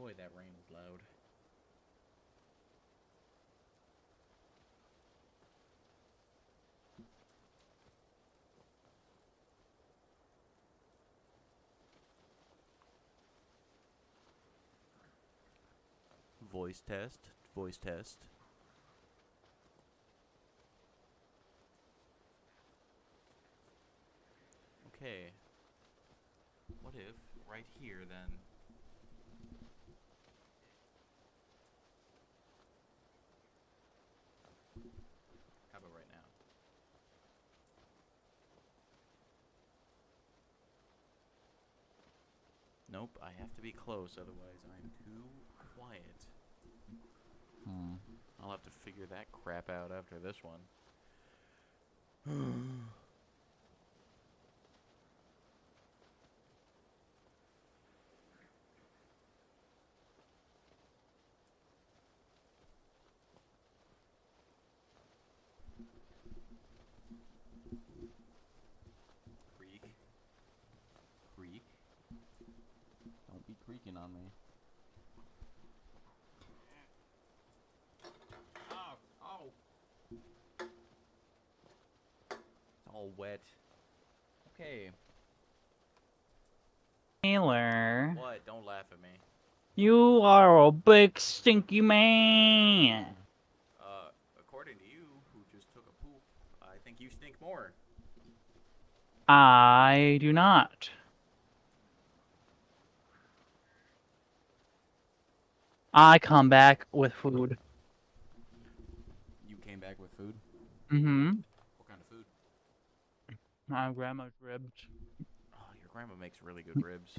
Boy, that rain is loud. Voice test. Voice test. Okay. What if right here then? How about right now? Nope, I have to be close, otherwise I'm too quiet. I'll have to figure that crap out after this one. Creak. Creak. Don't be creaking on me. It's all wet. Okay. Taylor. What? Don't laugh at me. You are a big stinky man. According to you, who just took a poop, I think you stink more. I do not. I come back with food. You came back with food? Mm-hmm. What kind of food? My grandma's ribs. Oh, your grandma makes really good ribs.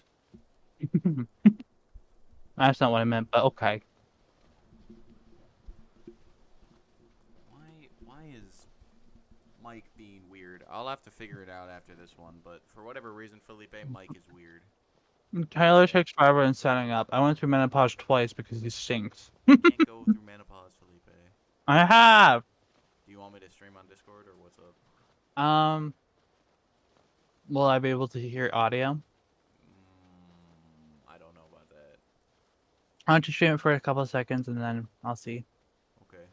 That's not what I meant, but okay. Why is Mike being weird? I'll have to figure it out after this one, but for whatever reason, Felipe, Mike is weird. Tyler takes forever in setting up. I went through menopause twice because he stinks. You can't go through menopause, Felipe. I have. Do you want me to stream on Discord, or what's up? Will I be able to hear audio? I don't know about that. I'll just stream it for a couple of seconds and then I'll see. Okay.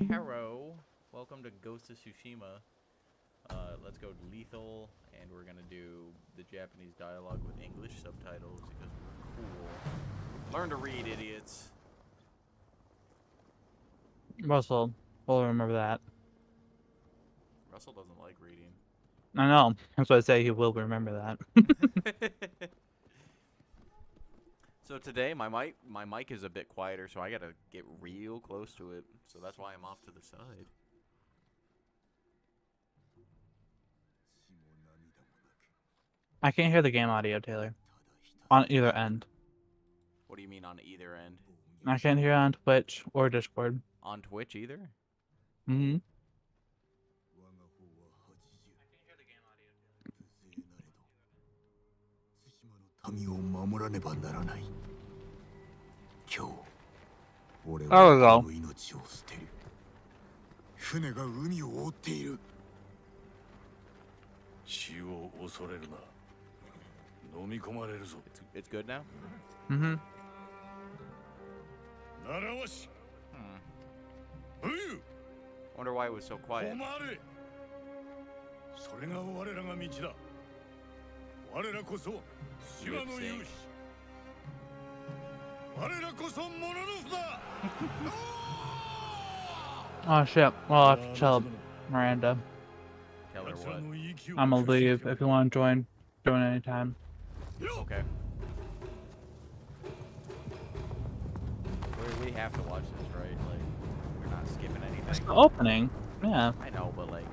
Harrow, welcome to Ghost of Tsushima. Let's go lethal, and we're gonna do the Japanese dialogue with English subtitles because we're cool. Learn to read, idiots. Russell, we'll remember that. Russell doesn't like reading. I know. That's why I say he will remember that. So today, my mic is a bit quieter, so I gotta get real close to it. So that's why I'm off to the side. I can't hear the game audio, Taylor. On either end. What do you mean on either end? I can't hear on Twitch or Discord. On Twitch either? Mm-hmm. There we go. 船が海を覆っている。死を恐れるな。飲み込まれるぞ。It's good now? Mm-hmm. 習わし。Hmm. Wonder why it was so quiet. 止まれ。それが我らが道だ。我らこそ島の勇士。我らこそモノノフだ。Oh shit. Well, I'll have to tell Miranda. Tell her what? I'm gonna leave. If you want to join anytime. Okay. We have to watch this, right? Like, we're not skipping anything. It's the opening. Yeah. I know, but like,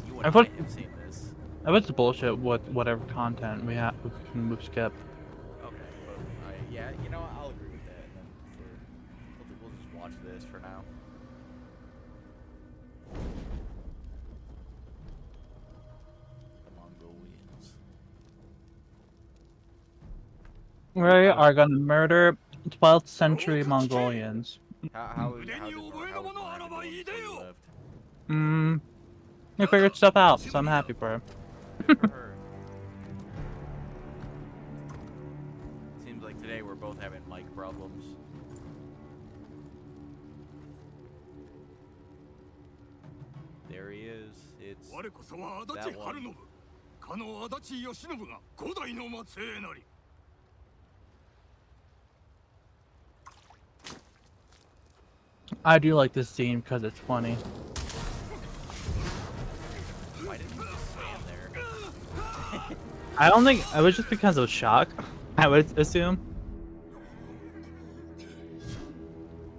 you and I I thought- have seen this. I bet it's bullshit with whatever content we can move skip. Okay, but yeah, you know what? I'll agree with that. And then we'll just watch this for now. The Mongolians. We are gonna murder 12th century Mongolians. How is Miranda doing left? He figured stuff out, so I'm happy for her. Good for her. is. It's 我こそは足 that 立 one. 春信かの足立義信が五代の末裔なり I do like this scene because it's funny. Why didn't you just stand there? I don't think it was just because of shock. I would assume.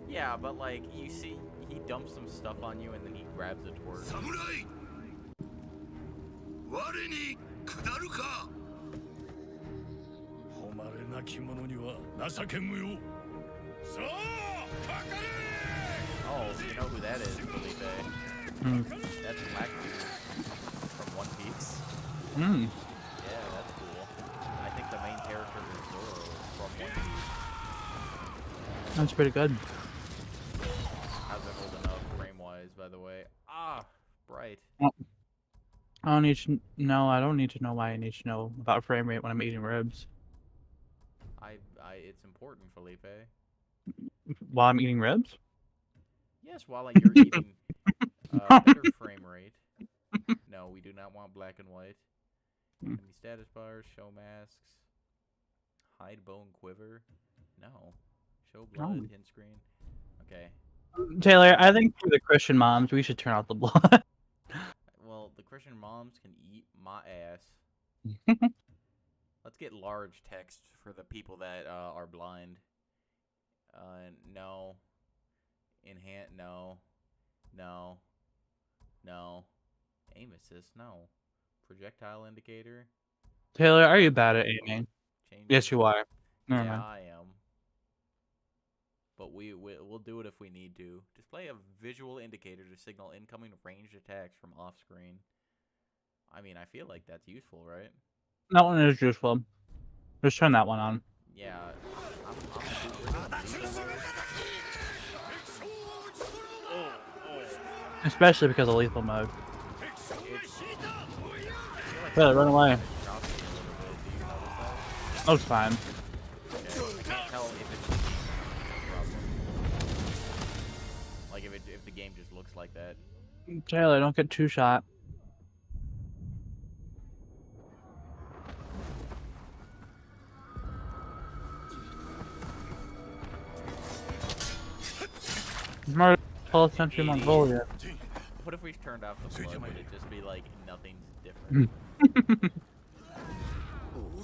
Yeah, but like you see, he dumps some stuff on you and then he grabs a torch. 侍我に下るか誉れなき者には情け無用さあかかれ Oh, you know who that is, Felipe? Mm. That's Blackbeard from One Piece. Mm. Yeah, that's cool. I think the main character is Zoro from One Piece. That's pretty good. How's it holding up frame-wise, by the way? Ah, bright. I don't need to know. I don't need to know why I need to know about frame rate when I'm eating ribs. It's important, Felipe. While I'm eating ribs? Yes, while like, you're eating better frame rate. No, we do not want black and white. Enemy status bars, show masks, hide bone quiver. No, show blood, hint screen. Okay. Taylor, I think for the Christian moms, we should turn off the blood. Well, the Christian moms can eat my ass. Let's get large text for the people that are blind. No. Enhance, no. No. No. Aim assist, no. Projectile indicator. Taylor, are you bad at aiming? Change. Yes, you are. Never Yeah, mind. I am. But we'll do it if we need to. Display a visual indicator to signal incoming ranged attacks from off screen. I mean, I feel like that's useful, right? That one is useful. Just turn that one on. Yeah. We're doing lethal mode. Especially because of lethal mode. I feel like Taylor, run away. drops me a little bit. Do you notice that? Looks fine. Okay. I can't tell if it's a problem. Like if the game just looks like that. Taylor, don't get two shot. Murder 12th century Mongolia. What if we turned off the blood? Would it just be like nothing's different? 大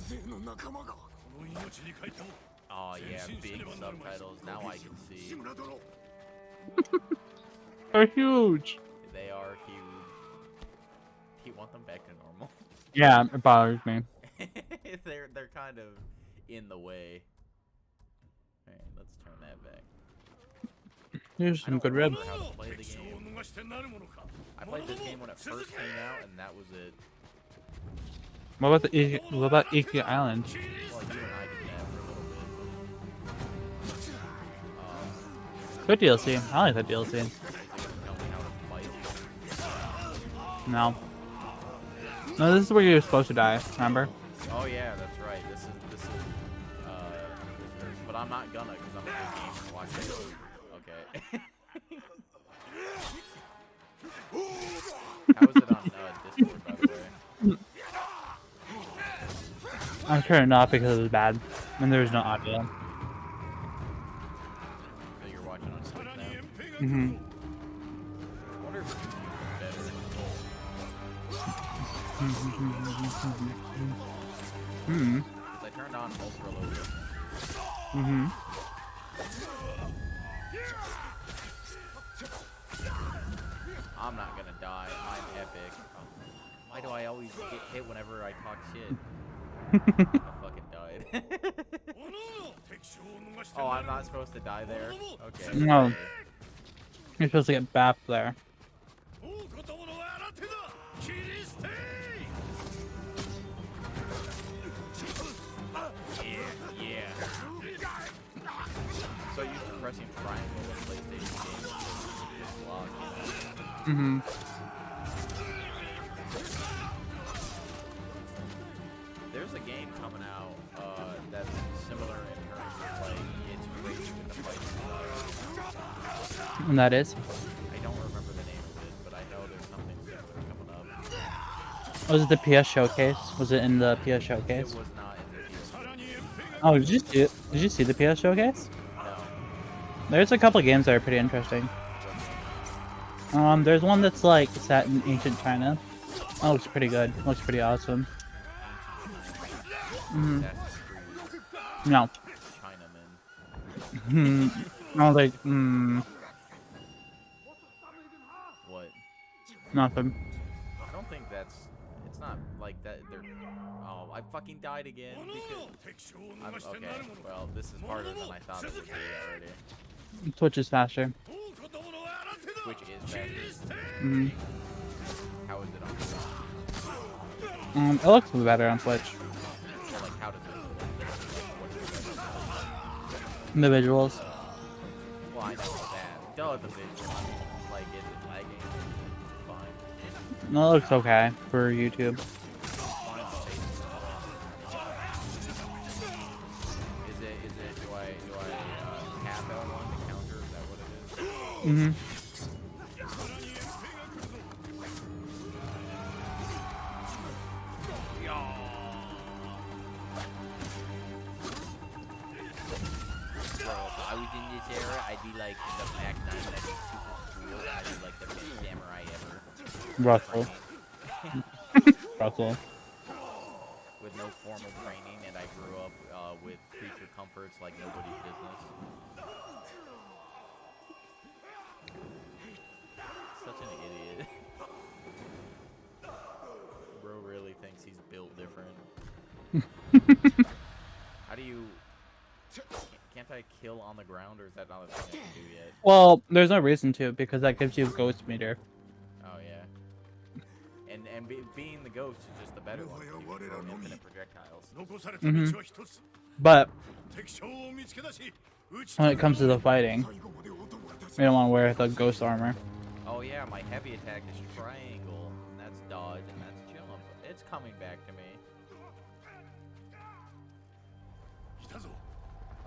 勢の仲間がこの命に書いても Oh yeah, big subtitles. Now I can see. 志村殿 They're huge. They are huge. Do you want them back to normal? Yeah, it bothers me. they're kind of in the way. Alright, let's turn that back. Here's I some don't good ribs. remember how to play the 敵将を game. 逃してなるものか I played this game when it first came out, and that was it. What about Iki Island? Well, you and I did that for a little bit. Good DLC. I like that DLC. Tell me how to fight. No. No, this is where you're supposed to die, remember? Oh yeah, that's right. This is but I'm not gonna because I'm a good gamer. Watch it. Okay. How is it on Discord, by the way? I'm sure not because it was bad. And there's no audio. So you're watching on Twitch さらに now? 遠兵が来る Mm-hmm. ぞ I wonder if YouTube is better. Hmm. Because I turned on ultra low. Mm-hmm. I'm not gonna die. I'm epic. Why do I always get hit whenever I talk shit? I fucking died. おのおの敵将を逃して Oh, な I'm るもの not supposed to die there? Okay. No. You're supposed to get back there. 王子とものは新手だ切り捨て Yeah. So used to pressing triangle in PlayStation games to just block, you know? Mm-hmm. There's a game coming out that's similar in terms of like it's raging in the fight style. And that is? I don't remember the name of it, but I know there's something similar. Was it the PS showcase? Was it in the PS It showcase? was not in the PS. さらに援兵が Oh, did you see it? Did you see the PS showcase? No. There's a couple games that are pretty interesting. There's one that's like set in ancient China. That looks pretty good. Looks pretty awesome. Mm, Assassin's Creed. no. Chinaman. Hmm. No, like, What? nothing. I don't think that's. It's not like that. They're. Oh, I fucking died again. 物 Because を敵将を I'm 逃して okay. なるもの Well, this is harder than I thought it would be already. Twitch is faster. 王子どもの新手だ Which is 切 faster. り捨て Mm. How is it on Twitch? It looks better on Twitch. So, like, how does it look? What is it? The visuals. Well, I know that. Duh, the visual. I mean, like, is it lagging? Fine. No, it looks okay for YouTube. Fine on Facebook. Do I tap L1 to counter? Is that what it is? Mm-hmm. さらに援兵が来るぞ Bro, if I was in this era, I'd be like the Mac 9, I'd be super cool, and I'd be like the best samurai ever. Russell. Russell. With no formal training, and I grew up with creature comforts like nobody's business. Such an idiot. Bro really thinks he's built different. How do you... Can't I kill on the ground, or is that not a thing I can do yet? Well, there's no reason to because that gives you ghost meter. Oh, yeah. And being the ghost is just the better one. 'cause you can throw infinite projectiles. 残された道は一つ But 敵将を見つけ出し撃ち when it comes to the fighting, 最後までお供いたし we don't want to wear the ghost armor. Oh yeah, my heavy attack is triangle, and that's dodge, and that's jump. It's coming back to me. 来たぞ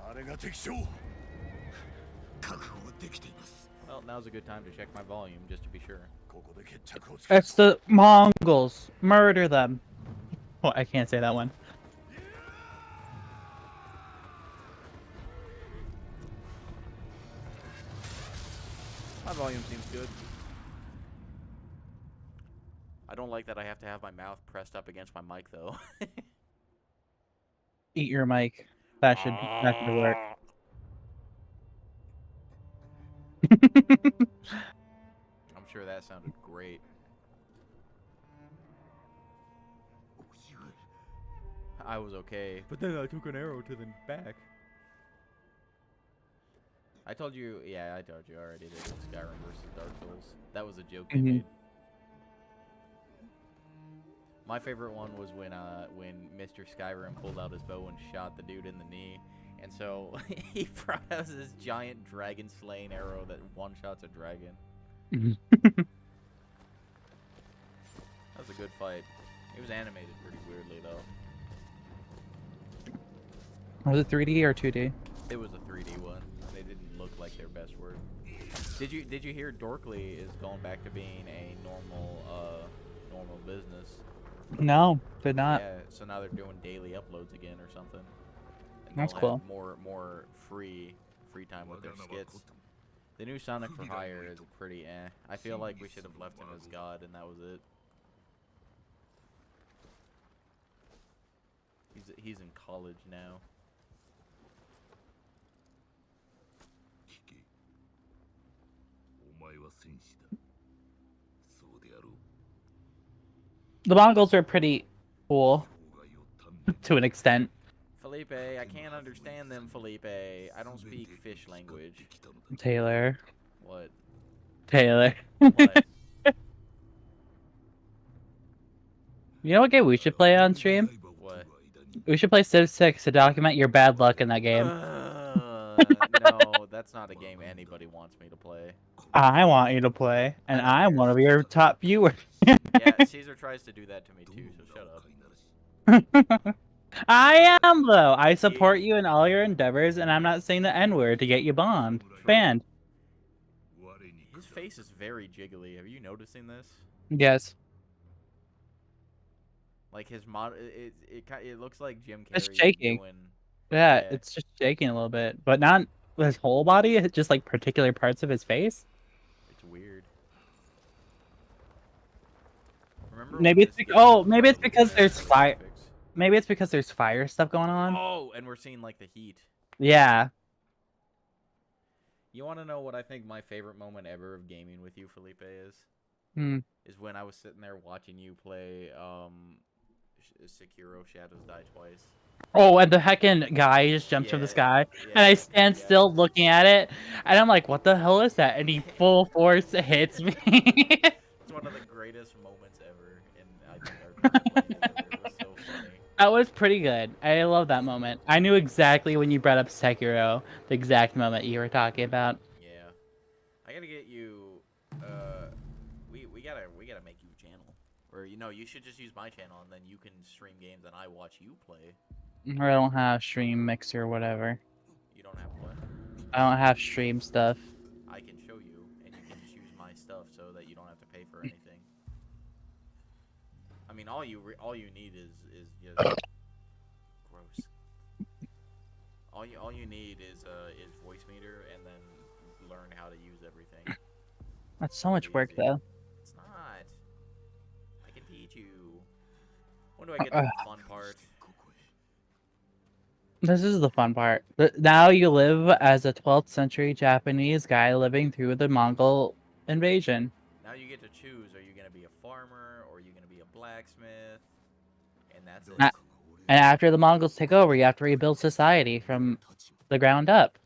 あれが敵将確保できています Well, now's a good time to check my volume, just to be sure. ここで決着をつける It's the Mongols. Murder them. Oh, I can't say that one. My volume seems good. I don't like that I have to have my mouth pressed up against my mic, though. Eat your mic. That should work. I'm sure that sounded great. I was okay, but then I took an arrow to the back. I told you, yeah, I told you already that it was Skyrim versus Dark Souls. That was a joke they made. My favorite one was when Mr. Skyrim pulled out his bow and shot the dude in the knee. And so he brought out this giant dragon slaying arrow that one-shots a dragon. That was a good fight. It was animated pretty weirdly though. Was it 3D or 2D? It was a 3D one. They didn't look like their best work. Did you hear Dorkly is going back to being a normal business? No, did not. Yeah, so now they're doing daily uploads again or something. And That's they'll cool. have more free time with their skits. The new Sonic for Hire is pretty eh. I feel like we should have left him as God and that was it. He's in college now. 聞けお前は戦士だそうであろう The Mongols are pretty cool 王がよったん to an extent. Felipe, I can't understand them, Felipe. I don't speak fish language. Taylor. What? Taylor. What? You know what game we should play on stream? What? We should play Civ 6 to document your bad luck in that game. No, that's not a game anybody wants me to play. I want you to play, and I'm one of your top viewers. Yeah, Caesar tries to do that to me too, so shut up. I am, though. I support you in all your endeavors, and I'm not saying the N-word to get you banned. His face is very jiggly. Have you noticing this? Yes. Like his mod, it looks like Jim It's Carrey shaking. doing. Yeah, Yeah. it's just shaking a little bit, but not his whole body. It's just like particular parts of his face. It's weird. Remember when Maybe it's this because, game oh, was maybe it's really because bad there's for fire. graphics? Maybe it's because there's fire stuff going on. Oh, and we're seeing like the heat. Yeah. You want to know what I think my favorite moment ever of gaming with you, Felipe, is? Hmm. Is when I was sitting there watching you play Sekiro Shadows Die Twice. Oh, and the heckin' guy just jumps from the Yeah, sky, and yeah, I that stand guy. still looking at it, and I'm like, "What the hell is that?" And he full force hits me. It's one of the greatest moments ever in, I think, our time playing together. It was so funny. That was pretty good. I love that moment. I knew exactly when you brought up Sekiro, the exact moment you were talking about. Yeah. I gotta get you, we gotta make you a channel. Or, you should just use my channel, and then you can stream games, and I watch you play. Or I don't have stream mixer or whatever. You don't have what? I don't have stream stuff. I can show you, and you can just use my stuff so that you don't have to pay for anything. I mean, all you need is just gross. All you need is voice meter, and then learn how to use everything. That's so much Pretty work, easy. though. It's not. I can teach you. When do I get to the fun part? This is the fun part. Now you live as a 12th century Japanese guy living through the Mongol invasion. Now you get to choose. Are you gonna be a farmer, or are you gonna be a blacksmith? And that's it. Uh, And after the Mongols take over, you have to rebuild society from the ground up.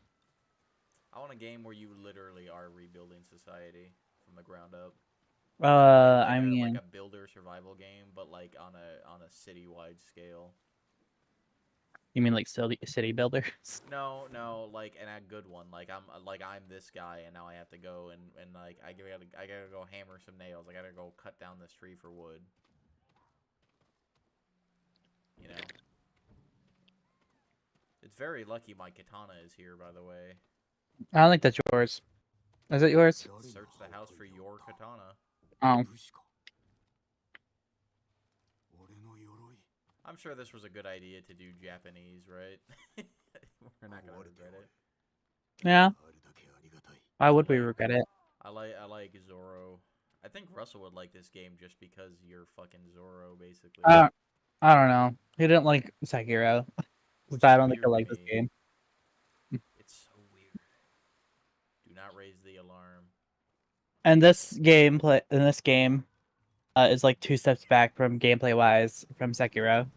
I want a game where you literally are rebuilding society from the ground up. I Like mean, a builder survival game, but like on a citywide scale. you mean like city builders? No, like and a good one. Like I'm this guy, and now I have to go and like I gotta go hammer some nails. I gotta go cut down this tree for wood. You know. It's very lucky my katana is here, by the way. I don't think that's yours. Is it yours? Search the house for your katana. Oh. I'm sure this was a good idea to do Japanese, right? We're not gonna regret it. Yeah. Why would we Like- regret it? I like Zoro. I think Russell would like this game just because you're fucking Zoro, basically. I don't know. He didn't like Sekiro. Which But I is don't think weird I to like this me. game. It's so weird. Do not raise the alarm. And this game is like 2 steps back from gameplay wise from Sekiro.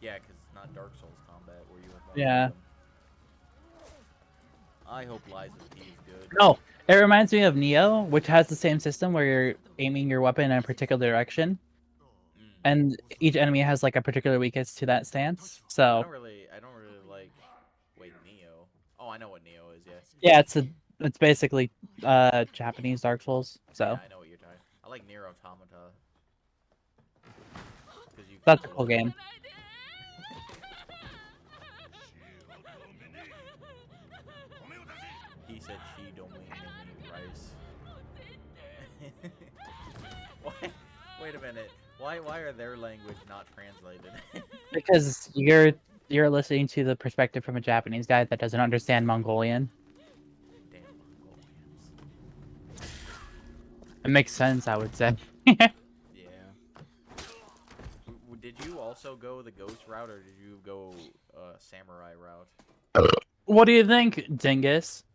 Yeah, because it's not Dark Souls combat where you have more Yeah. freedom. I hope Lies of P is good. No, it reminds me of Neo, which has the same system where you're aiming your weapon in a particular direction, Mm. and each enemy has like a particular weakness to that stance. I So don't really like. Wait, Neo. Oh, I know what Neo is. Yeah. yeah, it's basically Japanese Dark Souls. So Yeah, I know what you're talking. I like Nier Automata. Because you. that's a cool game. He said she don't mean rice. Why? Wait a minute. Why are their language not translated? Because you're listening to the perspective from a Japanese guy that doesn't understand Mongolian. Damn Mongolians. It makes sense, I would say. Yeah. Did you also go the ghost route, or did you go samurai route? What do you think, Dingus?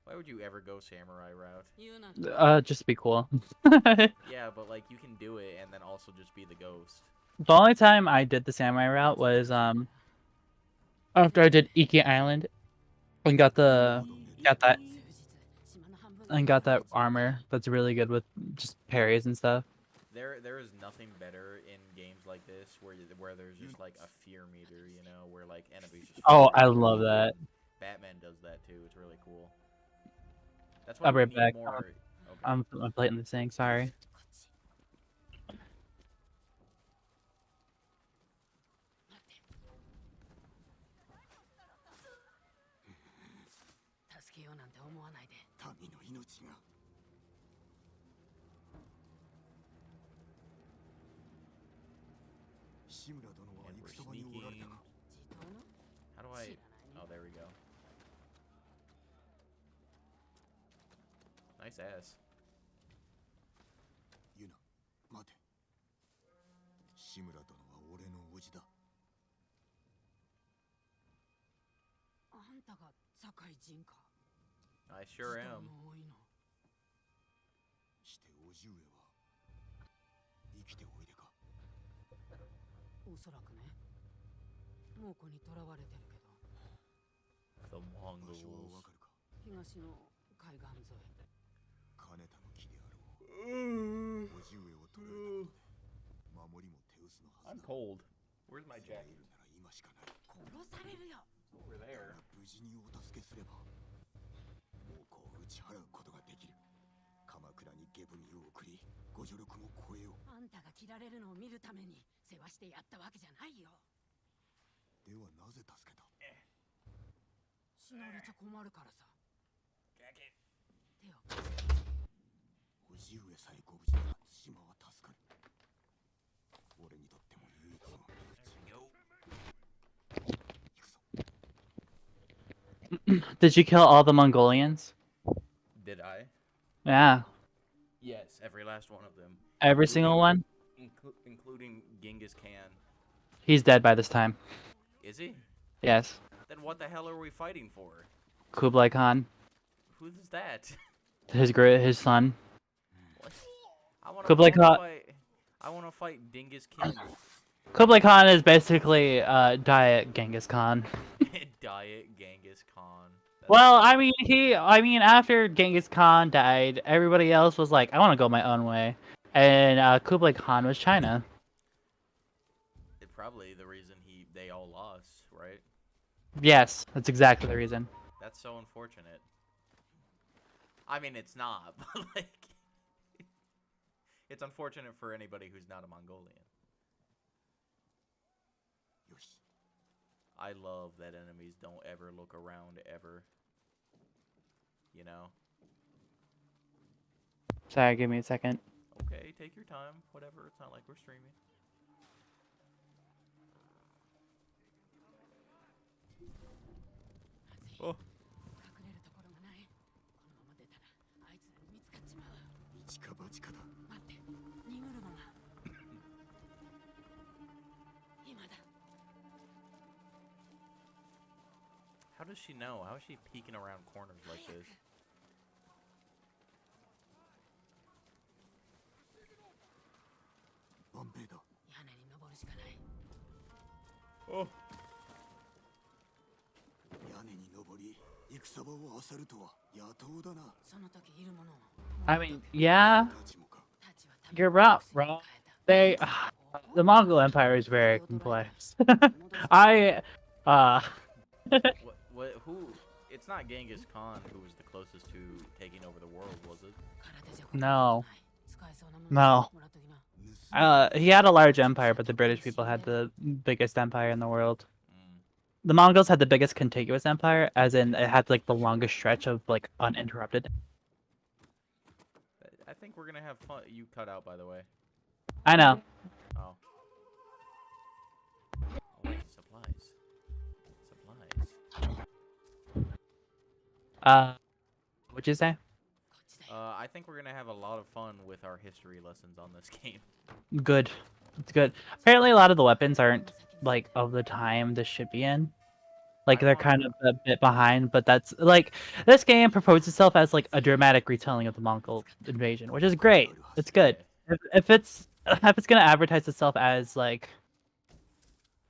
Why would you ever go samurai route? Just be cool. Yeah, but like you can do it and then also just be the ghost. The only time I did the samurai route was after I did Iki Island and got that armor that's really good with just parries and stuff. There is nothing better in games like this where there's just like a fear meter, where like enemies just. Oh, fear I you. love that. Batman does that too. It's really cool. That's I'll why be we right need back. more. Okay. I'm blatantly saying sorry. And we're sneaking. How do I... Oh, there we go. Nice ass. ユナ待て志村殿は俺の叔父だあんたが堺人か I sure am. 多いのして叔父上は生きておいでかおそらくね猛虎に囚われてるけど The 場所は Mongols. わかるか東の海岸沿い金田の木であろう叔父上を捕らえたことで守りも手薄のは I'm ずだ cold. Where's my それが jacket? いるなら今しかない殺されるよ Over だ there. が無事にお助けすれば猛虎を打ち払うことができる鎌倉に下文を送りご助力も超えようあんたが切られるのを見るために世話してやったわけじゃないよではなぜ助けた死なれちゃ困るからさ Jacket. 手を叔父上さえご無事なら対馬は助かる俺にとっても唯一の身内 Go. 行くぞ Did you kill all the Mongolians? Did I? Yeah, Yes, every last one of them. every single one. Including Genghis Khan. He's dead by this time. Is he? Yes, Then what the hell are we fighting for? Kublai Khan, Who's that? his son. What? I want Kublai to Khan. fight. I want to fight Genghis Khan. Kublai Khan is basically Diet Genghis Khan. Diet Genghis Khan. That's Well, I mean, after Genghis Khan died, everybody else was like, I want to go my own way, and Kublai Khan was China. probably the reason they all lost, right? Yes, that's exactly the reason. That's so unfortunate. I mean, it's not, but like, it's unfortunate for anybody who's not a Mongolian. よし I love that enemies don't ever look around ever. You know? Sorry, give me a second. Okay, take your time. Whatever. It's not like we're streaming. Oh. 隠れるところがないこのまま出たらあいつらに見つかっちまう一か八かだ待って荷車が今だ How does she know? How is she peeking around corners like this? 万兵だ屋根に登るしかない Oh. 屋根に登り戦場を漁るとは野党だなその時いるものを I mean, yeah, たちもか you're wrong. They, the Mongol Empire is very complex. I, Who? It's not Genghis Khan who was the closest to taking over the world, was it? No. No. He had a large empire, but the British people had the biggest empire in the world. Mm. The Mongols had the biggest contiguous empire, as in it had like the longest stretch of like uninterrupted. I think we're gonna have fun. You cut out, by the way. I know. Oh. Oh wait, supplies. Supplies. What'd you say? I think we're gonna have a lot of fun with our history lessons on this game. Good. It's good. Apparently, a lot of the weapons aren't like of the time this should be in. Like they're kind of a bit behind, but that's like this game proposed itself as like a dramatic retelling of the Mongol invasion, which is great. It's good. If it's gonna advertise itself as like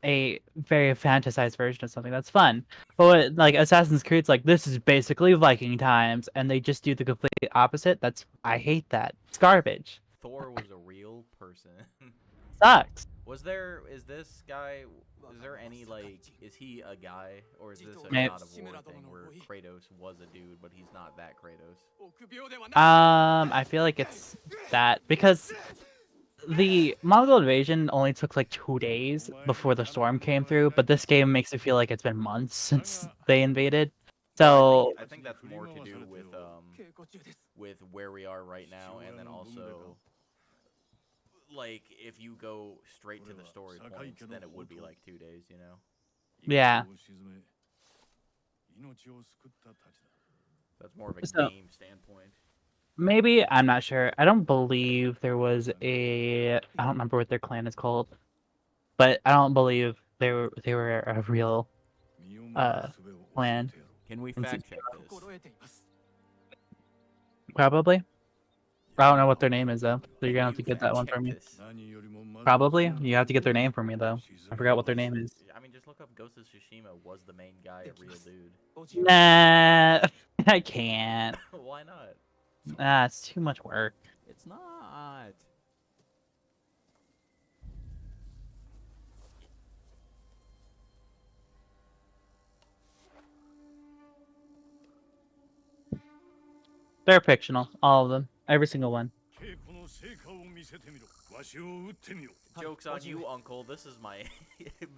a very fantasized version of something, that's fun. But what, like Assassin's Creed's like this is basically Viking times, and they just do the complete opposite. I hate that. It's garbage. Thor was a real person. Sucks. Is there any, like, is he a guy, or is this a Maybe. God of War thing where Kratos was a dude, but he's not that Kratos? I feel like it's that because the Mongol invasion only took like 2 days before the storm came through, but this game makes it feel like it's been months since they invaded. So I think that's more to do with where we are right now, and then also like if you go straight to the story points, then it would be like 2 days, you know. Yeah. That's more of a So- game standpoint. Maybe, I'm not sure. I don't believe there was I don't remember what their clan is called, but I don't believe they were a real clan. Can we And fact check this? Probably. I don't know what their name is though, so you're gonna Can have to you get that fact one check from me. this? Probably. You have to get their name from me though. I forgot what their name is. I mean, just look up Ghost of Tsushima. Was the main guy a real dude? Nah, I can't. Why not? Ah, it's too much work. It's not. They're fictional, all of them, every single one. Joke's on you, Uncle. This is my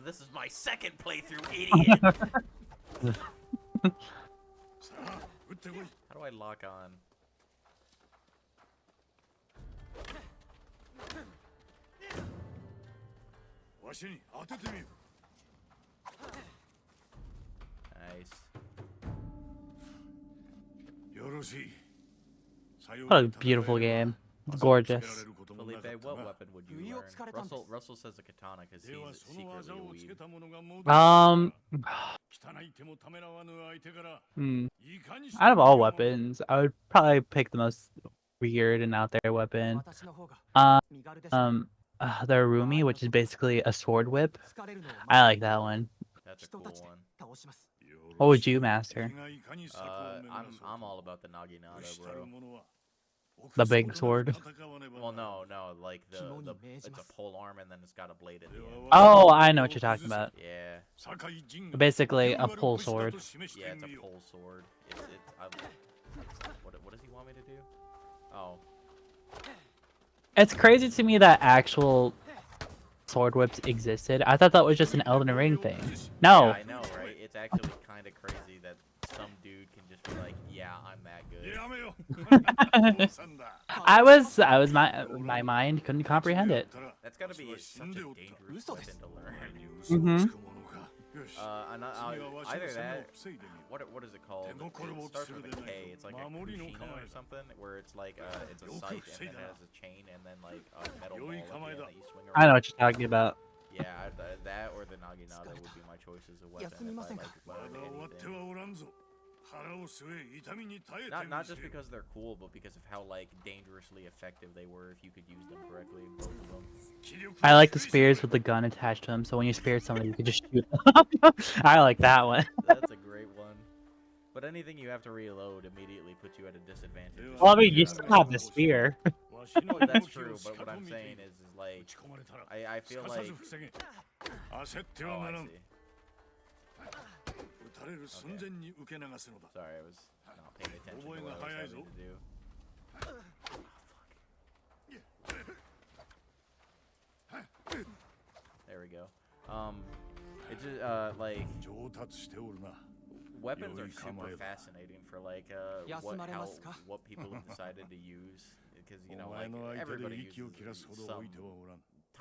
this is my second playthrough, idiot. How do I lock on? Nice. What a beautiful game. Gorgeous. Felipe, what weapon would you learn? Russell says a katana because he's secretly a weeb. Out of all weapons, I would probably pick the most weird and out there weapon. The Arumi, which is basically a sword whip. I like that one. That's a cool one. What would you master? I'm all about the Naginata, bro. The big sword. Well, no, like it's a pole arm and then it's got a blade at the end. Oh, I know what you're talking about. Yeah. Basically, a pole sword. Yeah, it's a pole sword. What does he want me to do? Oh. It's crazy to me that actual sword whips existed. I thought that was just an Elden Ring thing. No. Yeah, I know, right? It's actually kind of crazy that some dude can just be like, "Yeah, I'm that good." My mind couldn't comprehend it. That's gotta be such a dangerous weapon to learn. Mhm. Either that, what is it called? It starts with a K. It's like a Kushina or something, where it's like it's a sight and then it has a chain and then like a metal ball at the end that you swing around. I know what you're talking about. Yeah, that or the Naginata would be my choices of weapon if I like learn anything. Not just because they're cool, but because of how like dangerously effective they were if you could use them correctly. Both of them. I like the spears with the gun attached to them, so when you spear somebody, you can just shoot them. I like that one. That's a great one. But anything you have to reload immediately puts you at a disadvantage. Well, I mean, you still have the spear. Oh, that's true, but what I'm saying is like, I feel like... Oh, I see. Okay. Sorry, I was not paying attention to what I was having to do. Oh, fuck. There we go. It's just, like... Weapons are super fascinating for, like, what people have decided to use. Because, you know, like, everybody uses some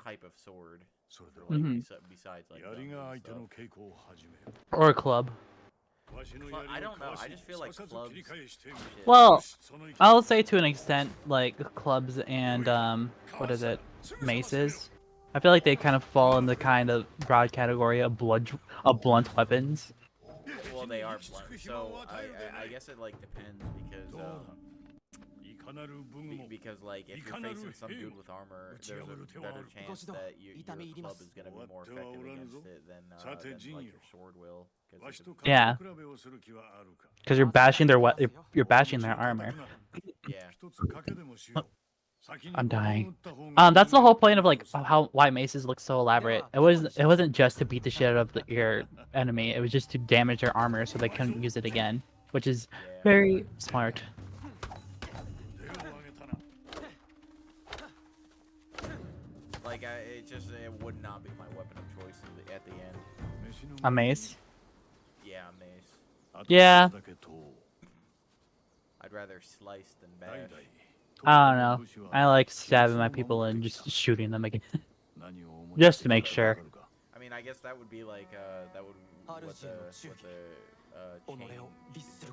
type of sword. For, like, besides, like, guns and stuff. Or a club. I don't know. I just feel like clubs. Well, I'll say to an extent, like clubs and what is it, maces. I feel like they kind of fall in the kind of broad category of blunt weapons. Well, they are blunt, so I guess it like depends because like if you're facing some dude with armor, there's a better chance that your club is gonna be more effective against it than like your sword will. Yeah, because you're bashing you're bashing their armor. Yeah. I'm dying. That's the whole point of like why maces look so elaborate. It wasn't just to beat the shit out of your enemy. It was just to damage their armor so they couldn't use it again, which is very smart. Like it would not be my weapon of choice at the end. A mace? Yeah, a mace. Yeah. I'd rather slice than bash. I don't know. I like stabbing my people and just shooting them again. Just to make sure. I mean, I guess that would be like that would what the chain,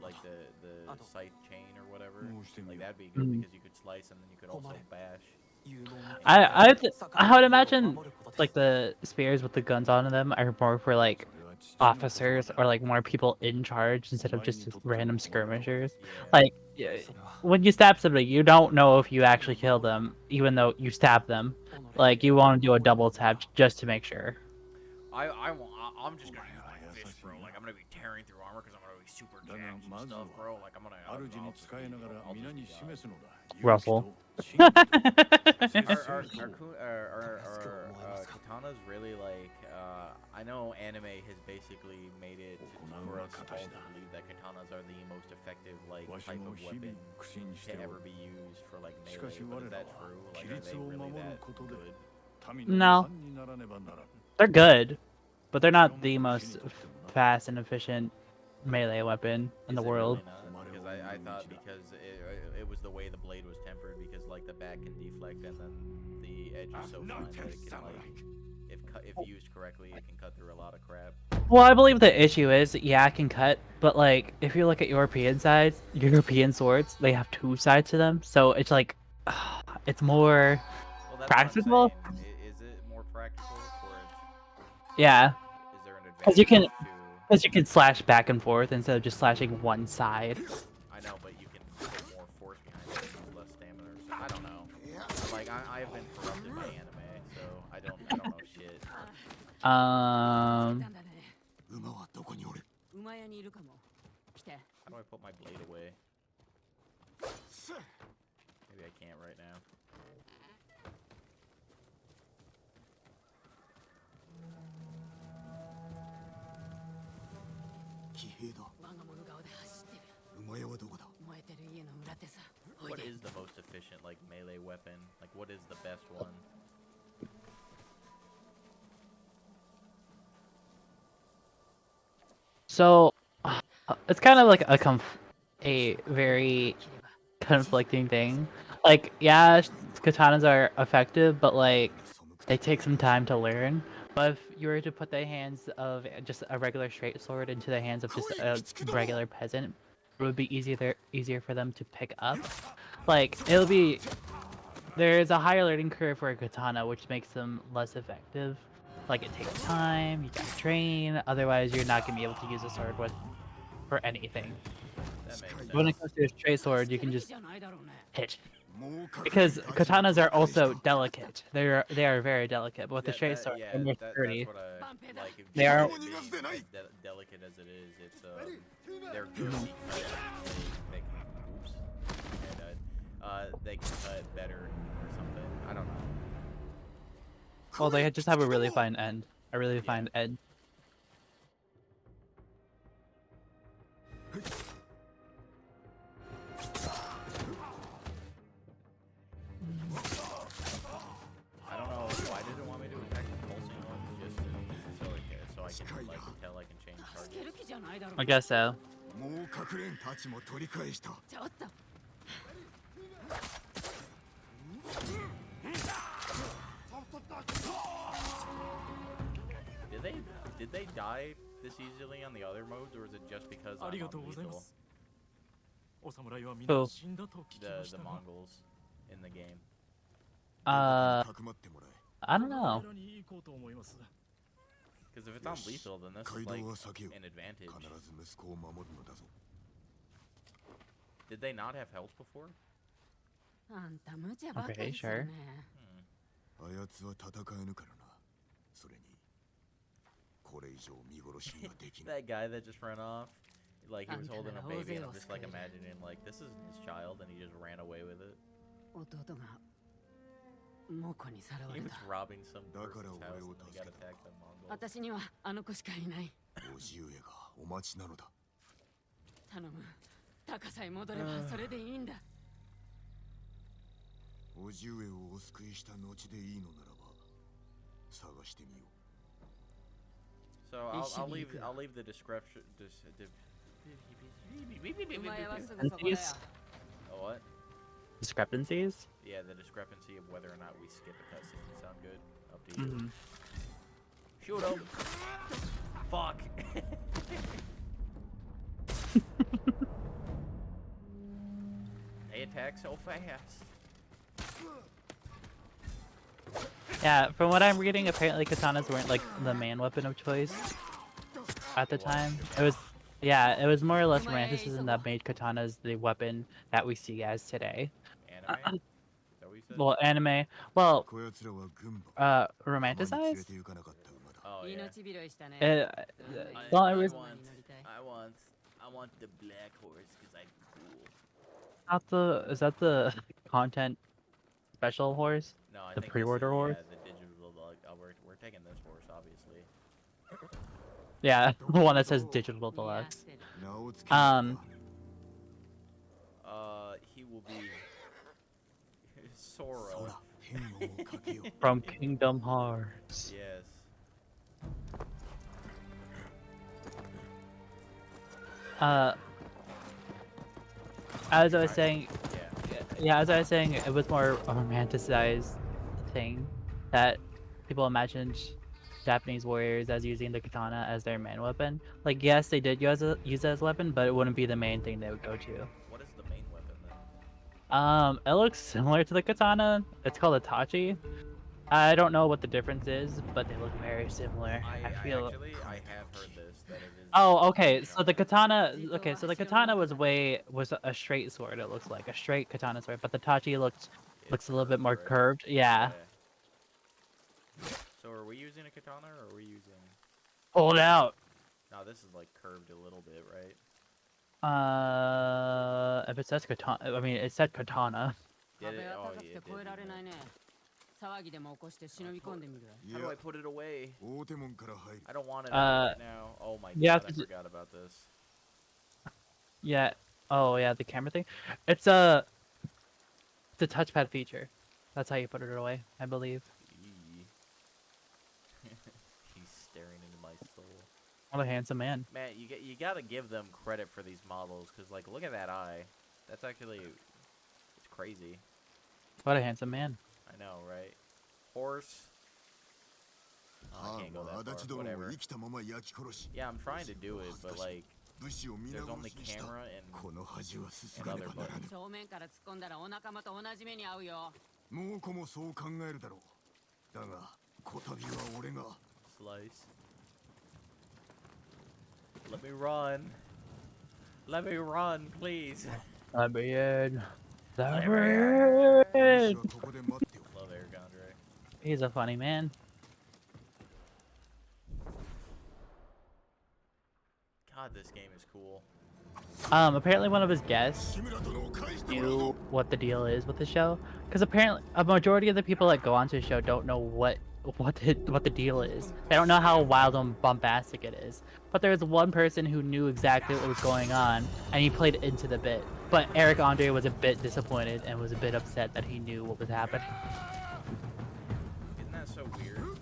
like the scythe chain or whatever. Like that'd be good Mhm. because you could slice and then you could also bash. I would imagine like the spears with the guns on them are more for like officers or like more people in charge instead of just random skirmishers. Yeah. Like when you stab somebody, you don't know if you actually kill them, even though you stab them. Like you want to do a double tap just to make sure. I'm just gonna use my fist, bro. Like I'm gonna be tearing through armor because I'm gonna be super jacked and stuff, bro. Like I'll just be Ruffle. Are katanas really like? I know anime has basically made it for us all to believe that katanas are the most effective like type of weapon to ever be used for like melee. But is that true? Like are they really that good? No. They're good, but they're not the most fast and efficient melee weapon in the Is it world. really not? Because I thought because it was the way the blade was tempered because like the back can deflect and then the edge is so fine that it can like if used correctly it can cut through a lot of crap. Well, I believe the issue is, yeah, it can cut, but like if you look at European swords, they have two sides to them, so it's like it's more Well, that's practical. what I'm saying. Is it more practical for it? Yeah, Is there an because you advantage can to? because you can slash back and forth instead of just slashing one side. I know, but you can put more force behind it, and less stamina. Or so. I don't know. Like I've been corrupted by anime, so I don't know shit. Um, だね。馬はどこにおる？馬屋にいるかも。来て。 How do I put my blade away? Maybe I can't right now. What is the most efficient like melee weapon? Like what is the best one? so it's kind of like a very conflicting thing. Like, yeah, katanas are effective, but like they take some time to learn. But if you were to put the hands of just a regular straight sword into the hands of just a regular peasant, it would be easier for them to pick up. Like there's a higher learning curve for a katana, which makes them less effective. Like it takes time, you gotta train, otherwise you're not gonna be able to use a sword for anything. That makes sense. When it comes to a straight sword, you can just hit. Because katanas are also delicate. They are very delicate, but with the straight sword, they're more sturdy. That's what I like. They are- being as delicate as it is. It's they're good because they can. Oops. Okay, they can cut better or something. I don't know. Well, they just have a really fine end. A really fine end. I don't know why did it want me to attack the pulsing one just so I can like tell I can change 助け targets. る気じゃないだろう I guess so. もう隠れんたちも取り返した。ちょっと Did they die this easily on the other modes, or is it just because I'm on lethal? お侍はみんな Who? 死んだと聞きま The したが Mongols in the game.かくまってもらえ。 I don't know. お寺に行こうと思います Because if it's on lethal, then this 街 is like 道は避けよ。 an advantage. 必ず息子を守るのだぞ。 Did they not have health before? あんた無茶ばっか Okay, りする sure. ね。あやつは戦えぬからな。それにこれ以上見殺しにはできない。 That guy that just ran off, like he was Until holding a the baby, and I'm Jose just like was imagining like this isn't his child, and he just ran away with it. 弟が猛虎にさらわ He れ was た。 robbing some Da person'sから house, 俺を and then he got 助けた。 attacked by Mongols. 私にはあの子しかいない。叔父上がお待ちなのだ。頼む。高さえ戻ればそれでいいんだ。叔父上をお救いした後でいいのならば探してみよう。 So I'll leave the description. 馬屋はすぐそこだよ。 Oh, what? discrepancies. Yeah, the discrepancy of whether or not we skip a cutscene. Sound good? Up to you. Mm-hmm. Shoot him! Fuck! They attack so fast. Yeah, from what I'm reading, apparently katanas weren't like the main weapon of choice at the time. It was, yeah, it was more or less romanticism that made katanas the weapon that we see as today. Anime? Is that what you said? Well, anime, well, こやつらは軍馬浜に連れ romanticized. て行かなかった馬だ Oh yeah. 命拾いしたね。 Well, I it was want the black horse because I'm cool. not the. Is that the content special horse? No, I The think pre-order this is, horse? Yeah, the digital. We're taking this horse, obviously. Yeah, the one that says digital 似合っ deluxe. てる。名を付けなかった He will be Sora. 空天をかけよ From Kingdom Hearts. Yes. As I was saying, Yeah. yeah, as I was saying, it was more a romanticized thing that people imagined Japanese warriors as using the katana as their main weapon. Like, yes, they did use it as a weapon, but it wouldn't be the main thing they would go to. What is the main weapon then? It looks similar to the katana. It's called a tachi. I don't know what the difference is, but they look very similar. I feel. I have heard this that it is. Oh, okay. So the katana. Okay, so the katana was a straight sword. It looks like a straight katana sword, but the tachi looks a little bit more curved, right? curved. Yeah. So are we using a katana or are we using? Hold out. No, this is like curved a little bit, right? If it says katana, I mean it said katana. Did 壁 it? は Oh 高く yeah. て It 越えられ did, ないね。騒ぎでも起こして忍び込んでみる。い How や do I put it away? 大手門から入る I don't want it Uh, right now. Oh my you have god, I to forgot about this. Yeah. Oh yeah, the camera thing. It's a touchpad feature. That's how you put it away, I believe. Eee. He's staring into my soul. What a handsome man. Man, you gotta give them credit for these models, cause like look at that eye. That's actually it's crazy. What a handsome man. I know, right? Horse. Oh, I can't go ハーンは that 足立 far. どもを Whatever. 生きたまま焼き殺し Yeah, I'm trying to do it, but like 武士を皆 there's only 殺しにした camera こ and の恥はすすがねばならぬ正面から突っ込んだらお仲間と同じ目に遭うよ。猛虎もそう考えるだろうだがこたびは俺が slice. Let me run. Let me run, please. Let me in. Let me 武士 in. はここで待ってお Love Eric Andre. He's a funny man. God, this game is cool. Apparently one of his guests 志村殿を返してもらう knew ぞ what the deal is with the show, because apparently a majority of the people that go onto the show don't know what the deal is. They don't know how wild and bombastic it is. But there was one person who knew exactly what was going on, and he played into the bit. But Eric Andre was a bit disappointed and was a bit upset that he knew what was happening. Isn't that so weird?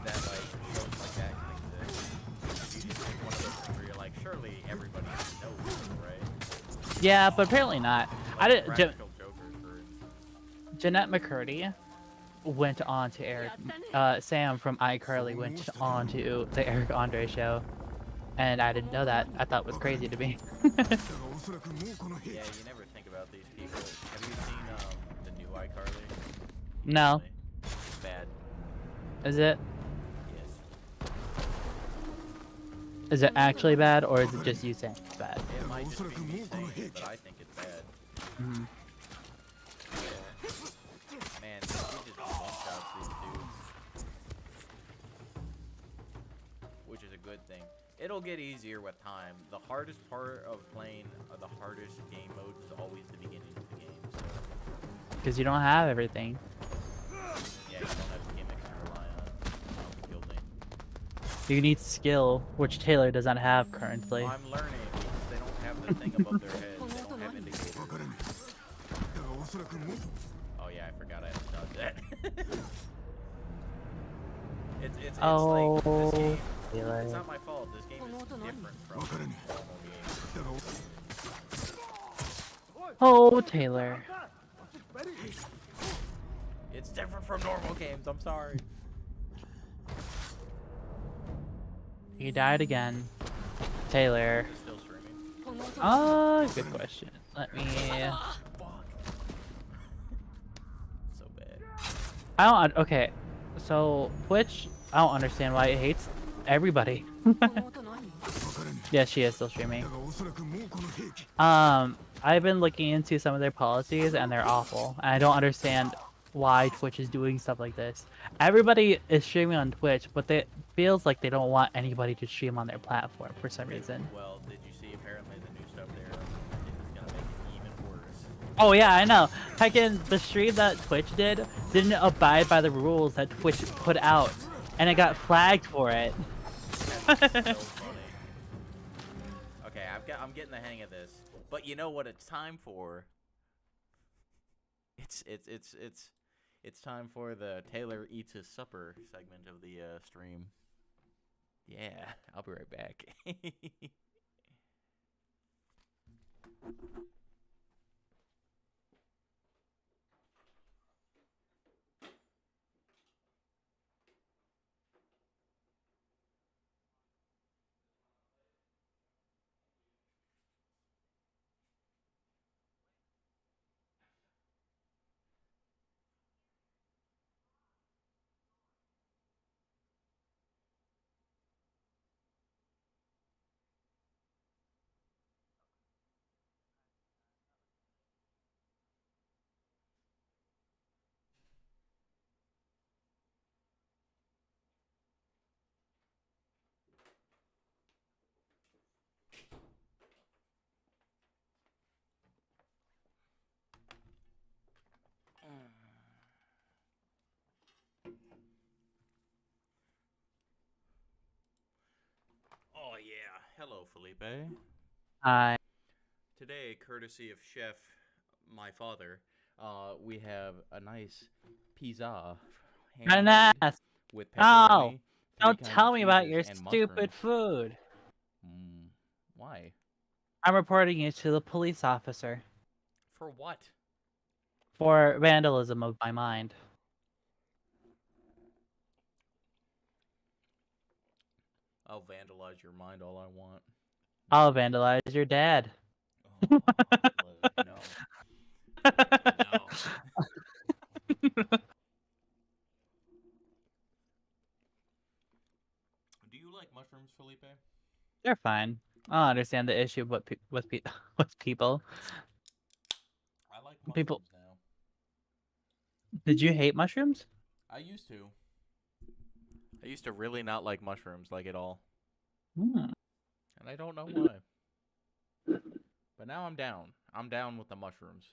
That like shows like that can exist. You just think one of those things where you're like, surely everybody knows, right? Yeah, but apparently not. I didn't. Practical jokers for Jeanette McCurdy went on to Eric. Sam from iCarly went on to the Eric Andre show, and I didn't know that. I thought it was crazy to me. だがおそらくもうこの兵 Yeah, you never think about these people. Have you seen the new iCarly? No. It's bad. Is it? Yes. Is it actually bad, or is it just you saying it's bad? It might just be me saying it, but I think it's bad. Mhm. Man, he just one-shots these dudes. Which is a good thing. It'll get easier with time. The hardest part of playing the hardest game modes is always the beginning of the game. So, Because you don't have everything. yeah, you don't have gimmicks to rely on. Building. You need skill, which Taylor does not have currently. I'm learning because they don't have the thing above their head. They don't have indicators. わからぬだがおそらくもう Oh yeah, I forgot I had to dodge that. it's Oh, like this game. Taylor. It's not my fault. This game is different from わからぬ normal games. だが Oh, Taylor. It's different from normal games. I'm sorry. He died again. Taylor. It's still streaming. この音が Good question. Let me. Fuck. So bad. I don't. Okay. So Twitch, I don't understand why it hates everybody. この音何？ Yeah, she is still streaming. だがおそらくもうこの兵器 I've been looking into some of their policies and they're awful. And I don't understand why Twitch is doing stuff like this. Everybody is streaming on Twitch, but it feels like they don't want anybody to stream on their platform for some reason. Well, did you see apparently the new stuff there is gonna make it even worse. Oh yeah, I know. Heckin' the stream that Twitch didn't abide by the rules that Twitch put out, and it got flagged for it. That's so funny. Okay, I'm getting the hang of this. But you know what it's time for? It's time for the Taylor Eats His Supper segment of the stream. Yeah, I'll be right back. Oh yeah, hello Felipe. Hi. Today, courtesy of Chef, my father, we have a nice pizza. handmade Ananas. with No, pepperoni. 3 Don't kinds tell of me about cheeses, your and stupid mushrooms. food. Why? I'm reporting you to the police officer For what? for vandalism of my mind. I'll vandalize your mind all I want. I'll vandalize your dad. Oh, no. No. Do you like mushrooms, Felipe? They're fine. I don't understand the issue with with people. I like mushrooms People- now. Did you hate mushrooms? I used to. I used to really not like mushrooms, like at all. Hmm. And I don't know why. But now I'm down. I'm down with the mushrooms.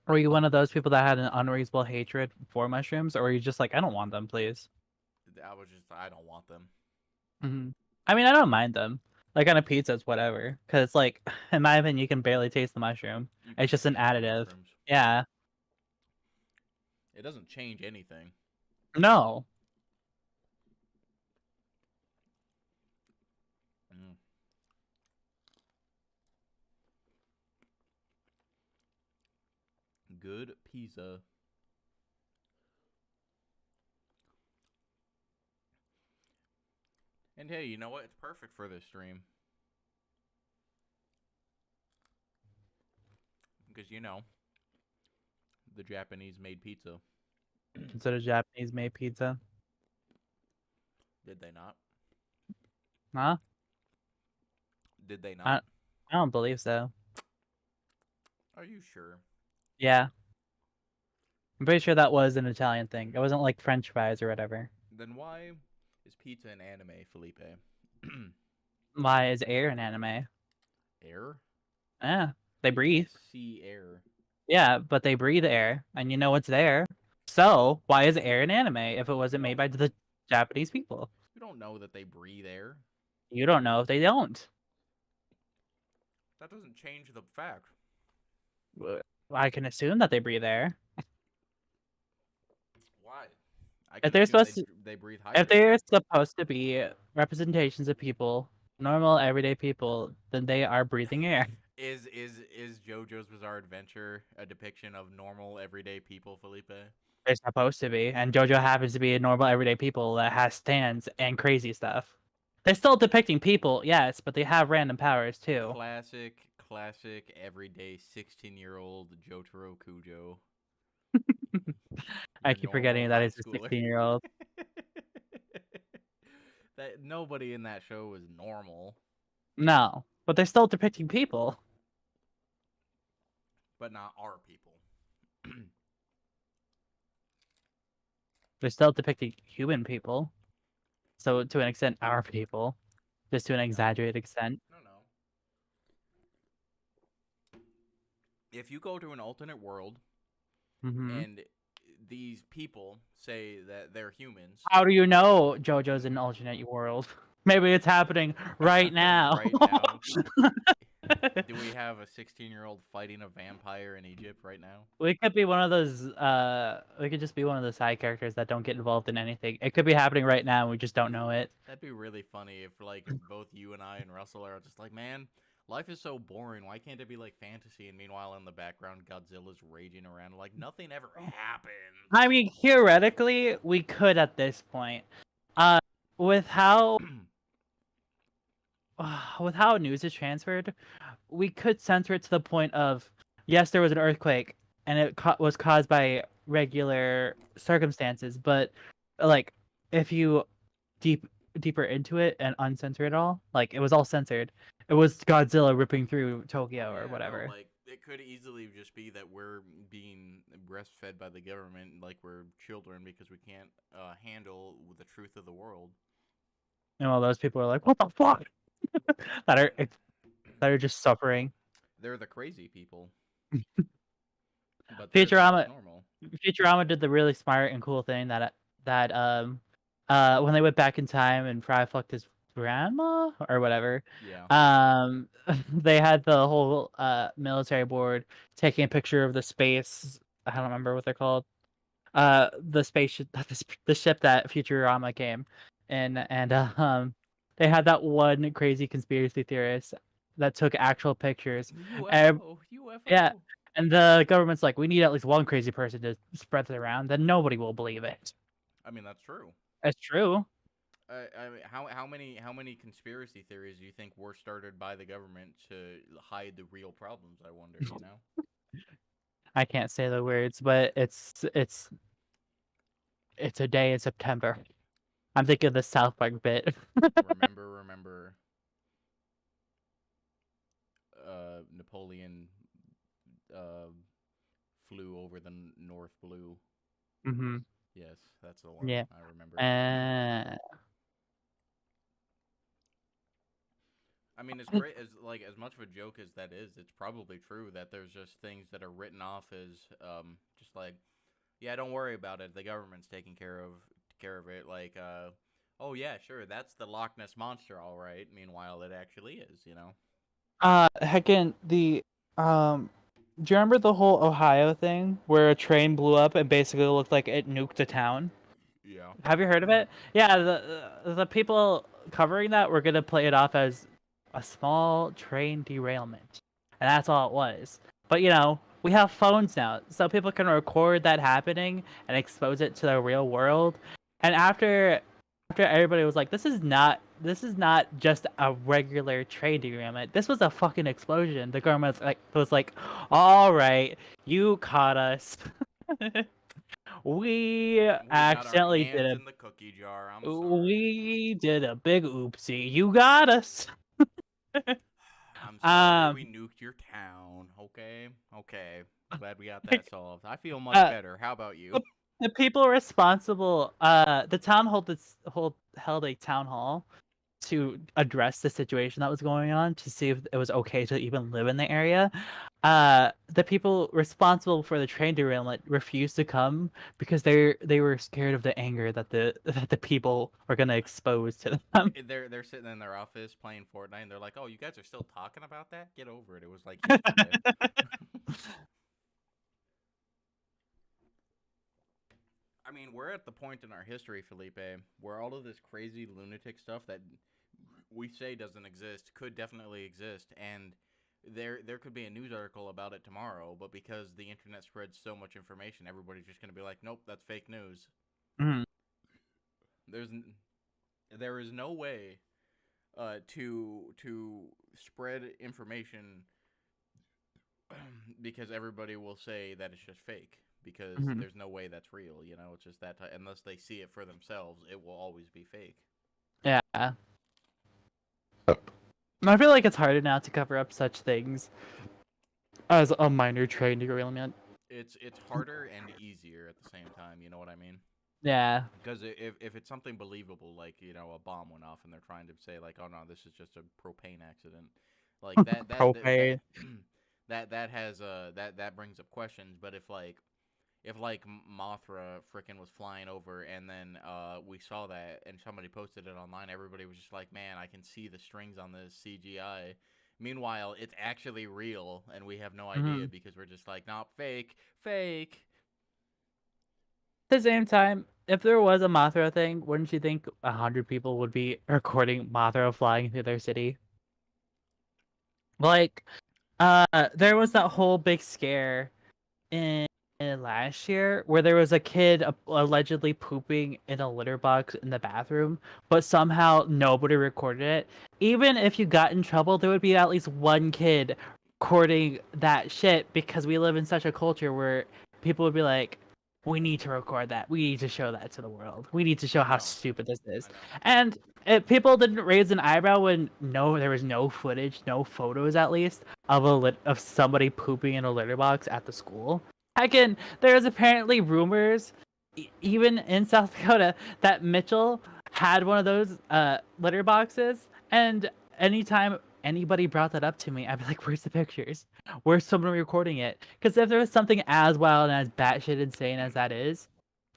Were you one of those people that had an unreasonable hatred for mushrooms, or were you just like, I don't want them, please? I don't want them. Hmm. I mean, I don't mind them. Like on a pizza, it's whatever. Because, like, in my opinion, you can barely taste the mushroom. You It's just an can't taste the additive. mushrooms. Yeah. It doesn't change anything. No. Mm. Good pizza. And hey, you know what? It's perfect for this stream. Because, you know, the Japanese made pizza. Instead of Japanese made pizza. Did they not? Huh? Did they not? I don't believe so. Are you sure? Yeah. I'm pretty sure that was an Italian thing. It wasn't like French fries or whatever. Then why is pizza an anime, Felipe? Why is air an anime? Air? Yeah. They breathe. Sea air. Yeah, but they breathe air, and you know what's there. So, why is air an anime if it wasn't made by the Japanese people? You don't know that they breathe air. You don't know if they don't. That doesn't change the fact. I can assume that they breathe air. Why? I If can they're assume supposed they breathe If hydrogen. they're supposed to be representations of people normal everyday people, then they are breathing air. Is JoJo's Bizarre Adventure a depiction of normal everyday people, Felipe? They're supposed to be, and JoJo happens to be a normal everyday people that has stands and crazy stuff. They're still depicting people, yes, but they have random powers too. Classic everyday 16-year-old Jotaro Kujo. I Your keep normal forgetting that high he's a schooler. 16-year-old. That nobody in that show is normal, No, but they're still depicting people. but not our people. They're still depicting human people. So to an extent, our people, just to an exaggerated extent. No. If you go to an alternate world Hmm. and these people say that they're humans, How do you know JoJo's in an alternate world? Maybe it's happening right now. right now, do we have a 16-year-old fighting a vampire in Egypt right now? We could be one of those. We could just be one of the side characters that don't get involved in anything. It could be happening right now. And we just don't know it. That'd be really funny if, like, both you and I and Russell are just like, man, life is so boring. Why can't it be like fantasy? And meanwhile, in the background, Godzilla's raging around like nothing ever happens. I mean, theoretically, we could at this point. With how with how news is transferred, we could censor it to the point of yes, there was an earthquake and it was caused by regular circumstances, but like if you deeper into it and uncensor it all, like it was all censored. It was Godzilla ripping through Tokyo or Yeah, whatever. no, like it could easily just be that we're being breastfed by the government, like we're children because we can't handle the truth of the world. And all those people are like, "What the fuck?" that are just suffering. They're the crazy people. But they're the most normal. Futurama did the really smart and cool thing that when they went back in time and Fry fucked his grandma or whatever, Yeah. they had the whole military board taking a picture of the space. I don't remember what they're called. The spaceship, the ship that Futurama came in, and they had that one crazy conspiracy theorist that took actual pictures. UFO. Yeah, and the government's like, we need at least one crazy person to spread it around, then nobody will believe it. I mean, that's true. It's true. I mean, how many conspiracy theories do you think were started by the government to hide the real problems? I wonder. You know. I can't say the words, but it's a day in September. I'm thinking of the South Park bit. remember. Napoleon flew over the North Blue. Hmm. Yes, that's the one. Yeah. I remember. I mean, as great as as much of a joke as that is, it's probably true that there's just things that are written off as just like, yeah, don't worry about it. The government's taking care of it. Like, oh yeah, sure, that's the Loch Ness monster, all right. Meanwhile, it actually is, you know. Heckin' do you remember the whole Ohio thing where a train blew up and basically looked like it nuked a town? Yeah. Have you heard of it? Yeah, the people covering that were gonna play it off as a small train derailment, and that's all it was. But you know, we have phones now, so people can record that happening and expose it to the real world. And after everybody was like, this is not just a regular train derailment. This was a fucking explosion. The government was like, all right, you caught us. We accidentally got our hands in the cookie jar. I'm sorry. we did a big oopsie. You got us. I'm sorry we nuked your town. Okay. Glad we got that solved. I feel much better. How about you? The people responsible, the town held a town hall to address the situation that was going on to see if it was okay to even live in the area. The people responsible for the train derailment refused to come because they were scared of the anger that the people were gonna expose to them. They're sitting in their office playing Fortnite, and they're like, "Oh, you guys are still talking about that? Get over it. It was like yesterday." I mean, we're at the point in our history, Felipe, where all of this crazy lunatic stuff that we say doesn't exist could definitely exist, and there could be a news article about it tomorrow, but because the internet spreads so much information, everybody's just going to be like, nope, that's fake news. Mhm. There is no way to spread information because everybody will say that it's just fake, because Mhm. there's no way that's real, you know. It's just that unless they see it for themselves, it will always be fake. Yeah. I feel like it's harder now to cover up such things as a minor train derailment. It's harder and easier at the same time, you know what I mean? Yeah. Because if it's something believable, like, you know, a bomb went off and they're trying to say, like, oh no, this is just a propane accident, like Propane. that has that brings up questions. But if Mothra frickin' was flying over and then we saw that and somebody posted it online, everybody was just like, man, I can see the strings on this CGI. Meanwhile, it's actually real and we have no idea because we're just like, nah, fake. At the same time, if there was a Mothra thing, wouldn't you think 100 people would be recording Mothra flying through their city? Like, there was that whole big scare in last year where there was a kid allegedly pooping in a litter box in the bathroom, but somehow nobody recorded it. Even if you got in trouble, there would be at least one kid recording that shit, because we live in such a culture where people would be like, we need to record that. We need to show that to the world. We need to show I how know. stupid this is. I know. And people didn't raise an eyebrow when there was no footage, no photos at least, of somebody pooping in a litter box at the school. Again, there's apparently rumors, even in South Dakota, that Mitchell had one of those litter boxes. And anytime anybody brought that up to me, I'd be like, "Where's the pictures? Where's someone recording it?" Because if there was something as wild and as batshit insane as that is,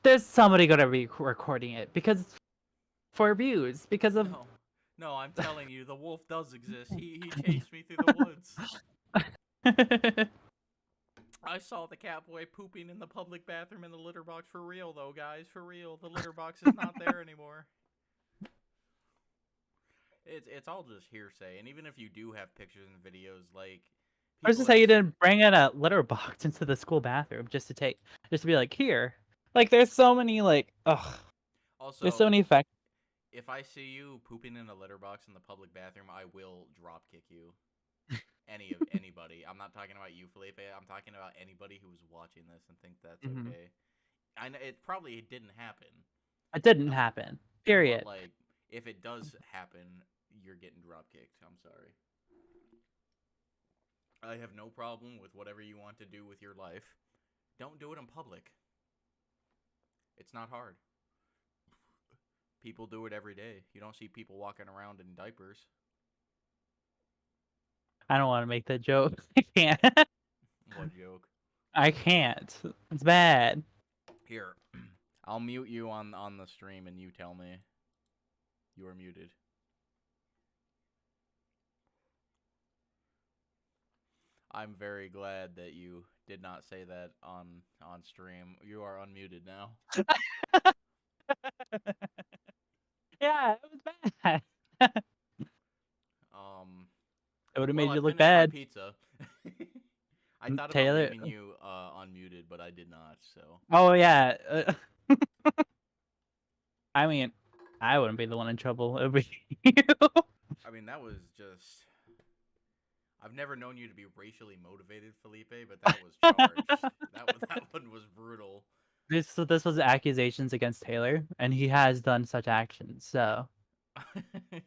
there's somebody gonna be recording it because for views. Because of No, I'm telling you, the wolf does exist. He chased me through the woods. I saw the catboy pooping in the public bathroom in the litter box. For real, though, guys. For real. The litter box is not there anymore. It's all just hearsay. And even if you do have pictures and videos, like... I was just say you didn't bring in a litter box into the school bathroom just to be like, here. Like, there's so many, like, ugh. Also, There's so many facts. if I see you pooping in a litter box in the public bathroom, I will drop kick you. Anybody. I'm not talking about you, Felipe. I'm talking about anybody who's watching this and think that's okay. I know it probably didn't happen. It didn't happen. Period. But, like, if it does happen, you're getting drop kicked. I'm sorry. I have no problem with whatever you want to do with your life. Don't do it in public. It's not hard. People do it every day. You don't see people walking around in diapers. I don't want to make that joke. I can't. What joke? I can't. It's bad. Here, I'll mute you on the stream and you tell me. You are muted. I'm very glad that you did not say that on stream. You are unmuted now. Yeah, it was bad. It would have made you look finished my bad. pizza. I thought about Taylor. leaving you unmuted, but I did not. So. Oh yeah. I mean, I wouldn't be the one in trouble. It would be you. I mean, that was just. I've never known you to be racially motivated, Felipe, but that was charged. that one was brutal. This was accusations against Taylor, and he has done such actions. So. Yeah,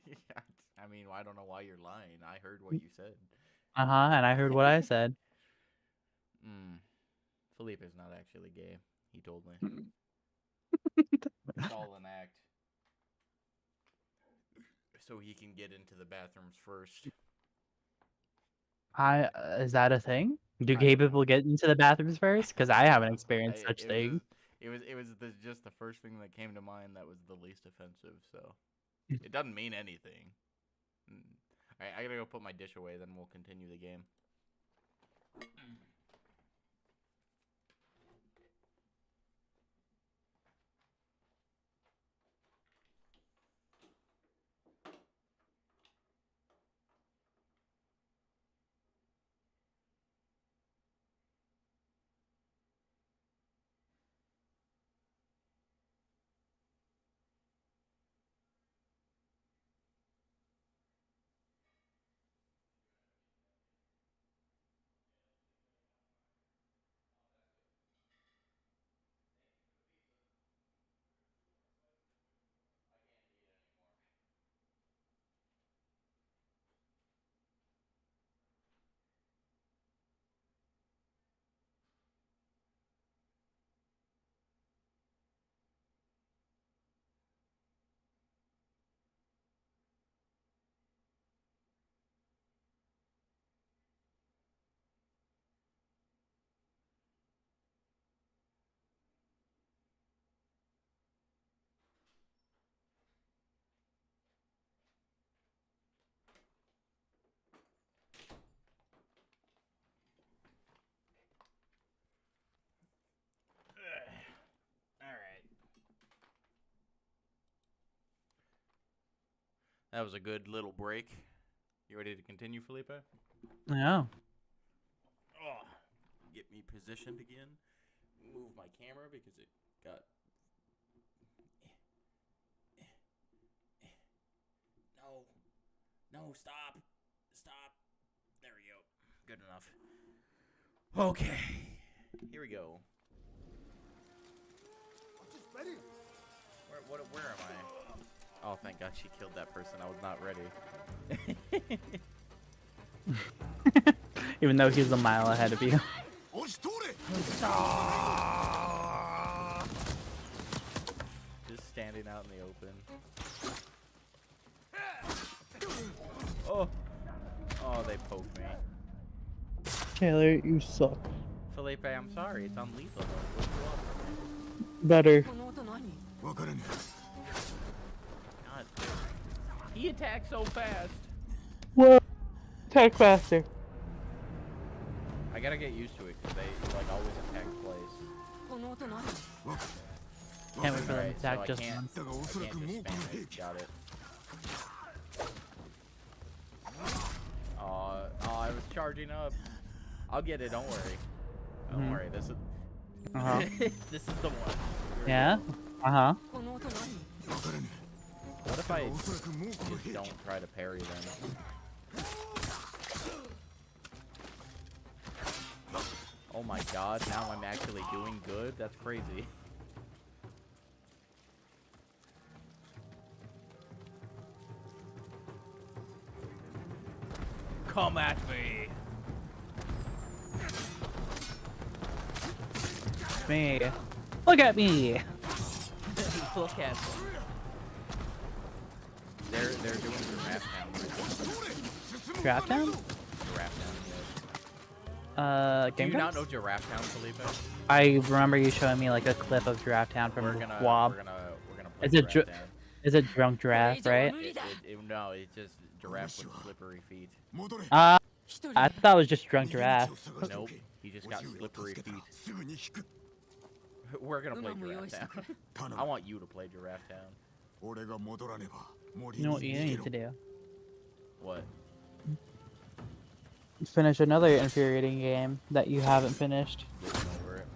I mean, I don't know why you're lying. I heard what you said. And I heard what I said. Felipe is not actually gay. He told me. It's all an act. So he can get into the bathrooms first. Is that a thing? Do gay people get into the bathrooms first? Because I haven't experienced such thing. It was just the first thing that came to mind that was the least offensive. So it doesn't mean anything. All right, I gotta go put my dish away. Then we'll continue the game. That was a good little break. You ready to continue, Felipe? Yeah. Oh, get me positioned again. Move my camera because it got... No. No, stop. Stop. There we go. Good enough. Okay. Here we go. Where am I? Oh, thank God she killed that person. I was not ready. Even though he's a mile ahead of you. Just standing out in the open. Oh. Oh, they poked me. Taylor, you suck. Felipe, I'm sorry. It's unlethal. What do you want from me? Better. この音何？わからぬ。 God. He attacked so fast. Whoa. Attack faster. I gotta get used to it because they like always attack twice. この音何？ Can't wait for them Alright, to attack so I just can't- once.だがお I そら can't くもう just この spam 兵 it. 器 Got it. I was charging up. I'll get it. Don't worry. Don't worry. This is. Uh-huh. This is the one. Here we Yeah? go. Uh-huh. この音何？ わからぬ。 What if だ I がおそらくもうこの just 兵器 don't try to parry them? Oh my God! Now I'm actually doing good. That's crazy. Come at me. Me. Look at me. Look at them. They're doing Giraffe Town right now. Draft town? Giraffe Town, yes. Do Game you not Grumps? know Giraffe Town, Felipe? I remember you showing me like a clip of Draft Town from We're gonna Wob. play Is it Giraffe Town. Is it Drunk Giraffe, right? No, it's just giraffe with slippery feet. 戻れ。 I 一人 thought it was just Drunk 逃げ Giraffe. 道を探してお Nope, け he just got 叔父上を slippery 助けた feet. らすぐに引く。 We're gonna play 馬も用 Giraffe 意しと Town. く。頼 I む。 want you to play Giraffe Town. 俺が戻らねば森 You に know what you 逃げ need ろ to。do? What? Finish another infuriating game that you haven't finished. Getting over it.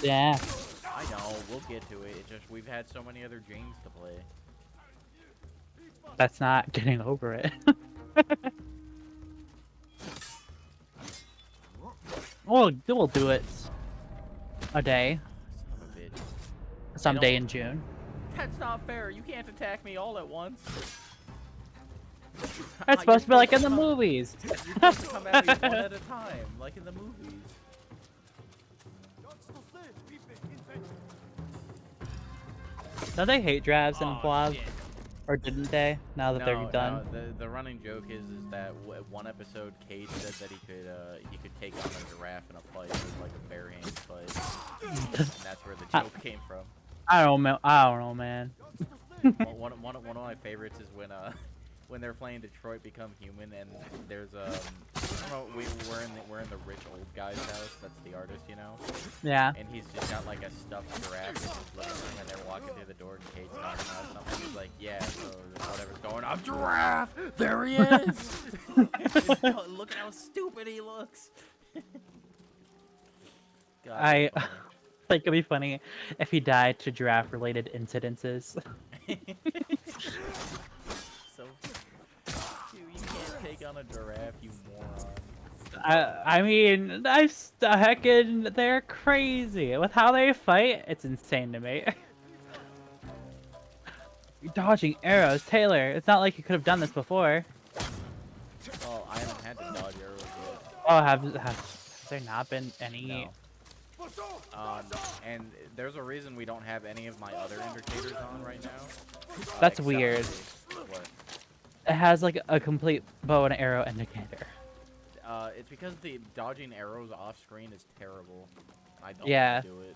Yeah. I know, we'll get to it. It's just we've had so many other games to play. That's not getting over it. We'll do it a day, Son of a bitch. someday in June. That's not fair. You can't attack me all at once. That's supposed to be like in the movies. You're supposed to come at me one at a time, like in the movies. Don't they hate drafts and Oh, vlogs? shit. Or didn't they? Now that they're done. No, the running joke is that one episode Cade said that he could take on a giraffe in a fight with like a bare-handed fight, and that's where the joke came from. I don't know, man. One of my favorites is when they're playing Detroit Become Human, and there's I don't know, we're in the rich old guy's house. That's the artist, you know. Yeah. And he's just got like a stuffed giraffe in his living room, and they're walking through the door, and Kate's talking about something. He's like, "Yeah, so whatever's going on, giraffe. There he is. Look at how stupid he looks." God, I that's think it'd be funny if he died to giraffe-related incidences. funny. So, you can't take on a giraffe, you moron. I mean, heckin', they're crazy with how they fight. It's insane to me. You're dodging arrows, Taylor. It's not like you could have done this before. Well, I haven't had to dodge arrows yet. Oh, has there not been any? No. And there's a reason we don't have any of my other indicators on right now. That's except weird. What? It has like a complete bow and arrow indicator. It's because the dodging arrows off screen is terrible. I don't Yeah. want to do it.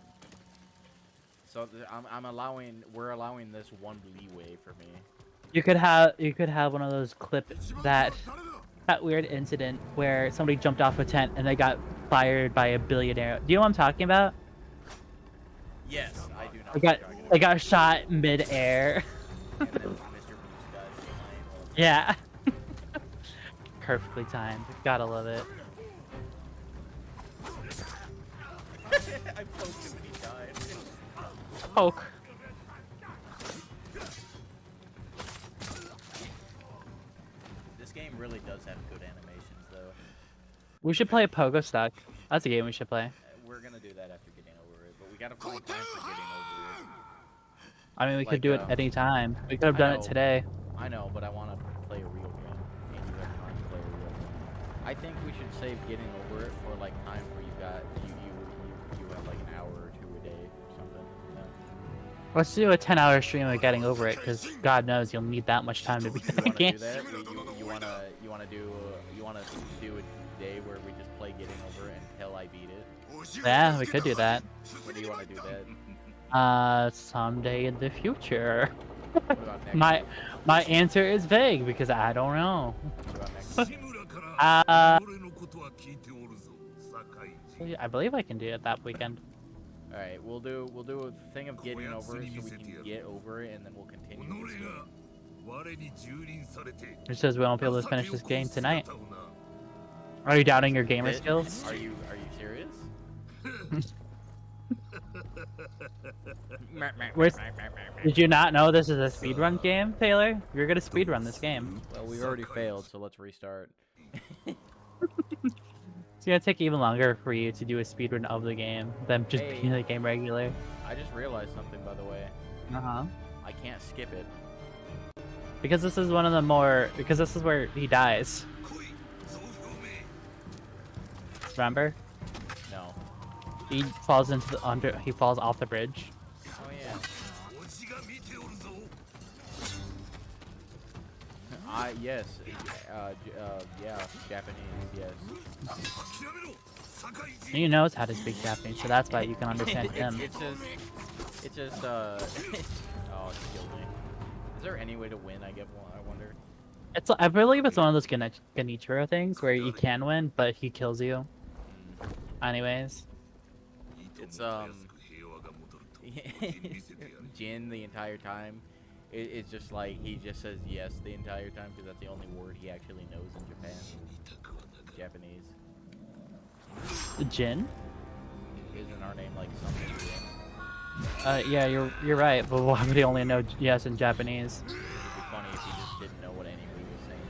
So we're allowing this one leeway for me. You could have one of those clips that weird incident where somebody jumped off a tent and they got fired by a billionaire. Do you know what I'm talking about? Yes, I do not. They got shot mid-air. And then Mr. Beast got flying Yeah. Perfectly timed. Gotta love it. I poked him and he died. Poke. This game really does have good animations, though. We should play Pogo Stuck. That's a game we should play. We're gonna do that after getting over it, but we gotta find time for getting over it. I mean, we could Like, do it any time. We could have done it know. today. I know, but I want to play a real game, and you have time to play a real game. I think we should save getting over it for like times where you have like an hour or two a day or something. You know? Let's do a 10-hour stream of getting over it, because God knows you'll need that much time to beat You that want to game. do that? You wanna do a day where we just play getting over it until I beat it? Yeah, we could do that. When do you want to do that? Someday in the future. What about next My week? my answer is vague because I don't know. What about next week? 志村から己のことは聞いておるぞ堺人 I believe I can do it that weekend. All right, we'll do a thing of getting over it so we can get over it, and then we'll continue. 己 This が game. 我に蹂躙されて It says we won't be able to finish this 情け game を殺す tonight. 姿をな Are you doubting your gamer It- skills? Are you serious? Where's- Did you not know this is a speedrun game, Taylor? You're gonna speedrun this game. Well, we've already failed, so let's restart. It's gonna take even longer for you to do a speedrun of the game than just Hey. beating the game regular. I just realized something, by the way. Uh-huh. I can't skip it. Because this is one of the more... Because this is where he dies. 来い増票名 Remember? No. He falls into the under... He falls off the bridge. Oh yeah. おじが見ておるぞ Yes. Yeah. Japanese. Yes. 諦めろ堺人 He knows how to speak Japanese, so that's why you can understand him. It's just. Oh, it killed me. Is there any way to win? I wonder. It's I believe it's one of those Genichiro things where you can win, but he kills you. Anyways. It's たやすく平和が戻ると見せてやる Jin the entire time. It's just like he just says yes the entire time because that's the only word he actually knows in Japan. 痛くはなか Japanese. Jin? Isn't our name like something Jin? Yeah, you're right, but why would he only know yes in Japanese? It'd be funny if he just didn't know what anybody was saying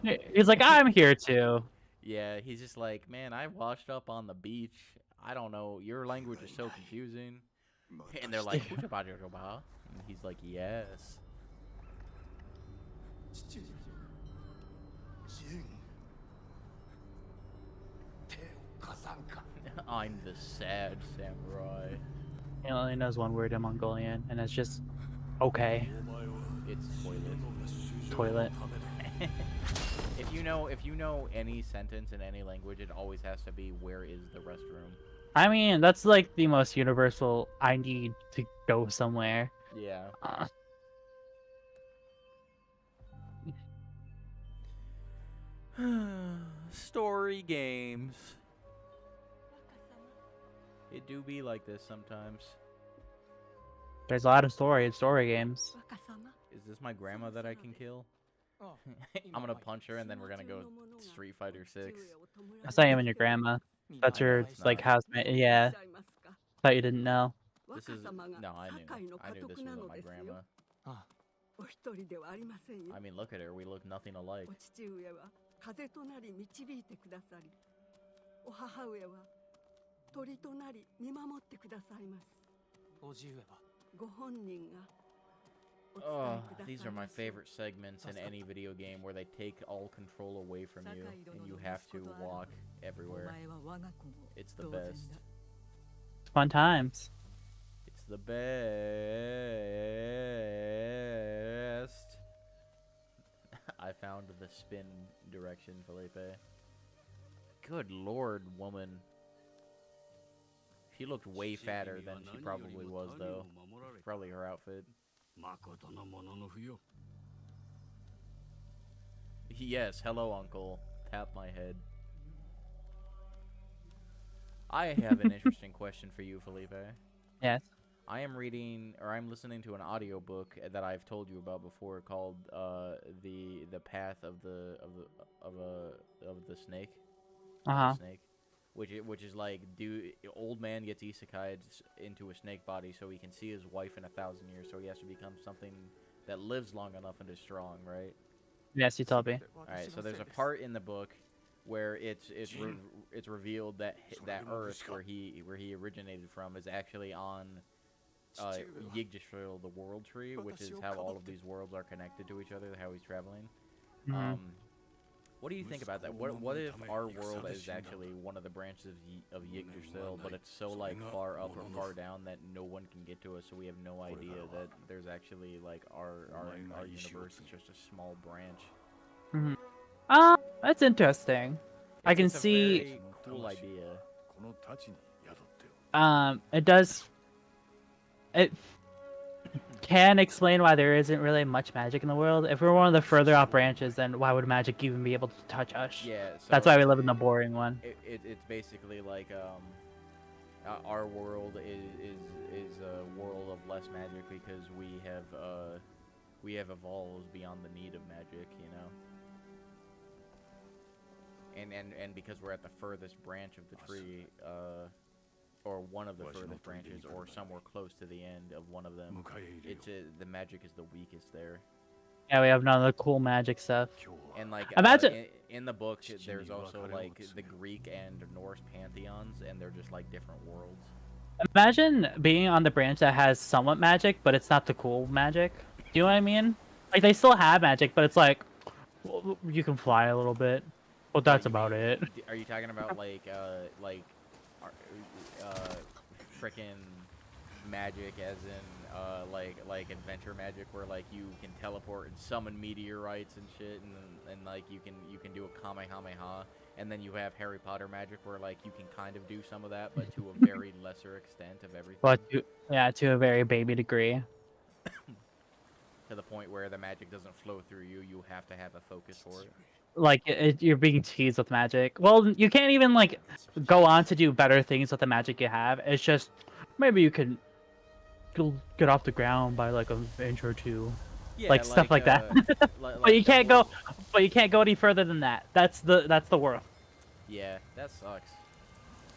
ever. He's like, I'm here too. Yeah, he's just like, man, I washed up on the beach. I don't know, your language is so confusing. And they're like, and he's like, yes. 父上ジン手を貸さんか I'm the sad samurai. He only knows one word in Mongolian, and it's just okay. お前は It's toilet. 主上の Toilet. ためだ If you know any sentence in any language, it always has to be where is the restroom. I mean, that's like the most universal. I need to go somewhere. Yeah. Story games. It do be like this sometimes. There's a lot of story in story games. Is this my grandma that I can kill? I'm gonna punch her and then we're gonna go Street Fighter 6. That's not even your grandma. That's your it's like not. housemate. Yeah, thought you didn't know. This is no, I knew this wasn't my grandma. お一人ではありませんよ I mean, look at her. We look nothing alike. お父上は風となり導いてくださりお母上は鳥となり見守ってくださいますおじ上はご本人がお Oh, 伝えください these are my ます favorite segments in any video game where they take all control away from you and you have to walk お everywhere. 前は我が子も It's the 同然 best. だ It's fun times. It's the best. I found the spin direction, Felipe. Good lord, woman. She looked way fatter than she probably was, though. It's probably her outfit. 誠のものの不よ Yes, hello, uncle. Tap my head. I have an interesting question for you, Felipe. Yes. I am reading, or I'm listening to an audiobook that I've told you about before, called the Path of the Snake, Uh-huh. the snake, which is like, old man gets isekai into a snake body so he can see his wife in 1,000 years, so he has to become something that lives long enough and is strong, right? Yes, you told me. All right, so there's a part in the book where it's revealed that that Earth where he originated from is actually on Yggdrasil, the world tree, which is how all of these worlds are connected to each other, how he's traveling. Mhm. What do you think about that? What if our world is actually one of the branches of Yggdrasil, but it's so like far up or far down that no one can get to us, so we have no idea that there's actually like our universe is just a small branch. Mhm. That's interesting. I can It's a see. very cool idea. この太刀に宿っておる It does. It can explain why there isn't really much magic in the world. If we're one of the further off branches, then why would magic even be able to touch us? Yeah, so That's why we live in the boring one. it's basically like our world is a world of less magic because we have evolved beyond the need of magic, you know. And because we're at the furthest branch of the tree, or one of the furthest branches, or somewhere close to the end of one of them, 迎え入れよ the magic is the weakest there. Yeah, we have none of the cool magic stuff. 今日は And like Imagine- in the book, there's also like the Greek and Norse pantheons, and they're just like different worlds. Imagine being on the branch that has somewhat magic, but it's not the cool magic. Do you know what I mean? Like they still have magic, but it's like well, you can fly a little bit, but that's You about mean- it. Are you talking about like frickin' magic, as in like adventure magic, where like you can teleport and summon meteorites and shit, and like you can do a kamehameha, and then you have Harry Potter magic, where like you can kind of do some of that, but to a very lesser extent of everything. But yeah, to a very baby degree. To the point where the magic doesn't flow through you, you have to have a focus for it. Like you're being teased with magic. Well, you can't even like go on to do better things with the magic you have. It's just maybe you can get off the ground by like an inch or two, Yeah, like stuff like that. But you can't go. But you can't go any further than that. That's the world. Yeah, that sucks.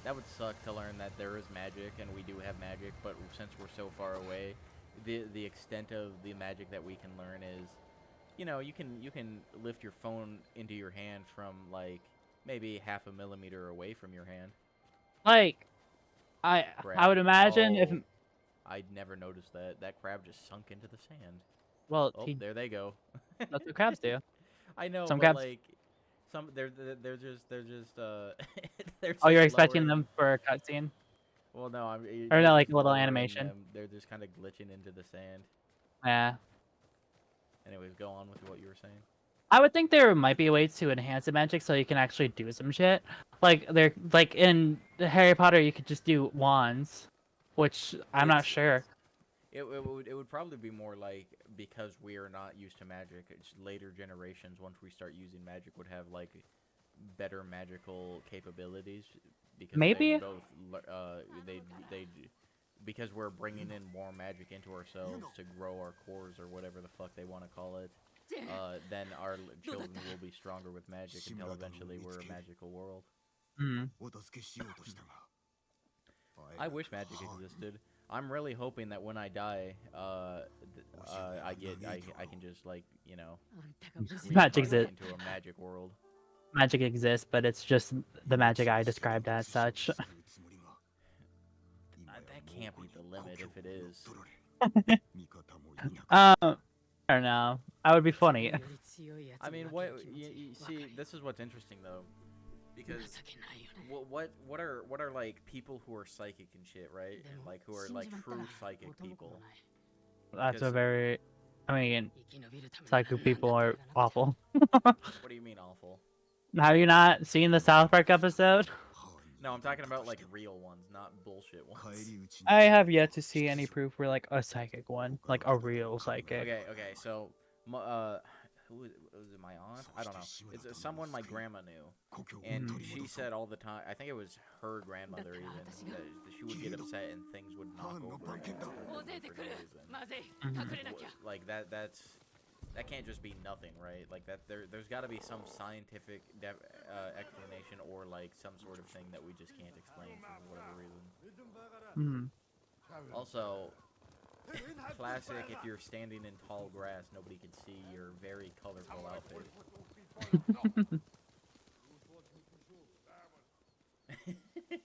That would suck to learn that there is magic and we do have magic, but since we're so far away, the extent of the magic that we can learn is, you know, you can lift your phone into your hand from like maybe 0.5 millimeter away from your hand. Like, I would imagine if Oh, I'd never noticed that. That crab just sunk into the sand. well, Oh, there they go. that's what crabs do. I know, Some but crabs- like they're just they're Oh, you're just expecting lowering- them for a cutscene? Well, no, I'm. Or they're no, like just a little lowering animation? them. They're just kind of glitching into the sand. Yeah. Anyways, go on with what you were saying. I would think there might be ways to enhance the magic so you can actually do some shit. Like like in Harry Potter, you could just do wands, which I'm not It's- sure. It would probably be more like, because we are not used to magic, it's later generations, once we start using magic, would have like better magical capabilities, because Maybe. they both they because we're bringing in more magic into ourselves to grow our cores or whatever the fuck they want to call it. Then our children will be stronger with magic until eventually we're a magical world. Mm. お助けしようとしたが I wish magic existed. I'm really hoping that when I die, I can just like, you know, Magic reincarnate exists. into a magic world. Magic exists, but it's just the magic I described as such. するつもりが今や That can't be the limit if it is. 味方もいなく I don't know. I would be funny. I mean, you see, this is what's interesting though, because what are like people who are psychic and shit, right? Like who are like true psychic people. That's a Because- very. I mean, psychic people are awful. What do you mean awful? Have you not seen the South Park episode? No, I'm talking about like real ones, not bullshit ones. 返り討ちに I have yet to see any proof where like a psychic one, like a real psychic. Okay, so who was it? My aunt? I don't know. It's someone my grandma knew, and she said all the time. I think it was her grandmother even that she would get upset and things would knock over against her for no reason. Like that can't just be nothing, right? Like that there's got to be some scientific explanation or like some sort of thing that we just can't explain for whatever reason. Also, classic, if you're standing in tall grass, nobody can see your very colorful outfit.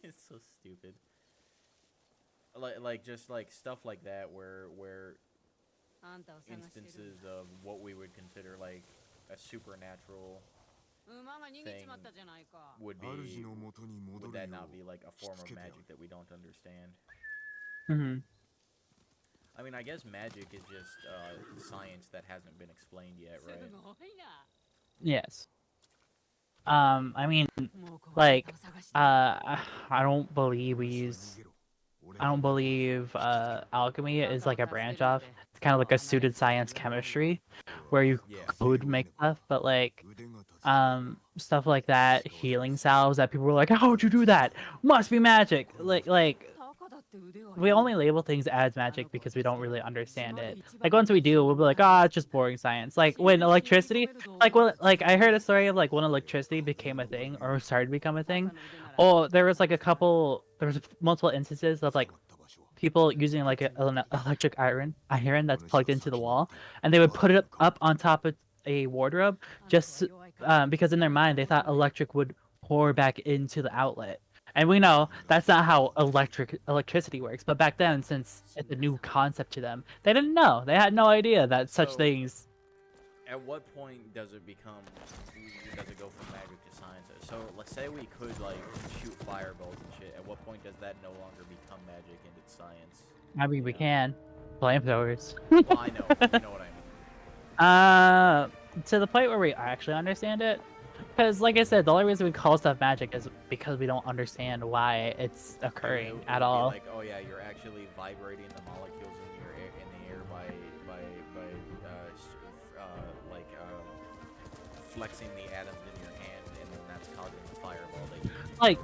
It's so stupid. Like just like stuff like that where instances of what we would consider like a supernatural thing would that not be like a form of magic that we don't understand? I mean, I guess magic is just science that hasn't been explained yet, right? Yes. I mean, like, I don't believe alchemy is like a branch off. It's kind of like a suited science chemistry, where you could make stuff, but like, stuff like that, healing salves that people were like, "How would you do that? Must be magic." Like. We only label things as magic because we don't really understand it. Like once we do, we'll be like, "Ah, it's just boring science." Like when electricity, like I heard a story of like when electricity became a thing or started to become a thing. Oh, there was multiple instances of like people using like an electric iron that's plugged into the wall, and they would put it up on top of a wardrobe just because in their mind they thought electric would pour back into the outlet. And we know that's not how electricity works. But back then, since it's a new concept to them, they didn't know. They had no idea that such things. At what point does it go from magic to science? So let's say we could like shoot fireballs and shit. At what point does that no longer become magic and it's science? I mean, we can. Flamethrowers. Well, I know. You know what I mean. To the point where we actually understand it. Because, like I said, the only reason we call stuff magic is because we don't understand why it's occurring at all. Like, oh yeah, you're actually vibrating the molecules in the air by flexing the atoms in your hand, and then that's causing the fireball. Like,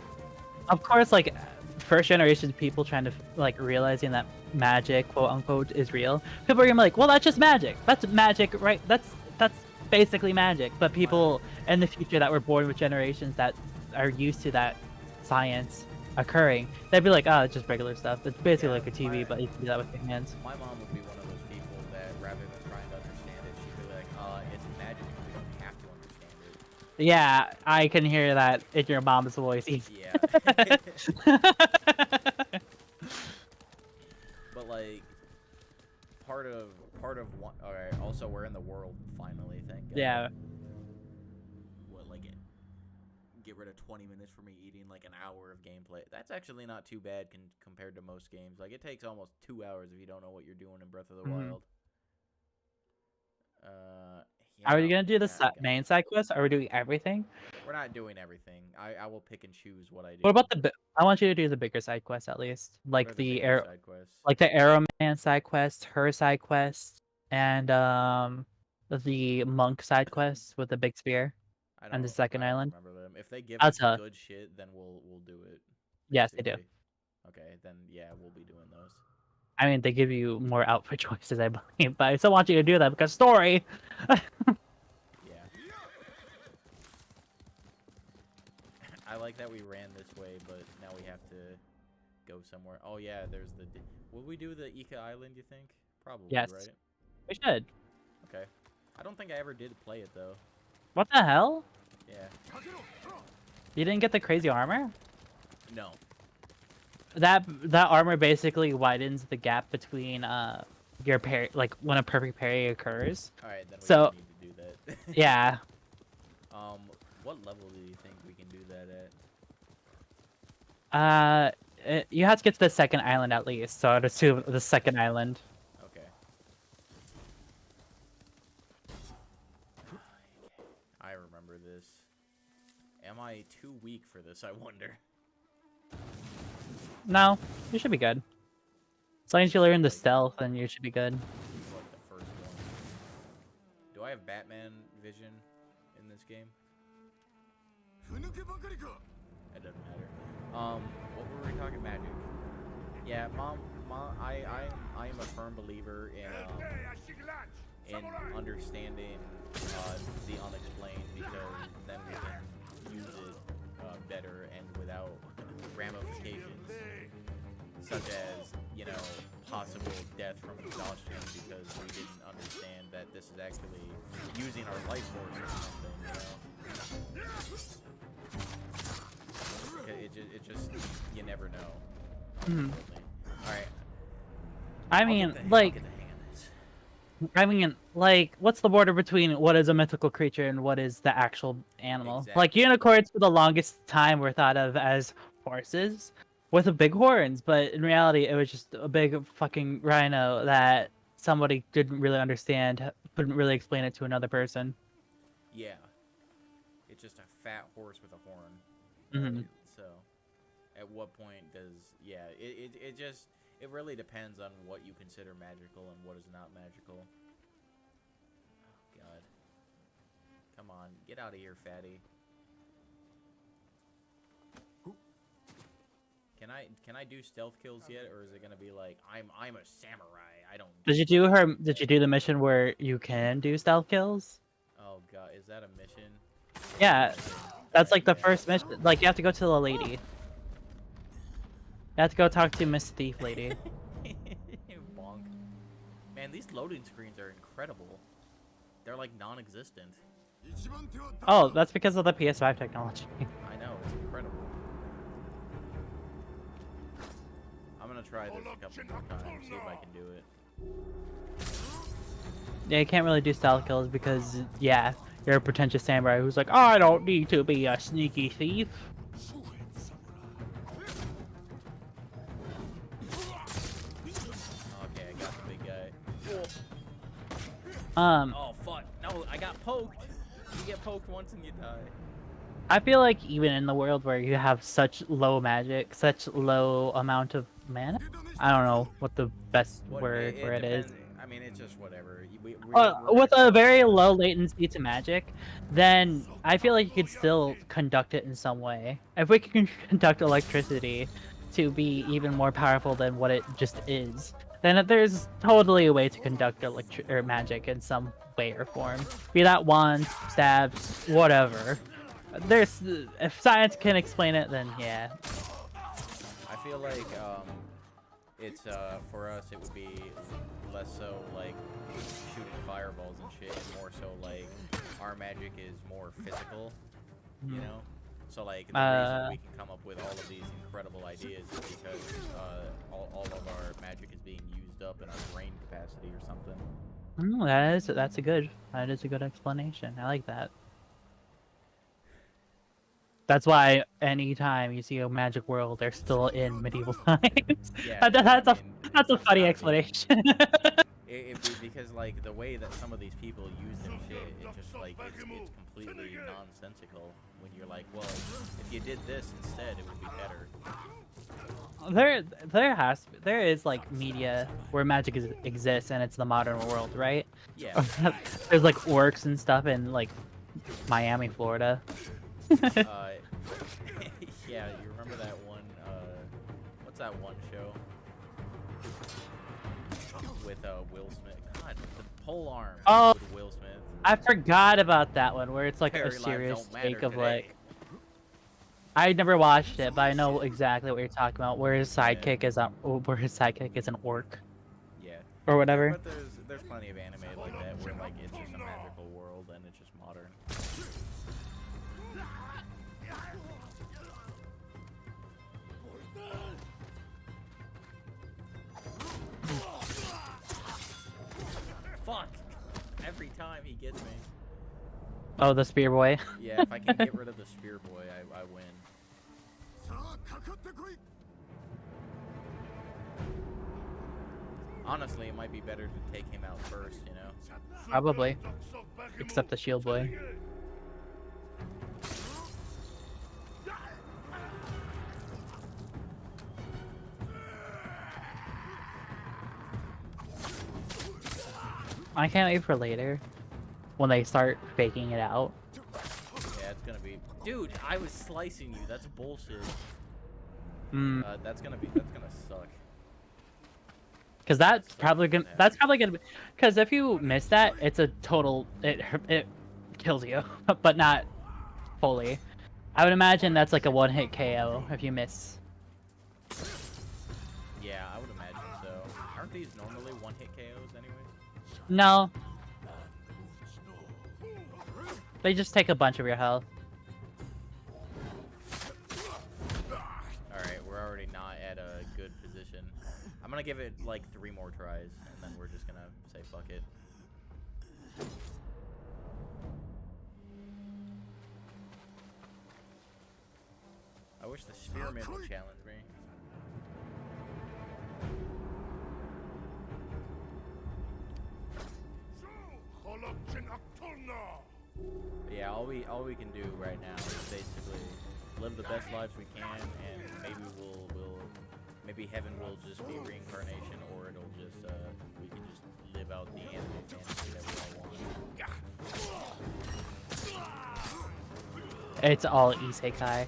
of course, like first generation people trying to like realizing that magic, quote unquote, is real. People are gonna be like, well, that's just magic. That's magic, right? That's basically magic. But people in the future that were born with generations that are used to that science occurring, they'd be like, oh, it's just regular stuff. It's basically like a TV, but you can do that with your hands. My mom would be one of those people that rather than trying to understand it, she'd be like, it's magic, we don't have to understand it. Yeah, I can hear that in your mom's voice. Yeah. But like part of one. All right. Also, we're in the world finally. Thank God. Yeah. What, like get rid of 20 minutes for me eating like an hour of gameplay. That's actually not too bad compared to most games. Like it takes almost 2 hours if you don't know what you're doing in Breath of the Wild. Are we gonna do the main side quest? Are we doing everything? We're not doing everything. I will pick and choose what I do. What about I want you to do the bigger side quest at least, like the side quests? like the Arrow Man side quest, her side quest, and the monk side quest with the big spear and the second island. Remember them. If they give us good shit, then we'll do it. Yes, they do. Okay, then yeah, we'll be doing those. I mean, they give you more outfit choices, I believe, but I still want you to do that because story. Yeah. I like that we ran this way, but now we have to go somewhere. Oh yeah, there's the. Will we do the Ika Island? You think? Probably. Yes. Right. We should. Okay. I don't think I ever did play it though. What the hell? Yeah. You didn't get the crazy armor? No. That armor basically widens the gap between your parry, like when a perfect parry occurs. All right, then we so, need to do that. Yeah. What level do you think we can do that at? You have to get to the second island at least. So I'd assume the second island. Okay. I remember this. Am I too weak for this? I wonder. No, you should be good. As long as you learn the stealth, then you should be good. Like the first one. Do I have Batman vision in this game? ふぬけばかりか It doesn't matter. What were we talking? Magic. Yeah, mom, I am a firm believer in understanding the unexplained, because then we can use it better and without ramifications, such as, you know, possible death from exhaustion because we didn't understand that this is actually using our life force or something, you know? It just, you never know. Mhm. Alright. I mean, like, what's the border between what is a mythical creature and what is the actual animal? Like, Exactly. unicorns for the longest time were thought of as horses with big horns, but in reality, it was just a big fucking rhino that somebody didn't really understand, couldn't really explain it to another person. Yeah. It's just a fat horse with a horn. Mhm. So, at what point does... Yeah, it just... It really depends on what you consider magical and what is not magical. Oh, God. Come on, get out of here, fatty. Can I do stealth kills yet, or is it gonna be like I'm a samurai? I don't. Did you do the mission where you can do stealth kills? Oh God, is that a mission? Yeah, that's like the Yeah. first mission. Like, you have to go to the lady. You have to go talk to Miss Thief Lady. Bonk. Man, these loading screens are incredible. They're like non-existent. 一番手は Oh, that's because of the PS5 technology. I know, it's incredible. I'm gonna try this a couple more times, see if I can do it. Yeah, you can't really do stealth kills because, yeah, you're a pretentious samurai who's like, I don't need to be a sneaky thief. Okay, I got the big guy. Oh fuck! No, I got poked. You get poked once and you die. I feel like even in the world where you have such low magic, such low amount of mana, I don't know what the best word for it is. depends. I mean, it's just whatever. With a very low latency to magic, then I feel like you could still conduct it in some way. If we can conduct electricity to be even more powerful than what it just is, then there's totally a way to conduct magic in some way or form. Be that wands, stabs, whatever. There's, if science can explain it, then yeah. I feel like it's for us it would be less so like shooting fireballs and shit, and more so like our magic is more physical, you know. So like the reason we can come up with all of these incredible ideas is because all of our magic is being used up in our brain capacity or something. That is a good explanation. I like that. That's why anytime you see a magic world, they're still in medieval times. Yeah, that's I a mean, that's a it's funny gotta be. explanation. Because like the way that some of these people use their shit, it's just like it's completely nonsensical. When you're like, well, if you did this instead, it would be better. There is like media where magic exists and it's the modern world, right? Yeah. There's like orcs and stuff in like Miami, Florida. Yeah, you remember that one? What's that one show with Will Smith? God, the pole arm Oh, with Will Smith. I forgot about that one where it's like Fairy a lives serious don't matter take of today. like. I never watched it, but I know exactly what you're talking about. Where his sidekick is an orc Yeah. or whatever. But there's plenty of anime like that where like it's just a magical world and it's just modern. Fuck! Every time he gets me. Oh, the spear boy. Yeah, if I can get rid of the spear boy, I win. さあかかってこい Honestly, it might be better to take him out first, you know? Probably. Except the shield boy. I can't wait for later, when they start faking it out. Yeah, it's gonna be. Dude, I was slicing you. That's bullshit. Mm. That's gonna suck. Because that's probably gonna be, because if you miss that, it's a total, it kills you, but not fully. I would imagine that's like a one-hit KO if you miss. Yeah, I would imagine so. Aren't these normally one-hit KOs anyway? No. They just take a bunch of your health. Alright, we're already not at a good position. I'm gonna give it like 3 more tries, and then we're just gonna say fuck it. I wish the spearman would challenge me. But yeah, all we can do right now is basically live the best lives we can, and maybe maybe heaven will just be reincarnation, or it'll just we can just live out the anime fantasy that we all want. It's all isekai.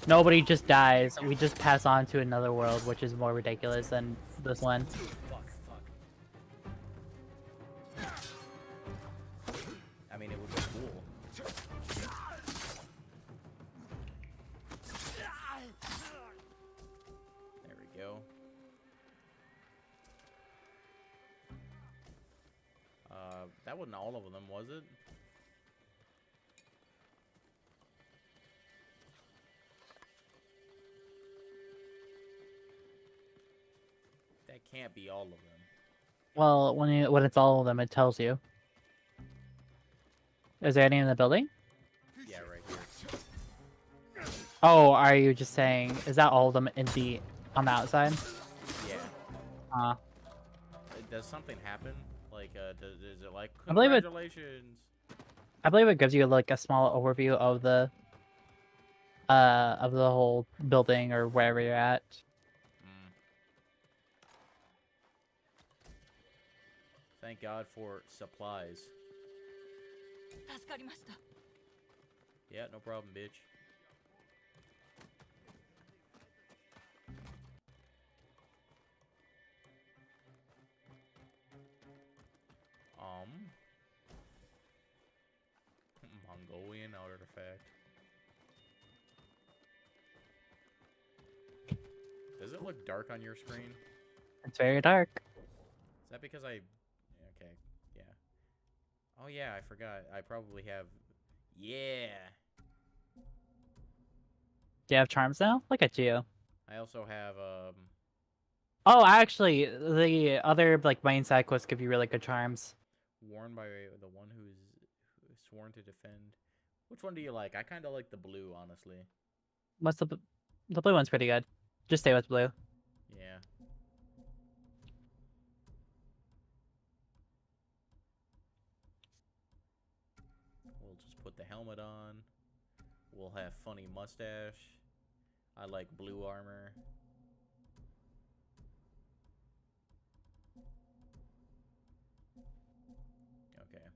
Nobody just dies. We just pass on to another world, which is more ridiculous than this one. Fuck. I mean, it would be cool. There we go. That wasn't all of them, was it? That can't be all of them. Well, when it's all of them, it tells you. Is there any in the building? Yeah, right here. Oh, are you just saying? Is that all of them on the outside? Yeah. Does something happen? Like, is it like, I believe it- congratulations? I believe it gives you like a small overview of the whole building or wherever you're at. Mm. Thank God for supplies. 助かりました。 Yeah, no problem, bitch. Mongolian artifact. Does it look dark on your screen? It's very dark. Is that because I... Okay, yeah. Oh yeah, I forgot. I probably have... Yeah! Do you have charms now? Look at you. I also have, Oh, actually, the other like main side quests give you really good charms. Warned by the one who's sworn to defend. Which one do you like? I kind of like the blue, honestly. What's the blue one's pretty good. Just stay with blue. Yeah. We'll just put the helmet on. We'll have funny mustache. I like blue armor. Okay.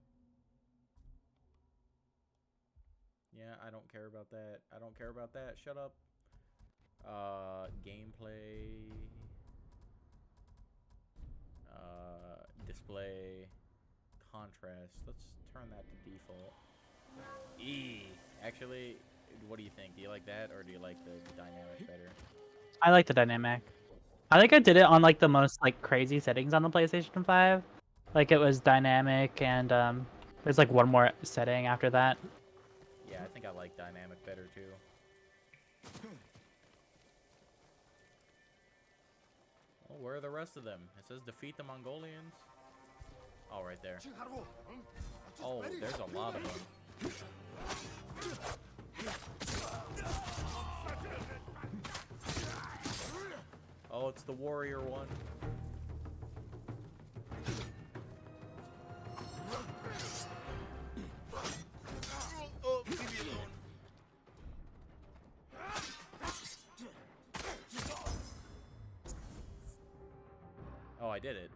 Yeah, I don't care about that. I don't care about that. Shut up. Gameplay. Display. Contrast. Let's turn that to default. Actually, what do you think? Do you like that, or do you like the dynamic better? I like the dynamic. I think I did it on like the most like crazy settings on the PlayStation 5. Like it was dynamic and there's like one more setting after that. Yeah, I think I like dynamic better too. Well, where are the rest of them? It says defeat the Mongolians. Oh, right there. Oh, there's a lot of them. Oh, it's the warrior one. Oh, leave me alone. Oh, I did it.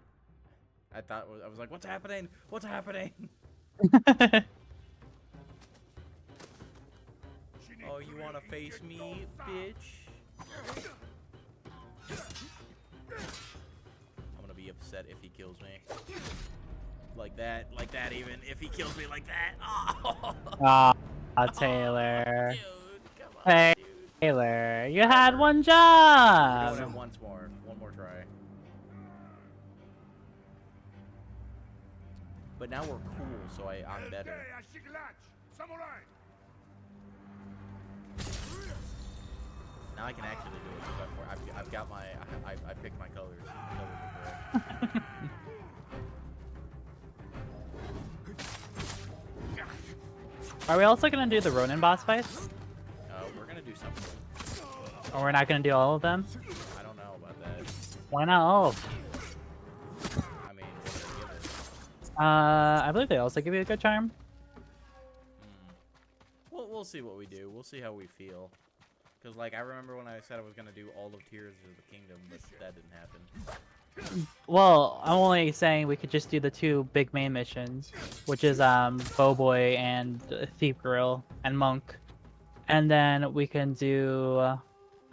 I was like, what's happening? What's happening? Oh, you wanna face me, bitch? I'm gonna be upset if he kills me. Like that even. If he kills me like that. Oh, Aw, Taylor. dude, come on, dude. Taylor, you had Whatever. one We're job. doing it once more. One more try. But now we're cool, so I'm better. Now I can actually do it. 'Cause I've got my. I picked my colors. The colors are correct. Are we also gonna do the Ronin boss fights? We're gonna do something. Or we're not gonna do all of them? I don't know about that. Why not all? I mean, what did they give us? I believe they also give you a good charm. We'll see what we do. We'll see how we feel. Cause like I remember when I said I was gonna do all of Tears of the Kingdom, but that didn't happen. Well, I'm only saying we could just do the two big main missions, which is Bowboy and Thief Girl and Monk, and then we can do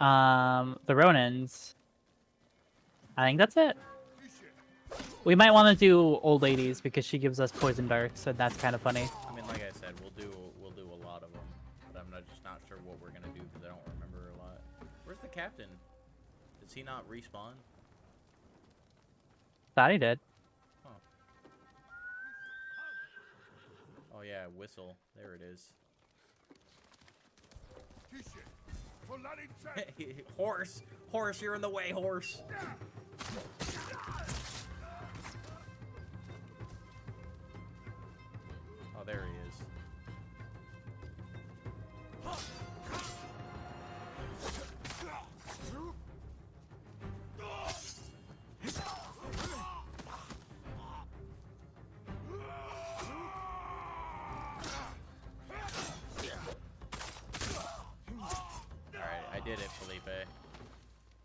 the Ronins. I think that's it. We might want to do Old Ladies because she gives us poison darts, and that's kind of funny. I mean, like I said, we'll do a lot of them, but I'm just not sure what we're gonna do because I don't remember a lot. Where's the captain? Does he not respawn? Thought he did. Huh. Oh yeah, whistle. There it is. Horse! Horse, you're in the way, horse! Oh, there he is. Alright, I did it, Felipe.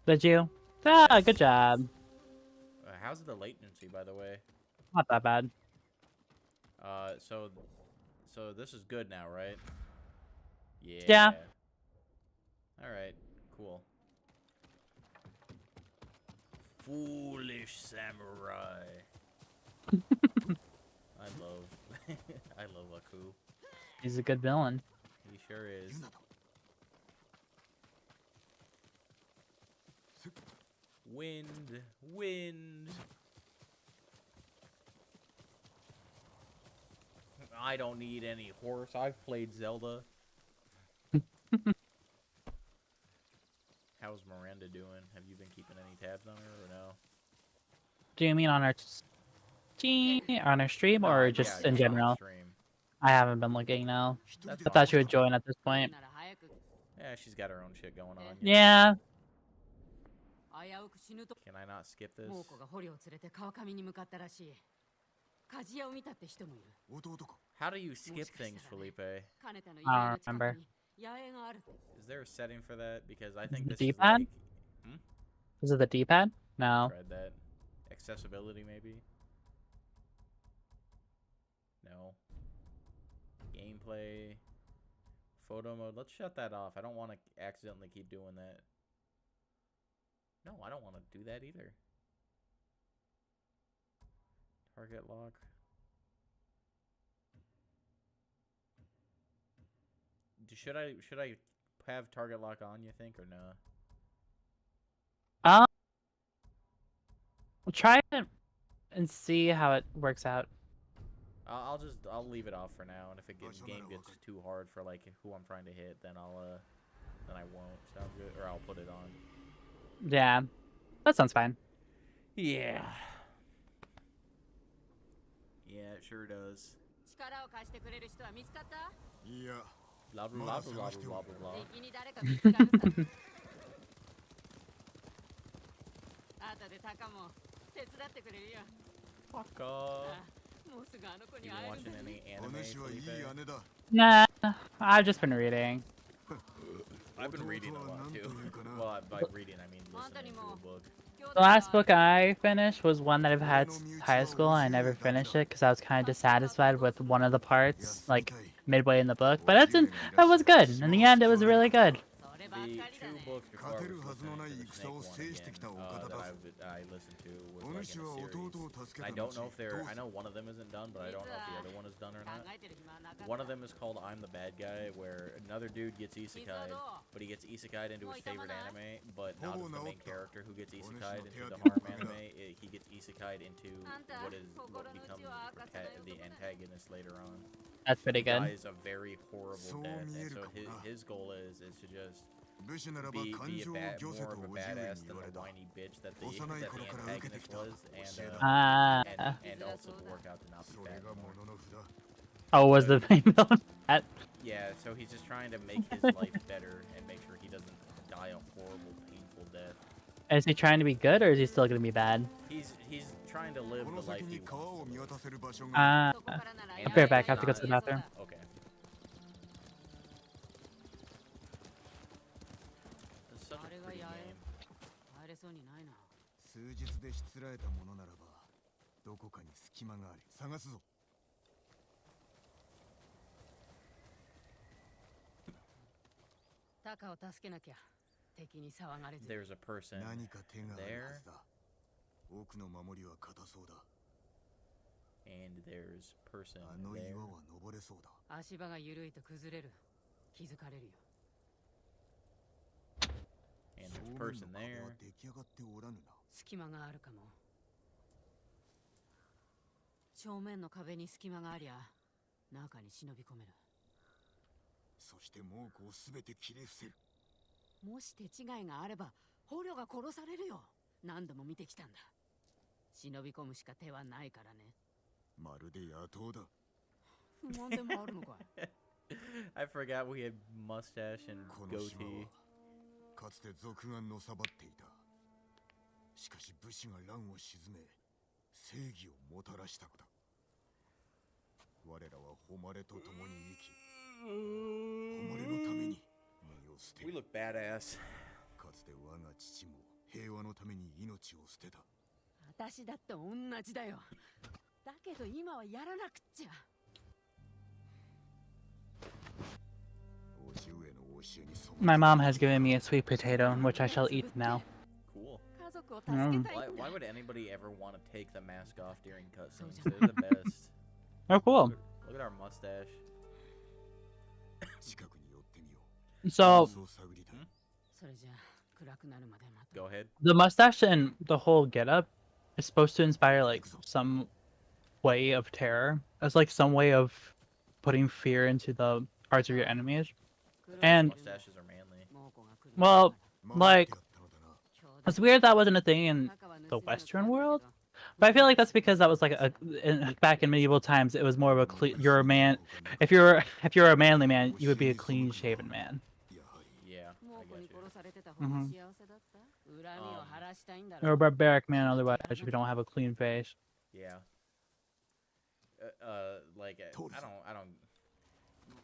Did you? Ah, good job. How's the latency, by the way? Not that bad. So this is good now, right? Yeah. Yeah. Alright, cool. Foolish samurai. I love Aku. He's a good villain. He sure is. Wind, wind. I don't need any horse. I've played Zelda. How's Miranda doing? Have you been keeping any tabs on her or no? Do you mean on our stream No, or yeah, just on in general? stream. I haven't been looking now. That's I thought fine. you would join at this point. Yeah, she's got her own shit going on. Yeah. Can I not skip this? 猛虎が捕虜を連れて川上に向かったらしい。鍛冶屋を見たって人もいる。弟か How do you skip things, Felipe? かねたの I 家 don't の近 remember. くに野営があるって。 Is there a setting for that? Because I think The this is D-pad? like... Is it the D-pad? No. Tried that. Accessibility, maybe? No. Gameplay. Photo mode. Let's shut that off. I don't want to accidentally keep doing that. No, I don't want to do that either. Target lock. Should I have target lock on, you think, or no? We'll try it and see how it works out. I'll leave it off for now, and if it game gets too hard for like who I'm trying to hit, then then I won't. Sound good? Or I'll put it on. Yeah. That sounds fine. Yeah. Yeah, it sure does. 力を貸してくれる人は見つかった？いや Blah blah blah blah blah blah blah blah. 敵に誰か見つかるさ。後でタカも手伝ってくれるよ。 Fuck off. もうすぐあの子 You に been 会えるん watching だね。 any anime, 話はいい Felipe? 姉だ Nah, I've just been reading. I've been reading a lot too. Well, by reading I mean listening to a book. The last book I finished was one that I've had since high school, and I never finished it because I was kind of dissatisfied with one of the parts, like midway in the book. But that was good. In the end, it was really good. そればっかり The だ two ね books before I 勝て was るはずのない listening to the 戦を Snake one 制して again きた岡田 that だぞ I listened to was お like in a 主は series. 弟を助け I た don't 後 know if they're. どう I する know one of them isn't done, but I don't know if the other one is done or 考 not. えてる暇はなかった One of them is called I'm the Bad Guy, where another dude gets isekai'd, but he gets isekai'd into his favorite anime, but not as the main character who gets isekai'd into the harm anime. He gets isekai'd into what becomes the antagonist later on. That's pretty He good. dies a very horrible death, and so his goal is to just 武士ならば be 感情を more 御せ of と a おじ上 badass に than 言われ the た whiny bitch that the 幼い頃から受けて antagonist きた was, 教えだ Ah. and also to work out to not be それ bad が anymore. ものの札 Oh, was the main villain? That Yeah, so he's just trying to make his life better and make sure he doesn't die a horrible, painful death. is he trying to be good or is he still gonna be bad? He's trying to live こ the の life 先 he に川を wants 見 to live. 渡せる場所がある Ah. そこからなら And Be right back, I have that's to go to the not- bathroom. Okay. It's such a あれが pretty 八重 game. 入れそうにないな数日でしつらえたものならばどこかに隙間があり探すぞタカを助けなきゃ敵に騒がれず There's a person 何か手がある there, はずだ奥の守りは硬そうだ and there's person あの there. 岩は登れそうだ 足場が緩いと崩れる気づかれるよ And 正 there's 面 person の壁 there. は出来上がっておらぬな隙間があるかも正面の壁に隙間がありゃ中に忍び込めるそして猛虎を全て切り伏せるもし手違いがあれば捕虜が殺されるよ何度も見てきたんだ忍び込むしか手はないからねまるで野党だ不満でもあるのかい I forgot we had mustache and この島 goatee. はかつて賊がのさばっていたしかし武士が乱を鎮め正義をもたらしたのだ我らは誉れと共に生き誉れのために身を捨て We る look badass. かつて我が父も平和のために命を捨てた私だって同じだよだけど今はやらなくっちゃ叔父上の教えに背 My mom has given me a sweet potato, which I shall eat now. Cool. 家族を助けたいんだ Why would anybody ever want to take the mask off during cutscenes? They're the best. Oh, cool. Look at our mustache. 近くに寄ってみよう So そう探りたいそれじゃ暗くなるまで待と Go ahead. the mustache and the whole getup is supposed to inspire like some way of terror, as like some way of putting fear into the hearts of your enemies. And Mustaches are manly. well, 守ってやったのだな it's weird that wasn't a thing in the Western world. But I feel like that's because that was like back in medieval times. It was more of a you're a man. If you're a manly man, you would be a clean-shaven man. やはり Yeah, 猛 I 虎に got you. 殺されてた方が幸せだった恨みを晴らしたいんだ You're a ろ barbaric man otherwise if you don't have a clean face. Yeah. Like I don't.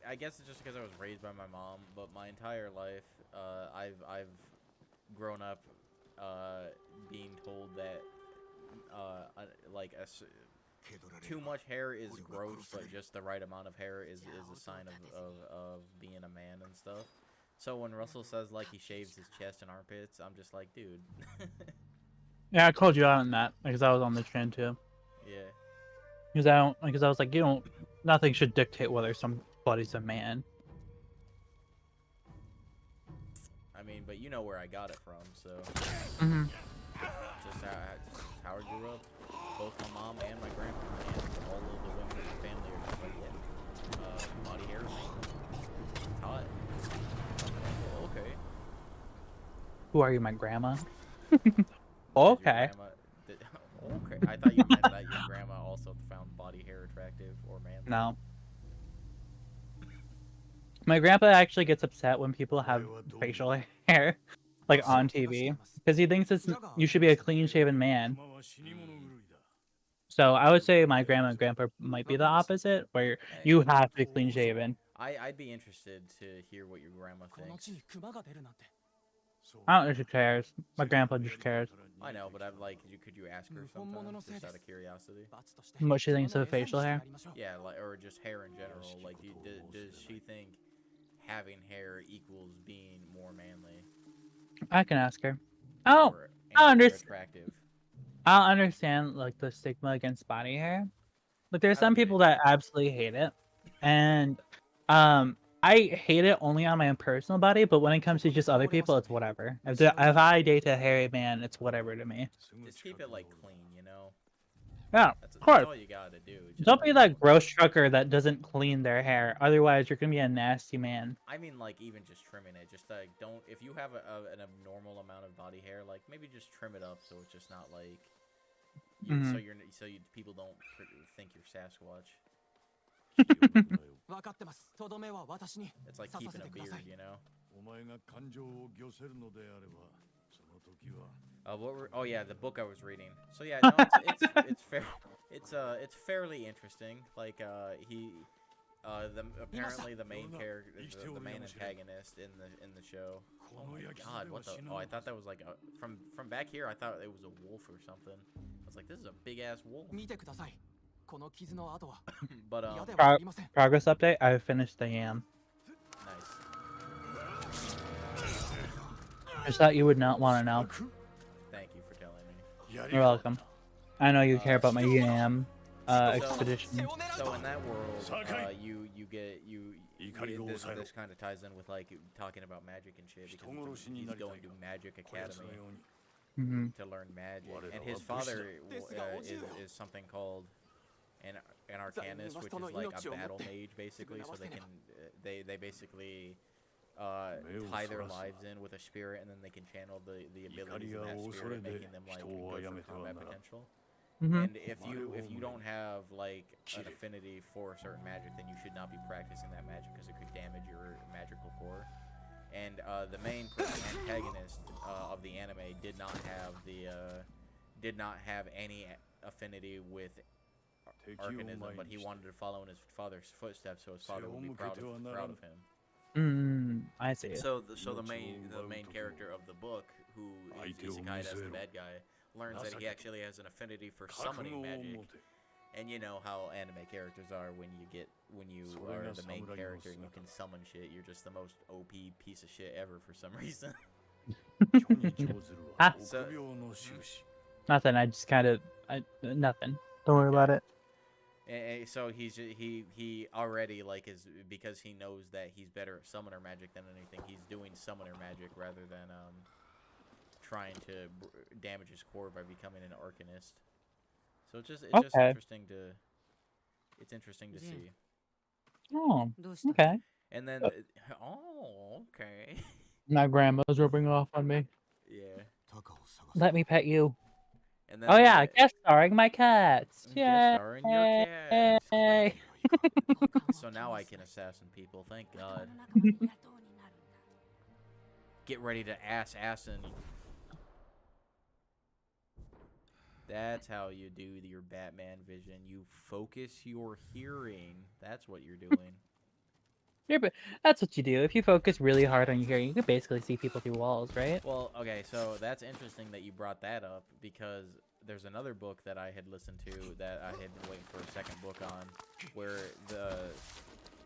I guess it's just because I was raised by my mom, but my entire life, I've grown up, being told that, like too much hair is gross, but just the right amount of hair is a sign of being a man and stuff. So when Russell says like he shaves his chest and armpits, I'm just like, dude. Yeah, I called you out on that because I was on the trend too. Yeah. Because I was like, nothing should dictate whether somebody's a man. I mean, but you know where I got it from, so Mm-hmm. just how I grew up. Both my mom and my grandpa and all of the women in the family are just like, yeah, body hair. It's hot. Oh, okay. Who are you, my grandma? Does your Okay. Okay. I thought you meant that your grandma also found body hair attractive or manly. No. My grandpa actually gets upset when people have facial hair, like on TV, because he thinks you should be a clean-shaven man. 熊は死に物狂いだ So I would say my grandma and grandpa might be the opposite, where you have to be clean-shaven. I'd be interested to hear what your grandma この thinks. 地に熊が出るなんて I don't know if she cares. My grandpa just cares. I know, but I'm like, could you ask her 本物の sometime せい just で out す of curiosity? 罰として What she thinks その of 餌に facial して hair? やりましょう Yeah, like, or just hair in general. Like, does she think having hair equals being more manly I can ask her. Oh, or I and or understand. attractive? I don't understand like the stigma against body hair. Like there's I don't some get it people that either. absolutely hate it, and I hate it only on my own personal body. But when it comes to just other people, it's whatever. If I date a hairy man, it's whatever to me. Just keep it like clean, you know. Yeah, of That's course. all you gotta do. Just Don't like, be that gross trucker that doesn't clean their hair. Otherwise, you're gonna be a nasty man. I mean, like even just trimming it. Just like don't. If you have an abnormal amount of body hair, like maybe just trim it up so it's just not like. People don't think you're Sasquatch. 分かってますとどめは私に It's like ささ keeping せ a てくだ beard, さい you know. お前が感情を御せるのであればその時は Oh yeah, the book I was reading. So yeah, no, it's fairly interesting. Like apparently the main character, the main antagonist in the show. Oh my god, what the? Oh, I thought that was like from back here. I thought it was a wolf or something. I was like, this is a big ass wolf. 見てくださいこの傷の跡は But 嫌ではありません Progress update. I finished the yam. nice. Just thought you would not want to know. Thank you for telling me. やり You're が welcome. I know you care about my yam expedition. So in that world, you get this kind of ties in with like talking about magic and shit because he's going to Magic Academy Mm-hmm. to learn magic, and his father is something called an arcanist, which is like a battle mage basically. So they can they basically tie their lives in with a spirit, and then they can channel the abilities of that spirit, making them like good for combat potential. Mm-hmm. And if you don't have like an affinity for a certain magic, then you should not be practicing that magic because it could damage your magical core. And the main antagonist of the anime did not have any affinity with arcanism, but he wanted to follow in his father's footsteps, so his father would be proud of him. I see. So the main character of the book, who is Isekai as the bad guy, learns that he actually has an affinity for summoning magic. And you know how anime characters are when you are the main character and you can summon shit. You're just the most OP piece of shit ever for some reason. So, Nothing. I just kind of nothing. Don't worry about it. and so he already like is because he knows that he's better at summoner magic than anything. He's doing summoner magic rather than trying to damage his core by becoming an arcanist. So it's just interesting to see. Oh, どうした okay. And then okay. My grandma's rubbing off on me. Yeah. タカを探せ Let me pet you. And then Oh yeah, guest starring my cats. Guest Yay! starring your cats. 捕まえる Yay! わけにはいかん So now I can assassin people. Thank 仲 God. 間の仲間で野党になるんだ Get ready to assassin. That's how you do your Batman vision. You focus your hearing. That's what you're doing. That's what you do. If you focus really hard on your hearing, you can basically see people through walls, right? Well, okay, so that's interesting that you brought that up because there's another book that I had listened to that I had been waiting for a second book on, where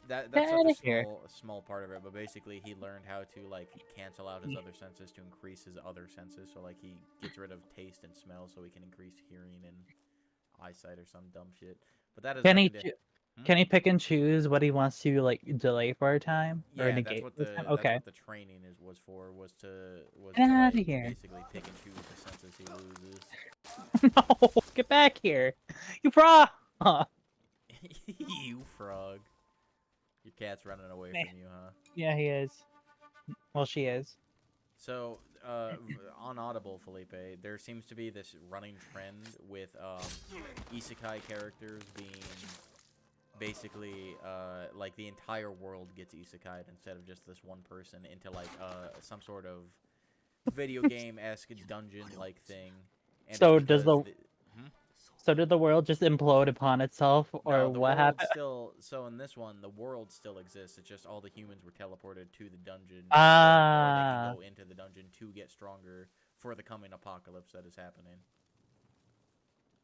that's Get such outta a here. small part of it, but basically he learned how to like cancel out his other senses to increase his other senses. So like he gets rid of taste and smell so he can increase hearing and eyesight or some dumb shit. But that is Can he nothing to- can he pick and choose what he wants to like delay for a time or Yeah, negate? that's for a time? what Okay. the training was for was to Get outta like, here. basically pick and choose the senses he loses. No, get back here, you frog! You frog. Your cat's running away from you, huh? Yeah, he is. Well, she is. So, on Audible, Felipe, there seems to be this running trend with isekai characters being basically like the entire world gets isekai'd instead of just this one person into like some sort of video game-esque dungeon-like thing. And So it's does because So did the world just implode upon itself, or No, the what world happened? still. So in this one, the world still exists. It's just all the humans were teleported to the dungeon, or they can Ah, go into the dungeon to get stronger for the coming apocalypse that is happening.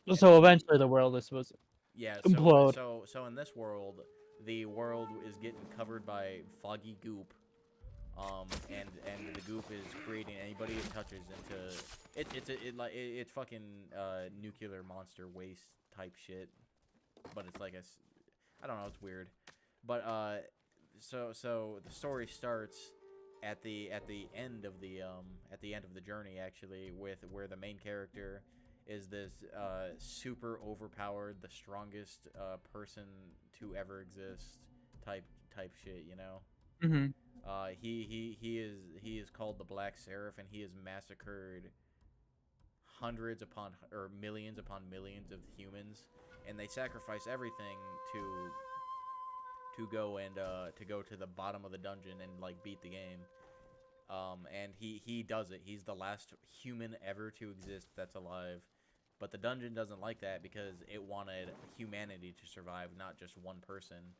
And so he, eventually the world is supposed to yeah. implode. So in this world, the world is getting covered by foggy goop. And the goop is creating anybody it touches into it's fucking nuclear monster waste type shit, but it's like I don't know, it's weird, but so the story starts at the end of the journey, actually, with where the main character is this super overpowered, the strongest person to ever exist type shit, you know. Mm-hmm. He is called the Black Seraph, and he has massacred hundreds upon or millions upon millions of humans, and they sacrifice everything to go to the bottom of the dungeon and like beat the game. And he does it. He's the last human ever to exist that's alive. But the dungeon doesn't like that because it wanted humanity to survive, not just one person.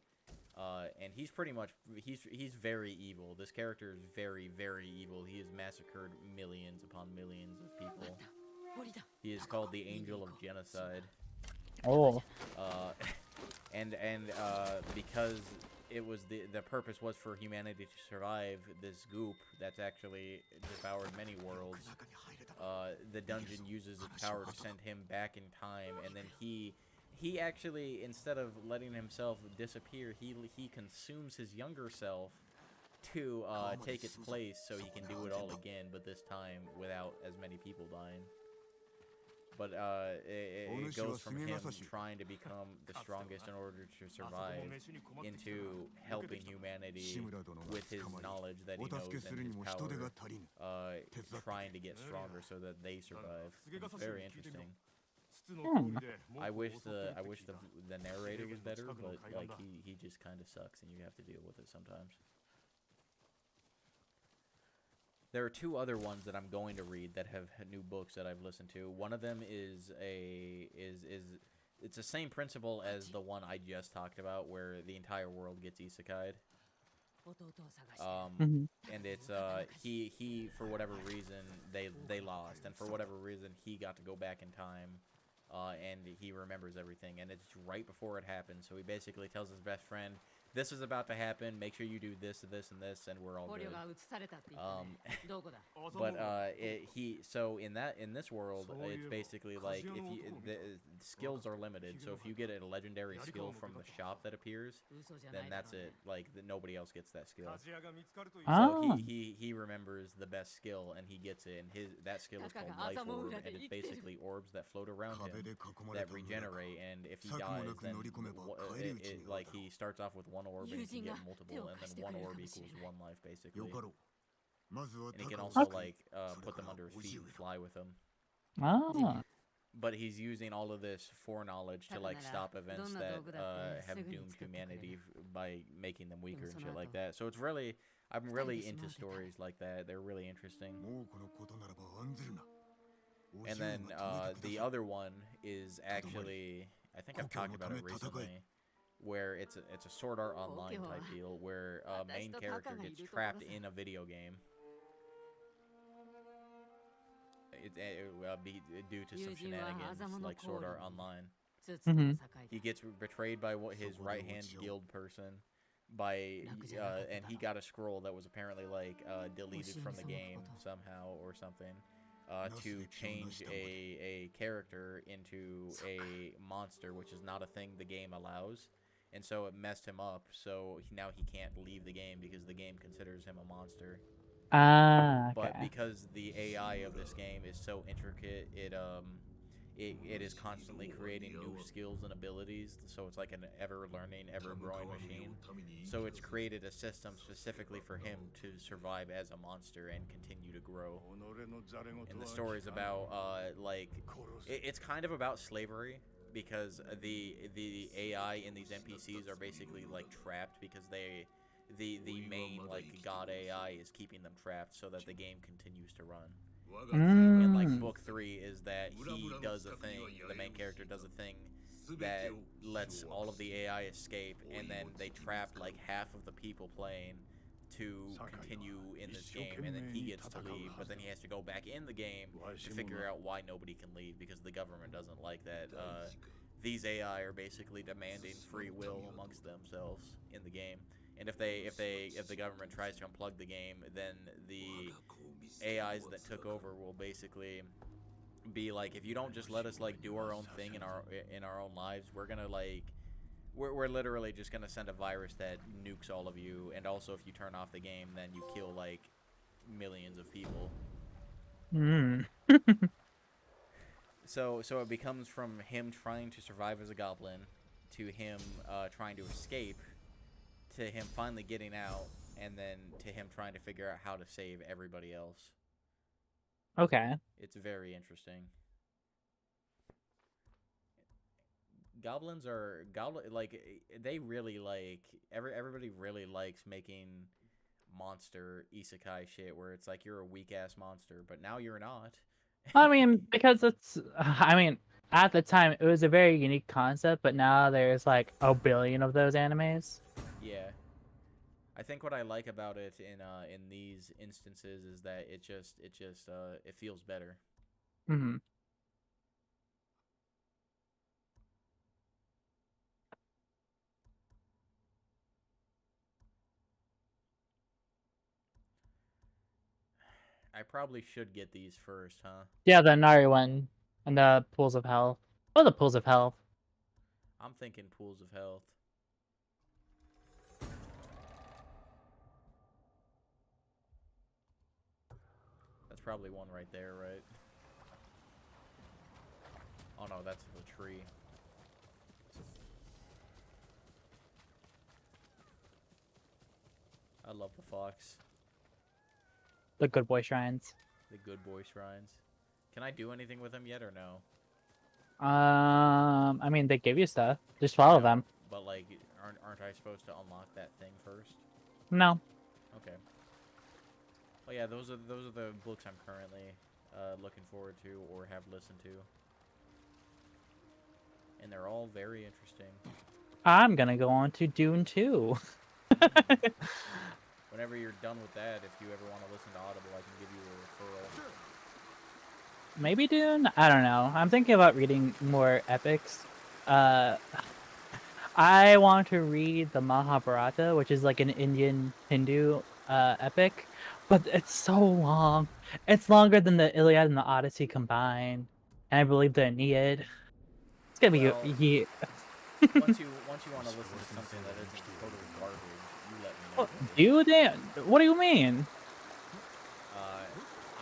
And he's pretty much he's very evil. This character is very, very evil. He has massacred millions upon millions of people. He is called the Angel of Genocide. Oh. And because it was the purpose was for humanity to survive, this goop that's actually devoured many worlds. The dungeon uses its power to send him back in time, and then he actually, instead of letting himself disappear, he consumes his younger self to take its place, so he can do it all again, but this time without as many people dying. But it goes from him trying to become the strongest in order to survive into helping humanity with his knowledge that he knows and his power, trying to get stronger so that they survive. It's very interesting. I wish the narrator was better, but like he just kind of sucks, and you have to deal with it sometimes. There are two other ones that I'm going to read that have new books that I've listened to. One of them is it's the same principle as the one I just talked about, where the entire world gets isekai'd. Mm-hmm. And it's he for whatever reason they lost, and for whatever reason he got to go back in time. And he remembers everything, and it's right before it happens. So he basically tells his best friend, "This is about to happen. Make sure you do this, this, and this, and we're all good." But so in this world, it's basically like if you the skills are limited. So if you get a legendary skill from the shop that appears, then that's it. Like nobody else gets that skill. Ah. So he remembers the best skill, and he gets it, and that skill is called Life Orb, and it's basically orbs that float around him that regenerate, and if he dies, then like he starts off with one orb, and he can get multiple, and then one orb equals one life, basically. And he can also like put them under his feet and fly with them. Ah. But he's using all of this foreknowledge to like stop events that have doomed humanity by making them weaker and shit like that. So it's really, I'm really into stories like that. They're really interesting. And then the other one is actually, I think I've talked about it recently, where it's a Sword Art Online type deal, where a main character gets trapped in a video game. It will be due to some shenanigans, like Sword Art Online. Mm-hmm. He gets betrayed by his right-hand guild person, and he got a scroll that was apparently like deleted from the game somehow or something, to change a character into a monster, which is not a thing the game allows, and so it messed him up. So now he can't leave the game because the game considers him a monster. Ah. Okay. But because the AI of this game is so intricate, it is constantly creating new skills and abilities, so it's like an ever-learning, ever-growing machine. So it's created a system specifically for him to survive as a monster and continue to grow. And the story is about, it's kind of about slavery, because the AI in these NPCs are basically, like, trapped because the main, like, god AI is keeping them trapped so that the game continues to run. And like Mm. book 3 is that he does a thing, the main character does a thing that lets all of the AI escape, and then they trap like half of the people playing to continue in this game, and then he gets to leave, but then he has to go back in the game to figure out why nobody can leave because the government doesn't like that. These AI are basically demanding free will amongst themselves in the game, and if the government tries to unplug the game, then the AIs that took over will basically be like, if you don't just let us like do our own thing in our own lives, we're gonna like we're literally just gonna send a virus that nukes all of you, and also if you turn off the game, then you kill like millions of people. Mm. So it becomes from him trying to survive as a goblin to him trying to escape to him finally getting out, and then to him trying to figure out how to save everybody else. Okay. It's very interesting. Goblins are like they really like everybody really likes making monster isekai shit where it's like you're a weak ass monster, but now you're not. I mean, because it's, I mean, at the time it was a very unique concept, but now there's like a billion of those animes. Yeah. I think what I like about it in these instances is that it feels better. Hmm. I probably should get these first, huh? Yeah, the Nari one and the pools of health. Oh, the pools of health. I'm thinking Pools of Health. That's probably one right there, right? Oh no, that's the tree. I love the fox. The good boy shrines. The good boy shrines. Can I do anything with them yet or no? I mean, they give you stuff. Just follow No, them. but like, aren't I supposed to unlock that thing first? No. Okay. Well, yeah, those are the books I'm currently looking forward to or have listened to, and they're all very interesting. I'm gonna go on to Dune 2. Whenever you're done with that, if you ever want to listen to Audible, I can give you a referral. Maybe Dune? I don't know. I'm thinking about reading more epics. I want to read the Mahabharata, which is like an Indian Hindu epic, but it's so long. It's longer than the Iliad and the Odyssey combined, and I believe the Aeneid. It's gonna be Well, yeah. once you want to listen to something that isn't total garbage, you let me know. Do that? What do you mean?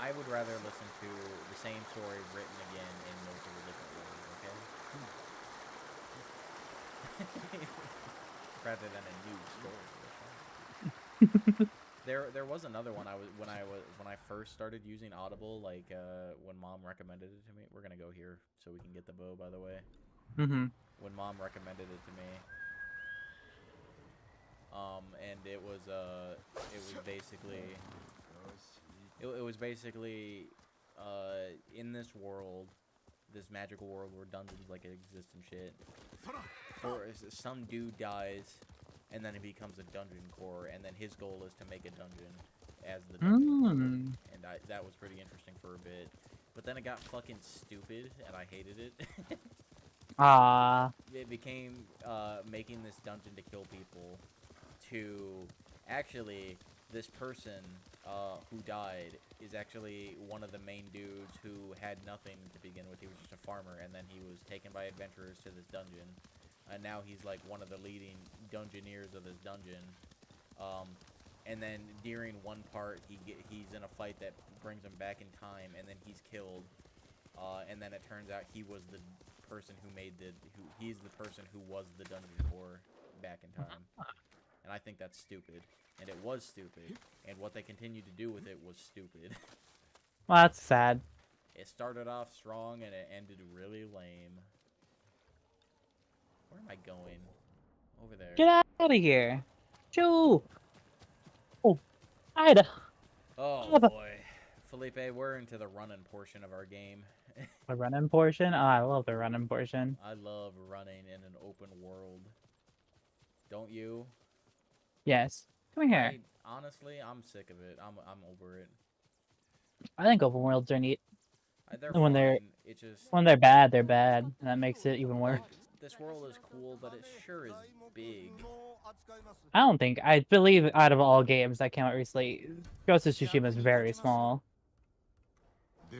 I would rather listen to the same story written again in multiple different ways, okay? Rather than a new story. There was another one when I first started using Audible, like when Mom recommended it to me. We're gonna go here so we can get the bow, by the way. Mm-hmm. When Mom recommended it to me, and it was basically in this world, this magical world where dungeons like exist and shit. Or some dude dies, and then he becomes a dungeon core, and then his goal is to make a dungeon as the dungeon core. And that was pretty interesting for a bit. But then it got fucking stupid, and I hated it. It became making this dungeon to kill people to actually this person who died is actually one of the main dudes who had nothing to begin with. He was just a farmer, and then he was taken by adventurers to this dungeon. And now he's like one of the leading dungeoneers of this dungeon. And then during one part, he's in a fight that brings him back in time, and then he's killed. And then it turns out he was the person he's the person who was the dungeon core back in time. And I think that's stupid. And it was stupid. And what they continued to do with it was stupid. Well, that's sad. It started off strong and it ended really lame. Where am I going? Over there. Get out of here. Shoo! Oh, Ida. Oh boy. Felipe, we're into the running portion of our game. The running portion? Oh, I love the running portion. I love running in an open world. Don't you? Yes. Come here. Honestly, I'm sick of it. I'm over it. I think open worlds are neat. They're When fine. they're It just when they're bad, they're bad, and that makes it even worse. this world is cool, but it sure is big. I don't think I believe out of all games that came out recently, Ghost of Tsushima is very small. I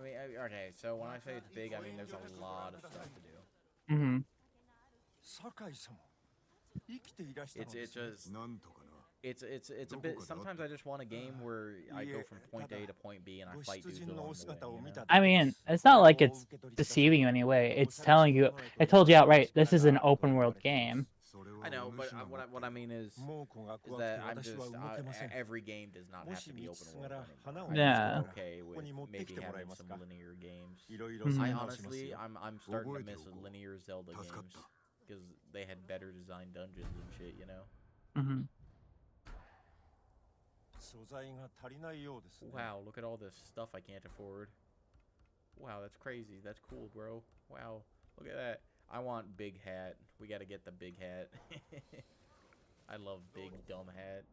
mean, okay, so when I say it's big, I mean there's a lot of stuff to do. Mm-hmm. It's just it's a bit. Sometimes I just want a game where I go from point A to point B and I fight dudes along the way. You know? I mean, it's not like it's deceiving you in any way. It's telling you, it told you outright, this is an open world game. I know, but what I mean is that I'm just every game does not have to be open world anymore. Yeah. I'm just okay with maybe having some linear games. Mhm. I honestly, I'm starting to miss linear Zelda games because they had better designed dungeons and shit, you know. Mm-hmm. Wow, look at all this stuff I can't afford. Wow, that's crazy. That's cool, bro. Wow, look at that. I want big hat. We gotta get the big hat. I love big dumb hat.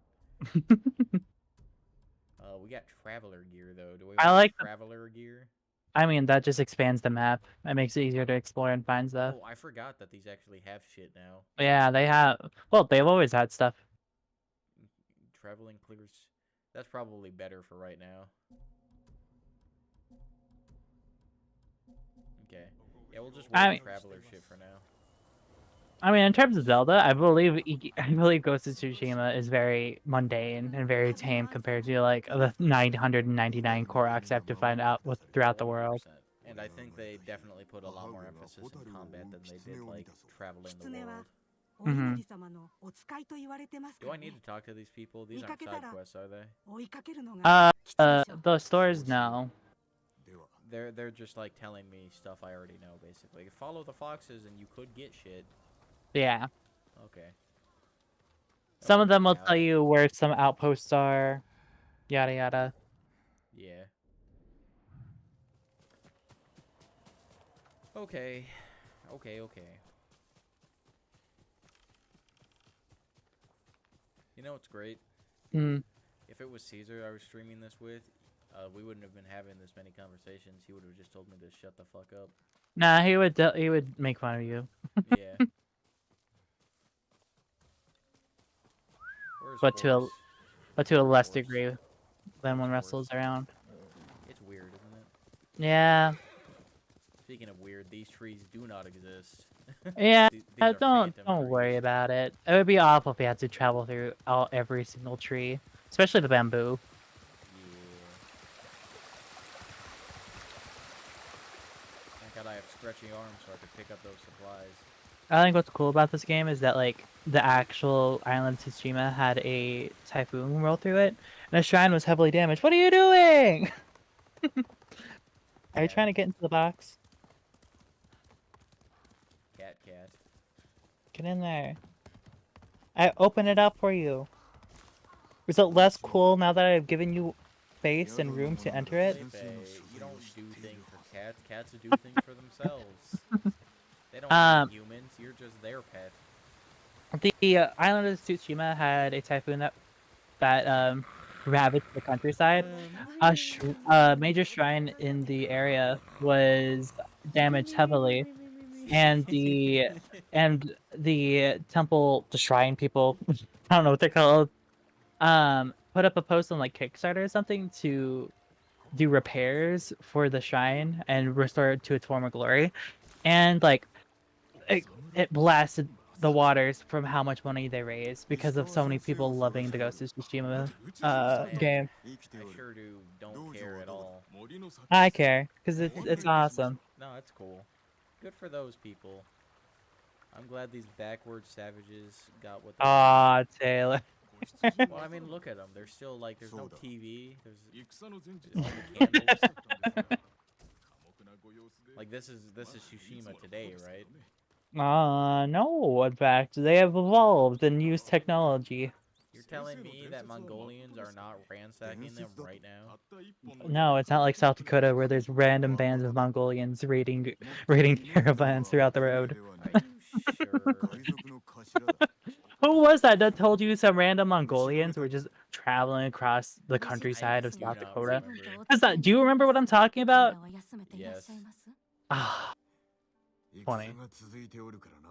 We got traveler gear though. Do we I want like traveler gear? I mean, that just expands the map. It makes it easier to explore and find stuff. Oh, I forgot that these actually have shit now. Yeah, they have. Well, they've always had stuff. Traveling clears. That's probably better for right now. Okay. Yeah, we'll just wait for traveler shit for now. I mean, in terms of Zelda, I believe Ghost of Tsushima is very mundane and very tame compared to like the 999 Koroks I have to find out throughout the world. 100%. And I think they definitely put a lot more emphasis in combat than they did like traveling the world. Mm-hmm. Do I need to talk to these people? These aren't side quests, are they? The stores, no. They're just like telling me stuff I already know, basically. Follow the foxes and you could get shit. Yeah. Okay. Some of them will tell you where some outposts are, yada yada. Yeah. Okay. Okay. You know what's great? Mm. If it was Caesar I was streaming this with, we wouldn't have been having this many conversations. He would have just told me to shut the fuck up. Nah, he would make fun of you. Yeah. But to a less degree than when Russell's around. It's weird, isn't it? Yeah. Speaking of weird, these trees do not exist. Yeah. These are Don't phantom worry trees. about it. It would be awful if we had to travel through every single tree, especially the bamboo. Thank God I have stretchy arms so I can pick up those supplies. I think what's cool about this game is that like the actual island of Tsushima had a typhoon roll through it, and the shrine was heavily damaged. What are you doing? Are you trying to get into the box? Cat. Get in there. I open it up for you. Is it less cool now that I've given you space and room to enter it? You don't do things for cats. Cats do things for themselves. They don't need humans. You're just their pet. The island of Tsushima had a typhoon that ravaged the countryside. A major shrine in the area was damaged heavily, and the temple, the shrine people, I don't know what they're called, put up a post on like Kickstarter or something to do repairs for the shrine and restore it to its former glory, and like it blasted the waters from how much money they raised because of so many people loving the Ghost of Tsushima game. I sure don't care at all. I care because it's awesome. No, it's cool. Good for those people. I'm glad these backward savages got what they Aw, Taylor. Well, I mean, look at them. They're still like, there's no TV. There's all the candles. Like this is Tsushima today, right? No, in fact, they have evolved and used technology. You're telling me that Mongolians are not ransacking them right now? No, it's not like South Dakota where there's random bands of Mongolians raiding caravans throughout the road. Are you sure? 海賊の頭だ。 Who was that told you some random Mongolians were just traveling across the countryside of do South not Dakota? remember. Do you remember what I'm talking about? Yes. Ah, 戦が続いておるからな。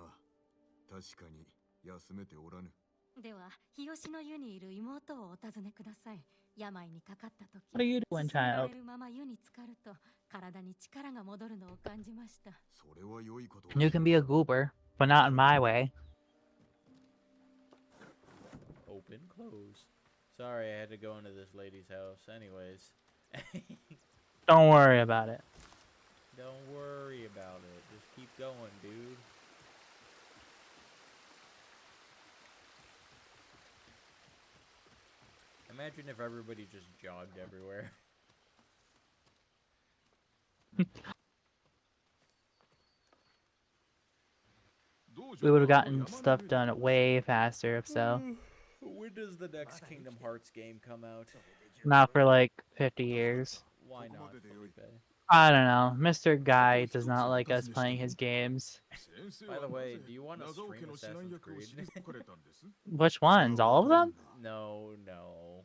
確かに休めておらぬ。では、日吉の湯にいる妹をお尋ねください。病にかかった時、 what are you doing, 勧めら child? れるまま湯に浸かると体に力が戻るのを感じました。それは良いこと。 You can be a goober, but not in my way. Open, close. Sorry, I had to go into this lady's house. Anyways. Don't worry about it. Don't worry about it. Just keep going, dude. Imagine if everybody just jogged everywhere. We would have gotten stuff done way faster if so. When does the next Kingdom Hearts game come out? Not for like 50 years. Why not, Felipe? I don't know. Mr. Guy does not like us playing his games. By the way, do you want to stream Assassin's Creed? Which ones? All of them? No, no.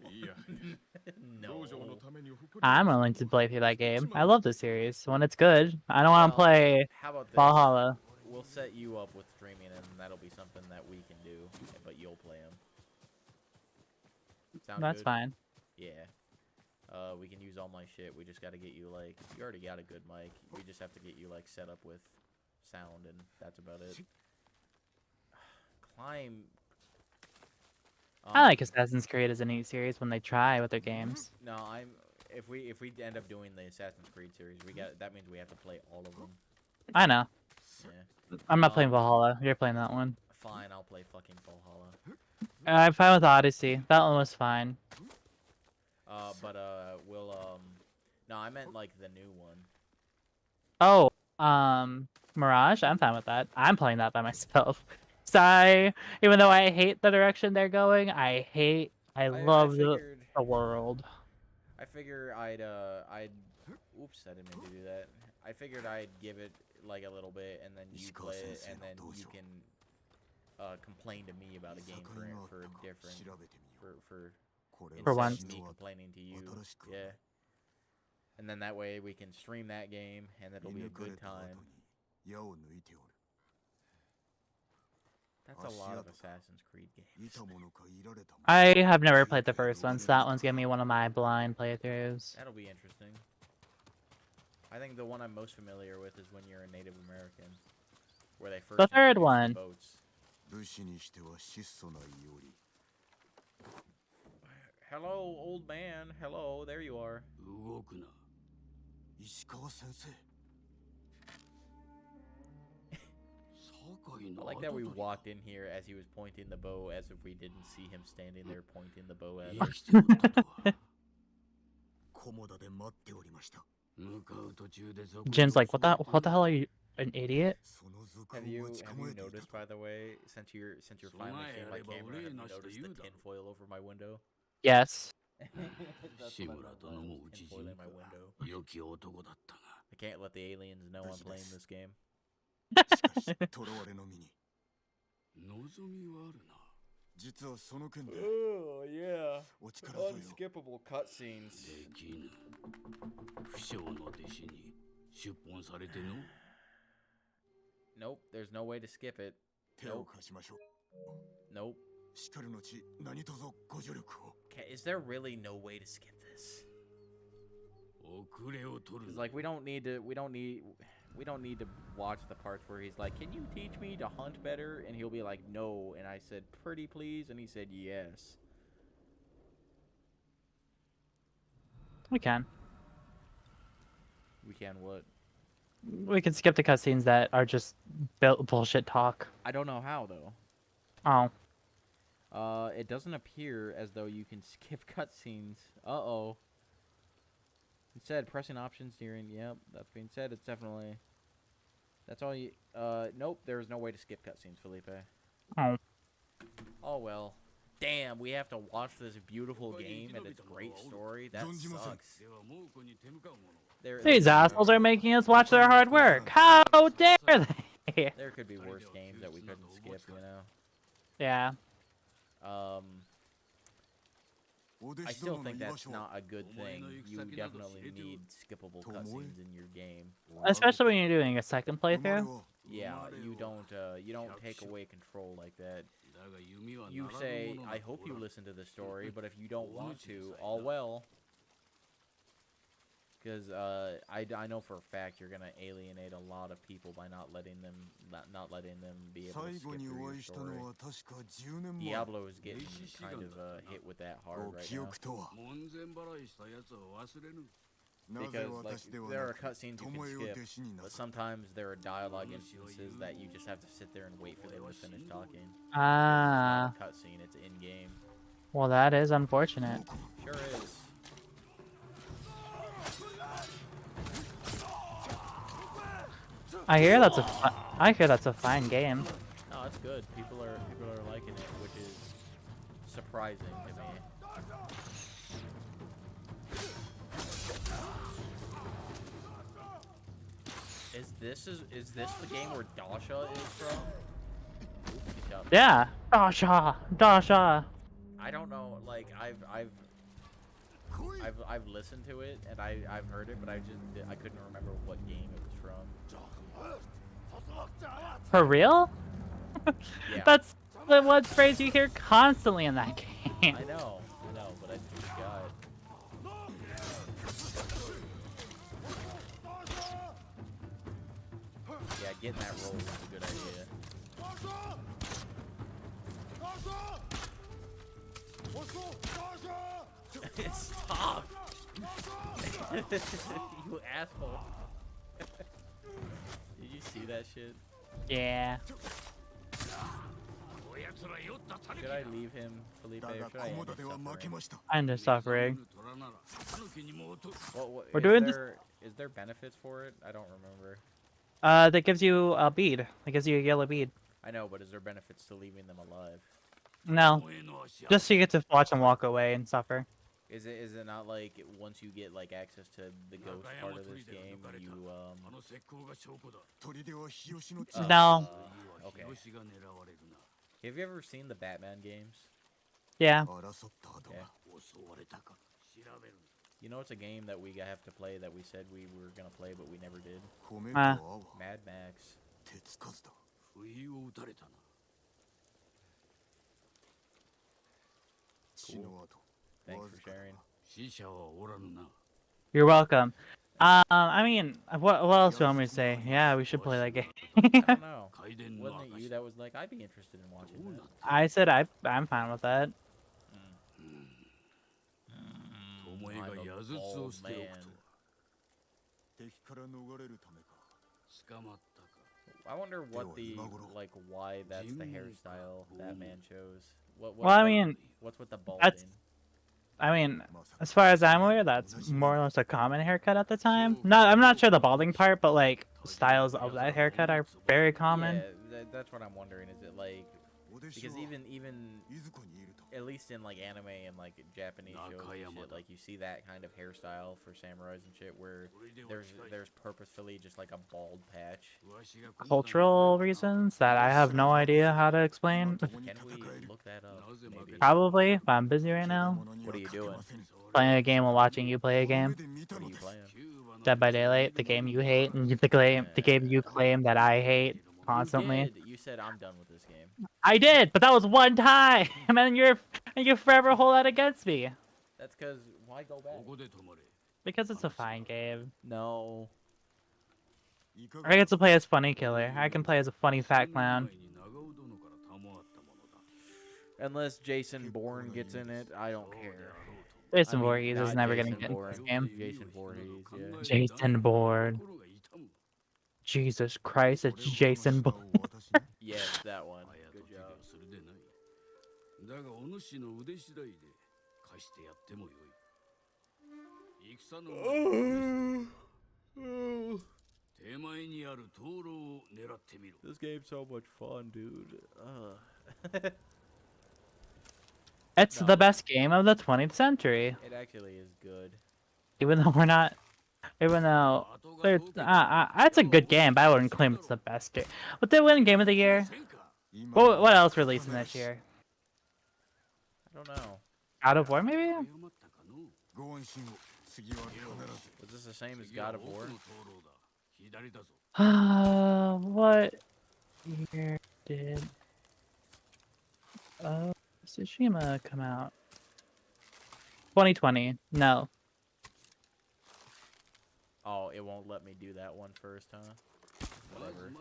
No. I'm willing to play through that game. I love the series. When it's good. I don't want to Well, play How about this? Valhalla. We'll set you up with streaming, and that'll be something that we can do, but you'll play them. Sound That's good? fine. Yeah. We can use all my shit. We just gotta get you, like... You already got a good mic. We just have to get you, like, set up with sound, and that's about it. Climb... I like Assassin's Creed as a neat series when they try with their games. No, if we end up doing the Assassin's Creed series, that means we have to play all of them. I know. Yeah. I'm not playing Valhalla. You're playing that one. Fine, I'll play fucking Valhalla. I'm fine with Odyssey. That one was fine. We'll, no, I meant, like, the new one. Oh, Mirage? I'm fine with that. I'm playing that by myself. So even though I hate the direction they're going, I love the world. I figure oops, I didn't mean to do that. I figured I'd give it, like, a little bit, and then you play it, and then you can, complain to me about a game for For instead once. of me complaining to you. Yeah. And then that way we can stream that game, and it'll be a good time. That's a lot of Assassin's Creed games. I have never played the first one, so that one's gonna be one of my blind playthroughs. That'll be interesting. I think the one I'm most familiar with is when you're a Native American, where they first The third introduced one. the boats. Hello, old man. Hello, there you are. 動くな。石川先生。 I like that we walked in here as he was pointing the bow, as if we didn't see him standing there pointing the bow at us. コモダで待っておりました。 Jin's like, what the hell are you, an idiot? その賊 Have を you 待ち構えていた noticed, by the way, since you're finally seeing my camera, have you noticed the tinfoil over my window? Yes. That's what I love about tinfoil in my window. 良き男だったが。 I can't let the aliens know I'm playing this game. しかし囚われの身に。望みはあるな。実はその件で Oh, yeah. お力添えを。 Unskippable cutscenes. できぬ。不肖の弟子に出本されての。 Nope, there's no way to skip it. 手を貸しましょう。 Nope. しかるのち何卒ご助力を。 Is there really no way to skip this? 遅れを取る It's な。 like we don't need to watch the parts where he's like, "Can you teach me to hunt better?" And he'll be like, "No." And I said, "Pretty please," and he said, "Yes." We can. We can what? We can skip the cutscenes that are just bullshit talk. I don't know how though. Oh. It doesn't appear as though you can skip cutscenes. Uh-oh. Instead, pressing options during... Yep, that's being said. It's definitely... That's all you... Nope, there's no way to skip cutscenes, Felipe. Oh. Oh, well. damn, we have to watch this beautiful game and its great story. That sucks. These assholes are making us watch their hard work. How dare they? There could be worse games that we couldn't skip, you know. Yeah. I still think that's not a good thing. You definitely need skippable cutscenes in your game. Especially when you're doing a second playthrough. Yeah, you don't take away control like that. You say, I hope you listen to the story, but if you don't want to, all well. Because I know for a fact you're gonna alienate a lot of people by not letting them be able to skip through your story. Diablo is getting kind of hit with that hard right now. Because like there are cutscenes you can skip, but sometimes there are dialogue instances that you just have to sit there and wait for them to finish talking. Ah. It's not a cutscene, it's in game. Well, that is unfortunate. Sure is. I hear that's a fine game. No, it's good. People are liking it, which is surprising to me. Is this the game where Dasha is from? Good job. Yeah, Dasha. I don't know. Like I've listened to it and I've heard it, but I couldn't remember what game it was from. For real? Yeah. That's the one phrase you hear constantly in that game. I know, but I forgot. Yeah, getting that roll was a good idea. Stop! You asshole. Did you see that shit? Yeah. Should I leave him, Felipe, or should I End of suffering. We're is doing there, Is there benefits for it? I don't remember. That gives you a bead. That gives you a yellow bead. I know, but is there benefits to leaving them alive? No. Just so you get to watch them walk away and suffer. Is it not like once you get like access to the ghost part of this game, you No. Okay. Have you ever seen the Batman games? Yeah. Yeah. You know it's a game that we have to play that we said we were gonna play but we never did. Mad Max. Cool. Thanks for sharing. You're welcome. I mean, what else do you want me to say? Yeah, we should play that game. I don't know. Wasn't it you that was like, I'd be interested in watching that? I said I'm fine with that. I'm a bald man. I wonder what the why that's the hairstyle that man chose. Well, I mean, what's with the balding? I mean, as far as I'm aware, that's more or less a common haircut at the time. I'm not sure the balding part, but like styles of that haircut are very common. Yeah, that's what I'm wondering. Is it like because even at least in like anime and like Japanese shows and shit, like you see that kind of hairstyle for samurais and shit, where there's purposefully just like a bald patch. Cultural reasons that I have no idea how to explain. Can we look that up? Maybe? Probably, but I'm busy right now. What are you doing? Playing a game while watching you play a game. What are you playing? Dead by Daylight, the game you hate, and the game you claim that I hate constantly. You said I'm done with this game. I did, but that was one time, and you forever hold that against me. That's because why go back? Because it's a fine game. No. I get to play as Funny Killer. I can play as a funny fat clown. Unless Jason Bourne gets in it, I don't care. Jason Voorhees is never gonna get in this game. Jason Voorhees, yeah. Jason Bourne. Jesus Christ, it's Jason Bourne. Yes, that one. Good job. This game's so much fun, dude. It's No. the best game of the 20th century. It actually is good. Even though we're not, even though there's, it's a good game, but I wouldn't claim it's the best game. What did win Game of the Year? What else released in this year? I don't know. God of War, maybe? ご安心を。次は必ず。 Was this the same as God of War? What year did Tsushima come out? 2020. No. Oh, it won't let me do that one first, huh? Whatever.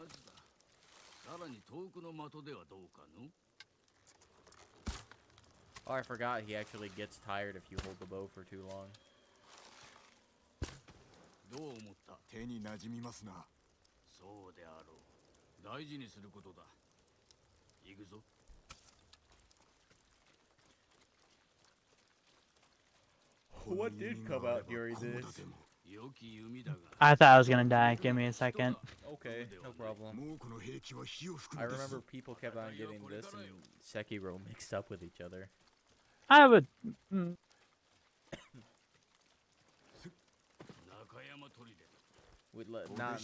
Oh, I forgot he actually gets tired if you hold the bow for too long. どう思った？手に馴染みますな。そうであろう。大事にすることだ。行くぞ。 What did come out during this? 良き弓だが。 I thought I was gonna die. Give me a second. Okay, no problem. もうこの兵器は火を含 I むです。 remember people kept on getting this and Sekiro mixed up with each other. I would. 中山砦。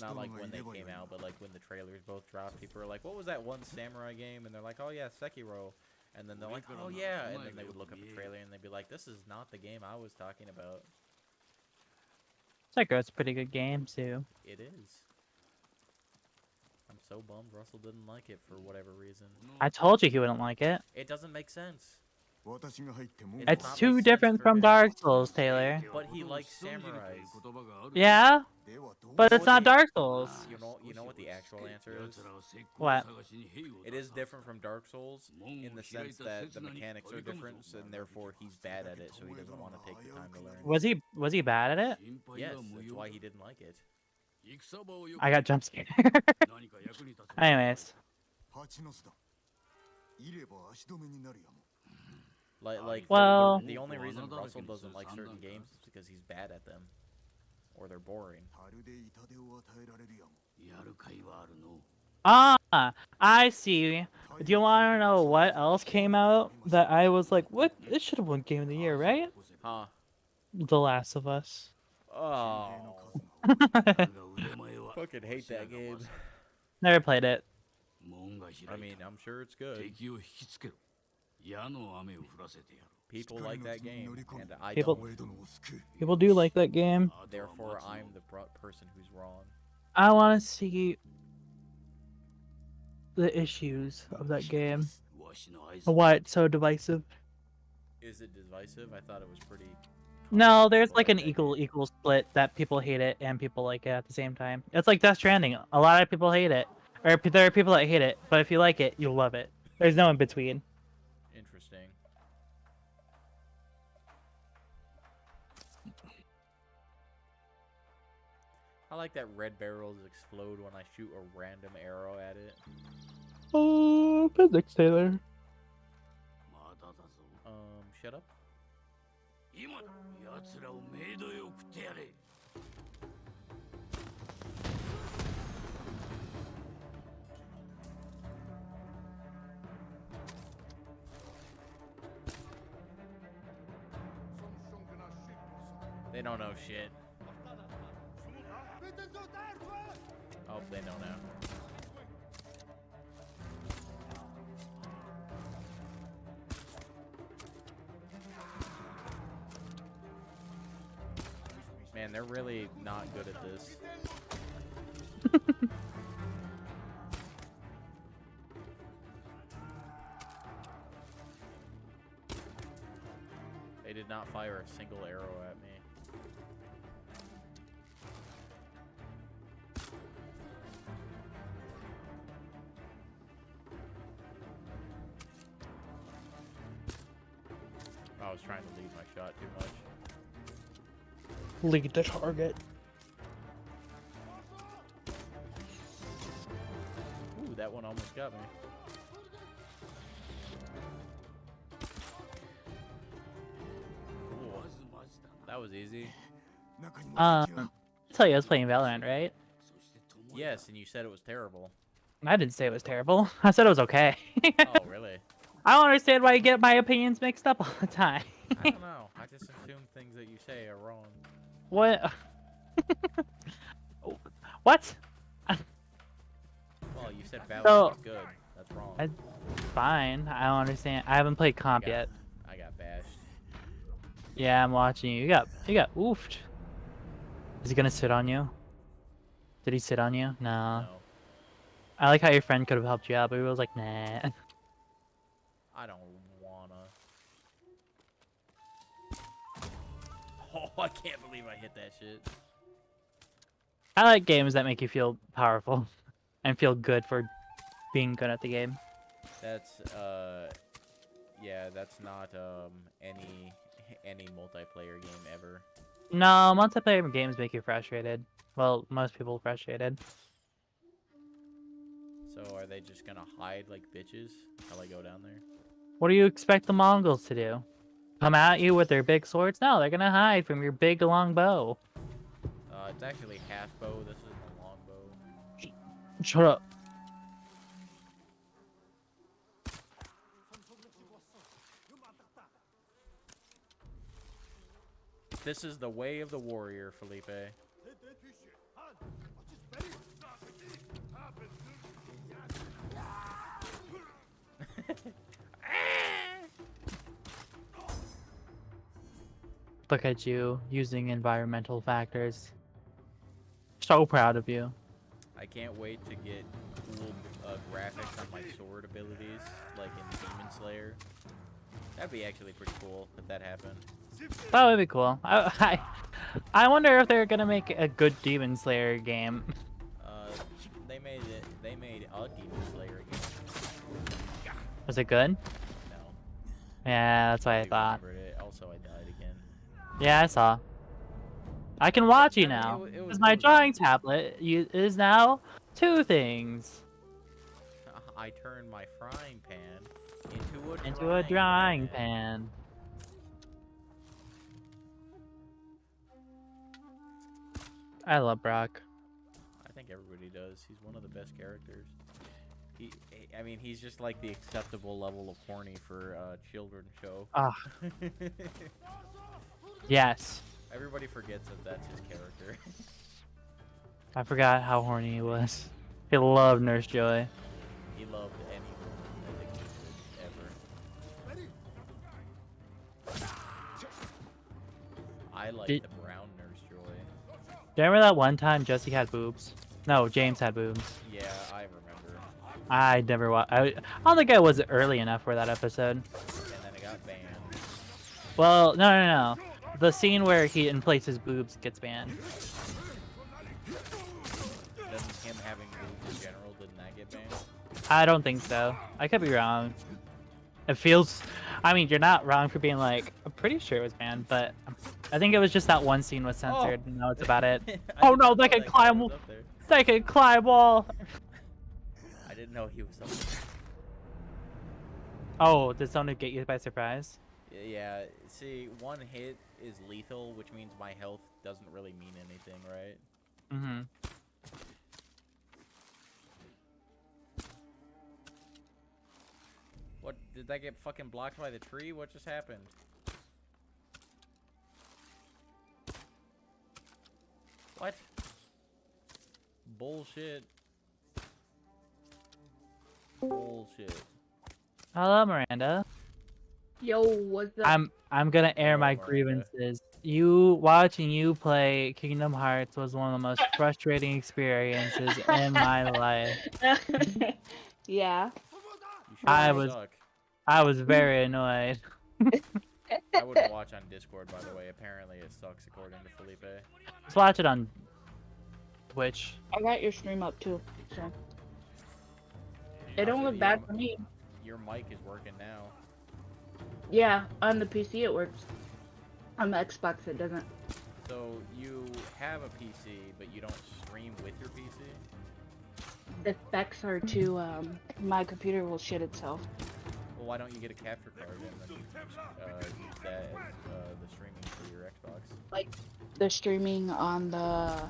Not like when they came out, but like when the trailers both dropped, people were like, "What was that one samurai game?" And they're like, "Oh yeah, Sekiro." And then they're like, "Oh yeah," and then they would look up the trailer and they'd be like, "This is not the game I was talking about." Sekiro's a pretty good game too. It is. I'm so bummed Russell didn't like it for whatever reason. I told you he wouldn't like it. It doesn't make sense. 私が入っても It's It's not too make sense different for from him. Dark Souls, Taylor. But he likes samurais. Yeah, ではどう but it's not Dark Souls. You know what the actual answer is? What? It is different from Dark Souls in the sense that the mechanics are different, and therefore he's bad at it, so he doesn't want to take the time to learn. Was he bad at it? Yes, that's why he didn't like it. I got jump scared. Anyways, 蜂の巣だ。いれば足止めになるやも。 Like Well- the only reason Russell doesn't like certain games is because he's bad at them, or they're boring. 樽で痛手を与えられるやも。やる甲斐はあるの。 I see. Do you want to know what else came out that I was like, what? This should have won Game of the Year, right? Huh? The Last of Us. Oh, fucking hate that game. Never played it. I mean, I'm sure it's good. 敵を引きつけろ。矢の雨を降らせてやる。 People like that game, and I People- don't. 殿を救う。 People do like that game. Therefore, I'm the person who's wrong. I want to see the issues of that game. わしの合図。 Why it's so divisive? Is it divisive? I thought it was pretty. No, there's like an that game. equal split that people hate it and people like it at the same time. It's like Death Stranding. A lot of people hate it, or there are people that hate it. But if you like it, you'll love it. There's no in between. Interesting. I like that red barrels explode when I shoot a random arrow at it. Oh, physics, Taylor. まだだぞ。 Shut up. 今だ。奴らをメイドへ送ってやれ。 They don't know shit. Oh, they know now. Man, they're really not good at this. They did not fire a single arrow at me. I was trying to lead my shot too much. Lead the target. Ooh, that one almost got me. Cool. That was easy. 中にも敵が。 I tell you, I was playing Valorant, right? Yes, and you said it was terrible. I didn't say it was terrible. I said it was okay. Oh, really? I don't understand why you get my opinions mixed up all the time. I don't know. I just assume things that you say are wrong. What? What? Well, you said So- Valorant is good. That's wrong. Fine. I don't understand. I haven't played comp yet. I got bashed. Yeah, I'm watching you. You got oofed. Is he gonna sit on you? Did he sit on you? No. No, I like how your friend could have helped you out, but he was like, nah. I don't wanna. Oh, I can't believe I hit that shit. I like games that make you feel powerful and feel good for being good at the game. That's yeah, that's not any multiplayer game ever. No, multiplayer games make you frustrated. Well, most people frustrated. So are they just gonna hide like bitches while I go down there? What do you expect the Mongols to do? Come at you with their big swords? No, they're gonna hide from your big long bow. It's actually half bow. This is a long bow. Shut up. This is the way of the warrior, Felipe. Look at you using environmental factors. So proud of you. I can't wait to get cool graphics on my sword abilities, like in Demon Slayer. That'd be actually pretty cool if that happened. That would be cool. I wonder if they're gonna make a good Demon Slayer game. They made a Demon Slayer game. Was it good? No. Yeah, that's what I do thought. remember it. Also, I died again. Yeah, I saw. I can watch you I mean, now. it was- Because my drawing tablet is now two things. I turned my frying pan into Into a drawing pan. I love Brock. I think everybody does. He's one of the best characters. I mean, he's just like the acceptable level of horny for a children's show. Ah. Yes. Everybody forgets that that's his character. I forgot how horny he was. He loved Nurse Joy. He loved any woman that existed ever. I like Did- the brown Nurse Joy. Do you remember that one time Jesse had boobs? No, James had boobs. Yeah, I remember. I never watched. I don't think I was early enough for that episode. And then it got banned. Well, no. The scene where he inflates his boobs gets banned. Doesn't him having boobs in general, didn't that get banned? I don't think so. I could be wrong. It feels... I mean, you're not wrong for being like... I'm pretty sure it was banned, but... I think it was just that one scene was censored, and now it's about it. I Oh did no, not they know can that guy climb... was up there. They can climb wall! I didn't know he was up there. Oh, did someone get you by surprise? Yeah, see, one hit is lethal, which means my health doesn't really mean anything, right? Mm-hmm. What, did that get fucking blocked by the tree? What just happened? What? Bullshit. Bullshit. Hello, Miranda. Yo, what's up? I'm gonna air Hello, my Miranda. grievances. Watching you play Kingdom Hearts was one of the most frustrating experiences in my life. Yeah. You sure I you was- suck. I was very annoyed. I wouldn't watch on Discord, by the way. Apparently it sucks, according to Felipe. Let's watch it on Twitch. I got your stream up too, so it don't Also, look bad for me. Your mic is working now. Yeah, on the PC it works. On the Xbox it doesn't. So you have a PC, but you don't stream with your PC? The specs are too. My computer will shit itself. Well, why don't you get a capture card and then use that as the streaming for your Xbox? Like the streaming on the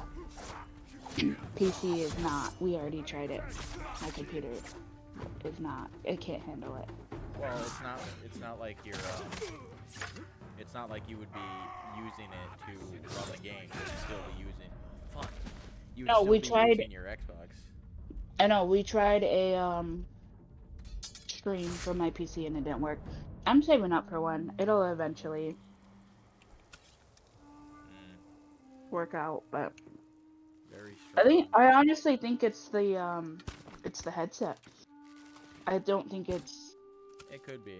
PC is not. We already tried it. My computer is not. It can't handle it. Well, it's not like you're it's not like you would be using it to run the game. You'd still be using fuck. You would No, still we be tried. using your Xbox. I know we tried a stream from my PC and it didn't work. I'm saving up for one. It'll eventually work out, but Very I honestly think it's the headset. I don't think it's. It could be.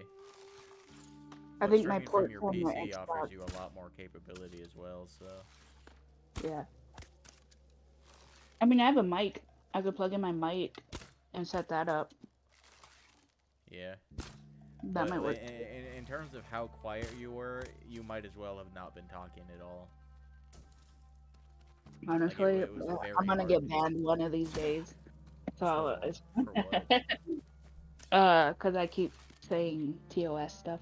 I But think my streaming port from your from my PC offers Xbox. you a lot more capability as well, so. Yeah. I mean, I have a mic. I could plug in my mic and set that up. Yeah. That might work. In terms of how quiet you were, you might as well have not been talking at all. Honestly, it was a very I'm gonna hard- get banned one of these days. So, For what? cause I keep saying TOS stuff.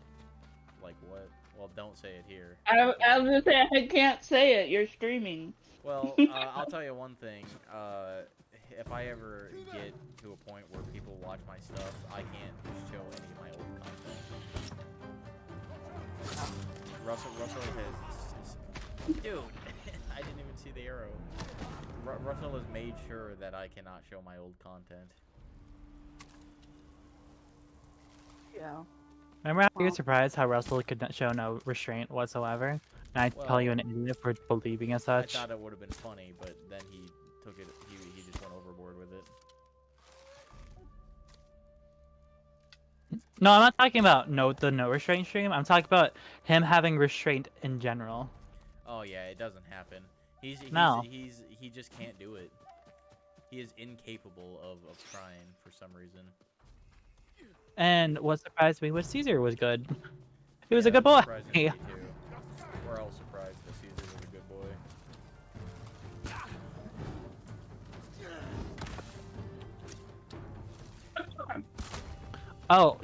Like what? Well, don't say it here. I was gonna say I can't say it. You're streaming. Well, I'll tell you one thing. If I ever get to a point where people watch my stuff, I can't show any of my old content. Russell has... Dude, I didn't even see the arrow. Russell has made sure that I cannot show my old content. Yeah. Remember how you were surprised how Russell could not show no restraint whatsoever? And I call you an idiot for believing as such. I thought it would have been funny, but then he took it. He just went overboard with it. No, I'm not talking about the no restraint stream. I'm talking about him having restraint in general. Oh yeah, it doesn't happen. He just can't do it. He is incapable of trying for some reason. And what surprised me was Caesar was good. He was a good boy. Me too. We're all surprised that Caesar was a good boy. Oh,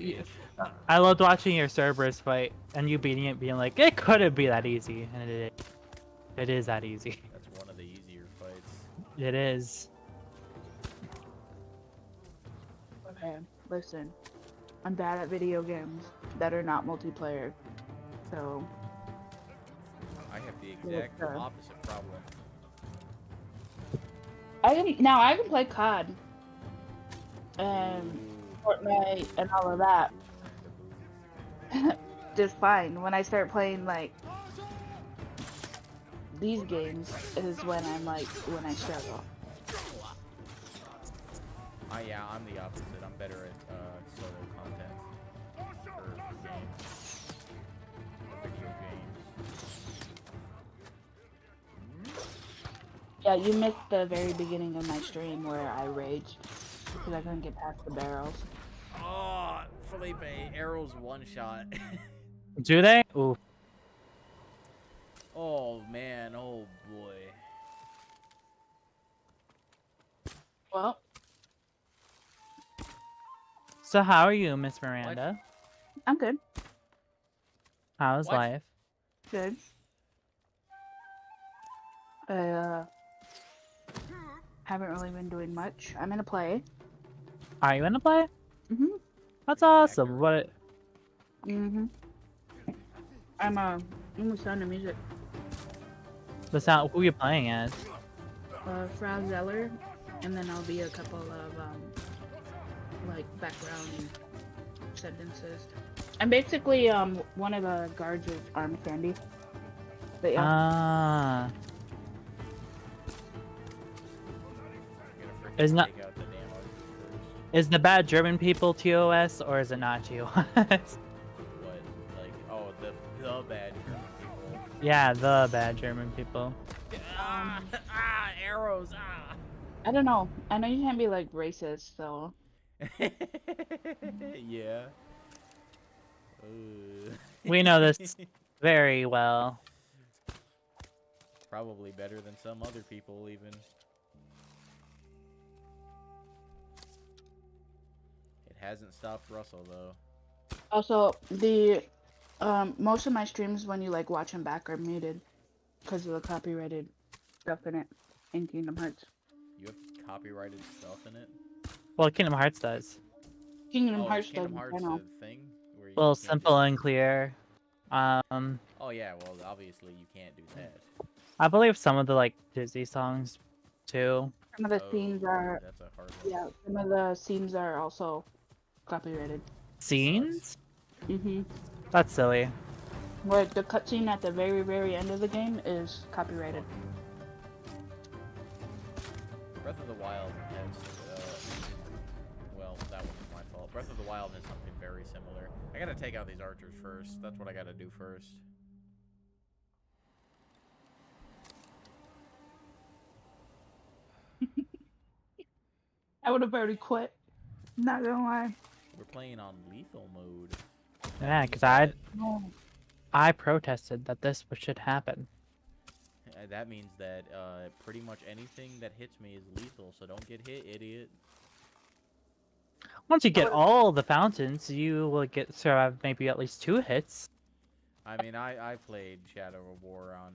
I loved watching your Cerberus fight and you beating it, being like, it couldn't be that easy, and it is that easy. That's one of the easier fights. It is. Okay, listen. I'm bad at video games that are not multiplayer. So. I have the exact opposite problem. I can play COD and Fortnite and all of that just fine. When I start playing like these games is when when I struggle. Yeah, I'm the opposite. I'm better at solo content for games, video games. Yeah, you missed the very beginning of my stream where I raged because I couldn't get past the barrels. Oh, Felipe, arrows one shot. Do they? Ooh. Oh man, oh boy. Well. So how are you, Miss Miranda? I'm good. How's life? Good. I haven't really been doing much. I'm gonna play. Are you gonna play? Mhm. That's awesome. What? Mhm. I'm the sound of music. The sound. Who are you playing as? Frau Zeller, and then I'll be a couple of like background sentences. I'm basically one of the guards with Arm Candy. But yeah. Ah. Is the bad German people TOS or is it not TOS? What? Like, oh, the bad German people. Yeah, the bad German people. Arrows, I don't know. I know you can't be like racist, so. Yeah. We know this very well. Probably better than some other people, even. It hasn't stopped Russell, though. Also, the most of my streams when you like watch them back are muted because of the copyrighted stuff in it in Kingdom Hearts. You have copyrighted stuff in it? Well, Kingdom Hearts does. Kingdom Hearts Kingdom does. Hearts I know. a thing? Well, you can't simple do. and clear. Oh yeah, well obviously you can't do that. I believe some of the like Disney songs too. Some of the Oh, scenes are, that's a hard one. yeah, some of the scenes are also copyrighted. Scenes? Mhm. That's silly. Where the cutscene at the very end of the game is copyrighted. Breath of the Wild has, well, that wasn't my fault. Breath of the Wild has something very similar. I gotta take out these archers first. That's what I gotta do first. I would have already quit. Not gonna lie. We're playing on lethal mode. Yeah, because I protested that this should happen. That means that pretty much anything that hits me is lethal, so don't get hit, idiot. Once you get all the fountains, you will get survive maybe at least 2 hits. I mean, I played Shadow of War on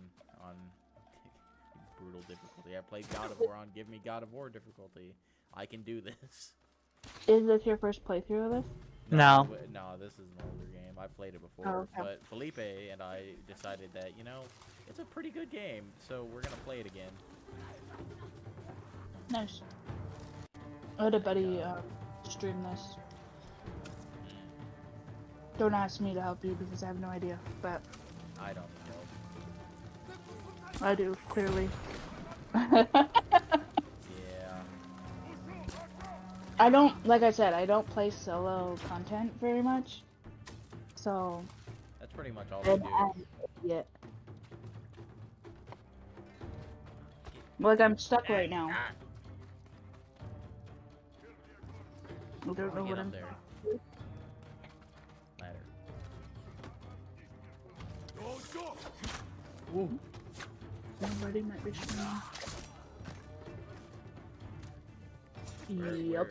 brutal difficulty. I played God of War on Give Me God of War difficulty. I can do this. Is this your first playthrough of this? No. No, this is an older game. I've played it before. Oh, okay. But Felipe and I decided that, you know, it's a pretty good game, so we're going to play it again. Nice. I had a buddy stream this. Don't ask me to help you because I have no idea, but I don't know. I do, clearly. Yeah. I don't, like I said, I don't play solo content very much. So. That's pretty much all I do. Yeah. Like, I'm stuck right now. I don't know what I'm there. Ladder. Ooh. Somebody might be streaming. Yep.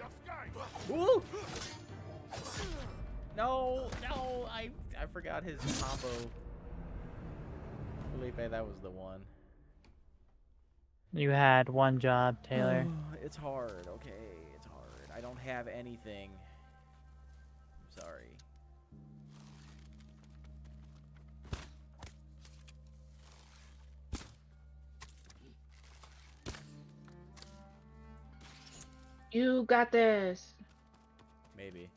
Woo! No, I forgot his combo. Felipe, that was the one. You had one job, Taylor. It's hard, okay? It's hard. I don't have anything. I'm sorry. You got this. Maybe.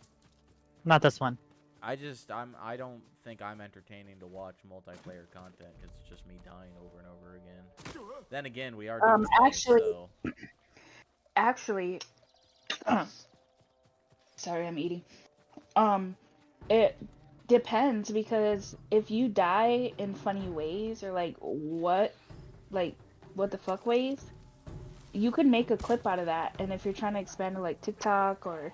Not this one. I don't think I'm entertaining to watch multiplayer content because it's just me dying over and over again. Then again, we are doing actually, sorry, I'm eating. It depends because if you die in funny ways or like what the fuck ways, you could make a clip out of that. And if you're trying to expand to like TikTok or,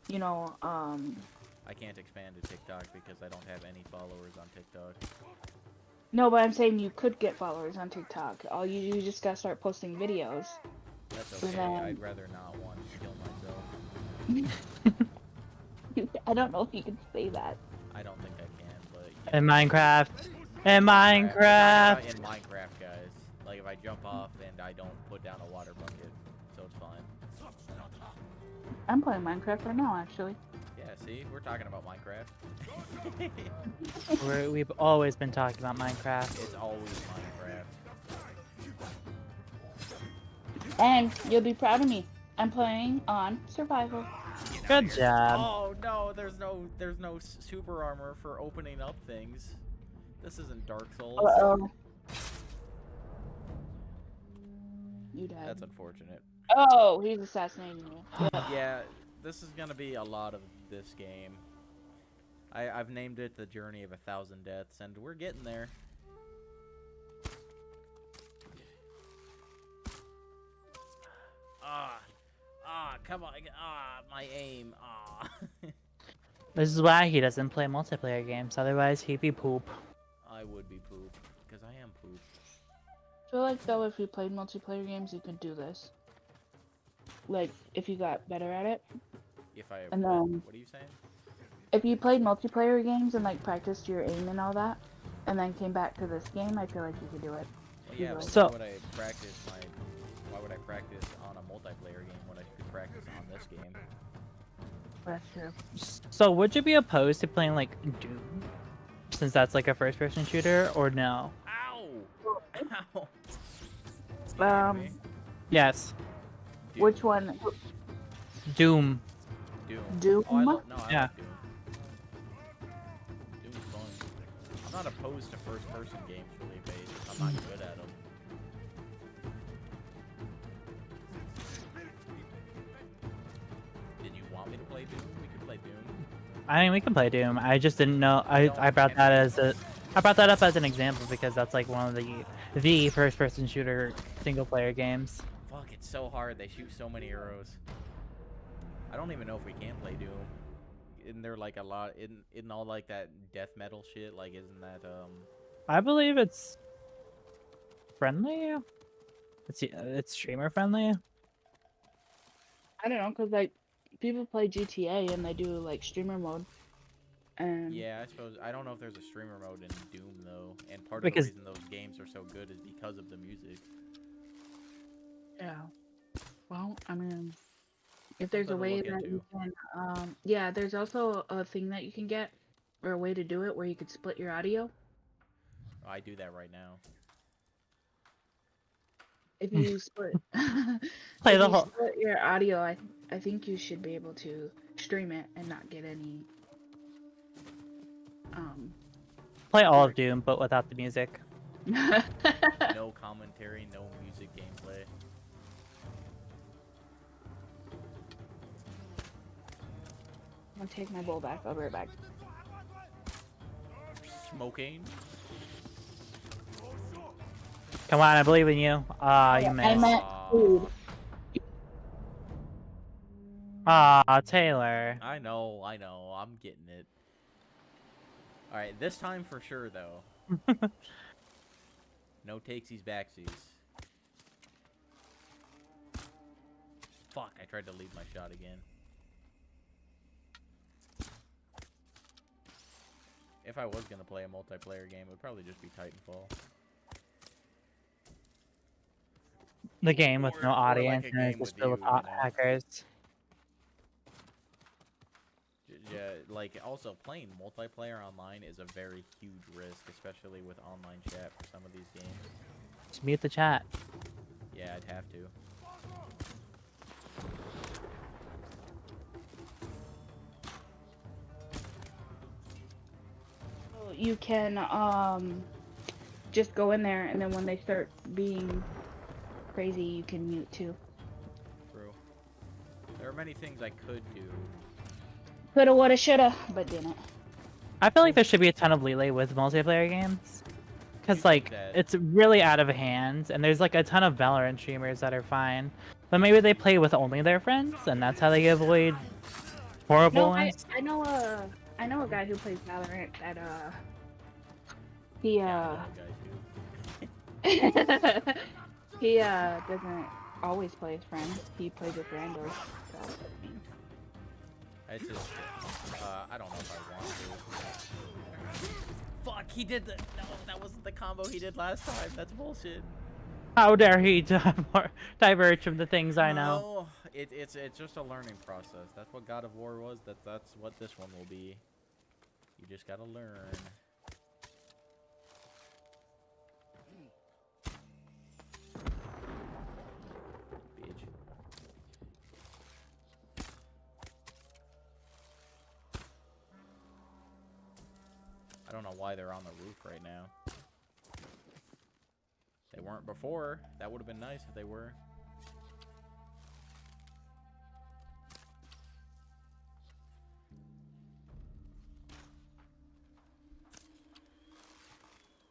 you know, I can't expand to TikTok because I don't have any followers on TikTok. No, but I'm saying you could get followers on TikTok. All you just gotta start posting videos. That's okay. I'd rather not want to kill myself. I don't know if you can say that. I don't think I can, but... Yeah. In Minecraft. In Minecraft! In Minecraft, guys. Like, if I jump off and I don't put down a water bucket, so it's fine. I'm playing Minecraft right now, actually. Yeah, see? We're talking about Minecraft. We've always been talking about Minecraft. It's always Minecraft. And you'll be proud of me. I'm playing on survival. Good job. Oh no, there's no super armor for opening up things. This isn't Dark Souls. Uh-oh. You died. That's unfortunate. Oh, he's assassinating you. Yeah, this is gonna be a lot of this game. I've named it The Journey of 1,000 Deaths, and we're getting there. Come on, my aim, This is why he doesn't play multiplayer games, otherwise he'd be poop. I would be poop, because I am poop. I feel like though if you played multiplayer games you could do this. Like, if you got better at it. If I... And then... What are you saying? If you played multiplayer games and like practiced your aim and all that, and then came back to this game, I feel like you could do it. Well, yeah, but So- why would I practice on a multiplayer game when I could practice on this game? That's true. So would you be opposed to playing like Doom, since that's like a first-person shooter, or no? Ow! Ow! Um, Yes, Doom. which one? Doom. Doom. Doom? Oh, no, I Yeah. like Doom. Doom's fun. I'm not opposed to first-person games, really, based. I'm not good at them. Did you want me to play Doom? We could play Doom. I mean, we can play Doom. I just didn't know. I brought that as a. I brought that up as an example because that's like one of the first-person shooter single-player games. Fuck, it's so hard. They shoot so many arrows. I don't even know if we can play Doom. Isn't there like a lot in all like that death metal shit? Like, isn't that I believe it's friendly. It's streamer friendly. I don't know, cause like people play GTA and they do like streamer mode. And Yeah, I suppose. I don't know if there's a streamer mode in Doom though, and part Because- of the reason those games are so good is because of the music. yeah. Well, I mean, if there's a Something to way look that you into. can, yeah, there's also a thing that you can get, or a way to do it where you could split your audio. I do that right now. If you split, Play if the you whole. split your audio, I think you should be able to stream it and not get any. Play all of Doom, but without the music. No commentary, no music gameplay. I'm gonna take my bowl back. I'll be right back. Smoking. Come on, I believe in you. Ah, you I missed. meant food. Ah, Taylor. I know. I'm getting it. Alright, this time for sure, though. No takesies backsies. Fuck, I tried to leave my shot again. If I was gonna play a multiplayer game, it would probably just be Titanfall. The game with no Or like audience a and it's game just with filled with you, you know. hackers. Yeah, like, also, playing multiplayer online is a very huge risk, especially with online chat for some of these games. Just mute the chat. Yeah, I'd have to. You can just go in there, and then when they start being crazy, you can mute too. True. There are many things I could do. Coulda, woulda, shoulda, but didn't. I feel like there should be a ton of leeway with multiplayer games. Because, like, that. it's really out of hand, and there's, like, a ton of Valorant streamers that are fine. But maybe they play with only their friends, and that's how they avoid horrible No, ones. I know a guy who plays Valorant that he he doesn't always play with friends. He plays with randos. So, It's just, I don't know if I want to. Fuck, he did the. No, that wasn't the combo he did last time. That's bullshit. How dare he diverge from the things I know? No, it's just a learning process. That's what God of War was. That's what this one will be. You just gotta learn. Bitch. I don't know why they're on the roof right now. They weren't before. That would have been nice if they were.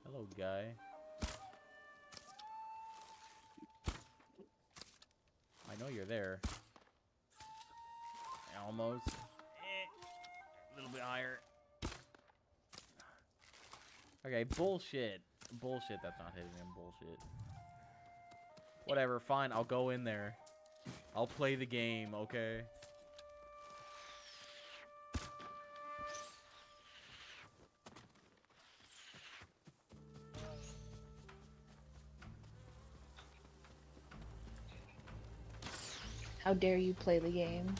Hello, guy. I know you're there. Almost. A little bit higher. Okay, bullshit. Bullshit, that's not hitting him. Bullshit. Whatever, fine, I'll go in there. I'll play the game, okay? how dare you play the game?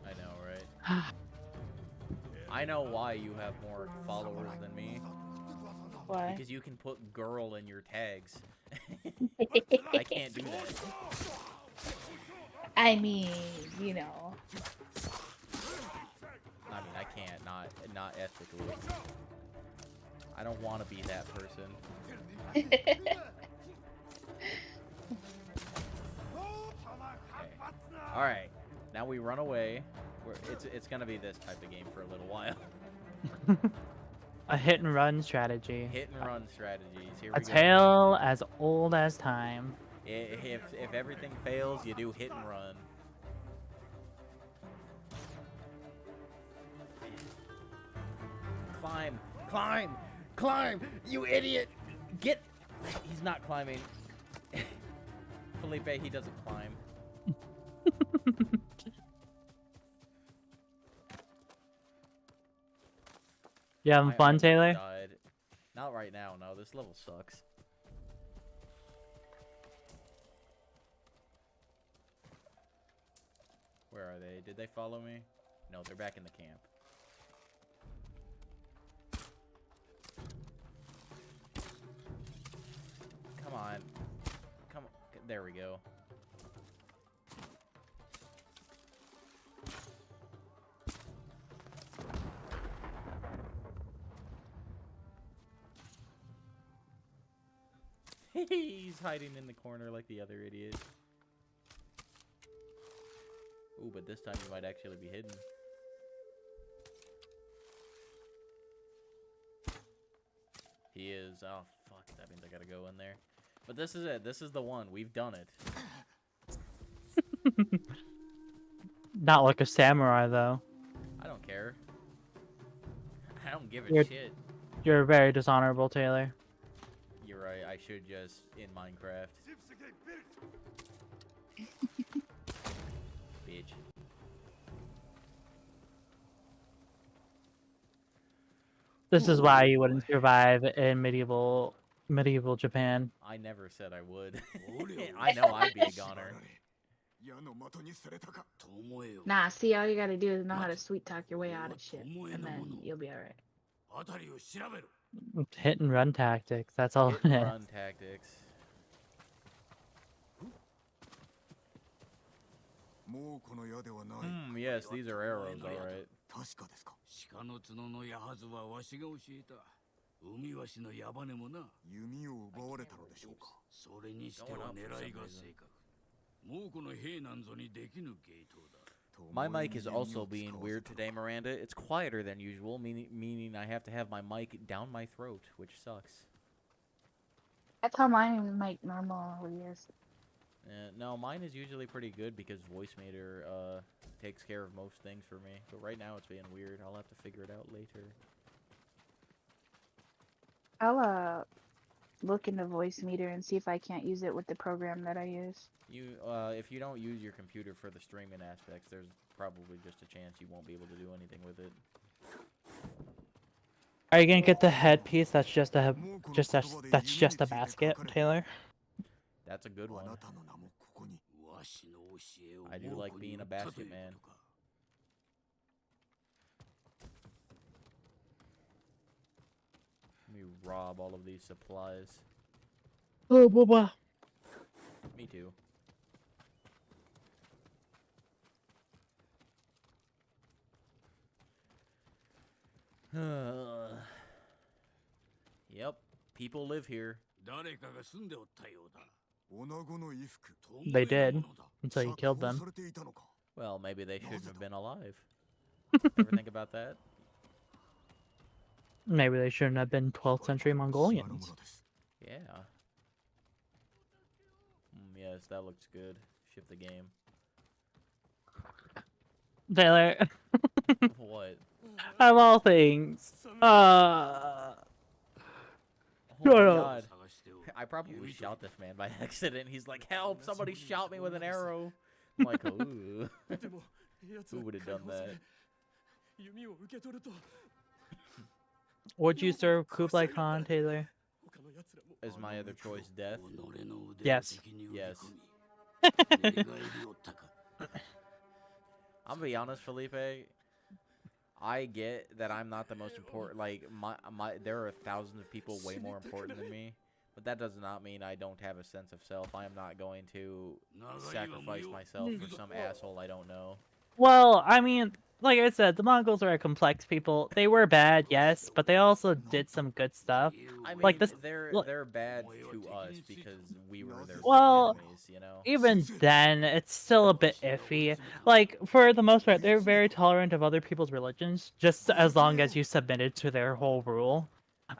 I know, right? I know why you have more followers than me. Why? Because you can put girl in your tags. I can't do that. I mean, you know. I mean, I can't. Not ethically. I don't want to be that person. All right. Now we run away. It's gonna be this type of game for a little while. A hit and run strategy. Hit and run strategies. Here A we go. tale as old as time. If everything fails, you do hit and run. Climb, climb, climb! You idiot! Get. He's not climbing. Felipe, he doesn't climb. You having I fun, almost Taylor? died. Not right now, no. This level sucks. Where are they? Did they follow me? No, they're back in the camp. Come on. Come on. There we go. He's hiding in the corner like the other idiot. Ooh, but this time you might actually be hidden. He is. Oh, fuck. That means I gotta go in there. But this is it. This is the one. We've done it. Not like a samurai, though. I don't care. I don't give a You're- shit. You're very dishonorable, Taylor. You're right. I should just in Minecraft. Bitch. This is why you wouldn't survive in medieval Japan. I never said I would. I know I'd be a goner. Nah, see, all you gotta do is know how to sweet talk your way out of shit, and then you'll be alright. Hit and run tactics. That's all Hit it and is. run tactics. Yes, these are arrows, alright. 鹿の角の矢はずはわしが教えた。海わしの矢羽もな。弓を奪われたのでしょうか。それにしては狙いが正確。もうこの兵なんぞにできぬ芸当だ。 My mic is also being weird today, Miranda. It's quieter than usual, meaning I have to have my mic down my throat, which sucks. That's how mine mic normally is. No, mine is usually pretty good because Voicemeter takes care of most things for me. But right now it's being weird. I'll have to figure it out later. I'll look into Voicemeter and see if I can't use it with the program that I use. If you don't use your computer for the streaming aspects, there's probably just a chance you won't be able to do anything with it. Are you gonna get the headpiece? That's just a basket, Taylor. That's a good one. I do like being a basket man. Let me rob all of these supplies. Oh, blah. Me too. Yep, people live here. 誰かが住んでおったようだ。 They did until you killed them. Well, maybe they shouldn't have been alive. Ever think about that? Maybe they shouldn't have been 12th century Mongolians. Yeah. Yes, that looks good. Ship the game. Taylor, What? of all things, Oh my Shut up. God. I probably shot this man by accident. He's like, help, somebody shot me with an arrow. I'm like, ooh. Who would have done that? would you serve Kublai Khan, Taylor? Is my other choice death? Yes. Yes. I'm gonna be honest, Felipe. I get that I'm not the most important. Like there are thousands of people way more important than me, but that does not mean I don't have a sense of self. I am not going to sacrifice myself for some asshole I don't know. Well, I mean, like I said, the Mongols are a complex people. They were bad, yes, but they also did some good stuff. I mean, Like this, they're bad to us because we were their well, enemies, you know. even then, it's still a bit iffy. Like, for the most part, they're very tolerant of other people's religions, just as long as you submitted to their whole rule.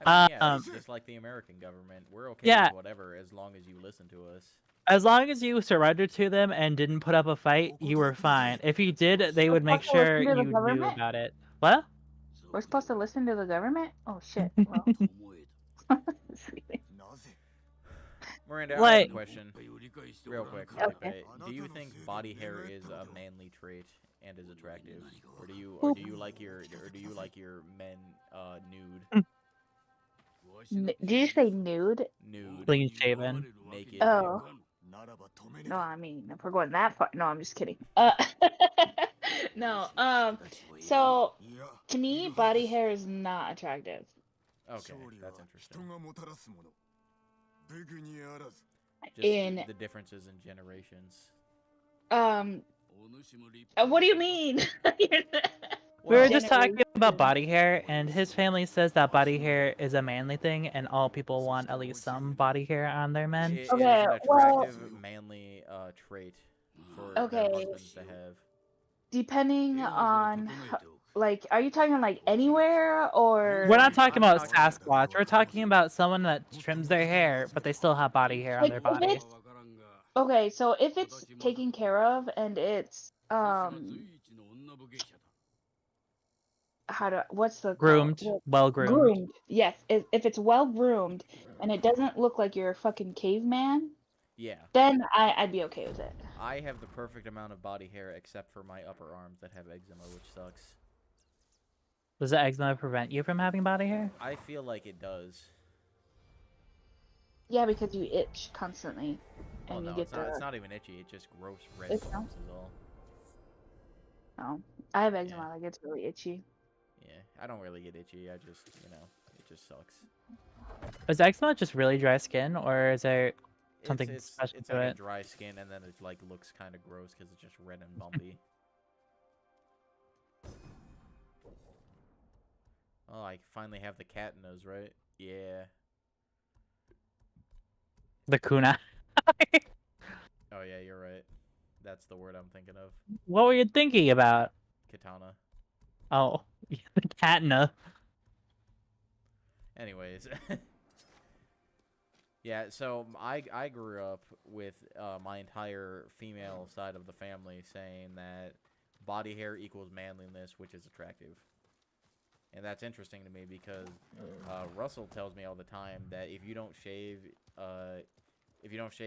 I mean, yeah, just like the American government, we're okay yeah. with whatever as long as you listen to us. As long as you surrendered to them and didn't put up a fight, you were fine. If you did, they would make sure you knew about it. What? We're supposed to listen to the government? Oh shit. Well. Miranda, I have a question. Real quick, Okay. do you think body hair is a manly trait and is attractive, or do you like your men nude? Did you say nude? Nude. Clean shaven. Naked. Oh. No, I mean, if we're going that far, no, I'm just kidding. No. So to me, body hair is not attractive. Okay, that's interesting. In the differences in generations. What do you mean? We were just talking about body hair, and his family says that body hair is a manly thing, and all people want at least some body hair on their men. It is an attractive, manly trait for their husbands to have. Depending on, like, are you talking like anywhere or? We're not talking about Sasquatch. We're talking about someone that trims their hair, but they still have body hair on their body. Okay, so if it's taken care of and it's what's the groomed, well groomed. Groomed, yes. If it's well groomed and it doesn't look like you're a fucking caveman, yeah, then I'd be okay with it. I have the perfect amount of body hair except for my upper arms that have eczema, which sucks. Does the eczema prevent you from having body hair? I feel like it does. Yeah, because you itch constantly, and well, no, you get it's not even itchy. It's just gross red It's bumps is all. No, I have eczema. Like it's really itchy. Yeah, I don't really get itchy. I just, it just sucks. Is eczema just really dry skin, or is there something special it's to like it? a dry skin, and then it like looks kind of gross because it's just red and bumpy. Oh, I finally have the cat nose, right? Yeah. The kuna. Oh yeah, you're right. That's the word I'm thinking of. What were you thinking about? Katana. Oh, the katana. Anyways. Yeah, so I grew up with my entire female side of the family saying that body hair equals manliness, which is attractive. And that's interesting to me because Russell tells me all the time that if you don't shave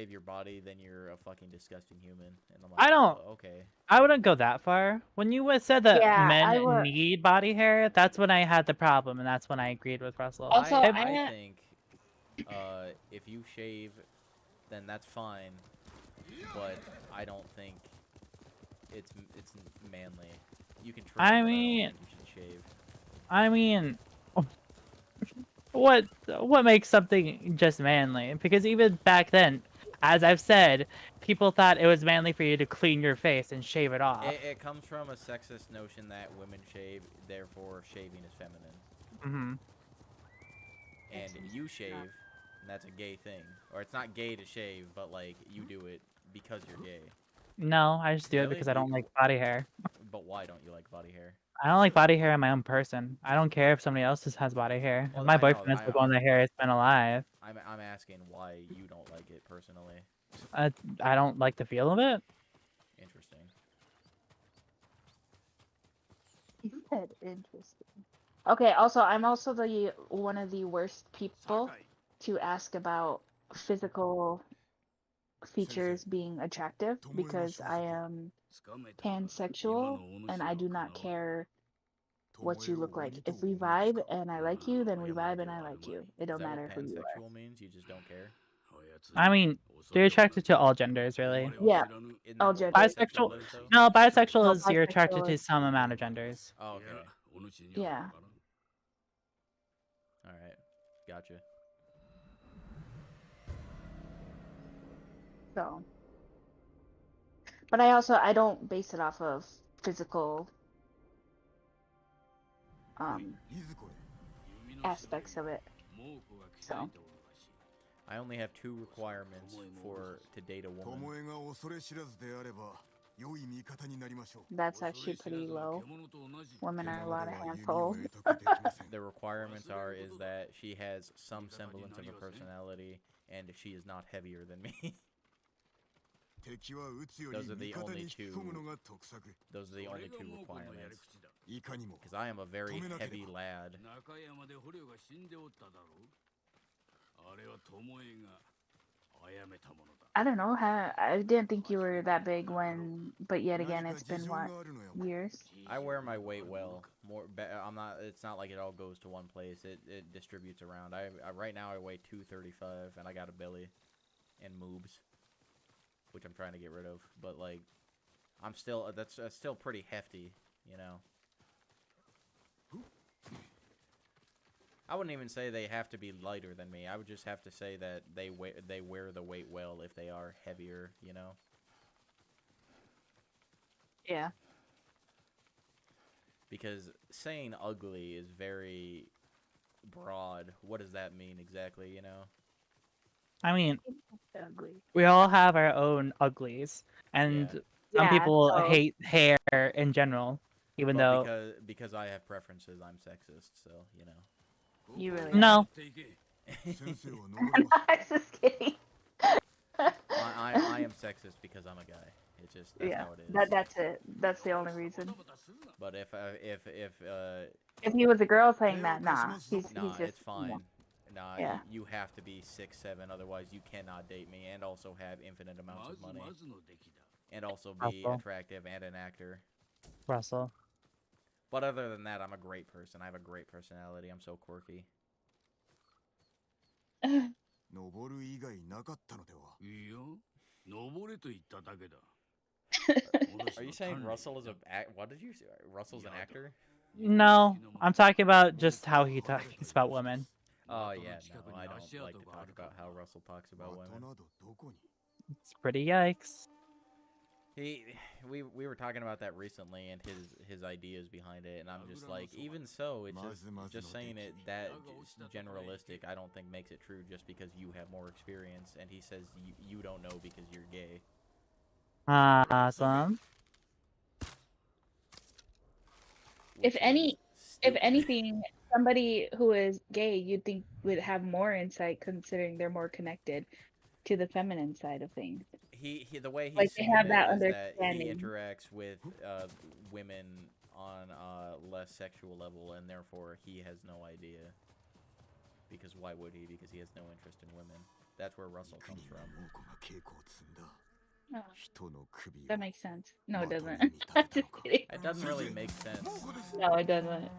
your body, then you're a fucking disgusting human. And I'm like, I don't. Oh, okay. I wouldn't go that far. When you said that men need body hair, that's when I had the problem, and that's when I agreed with Russell. Also, I think if you shave, then that's fine. But I don't think it's manly. You can trim. I but mean, I don't think you should shave. I mean, what makes something just manly? Because even back then, as I've said, people thought it was manly for you to clean your face and shave it off. It comes from a sexist notion that women shave, therefore shaving is feminine. Mm-hmm. And you shave, and that's a gay thing. Or it's not gay to shave, but like you do it because you're gay. No, I just do it because I don't like body hair. But why don't you like body hair? I don't like body hair on my own person. I don't care if somebody else just has body hair. Well, If my I know, boyfriend has the one that hair has been alive. I'm asking why you don't like it personally. I don't like the feel of it. Interesting. You said interesting. Okay. Also, I'm also one of the worst people to ask about physical features being attractive because I am pansexual and I do not care what you look like. If we vibe and I like you, then we vibe and I like you. It don't matter who you are. Pansexual means you just don't care. I mean, you're attracted to all genders, really. Yeah, all genders. Bisexual. No, bisexual is you're attracted to some amount of genders. Oh, okay. Yeah. All right, gotcha. So, but I don't base it off of physical aspects of it. So I only have 2 requirements to date a woman. 巴が恐れ知らずであれば良い味方になりましょう。 that's actually pretty low. Women are a lot of handfuls. The requirements is that she has some semblance of a personality and she is not heavier than me. 敵は撃つより Those are the 味方 only に 2. 引き込むのが得策。 Those are the only 2 requirements. いかにも Because I am a very heavy lad. 中山で捕虜が死んでおっただろう。あれは巴が殺めたものだ。 I don't know how. I didn't think you were that big when, but yet again, it's been what, years? I wear my weight well. I'm not. It's not like it all goes to one place. It distributes around. I right now I weigh 235 and I got a belly and moobs, which I'm trying to get rid of. But like, I'm still that's still pretty hefty, you know. I wouldn't even say they have to be lighter than me. I would just have to say that they wear the weight well if they are heavier, you know. Yeah. Because saying ugly is very broad. What does that mean exactly, you know? I mean, Ugly. we all have our own uglies, and some Yeah, people so- hate hair in general, even But though because I have preferences, I'm sexist, so you know. You really no. 先生は登れます I was just kidding. I am sexist because I'm a guy. It's just that's Yeah, how it is. that's it. That's the only reason. But if If he was a girl saying that, nah, he's nah, just it's fine. Nah, Yeah. you have to be 6'7", otherwise you cannot date me, and also have infinite amounts of money, and also be Russell. attractive and an actor. Russell. But other than that, I'm a great person. I have a great personality. I'm so quirky. 登る以外なかったのでは。いや、登れと言っただけだ。 Are you saying Russell is what did you say? Russell's an actor? No, I'm talking about just how he talks about women. Oh yeah, no, I don't like to talk about how Russell talks about 的 women. などどこに It's pretty yikes. We were talking about that recently and his ideas behind it, and I'm just like, even so, it's just saying it that generalistic. I don't think makes it true just because you have more experience, and he says you don't know because you're gay. Awesome. If which any, is if stupid. anything, somebody who is gay, you'd think would have more insight, considering they're more connected to the feminine side of things. The way he's Like, they saying have it that is that he understanding. interacts with women on a less sexual level, and therefore he has no idea. Because why would he? Because he has no interest in women. That's where Russell いかに comes も from. 猛虎が稽古を積んだ Oh, 人の首を that makes sense. No, it 的 doesn't. に見立て I'm た just のか kidding. It doesn't really make sense. No, it doesn't.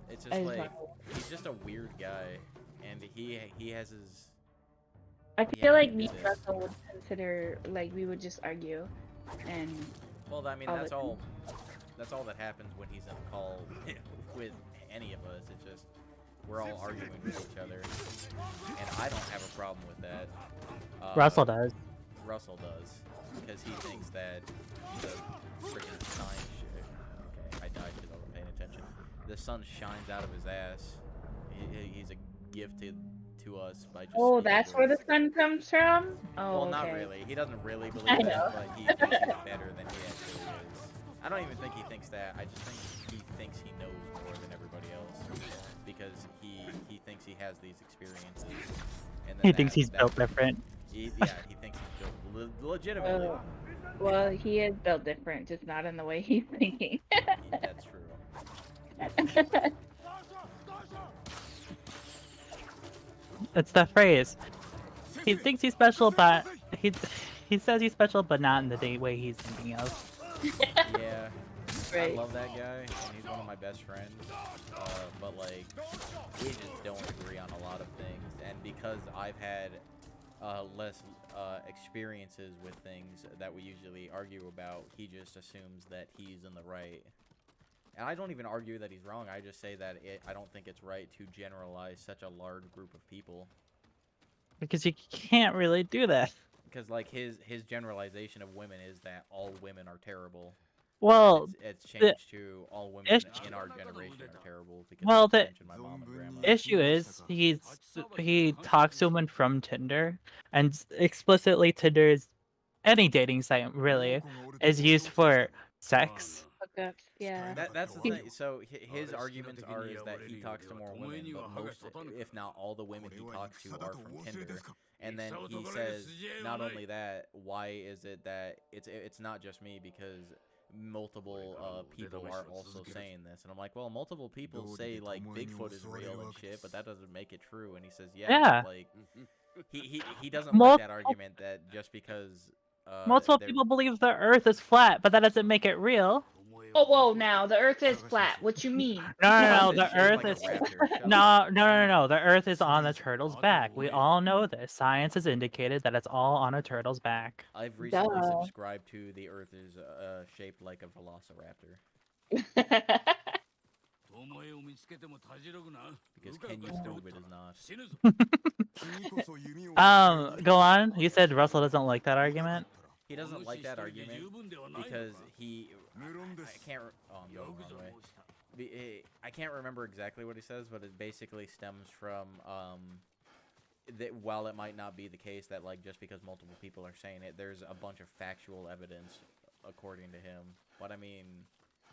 It's I just just like wondered. he's just a weird guy, and he has his. I Yeah, feel we like can me do and this. Russell would consider, like, we would just argue, and Well, I mean all that's the all. That's all that happens when he's in a call with any of us. It's just we're all arguing with each other, and I don't have a problem with that. Russell does. Russell does, because he thinks that the freaking sun. Okay, I died because I wasn't paying attention. The sun shines out of his ass. He's a gifted to us by just. oh, speaking that's where the words. sun comes from. Oh, Well, okay. not really. He doesn't really I believe know. that, but he thinks he's better than he actually is. I don't even think he thinks that. I just think he thinks he knows more than everybody else because he thinks he has these experiences. And then He thinks he's built different. He thinks he's built legitimately. Oh, well, he is built different, just not in the way he's thinking. That's true. It's the phrase. He thinks he's special, but he says he's special, but not in the way he's thinking of. Yeah. Right. I love that guy, and he's one of my best friends. But like, we just don't agree on a lot of things, and because I've had less experiences with things that we usually argue about, he just assumes that he's in the right, And I don't even argue that he's wrong. I just say that I don't think it's right to generalize such a large group of people. Because you can't really do that. Because like his generalization of women is that all women are terrible. Well, it's changed to all women in our generation are terrible. Because well, the mentioned my mom and grandma. issue is he talks to women from Tinder, and explicitly Tinder is any dating site really is used for sex. Hookups, yeah. That's the thing. So his arguments are is that he talks to more women, but most, if not all, the women he talks to are from Tinder. And then he says, not only that, why is it that it's not just me, because multiple people are also saying this. And I'm like, well, multiple people say like Bigfoot is real and shit, but that doesn't make it true. And he says, yeah. Like he doesn't like that argument that just because multiple people believe the Earth is flat, but that doesn't make it real. Oh, whoa! Now the Earth is flat. What you mean? No. The Earth is no. The Earth is on the turtle's back. We all know this. Science has indicated that it's all on a turtle's back. I've recently subscribed to the Earth is shaped like a velociraptor. Because can you prove it is not? Go on. You said Russell doesn't like that argument. He doesn't like that argument because I can't. Oh, I'm going the wrong way. I can't remember exactly what he says, but it basically stems from that while it might not be the case that like just because multiple people are saying it, there's a bunch of factual evidence according to him. But I mean,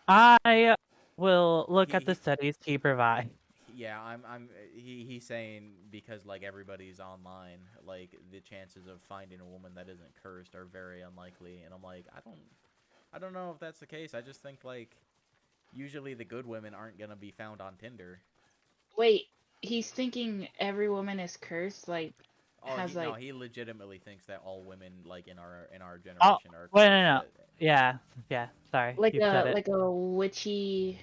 I will look at the studies he provides. Yeah, he's saying because like everybody's online, like the chances of finding a woman that isn't cursed are very unlikely. And I'm like, I don't know if that's the case. I just think like usually the good women aren't gonna be found on Tinder. Wait, he's thinking every woman is cursed, like no, he legitimately thinks that all women like in our generation are cursed. Wait, no. Yeah, sorry. Like a witchy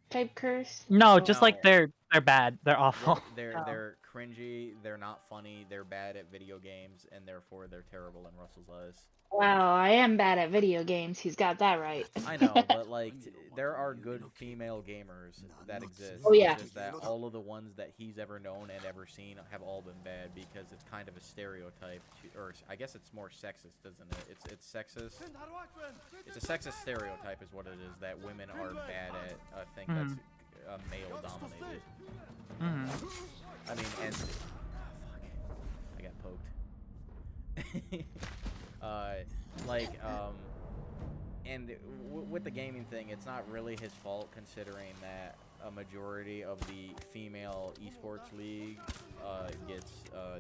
type curse? No, just like they're bad. They're awful. They're cringy. They're not funny. They're bad at video games, and therefore they're terrible in Russell's eyes. Wow, I am bad at video games. He's got that right. I know, but like there are good female gamers that exist. Oh yeah. It's just that all of the ones that he's ever known and ever seen have all been bad because it's kind of a stereotype, or I guess it's more sexist, isn't it? It's sexist. It's a sexist stereotype, is what it is. That women are bad at a thing that's male dominated. I mean, and fuck, I got poked. And with the gaming thing, it's not really his fault considering that a majority of the female esports league gets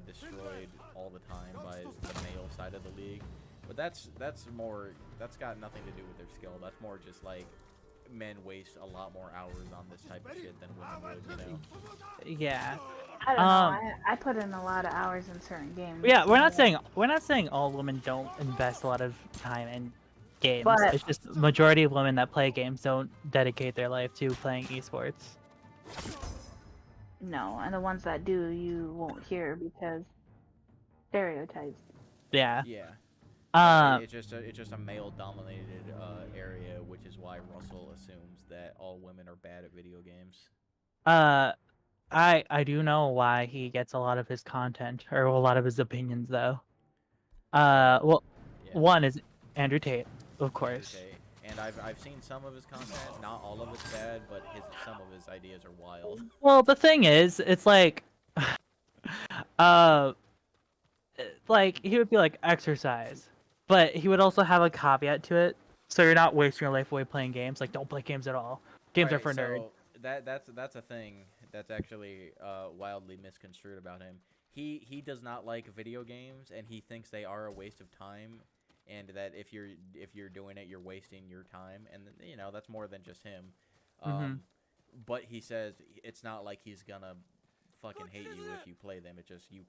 destroyed all the time by the male side of the league. But that's got nothing to do with their skill. That's more just like men waste a lot more hours on this type of shit than women would, you know? Yeah. I don't know. I put in a lot of hours in certain games. Yeah, we're not saying all women don't invest a lot of time in games. But it's just the majority of women that play games don't dedicate their life to playing esports. No, and the ones that do, you won't hear because stereotypes. Yeah. Yeah. It's just a male-dominated area, which is why Russell assumes that all women are bad at video games. I do know why he gets a lot of his content or a lot of his opinions though. Well, yeah. One is Andrew Tate, of course. Andrew Tate. And I've seen some of his content. Not all of it's bad, but some of his ideas are wild. Well, the thing is, it's like, like he would be like exercise, but he would also have a caveat to it, so you're not wasting your life away playing games. Like, don't play games at all. Games are for nerds. That's a thing that's actually wildly misconstrued about him. He does not like video games, and he thinks they are a waste of time, and that if you're doing it, you're wasting your time, and you know that's more than just him. But he says it's not like he's gonna fucking hate you if you play them. It's just you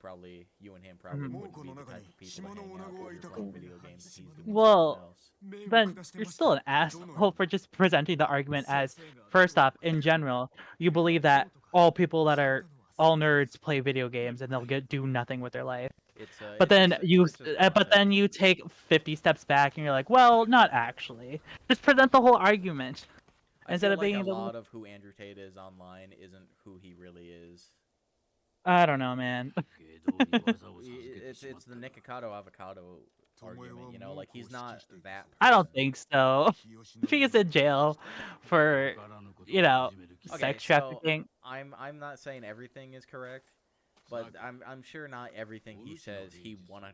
and him probably wouldn't be the type of people to hang out while you're playing video games if he's doing something else. Then you're still an asshole for just presenting the argument as, first off, in general, you believe that all nerds play video games and they'll do nothing with their life. But then you take 50 steps back and you're like, well, not actually. Just present the whole argument. I instead feel of like being a able lot to. of who Andrew Tate is online isn't who he really is. I don't know, man. It's the Nikocado avocado argument, you know, like he's not that person. I don't think so. If he is in jail for, Okay, sex so trafficking. I'm not saying everything is correct, but I'm sure not everything he says he 100%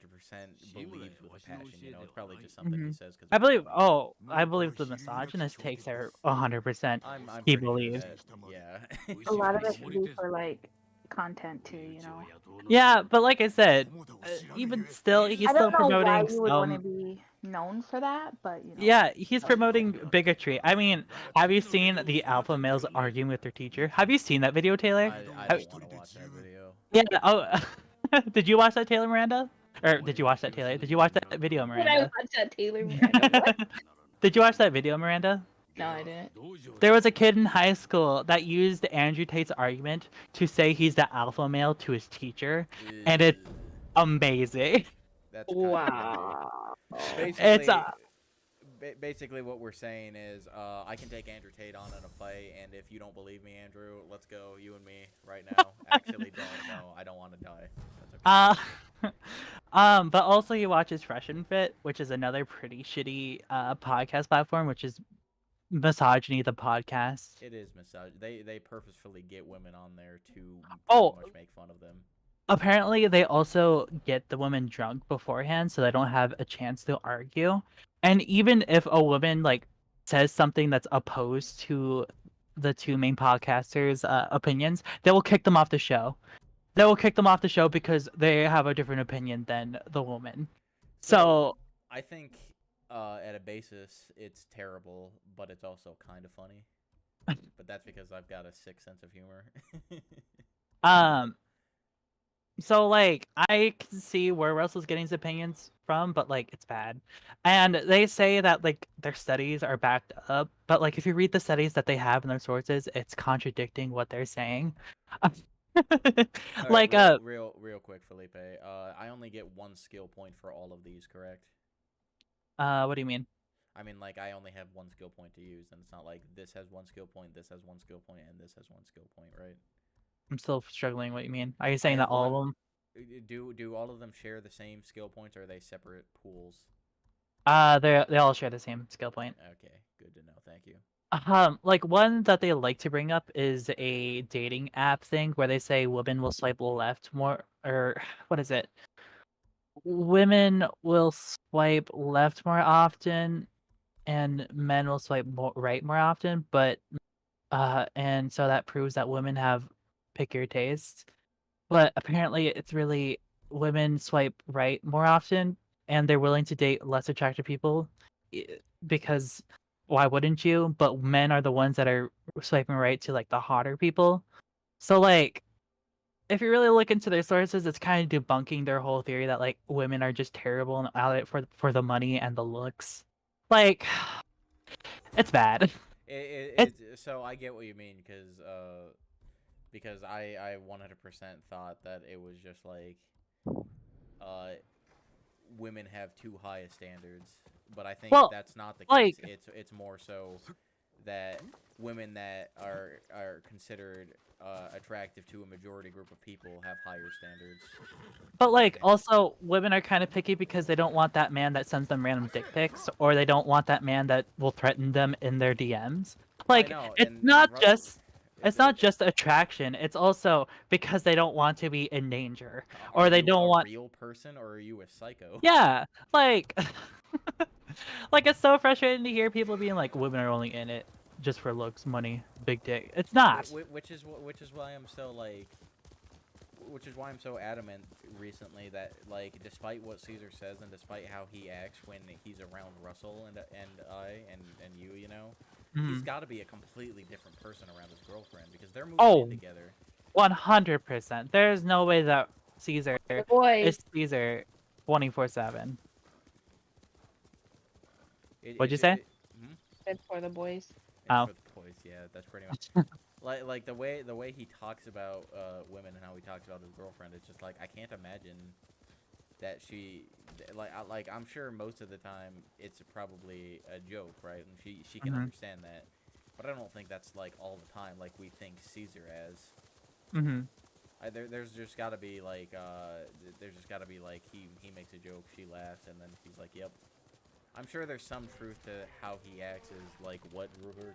believes with a passion. You know, it's probably just something he says because I believe. Oh, I believe the misogynist takes are 100%. I'm He pretty sure believes. that, yeah. A lot of it should be for like content too, you know. Yeah, but like I said, even still, he's I still don't know why promoting you would want to some. be known for that, but you know. Yeah, he's promoting bigotry. I mean, have you seen the alpha males arguing with their teacher? Have you seen that video, Taylor? I don't want to watch that video. Yeah. Oh, did you watch that, Taylor Miranda? Or did you watch that, Taylor? Did you watch that video, Did I Miranda? watch that Taylor Miranda? What? Did you watch that video, Miranda? No, I didn't. There was a kid in high school that used Andrew Tate's argument to say he's the alpha male to his teacher, and it's amazing. That's wow. Basically, basically what we're saying is, I can take Andrew Tate on in a fight, and if you don't believe me, Andrew, let's go, you and me, right now. Actually, no, I don't want to die. That's okay. But also he watches Fresh and Fit, which is another pretty shitty podcast platform, which is Misogyny the podcast. It is misogyny. They purposefully get women on there to Oh, pretty much make fun of them. Apparently they also get the women drunk beforehand so they don't have a chance to argue. And even if a woman like says something that's opposed to the two main podcasters' opinions, they will kick them off the show. They will kick them off the show because they have a different opinion than the woman. So I think at a basis it's terrible, but it's also kind of funny. But that's because I've got a sick sense of humor. So like I can see where Russell's getting his opinions from, but like it's bad. And they say that like their studies are backed up, but like if you read the studies that they have in their sources, it's contradicting what they're saying. Like real quick, Felipe. I only get 1 skill point for all of these, correct? What do you mean? I mean, like, I only have 1 skill point to use, and it's not like this has 1 skill point, this has 1 skill point, and this has 1 skill point, right? I'm still struggling what you mean. Are you saying that all of them? Do all of them share the same skill points, or are they separate pools? They all share the same skill point. Okay, good to know. Thank you. Like one that they like to bring up is a dating app thing where they say women will swipe left more, or what is it? Women will swipe left more often, and men will swipe right more often. But and so that proves that women have pickier tastes. But apparently, it's really women swipe right more often, and they're willing to date less attractive people because why wouldn't you? But men are the ones that are swiping right to like the hotter people. So like, if you really look into their sources, it's kind of debunking their whole theory that like women are just terrible and out it for the money and the looks. Like, it's bad. So I get what you mean because I 100% thought that it was just like women have too high a standards, but I think that's not the case. Like, it's more so that women that are considered attractive to a majority group of people have higher standards. But like also women are kind of picky because they don't want that man that sends them random dick pics, or they don't want that man that will threaten them in their DMs. Like it's not just attraction, it's also because they don't want to be in danger, or they don't want a real person, or are you a psycho? Yeah, like like it's so frustrating to hear people being like women are only in it just for looks, money, big dick. It's not. Which is why I'm so adamant recently that like despite what Caesar says and despite how he acts when he's around Russell and you know, he's got to be a completely different person around his girlfriend because they're moving in together. 100%. There's no way that Caesar is Caesar 24/7. What'd you say? It's for the boys. Oh. For the boys, yeah, that's pretty much like the way he talks about women and how he talks about his girlfriend. It's just like I can't imagine that she like I'm sure most of the time it's probably a joke, right? And she can understand that, But I don't think that's like all the time, like we think Caesar as. Mm-hmm. There's just gotta be like he makes a joke, she laughs, and then he's like, yep. I'm sure there's some truth to how he acts as like what drew her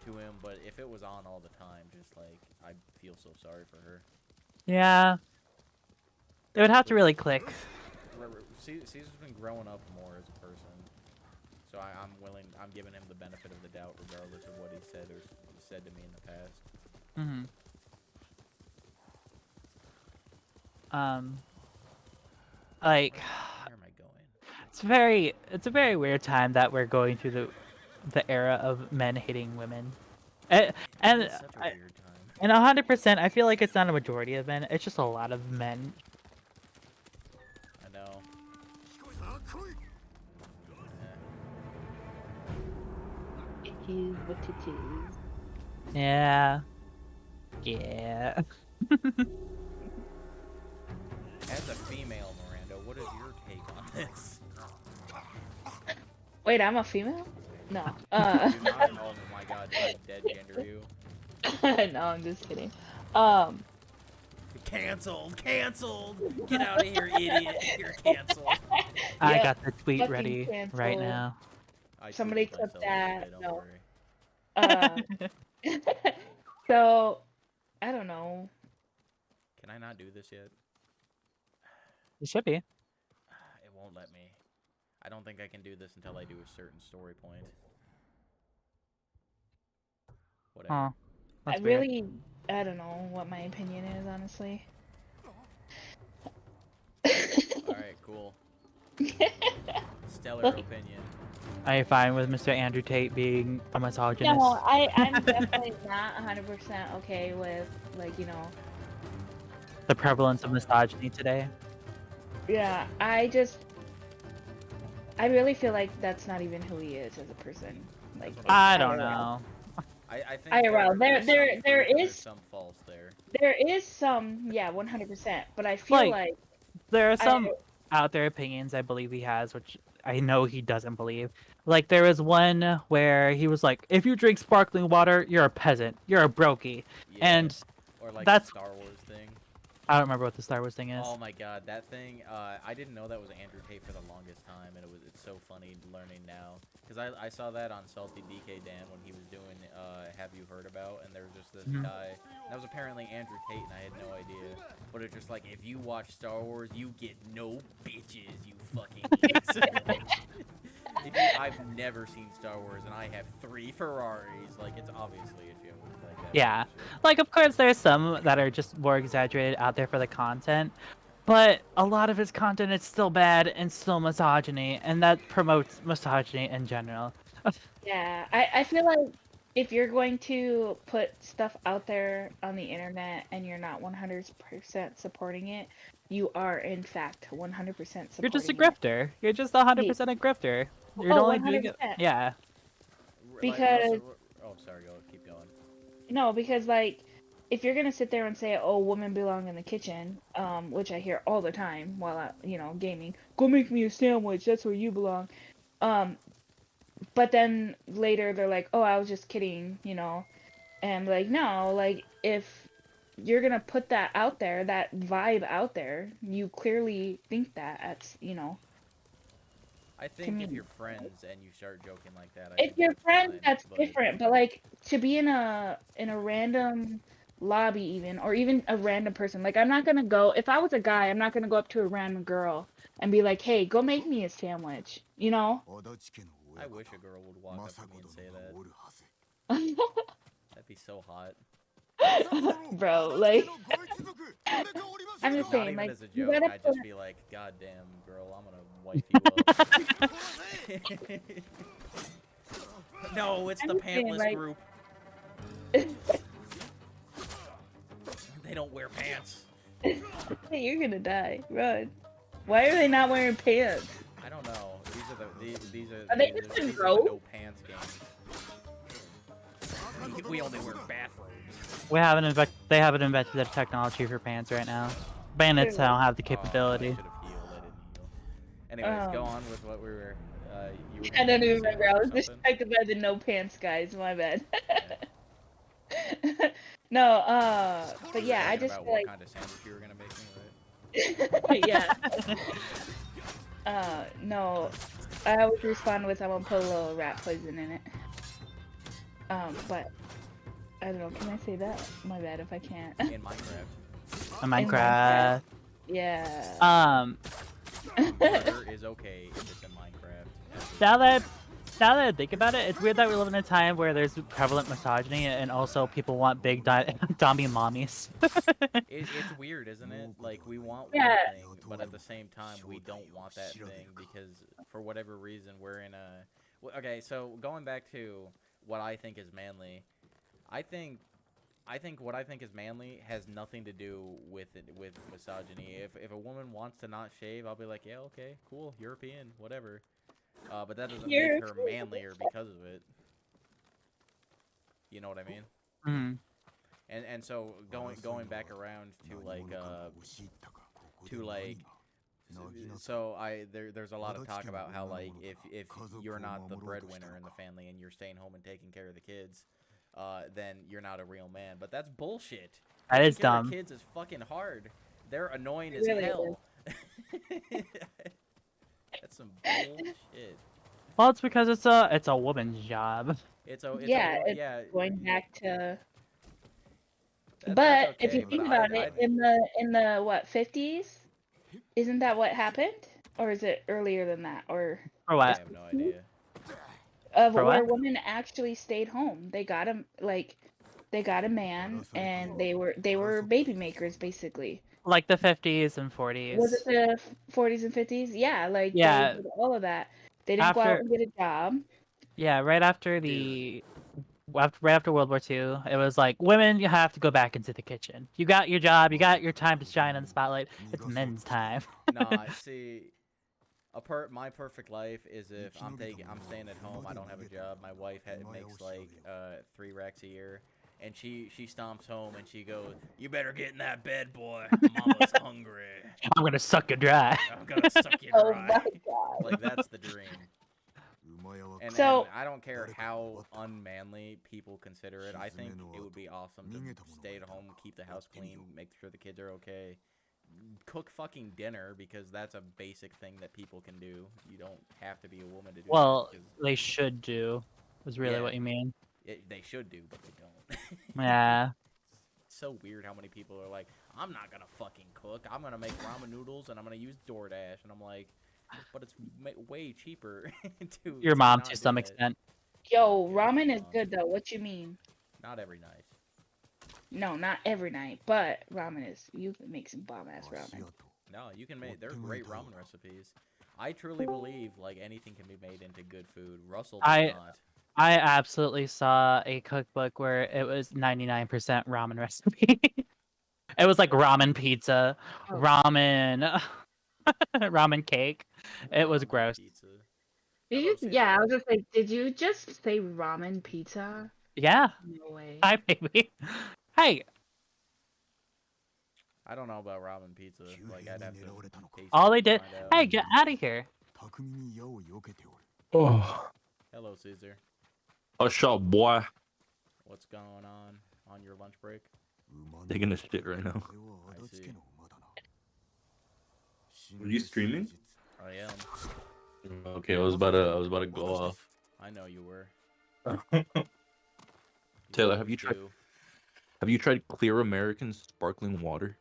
to him, but if it was on all the time, just like I feel so sorry for her. Yeah. It would have to really click. Caesar's been growing up more as a person, so I'm giving him the benefit of the doubt, regardless of what he said or said to me in the past. Mm-hmm. Like, Where am I going? it's a very weird time that we're going through the era of men hating women, and It's such a weird time. and 100%, I feel like it's not a majority of men. It's just a lot of men. I know. It is what it is. Yeah. Yeah. As a female, Miranda, what is your take on this? Wait, I'm a female? No. Do not, oh my god, did I dead gender you? No, I'm just kidding. Canceled! Canceled! Get out of here, idiot! You're canceled. I Yep, got the tweet fucking ready right canceled. now. Somebody tweeted clip myself the that. other day, don't No. worry. So, I don't know. Can I not do this yet? It should be. It won't let me. I don't think I can do this until I do a certain story point. Whatever. Oh, that's I weird. really, I don't know what my opinion is, honestly. Alright, cool. Stellar Look. opinion. Are you fine with Mr. Andrew Tate being a misogynist? No, I'm definitely not 100% okay with, like, you know. The prevalence of misogyny today. Yeah, I really feel like that's not even who he is as a person. Like, I don't IRL. know. I think IRL. There there's is some false there. There is some, yeah, 100%. But I feel like There are some out there opinions I believe he has, which I know he doesn't believe. Like, there was one where he was like, if you drink sparkling water, you're a peasant. You're a brokey. Yeah. And Or like that's... the Star Wars thing. I don't remember what the Star Wars thing is. Oh my god, that thing, I didn't know that was Andrew Tate for the longest time, and it's so funny learning now. Because I saw that on Salty DK Dan when he was doing Have You Heard About, and there was just this guy, that was apparently Andrew Tate, and I had no idea. But it's just like, if you watch Star Wars, you get no bitches, you fucking idiots. I've never seen Star Wars, and I have 3 Ferraris. Like, it's obviously a joke. Like, Yeah. Like, of course, there's some that are just more exaggerated out there for the content. But a lot of his content is still bad and still misogyny, and that promotes misogyny in general. yeah, I feel like if you're going to put stuff out there on the internet and you're not 100% supporting it, you are in fact 100% supporting You're just a it. grifter. You're just 100% a grifter. You're only doing it. 100%. Yeah. Because oh, sorry, keep going. no, because like if you're gonna sit there and say, "Oh, women belong in the kitchen," which I hear all the time while I, gaming, go make me a sandwich. That's where you belong. But then later they're like, "Oh, I was just kidding," and I'm like, no, like if you're gonna put that out there, that vibe out there, you clearly think that I think if you're friends and you start joking like that, if you're friends, that's different. But like to be in a random lobby, or even a random person, like I'm not gonna go. If I was a guy, I'm not gonna go up to a random girl and be like, "Hey, go make me a sandwich," I wish a girl would walk up to me and say that. That'd be so hot. Bro, like I'm just Not saying, even like as a you joke, gotta I'd put... just be like, "God damn, girl, I'm gonna wipe you up." No, it's the I'm just saying, pantless like... group. They don't wear pants. Hey, you're gonna die. Run. Why are they not wearing pants? I don't know. These are Are they just in row? no pants games. We only wear bathrobes. They haven't invented the technology for pants right now. Bandits don't have the capability. I should've healed, I didn't heal. Anyways, go on with what we were. You were I gonna don't even say remember. I was something? distracted by the no pants guys. My bad. Okay. No, You but were yeah, I talking just about feel what like kind of sandwich you were gonna make me, right? yeah. No, I always respond with I'm gonna put a little rat poison in it. But I don't know. Can I say that? My bad if I can't. In Minecraft. In In Minecraft. Yeah. Murder is okay if it's in Minecraft. Now that I think about it, it's weird that we live in a time where there's prevalent misogyny and also people want big zombie mommies. It's weird, isn't it? Like, we want Yeah. one thing, but at the same time, we don't want that thing because, for whatever reason, we're in a... Okay, so going back to what I think is manly, I think what I think is manly has nothing to do with misogyny. If a woman wants to not shave, I'll be like, yeah, okay, cool, European, whatever. But that doesn't make her manlier because of it. You know what I mean? Mm. And so going back around to there's a lot of talk about how, like, if you're not the breadwinner in the family and you're staying home and taking care of the kids, then you're not a real man. But that's bullshit. That is Taking care of dumb. kids is fucking hard. They're annoying It as really hell. That's some bullshit. Well, it's because it's a woman's job. It's yeah, a, it's yeah. going back to. That's But okay, if you but think about it, in the what 50s, isn't that what happened, or is it earlier than that, or? For I what? have no idea. For Where what? women actually stayed home. They got a man, and they were baby makers basically. Like the 50s and 40s. Was it the 40s and 50s? Yeah, like Yeah. they did all of that. They didn't go out After, and get a job. yeah, right after right after World War II, it was like, women, you have to go back into the kitchen. You got your job, you got your time to shine in the spotlight. It's men's time. Nah, see, my perfect life is if I'm staying at home, I don't have a job, my wife makes like 3 racks a year, and she stomps home and she goes, "You better get in that bed, boy. Mama's hungry. I'm gonna suck you dry." I'm gonna suck you Oh dry." my god. Like, that's the dream. And I don't care how unmanly people consider it. I think it would be awesome to stay at home, keep the house clean, make sure the kids are okay, cook fucking dinner, because that's a basic thing that people can do. You don't have to be a woman to do Well, that. they should do. Is really what you mean. They should do, but they don't. Yeah. It's so weird how many people are like, I'm not gonna fucking cook. I'm gonna make ramen noodles and I'm gonna use DoorDash. And I'm like, but it's way cheaper to Your mom not to do some that. extent. Yo, ramen is good though. What you mean? Not every night. No, not every night, but ramen is. You can make some bomb ass ramen. No, you can make. They're great ramen recipes. I truly believe like anything can be made into good food. Russell does not. I absolutely saw a cookbook where it was 99% ramen recipe. It was like ramen pizza, ramen, ramen cake. It was gross. Pizza. Did you? Yeah, I was just like, did you just say ramen pizza? Yeah. No way. Hi, baby. Hey. I don't know about ramen pizza. Like, I'd have to taste All it they to did. find out. Hey, get out of here. Oh. Hello, Caesar. What's up, boy? What's going on your lunch break? Taking a shit right now. I see. Are you streaming? I am. Okay, I was about to go off. I know you were. Taylor, have you tried Clear American sparkling water?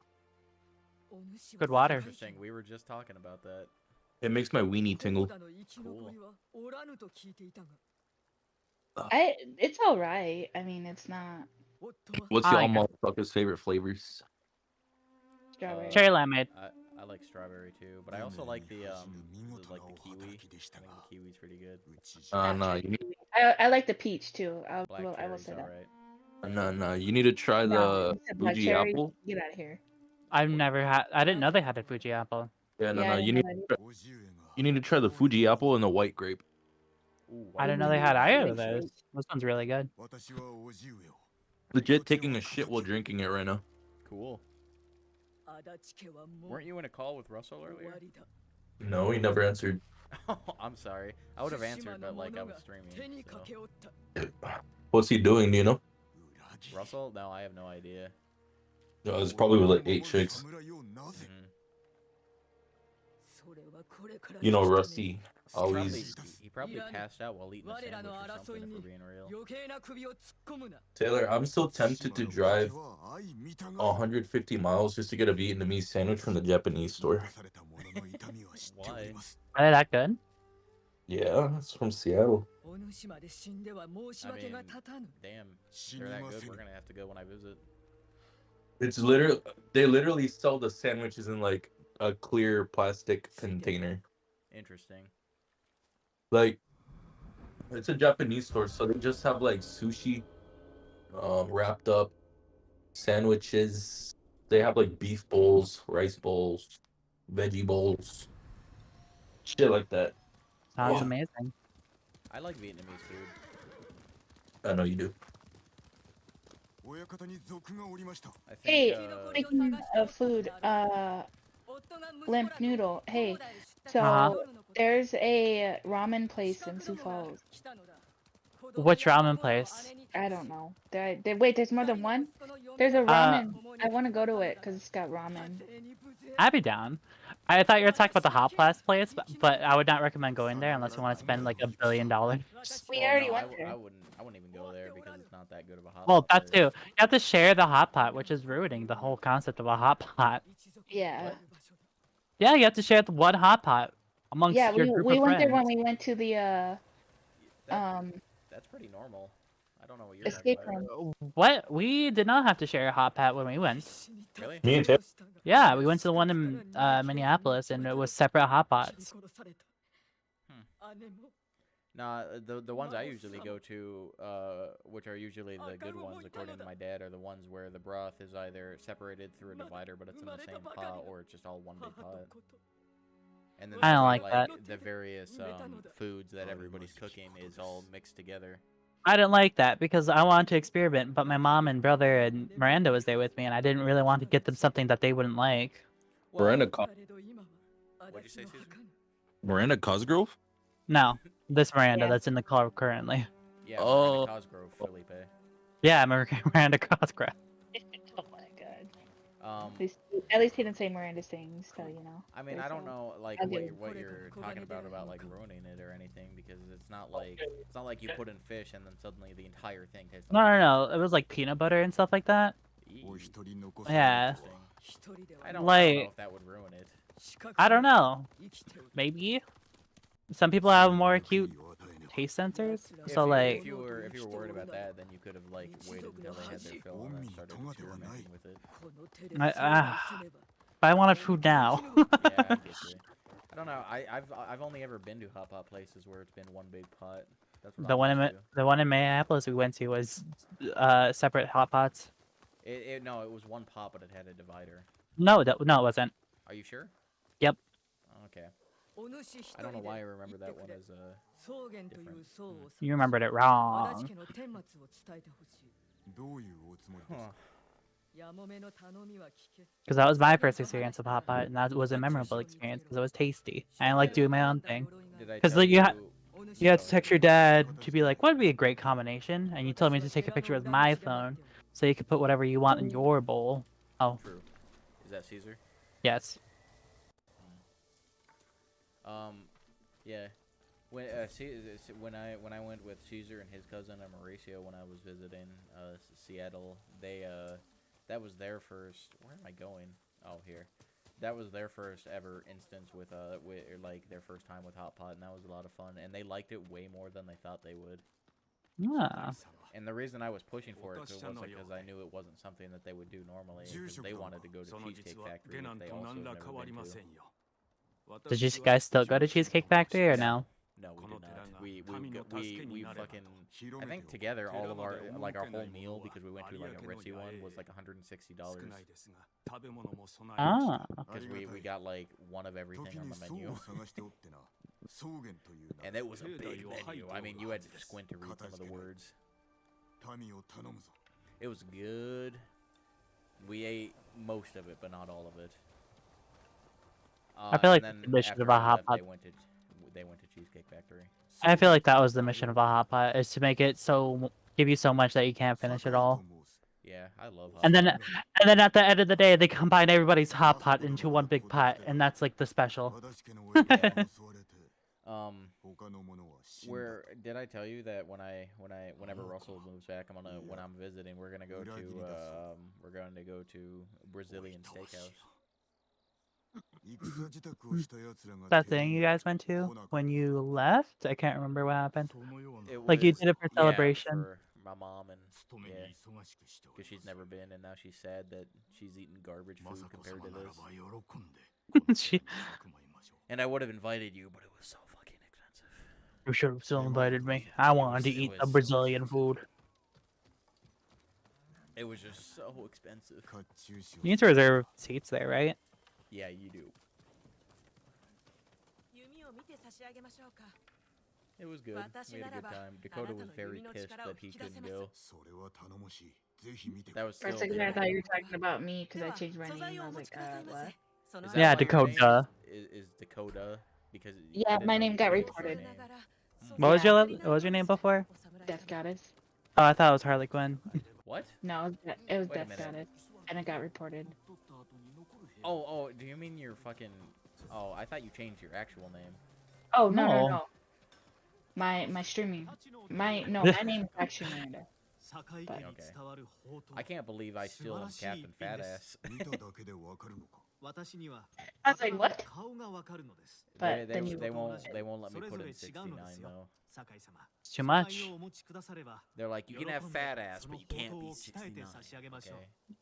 Good water. Interesting. We were just talking about that. It makes my weenie tingle. Cool. It's all right. I mean, it's not What's y'all motherfuckers' favorite flavors? strawberry. Cherry lemonade. I like strawberry too, but I also like the kiwi. I think the kiwi's pretty good. No, you need. I like the peach too. I Black will cherry's say that. alright. No, you need to try No, the you said black Fuji cherry? apple. Get out of here. I've never had. I didn't know they had a Fuji apple. Yeah, Yeah, I you didn't need know you need to try the Fuji apple and the white grape. Ooh, I didn't know they had either of those. This one's really good. Legit taking a shit while drinking it right now. Cool. Weren't you in a call with Russell earlier? No, he never answered. Oh, I'm sorry. I would have answered, but like I was streaming. So. What's he doing? Do you know? Russell? No, I have no idea. No, it's probably with like 8 chicks. Mhm. You know, Rusty He probably, always. he probably passed out while eating a sandwich or something, if we're being real. Taylor, I'm still tempted to drive 150 miles just to get a Vietnamese sandwich from the Japanese store. Why? Are they that good? Yeah, it's from Seattle. I mean, damn. If they're that good, we're gonna have to go when I visit. It's literally they literally sell the sandwiches in like a clear plastic container. Interesting. Like it's a Japanese store, so they just have like sushi, wrapped up sandwiches. They have like beef bowls, rice bowls, veggie bowls, shit like that. Sounds Yeah. amazing. I like Vietnamese food. I know you do. I think, Hey, speaking of food, Limp Noodle. Hey, so Uh-huh. there's a ramen place in Sioux Falls. Which ramen place? I don't know. Wait, there's more than one? There's a ramen. I want to go to it because it's got ramen. I'd be down. I thought you were talking about the hot blast place, but I would not recommend going there unless you want to spend like $1 billion. We well, already no, went there. I wouldn't even go there because it's not that good of a hot Well, pot that place. too. You have to share the hot pot, which is ruining the whole concept of a hot pot. Yeah. What? Yeah, you have to share the one hot pot amongst Yeah, your we group we of went there friends. when we went to the That's pretty normal. I don't know what you're talking escape about. room. What? We did not have to share a hot pot when we went. Really? Me and Taylor. Yeah, we went to the one in Minneapolis, and it was separate hot pots. Nah, the ones I usually go to, which are usually the good ones according to my dad, are the ones where the broth is either separated through a divider, but it's in the same pot, or it's just all one big pot. And then I don't like like that. the various foods that everybody's cooking is all mixed together. I didn't like that because I wanted to experiment, but my mom and brother and Miranda was there with me, and I didn't really want to get them something that they wouldn't like. Well, Miranda what'd you say, Susan? Miranda Cosgrove? No, this Miranda Yeah. that's in the car currently. Yeah, Oh. Miranda Cosgrove, Felipe. Yeah, Miranda Cosgrove. Oh my god. Um, At least he didn't say Miranda's things, so you know. I mean, I don't know like I'll what give you're talking about like ruining it or anything, because it's not like you put in fish and then suddenly the entire thing tastes like No. It was like peanut butter and stuff like that. Yeah. I don't know Like, if that would ruin it. I don't know. Maybe. Some people have more acute taste sensors. So like, if you were worried about that, then you could have like waited until they had their fill and then started experimenting with it. but I wanted food now. Yeah, I get you. I don't know. I've only ever been to hot pot places where it's been one big pot. That's what The I'm one in used to. the one in Minneapolis we went to was separate hot pots. No, it was one pot, but it had a divider. No, it wasn't. Are you sure? Yep. Okay. I don't know why I remember that one as different. You remembered it wrong. Huh. Because that was my first experience of hot pot, and that was a memorable experience because it was tasty. And I like doing my own thing. Did I Because tell you had to text your dad to be like, what would be a great combination? And you told me to take a picture with my phone so you could put whatever you want in your bowl. Oh, True. Is that Caesar? yes. Yeah. When when I went with Caesar and his cousin and Mauricio when I was visiting Seattle, they that was their first. Where am I going? Oh, here. That was their first ever instance with like their first time with hot pot, and that was a lot of fun. And they liked it way more than they thought they would. Yeah. And the reason I was pushing for it was because I knew it wasn't something that they would do normally. Because they wanted to go to Cheesecake Factory, which they also have never been to. Did you guys still go to Cheesecake Factory or no? No, we did not. We fucking. I think together all of our our whole meal, because we went to like a ritzy one, was like $160. Ah. Because we got like one of everything on the menu. And it was a big menu. I mean, you had to squint to read some of the words. It was good. We ate most of it, but not all of it. I feel like And that's the then mission after of a hot that, pot. they went to Cheesecake Factory. I feel like that was the mission of a hot pot, is to make it so give you so much that you can't finish it all. Yeah, I love hot And then pot. and then at the end of the day, they combine everybody's hot pot into one big pot, and that's like the special. Where did I tell you that whenever Russell moves back, when I'm visiting, we're gonna go to Brazilian Steakhouse. That thing you guys went to when you left? I can't remember what happened. It Like you was- did it for yeah, celebration. for my mom, and yeah, because she's never been, and now she's sad that she's eating garbage food compared to this. She, And I would have invited you, but it was so fucking expensive. you should have still invited me. I wanted to It eat was the so Brazilian food. It was just so expensive. You need to reserve seats there, right? Yeah, you do. It was good. We had a good time. Dakota was very pissed that he couldn't go. That was For a still. second, I thought you were talking about me because I changed my name. I was like, what? Is that Yeah, why your Dakota. name is Dakota because Yeah, I didn't my know name you got changed your reported. name. What was your name before? Death Goddess. Oh, I thought it was Harley Quinn. What? No, it was Wait a Death minute. Goddess, and it got reported. Oh, do you mean your fucking? Oh, I thought you changed your actual name. Oh no, No. no, no. My streaming. My name is actually Miranda. But Okay. I can't believe I still am Captain Fatass. I was like, what? They, But then you. they won't let me put in 69 though. It's too much. They're like, you can have fat ass, but you can't be 69. Okay.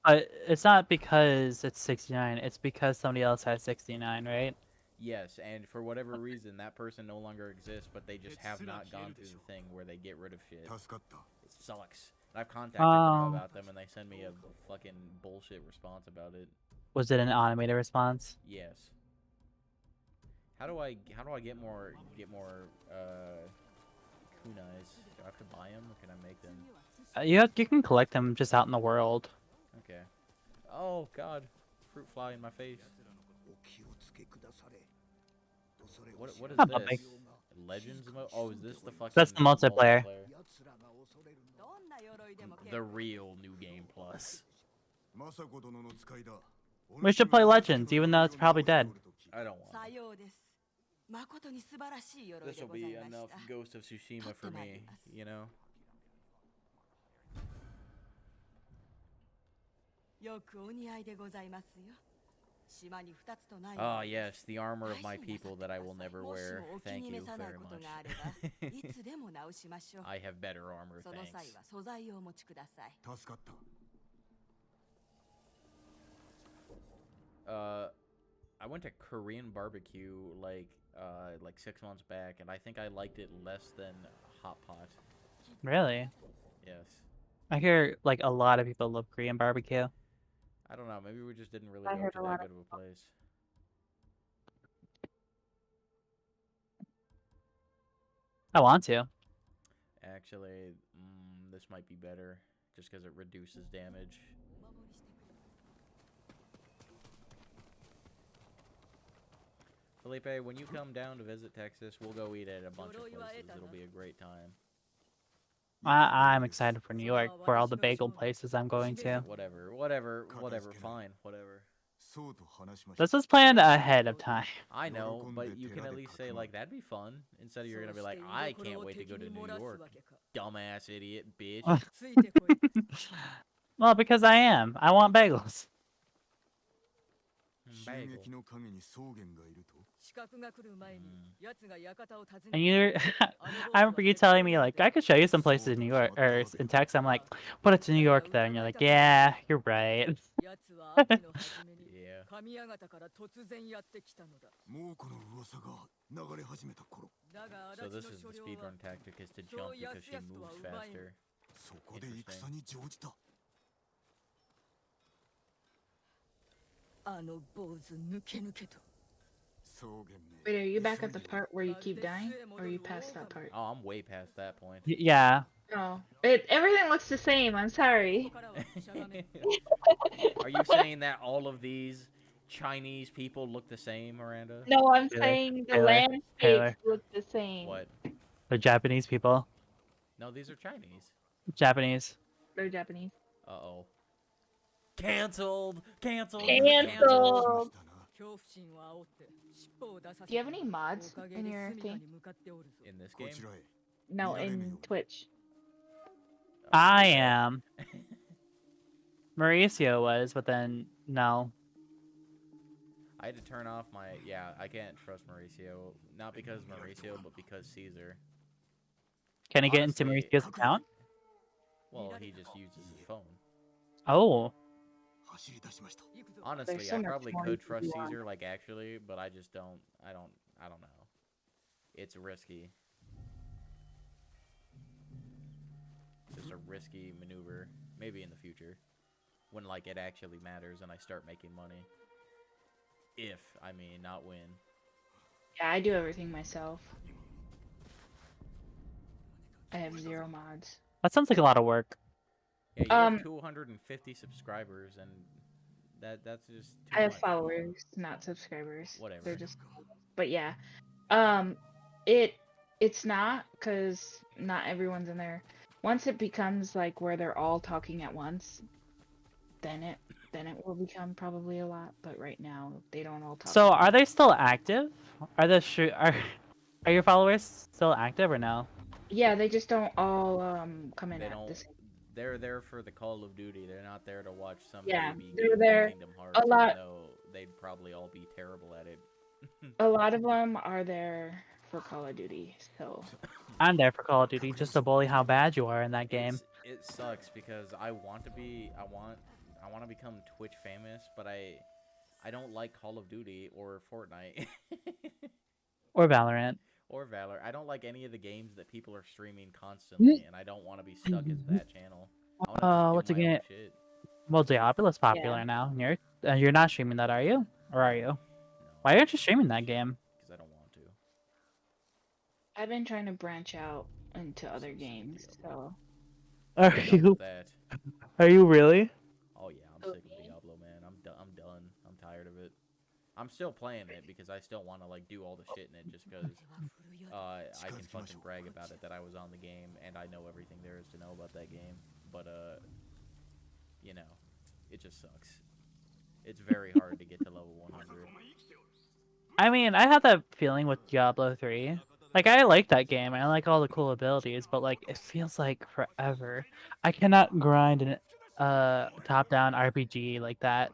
But it's not because it's 69. It's because somebody else has 69, right? Yes, and for whatever reason, that person no longer exists, but they just have not gone through the thing where they get rid of shit. It sucks. And I've contacted them about them, and they send me a fucking bullshit response about it. Was it an automated response? Yes. How do I get more kunais? Do I have to buy them, or can I make them? You can collect them just out in the world. Okay. Oh god, fruit fly in my face. What is Not this? big. Legends mode? Oh, is this the fucking? That's the multiplayer. The real New Game Plus. We should play Legends, even though it's probably dead. I don't want it. This will be enough Ghost of Tsushima for me, you know? Ah, yes, the armor of my people that I will never wear. Thank you very much. I have better armor, thanks. I went to Korean barbecue like 6 months back, and I think I liked it less than hot pot. Really? Yes. I hear like a lot of people love Korean barbecue. I don't know. Maybe we just didn't really I go heard to a that lot good of a place. I want to. Actually, this might be better, just because it reduces damage. Felipe, when you come down to visit Texas, we'll go eat at a bunch of places. It'll be a great time. I'm excited for New York, for all the bagel places I'm going to. Whatever, fine, whatever. This was planned ahead of time. I know, but you can at least say, like, that'd be fun, instead of you're gonna be like, I can't wait to go to New York, dumbass idiot, bitch. Well, because I am. I want bagels. Bagel. And you're, I remember you telling me like I could show you some places in New York or in Texas. I'm like, but it's in New York though, and you're like, yeah, you're right. Yeah. So this is the speedrun tactic, is to jump because she moves faster. Interesting. Wait, are you back at the part where you keep dying, or are you past that part? Oh, I'm way past that point. Yeah. Oh, everything looks the same. I'm sorry. Are you saying that all of these Chinese people look the same, Miranda? No, I'm Taylor, saying the Taylor, landscapes Taylor. look the same. What? The Japanese people. No, these are Chinese. Japanese. They're Japanese. Uh-oh. Canceled! Canceled! Cancelled. 恐怖心を煽って尻尾を出さ Do you have any mods おかげ in で your 住処 thing? に向かっておるぞ In this こ game? ちらへ No, 見られぬ in よう Twitch. I am. Mauricio was, but then no. I had to turn off my... Yeah, I can't trust Mauricio. Not because Mauricio, but because Caesar. Can he get into Honestly- Mauricio's account? Well, he just uses his phone. Oh. 走り出しました Honestly, so I much probably more could you trust can do on Caesar, like, actually, but I just don't... I don't know. It's risky. Just a risky maneuver. Maybe in the future. When, like, it actually matters and I start making money. If, I mean, not when. Yeah, I do everything myself. I have 0 mods. That sounds like a lot of work. Yeah, you have 250 subscribers, and that's just too I have much. followers, not subscribers. Whatever. They're just, but yeah, it's not because not everyone's in there. Once it becomes like where they're all talking at once, then it will become probably a lot. But right now they don't all talk. So are they still active? Are the are your followers still active or no? Yeah, they just don't all come in They at don't. the same. They're there for the Call of Duty. They're not there to watch some Yeah, baby they're game there Kingdom Hearts. a lot- Even though they'd probably all be terrible at it. A lot of them are there for Call of Duty. So I'm there for Call of Duty just to bully how bad you are in that game. It sucks because I want to be. I want to become Twitch famous, but I don't like Call of Duty or Fortnite. Or Valorant. Or Valor. I don't like any of the games that people are streaming constantly, and I don't want to be stuck as that channel. I wanna just What's do a my own game? shit. Well, Diablo's popular Yeah. now. You're not streaming that, are you? Or are you? Why aren't you streaming that game? Because I don't want to. I've been trying to branch out into other games. So Are I'm done you? with that. Are you really? Oh yeah, I'm sick of Diablo, man. I'm done. I'm tired of it. I'm still playing it because I still want to like do all the shit in it just because I can fucking brag about it that I was on the game and I know everything there is to know about that game. But you know, it just sucks. It's very hard to get to level 100. I mean, I had that feeling with Diablo 3. Like, I like that game, and I like all the cool abilities, but, like, it feels like forever. I cannot grind an top-down RPG like that.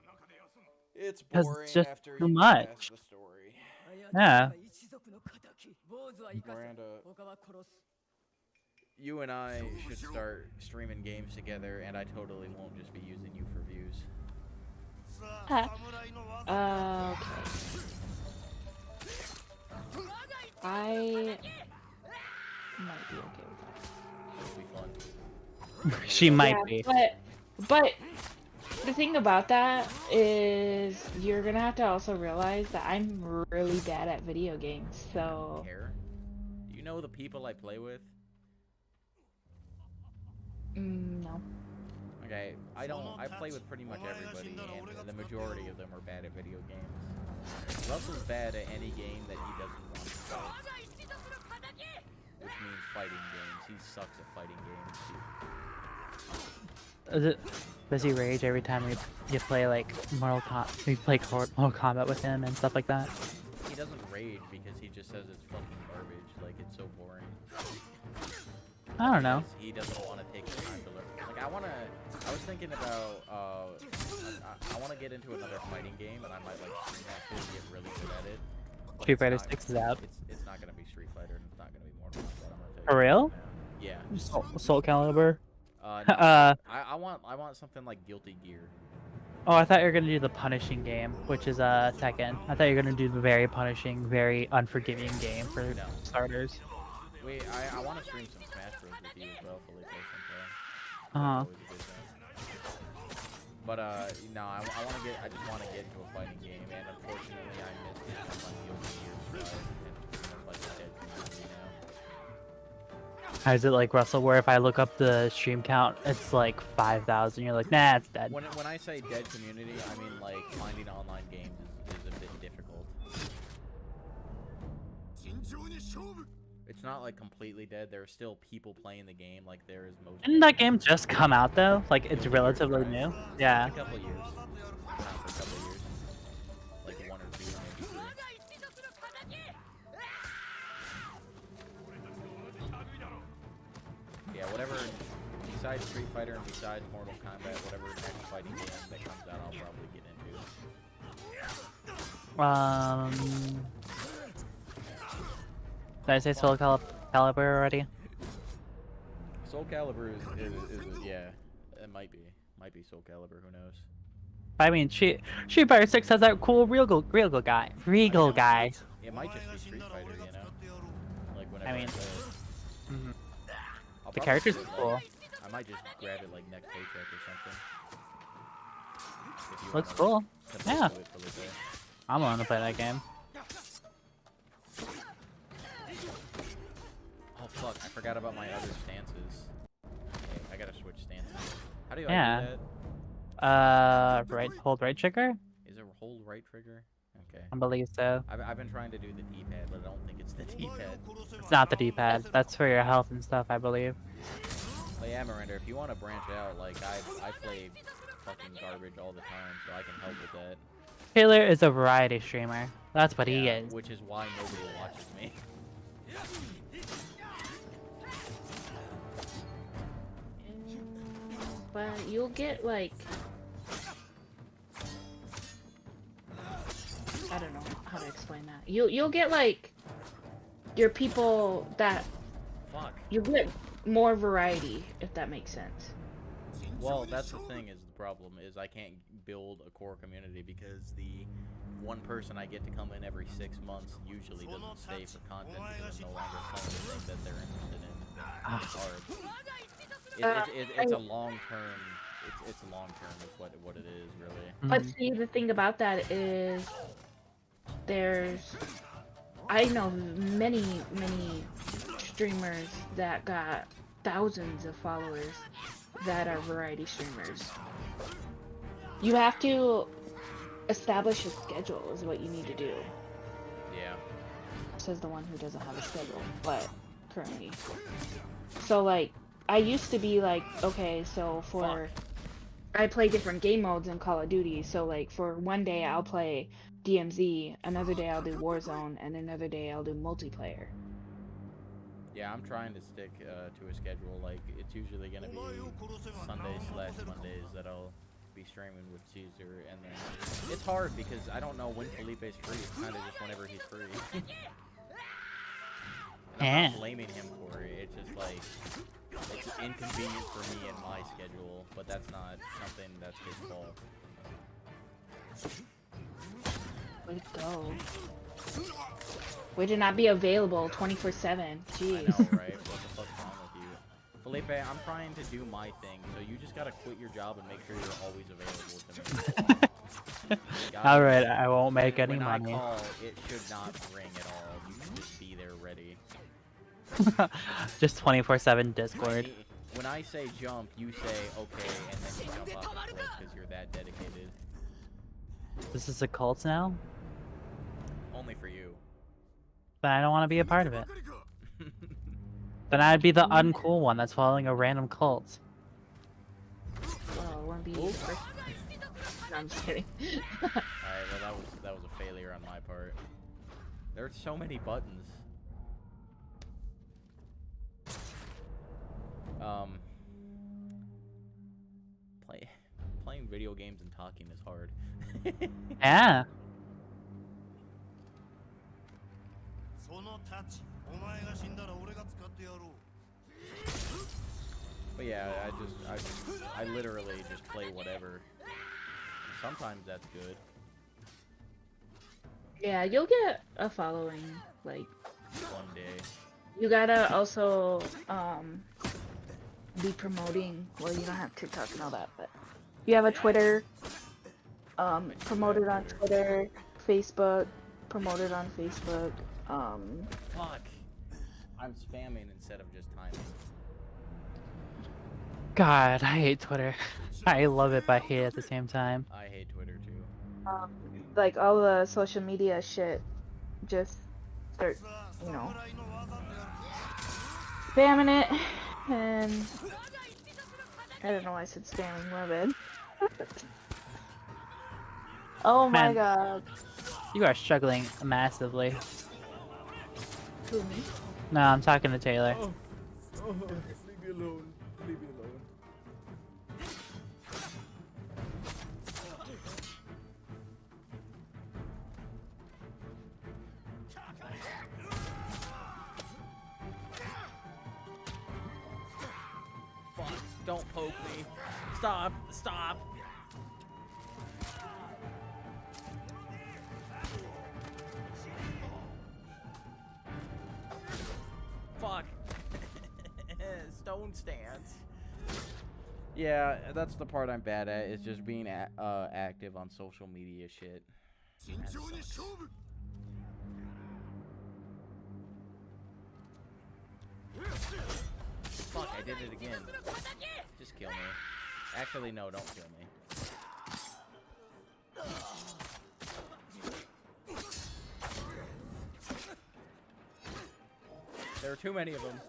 It's 'Cause boring it's just after too you much. get past the story. Yeah. Miranda, you and I should start streaming games together, and I totally won't just be using you for views. okay. I might be okay with that. It'll be fun. She might Yeah, be. but the thing about that is you're gonna have to also realize that I'm really bad at video games. So Care? Do you know the people I play with? no. Okay, I play with pretty much everybody, and the majority of them are bad at video games. Russell's bad at any game that he doesn't want to play. Which means fighting games. He sucks at fighting games. Does he rage every time you play, like, Mortal Kombat with him and stuff like that? He doesn't rage because he just says it's fucking garbage. Like, it's so boring. I don't know. He doesn't want to take the time to learn. Like, I was thinking about, I want to get into another fighting game, and I might, like, stream that too and get really good at it. But Street it's Fighter not- 6 is out. It's not going to be Street Fighter, and it's not going to be Mortal Kombat. I'm gonna tell you For real? that now. Yeah. Soul Calibur? No, I want something like Guilty Gear. Oh, I thought you were gonna do the punishing game, which is Tekken. I thought you were gonna do the very punishing, very unforgiving game for starters. Wait, I want to stream some Smash Bros with you as well, fully play sometime. Uh-huh. That's always a good thing. But no, I just want to get into a fighting game, and unfortunately, I missed it on Guilty Gear, so I have to pretty much like a dead community now. How is it like Russell? Where if I look up the stream count, it's like 5,000. You're like, nah, it's dead. When I say dead community, I mean like finding online games is a bit difficult. It's not like completely dead. There are still people playing the game like there is most. Didn't that game just come out though? Like it's relatively right? new. Yeah. A couple of years. Not for a couple of years. Like 1 or 2, maybe 3. Yeah, whatever. Besides Street Fighter and besides Mortal Kombat, whatever next fighting game that comes out, I'll probably get into. Did I say Soul Calibur already? Soul Calibur is yeah, it might be Soul Calibur. Who knows? I mean, Street Fighter 6 has that cool regal guy. It might just be Street Fighter, you know. Like whenever. I mean, I'll the probably character's get it, cool. like, I might just grab it like next paycheck or something. If you Looks wanna cool. commit Yeah. to it for the day. I'm willing to play that game. Oh fuck! I forgot about my other stances. Okay, I gotta switch stances. How do I Yeah. do that? Hold right trigger? Is it hold right trigger? Okay. I believe so. I've been trying to do the D-pad, but I don't think it's the D-pad. It's not the D-pad. That's for your health and stuff, I believe. But yeah, Miranda, if you want to branch out, like I play fucking garbage all the time, so I can help with that. Taylor is a variety streamer. That's what he is. Which is why nobody watches me. But you'll get like, I don't know how to explain that. You'll get like your people that you get more variety, if that makes sense. Well, that's the thing. Is the problem is I can't build a core community because the one person I get to come in every 6 months usually doesn't stay for content because I'm no longer playing the thing that they're interested in. It's hard. It's a long term. It's a long term. Is what it is really. But see, the thing about that is, I know many streamers that got thousands of followers that are variety streamers. You have to establish a schedule is what you need to do. Yeah. Says the one who doesn't have a schedule, but currently. So like, I used to be like, okay, so I play different game modes in Call of Duty. So like for one day I'll play DMZ, another day I'll do Warzone, and another day I'll do multiplayer. Yeah, I'm trying to stick to a schedule. Like it's usually gonna be Sundays/Mondays that I'll be streaming with Caesar, and then it's hard because I don't know when Felipe's free. It's kind of just whenever he's free. And I'm not blaming him for it. It's just like it's inconvenient for me and my schedule, but that's not something that's his fault. Way to go. Way to not be available 24/7. Jeez. I know, right? What the fuck's wrong with you? Felipe, I'm trying to do my thing, so you just gotta quit your job and make sure you're always available to me. Alright, I won't make any when money. I call, it should not ring at all. You should just be there ready. Just 24/7 Discord. When I say jump, you say okay, and then you jump off the cliff because you're that dedicated. This is a cult now? Only for you. But I don't want to be a part of it. Then I'd be the uncool one that's following a random cult. Well, it won't be the first. No, I'm just kidding. Alright, well that was a failure on my part. There are so many buttons. Playing video games and talking is hard. Yeah. But yeah, I literally just play whatever. Sometimes that's good. Yeah, you'll get a following, like, one day. You gotta also be promoting. Well, you don't have TikTok and all that, but you have a Twitter. Promote it on Twitter, Facebook. Promote it on Facebook. Fuck. I I'm spamming instead of just timing. God, I hate Twitter. I love it, but I hate it at the same time. I hate Twitter too. Like all the social media shit, just start, you know, spamming it, and I don't know why I said spamming. My bad. Oh my Man. god. You are struggling massively. Who, me? No, I'm talking to Taylor. Oh, leave me alone. Leave me alone. Fuck, don't poke me. Stop, stop. Fuck. Stone stance. Yeah, that's the part I'm bad at, is just being active on social media shit. That sucks. Fuck, I did it again. Just kill me. Actually, no, don't kill me. There are too many of them.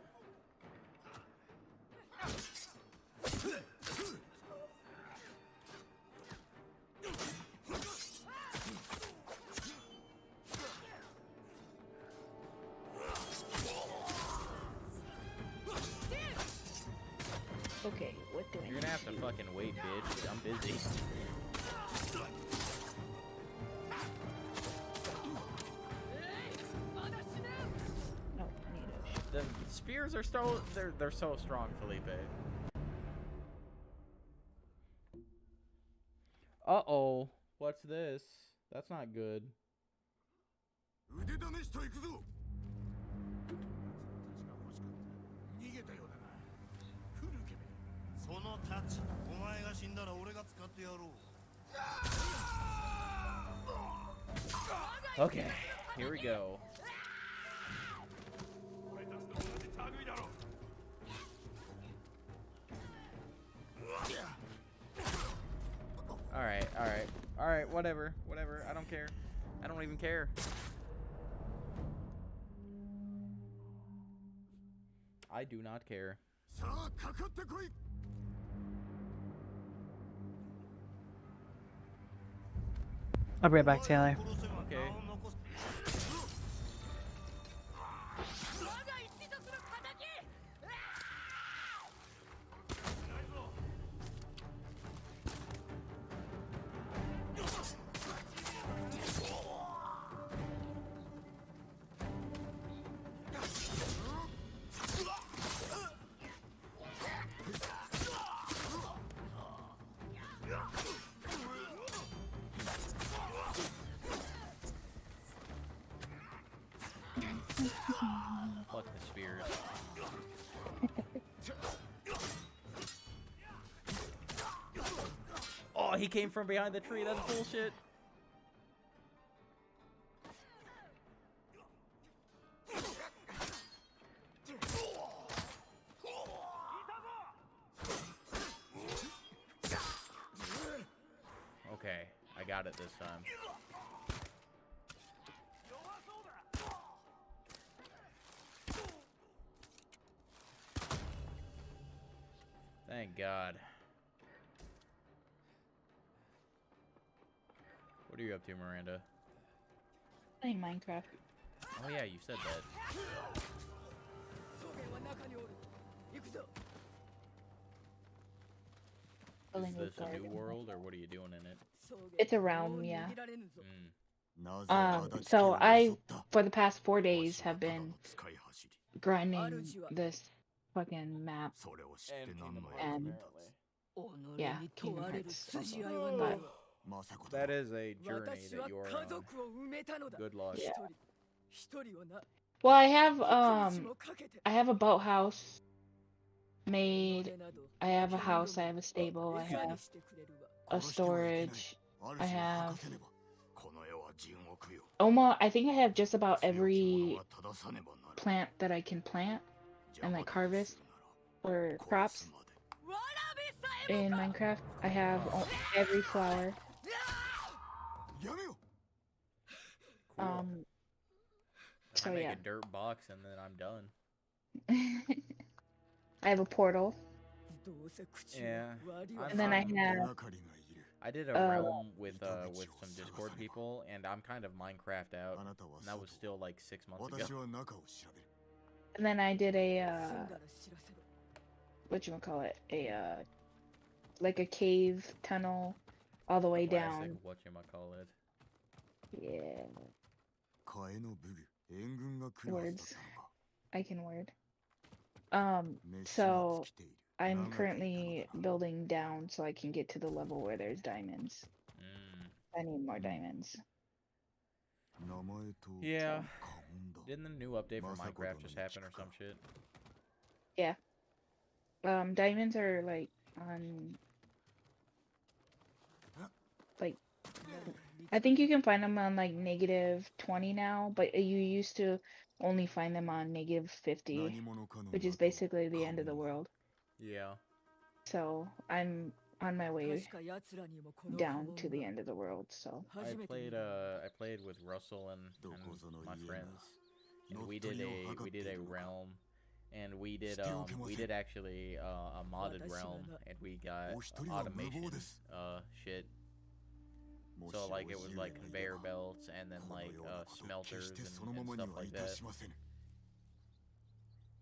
Okay, what do I You're gonna have to fucking wait, bitch. I'm busy. No, I need a The spears are so they're so strong, Felipe. Uh-oh. What's this? That's not good. Okay, here we go. Alright, whatever, I don't care. I don't even care. I do not care. I'll be right back, Taylor. Okay. Fuck the spears. Oh, he came from behind the tree. That's bullshit. Okay, I got it this time. Thank God. What are you up to, Miranda? playing Minecraft. Oh yeah, you said that. Is this a new world, or what are you doing in it? It's a realm, yeah. Mm. So I, for the past 4 days, have been grinding this fucking map. And Kingdom Hearts, And apparently. yeah, Kingdom Hearts also. Oh. But That is a journey that you are on. Good luck. yeah. Well, I have a boathouse made. I have a house. I have a stable. I have a storage. I have I think I have just about every plant that I can plant and like harvest for crops in Minecraft. I have every flower. Cool. So I make yeah. a dirt box and then I'm done. I have a portal. Yeah. And then I have I did a realm with some Discord people, and I'm kind of Minecraft out. And that was still like 6 months ago. And then I did a whatchamacallit, like a cave tunnel all the way down. Whatchamacallit. Yeah. Words. I can word. So I'm currently building down so I can get to the level where there's diamonds. I need more diamonds. Yeah. Didn't the new update for Minecraft just happen or some shit? Yeah. Diamonds are like on like I think you can find them on like -20 now, but you used to only find them on -50, which is basically the end of the world. Yeah. So I'm on my way down to the end of the world. So I played with Russell and my friends, and we did a realm, and we did actually a modded realm, and we got automation shit. So like it was like conveyor belts and then like smelters and stuff like that.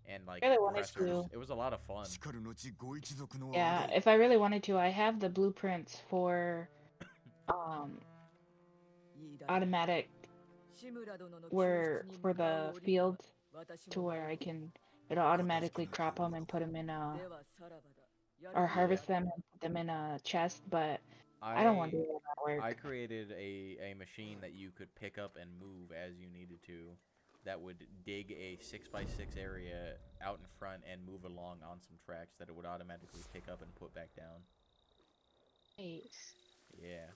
And like really wanted compressors. to. It was a lot of fun. Yeah, if I really wanted to, I have the blueprints for automatic for the fields to where it'll automatically crop them and put them in or harvest them and put them in a chest, but I don't want to do all that work. I created a machine that you could pick up and move as you needed to, that would dig a 6x6 area out in front and move along on some tracks that it would automatically pick up and put back down. Nice. Yeah.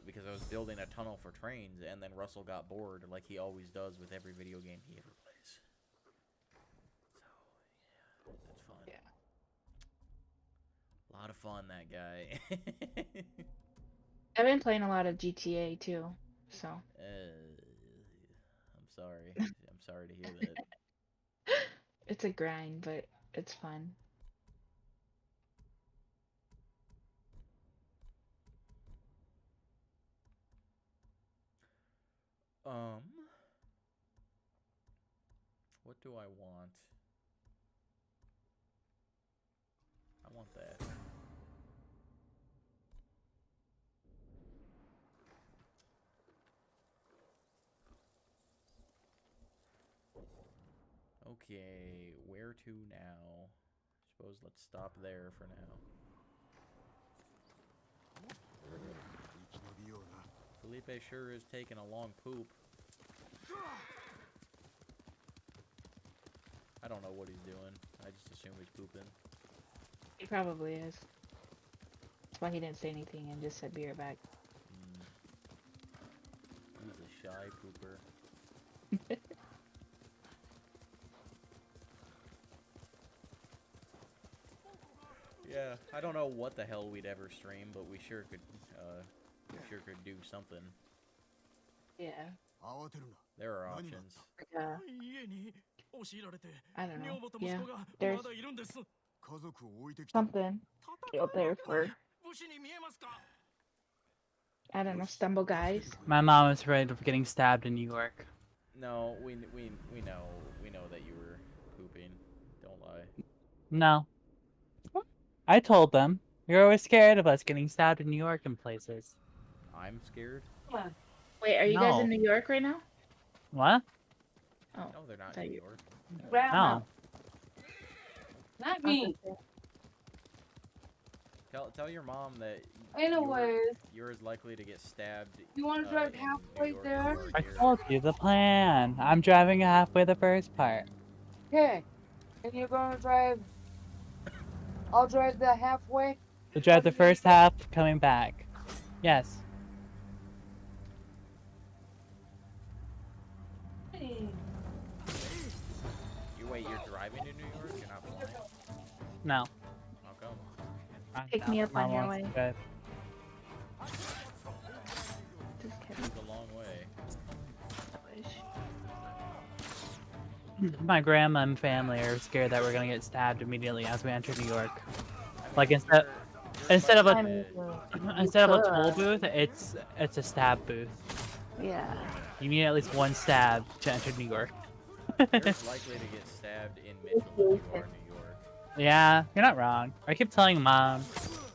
Because I was building a tunnel for trains, and then Russell got bored, like he always does with every video game he ever plays. So, yeah, that's fun. Yeah. A lot of fun, that guy. I've been playing a lot of GTA too, so. I'm sorry. I'm sorry to hear that. It's a grind, but it's fun. What do I want? I want that. Okay, where to now? Suppose let's stop there for now. Felipe sure is taking a long poop. I don't know what he's doing. I just assume he's pooping. He probably is. That's why he didn't say anything and just said be right back. He's a shy pooper. Yeah, I don't know what the hell we'd ever stream, but we sure could do something. Yeah. There are options. I don't know. Yeah, there's something out there for, I don't know, stumble guys. My mom was afraid of getting stabbed in New York. No, we know that you were pooping. Don't lie. No. I told them. You're always scared of us getting stabbed in New York and places. I'm scared? Wait, are you guys in New York right now? What? Oh, no, they're not in New York. No. Not me. Tell your mom that Anyways, you're as likely to get stabbed. You want to drive halfway there? I told you the plan. I'm driving halfway the first part. Okay. And you're going to drive... I'll drive the halfway? To drive the first half, coming back. Yes. You're driving to New York? You're not flying? No. How come? Pick me up on your way. Okay. Just kidding. It's a long way. My grandma and family are scared that we're gonna get stabbed immediately as we enter New York. I mean, Like you're instead of a I instead of a toll could. booth, it's a stab booth. Yeah. You need at least one stab to enter New York. You're likely to get stabbed in Mitchell than you are in New York. Yeah, you're not wrong. I keep telling mom,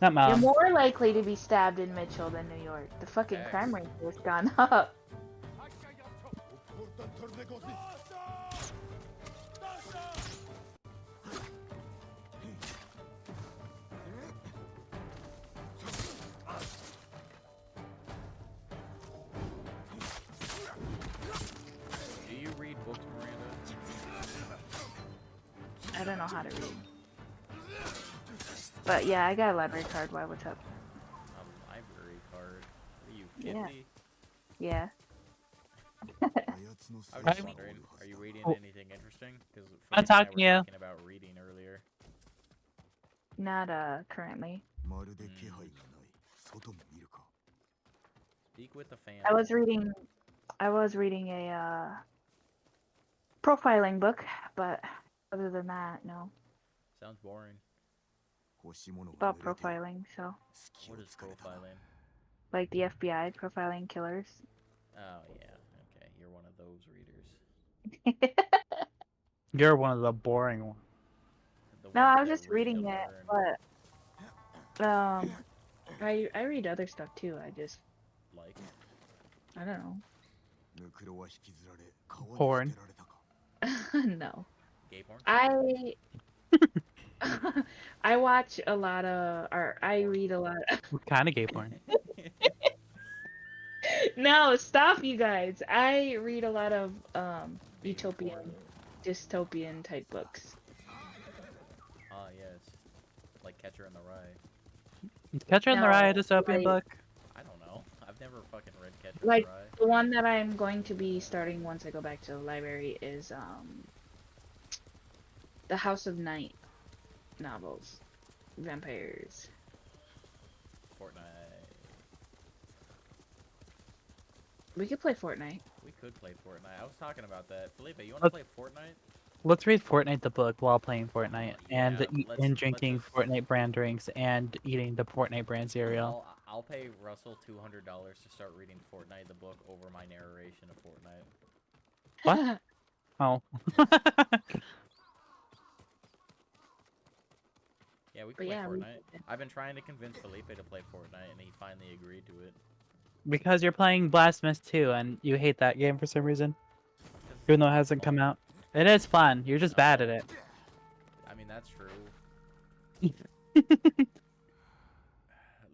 not You're mom. more likely to be stabbed in Mitchell than New York. The fucking crime rate has gone up. Do you read books, Miranda? I don't know how to read. But yeah, I got a library card. Why? What's up? A library card? Are you 50? Yeah. I was just wondering, are you reading anything interesting? Because I'm talking to you. talking about reading earlier. Not currently. Speak with the fans. I was reading a profiling book, but other than that, no. Sounds boring. About profiling, so What is profiling? like the FBI profiling killers. Oh yeah, okay. You're one of those readers. You're one of the boring ones. No, I was just reading it, but I read other stuff too. I just like I don't know. Porn. No. Gay porn? I watch a lot of, or I read a lot. What kind of gay porn? No, stop, you guys. I read a lot of utopian, dystopian type books. Ah yes. Like Catcher in the Rye. Catcher in the Rye, a No, dystopian like- book. I don't know. I've never fucking read Catcher in Like the Rye. the one that I'm going to be starting once I go back to the library is the House of Night novels, vampires. Fortnite. We could play Fortnite. We could play Fortnite. I was talking about that. Felipe, you want to Let's- play Fortnite? Let's read Fortnite the book while playing Fortnite and Yeah, and drinking Fortnite brand drinks and eating the Fortnite brand cereal. I'll pay Russell $200 to start reading Fortnite the book over my narration of Fortnite. What? Oh. Yeah, we But can play yeah, we Fortnite. I've been trying to convince Felipe to play Fortnite, and he finally agreed to it. Because you're playing Blasphemous 2 and you hate that game for some reason. Even though it hasn't come out. It is fun. You're just bad at it. I mean, that's true.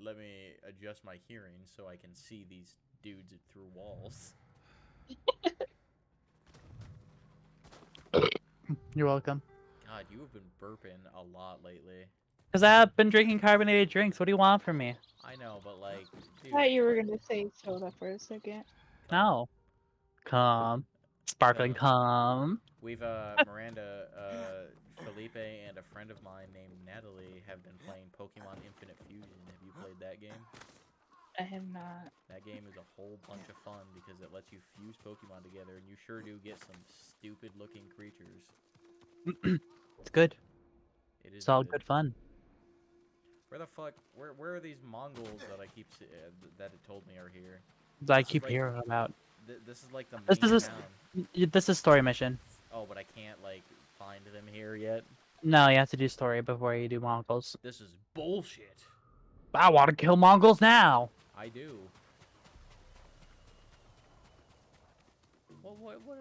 Let me adjust my hearing so I can see these dudes through walls. You're welcome. God, you have been burping a lot lately. Because I've been drinking carbonated drinks. What do you want from me? I know, but like, I dude, thought you were gonna say soda for a second. No. Come. Sparkling come. we've Miranda, Felipe, and a friend of mine named Natalie have been playing Pokemon Infinite Fusion. Have you played that game? I have not. That game is a whole bunch of fun because it lets you fuse Pokemon together, and you sure do get some stupid-looking creatures. It's good. It is It's all good fun. Where the fuck? Where are these Mongols that I keep that it told me are here? I This is keep like- hearing about. This is like the This main is town. this is story mission. Oh, but I can't like find them here yet. No, you have to do story before you do Mongols. This is bullshit. I want to kill Mongols now. I do. Well, what are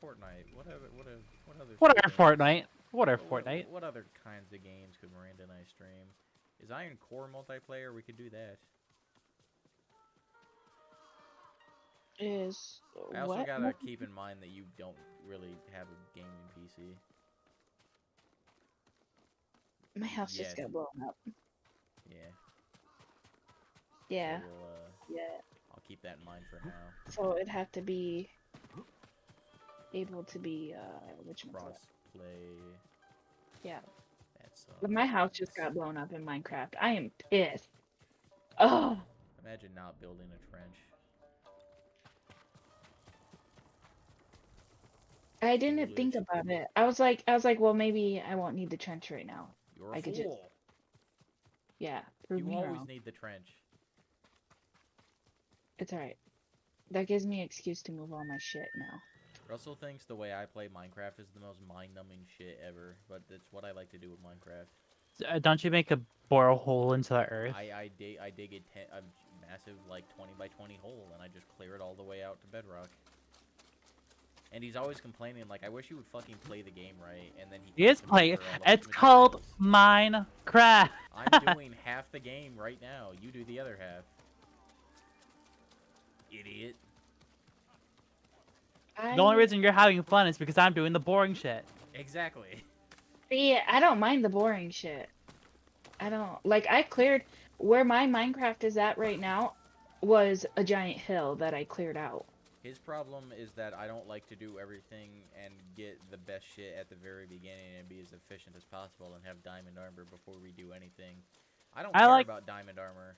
Fortnite? What other What are games? Fortnite? What are Fortnite? What other kinds of games could Miranda and I stream? Is Iron Core multiplayer? We could do that. Is I also what? gotta keep in mind that you don't really have a gaming PC. My house Yes. just got blown up. Yeah. Yeah. So we'll, Yeah. I'll keep that in mind for now. So it'd have to be able to be Cross play. Yeah. That's But my house just got blown up in Minecraft. I am pissed. Oh. Imagine not building a trench. I didn't think about it. I was like, well, maybe I won't need the trench right now. You're I a could just, fool. yeah, prove You me always wrong. need the trench. It's alright. That gives me an excuse to move all my shit now. Russell thinks the way I play Minecraft is the most mind-numbing shit ever, but it's what I like to do with Minecraft. Don't you make a bore a hole into the earth? I dig a massive like 20 by 20 hole, and I just clear it all the way out to bedrock. And he's always complaining like, I wish you would fucking play the game right, and then He is playing. It's called Minecraft. I'm doing half the game right now. You do the other half. Idiot. The only reason you're having fun is because I'm doing the boring shit. Exactly. See, I don't mind the boring shit. I don't like. I cleared where my Minecraft is at right now was a giant hill that I cleared out. His problem is that I don't like to do everything and get the best shit at the very beginning and be as efficient as possible and have diamond armor before we do anything. I don't care about diamond armor.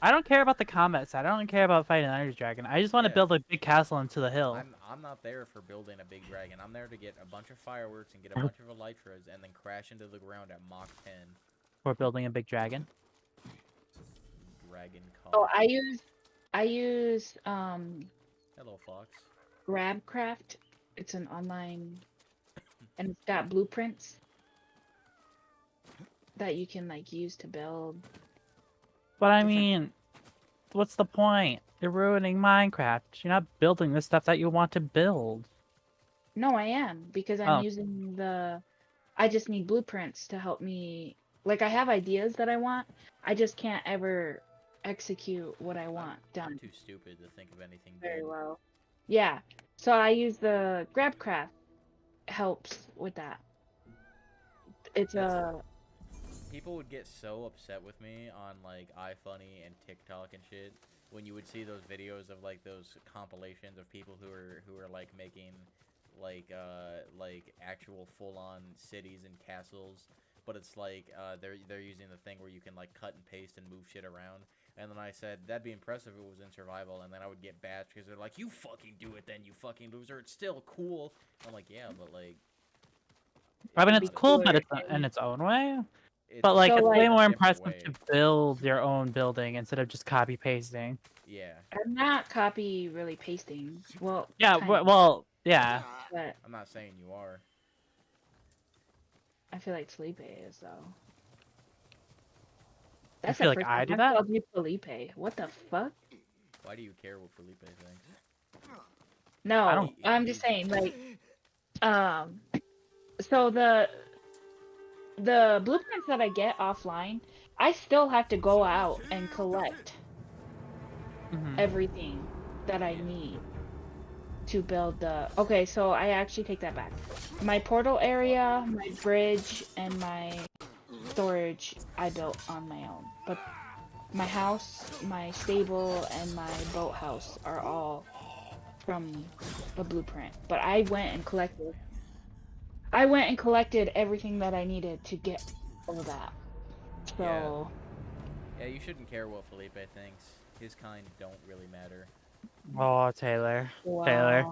I don't care about the combat side. I don't care about fighting an Ender Dragon. I just want to build a big castle into the hill. I'm not there for building a big dragon. I'm there to get a bunch of fireworks and get a bunch of elytras and then crash into the ground at Mach 10. We're building a big dragon. Dragon call. Oh, I use Hello, Fox. Grabcraft. It's an online, and it's got blueprints that you can like use to build. But I mean, what's the point? You're ruining Minecraft. You're not building the stuff that you want to build. No, I am, because I'm using I just need blueprints to help me. Like, I have ideas that I want. I just can't ever execute what I want done. I'm too stupid to think of anything Very good. well. Yeah. So I use the Grabcraft. Helps with that. It's People would get so upset with me on like iFunny and TikTok and shit when you would see those videos of like those compilations of people who are like making like actual full-on cities and castles, but it's like they're using the thing where you can like cut and paste and move shit around. And then I said that'd be impressive if it was in survival, and then I would get bashed because they're like, you fucking do it then, you fucking loser. It's still cool. I'm like, yeah, but like. I mean, it's cool, but it's in its own way. But like, it's way more impressive to build your own building instead of just copy pasting. Yeah. I'm not copy really pasting. Well. Yeah. Well. Yeah. But I'm not saying you are. I feel like Felipe is though. I feel like I do that. Called you Felipe. What the fuck? Why do you care what Felipe thinks? No, I'm just saying, like, so the blueprints that I get offline, I still have to go out and collect everything that I need to build the. Okay, so I actually take that back. My portal area, my bridge, and my storage I built on my own, but my house, my stable, and my boathouse are all from the blueprint. But I went and collected everything that I needed to get all that. So yeah, you shouldn't care what Felipe thinks. His kind don't really matter. Oh, Taylor. Wow. Taylor.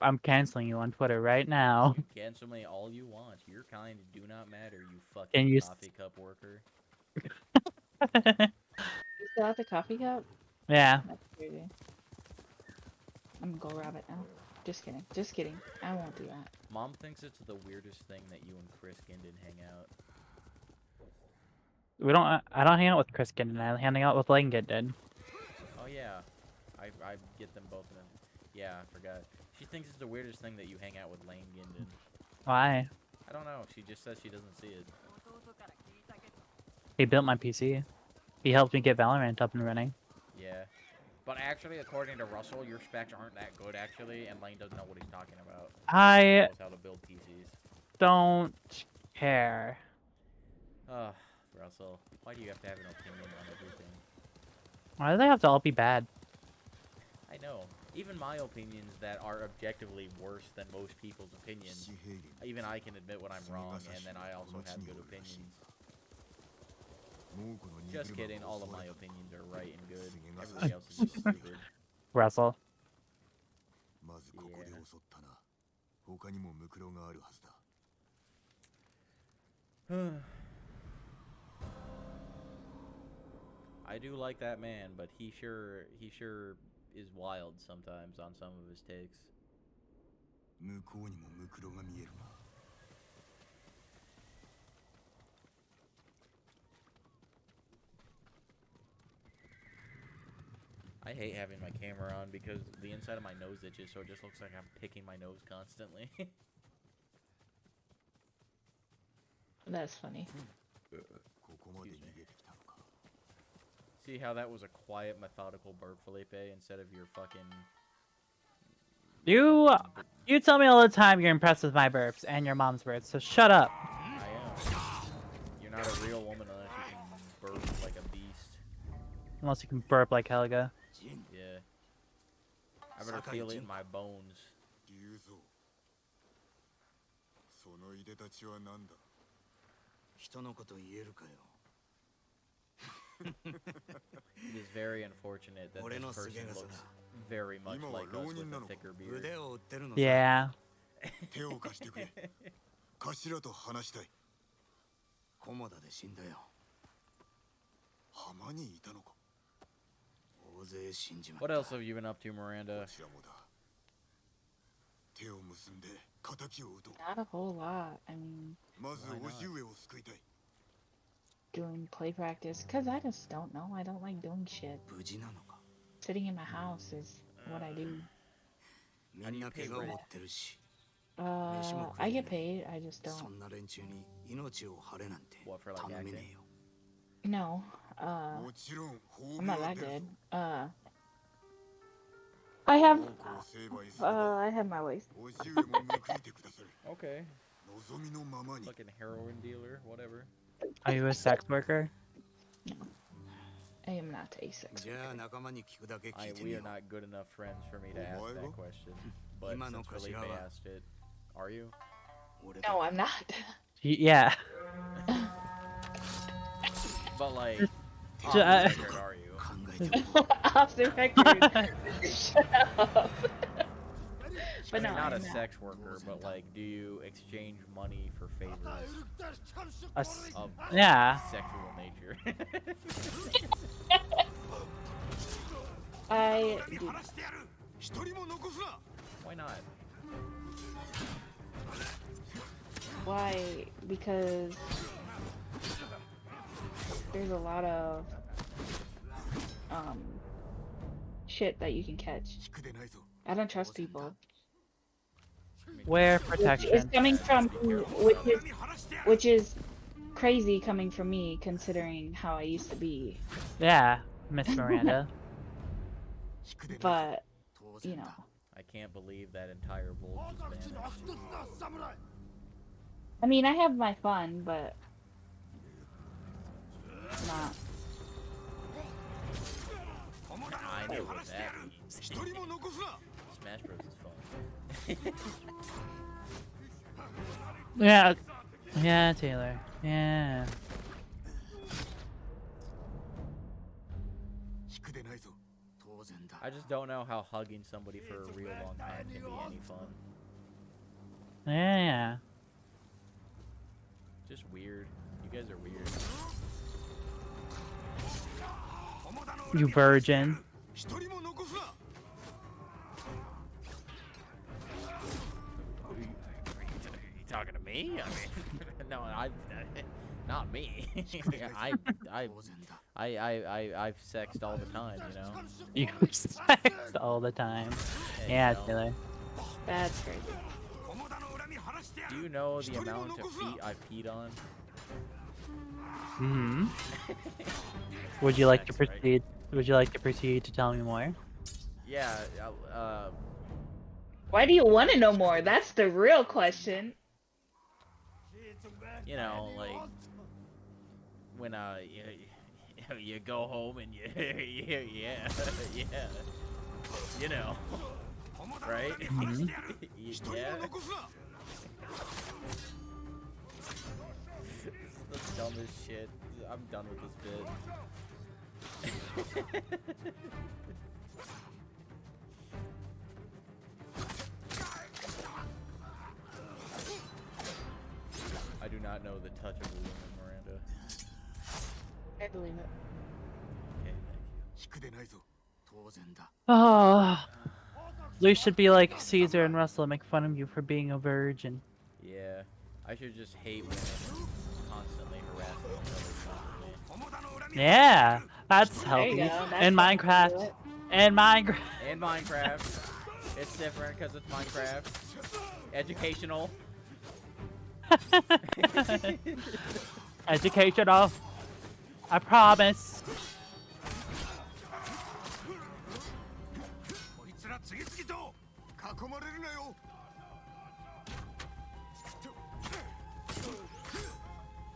I'm canceling you on Twitter right now. You cancel me all you want. Your kind do not matter, you fucking coffee cup worker. You still have the coffee cup? Yeah. That's crazy. I'm gonna go rob it now. Just kidding. Just kidding. I won't do that. Mom thinks it's the weirdest thing that you and Chris Gindin hang out. I don't hang out with Chris Gindin. I hang out with Lane Gindin. Oh yeah, I get them both in them. Yeah, I forgot. She thinks it's the weirdest thing that you hang out with Lane Gindin. Why? I don't know. She just says she doesn't see it. He built my PC. He helped me get Valorant up and running. Yeah. But actually, according to Russell, your specs aren't that good, actually, and Lane doesn't know what he's talking about. I knows how to build PCs. don't care. Ugh, Russell, why do you have to have an opinion on everything? Why do they have to all be bad? I know. Even my opinions that are objectively worse than most people's opinions, even I can admit when I'm wrong, and then I also have good opinions. Just kidding, all of my opinions are right and good. Everybody else is just stupid. Russell. まずここで襲ったな。他にもムクロがあるはずだ。I do like that man, but he sure is wild sometimes on some of his takes. 向こうにもムクロが見えるが。I hate having my camera on because the inside of my nose itches, so it just looks like I'm picking my nose constantly. That's funny. See how that was a quiet, methodical burp, Felipe, instead of your fucking... You tell me all the time you're impressed with my burps and your mom's burps, so shut up. I am. You're not a real woman unless you can burp like a beast. Unless you can burp like Helga. Yeah. I better feel it in my bones. It is very unfortunate that this person looks very much like us with a thicker beard. Yeah. 手を貸してくれ。頭と話したい。駒田で死んだよ。浜にいたのか。大勢死んじまった。 What else have you been up to, Miranda? 手を結んで仇を討とう。 Not a whole lot. I mean, まず叔父上を救いたい。 doing play practice, cause I just don't know. I don't like doing shit. 無事なのか。 Sitting in my house is what I do. みんな怪我を負ってるし。 I get paid. I just そ don't. んな連中に命を張れなんて頼めねえよ。 No. もちろん I'm not that good. I have my ways. Okay. Fucking heroin dealer, whatever. Are you a sex worker? I am not a sex worker. We are not good enough friends for me to ask that question. But since Felipe asked it, are you? No, I'm not. Yeah. But like, Off the record, are you? Off the record. Shut up. But no, You're not I'm a sex worker, but like, do you exchange money for favors of yeah. sexual nature? I do. Why not? Why? Because there's a lot of shit that you can catch. I don't trust people. Wear protection. It's coming from which is crazy coming from me considering how I used to be. Yeah, Miss Miranda. But you know. I can't believe that entire Volk is vanished. I mean, I have my fun, but not. I know what that means. Smash Bros is fun. Yeah. Yeah, Taylor. Yeah. I just don't know how hugging somebody for a real long time can be any fun. Yeah. Just weird. You guys are weird. You virgin. Are you talking to me? I mean, no, not me. I've sexed all the time, you know. You sex all the time. Yeah, you know. Taylor. That's crazy. Do you know the amount of feet I've peed on? Hmm. Would you like to Sex, right? proceed? Would you like to proceed to tell me more? Yeah. Why do you want to know more? That's the real question. You know, like when you go home and you yeah, you know, right? Yeah. This is the dumbest shit. I'm done with this bit. I do not know the touch of a woman, Miranda. I believe it. Okay, Oh, we should be like Caesar and Russell, make fun of you for being a virgin. yeah, I should just hate women and constantly harass them constantly. Yeah, that's There you healthy. go. That's In how you do Minecraft. it. In Minecraft. In Minecraft, it's different because it's Minecraft. Educational. Educational. I promise.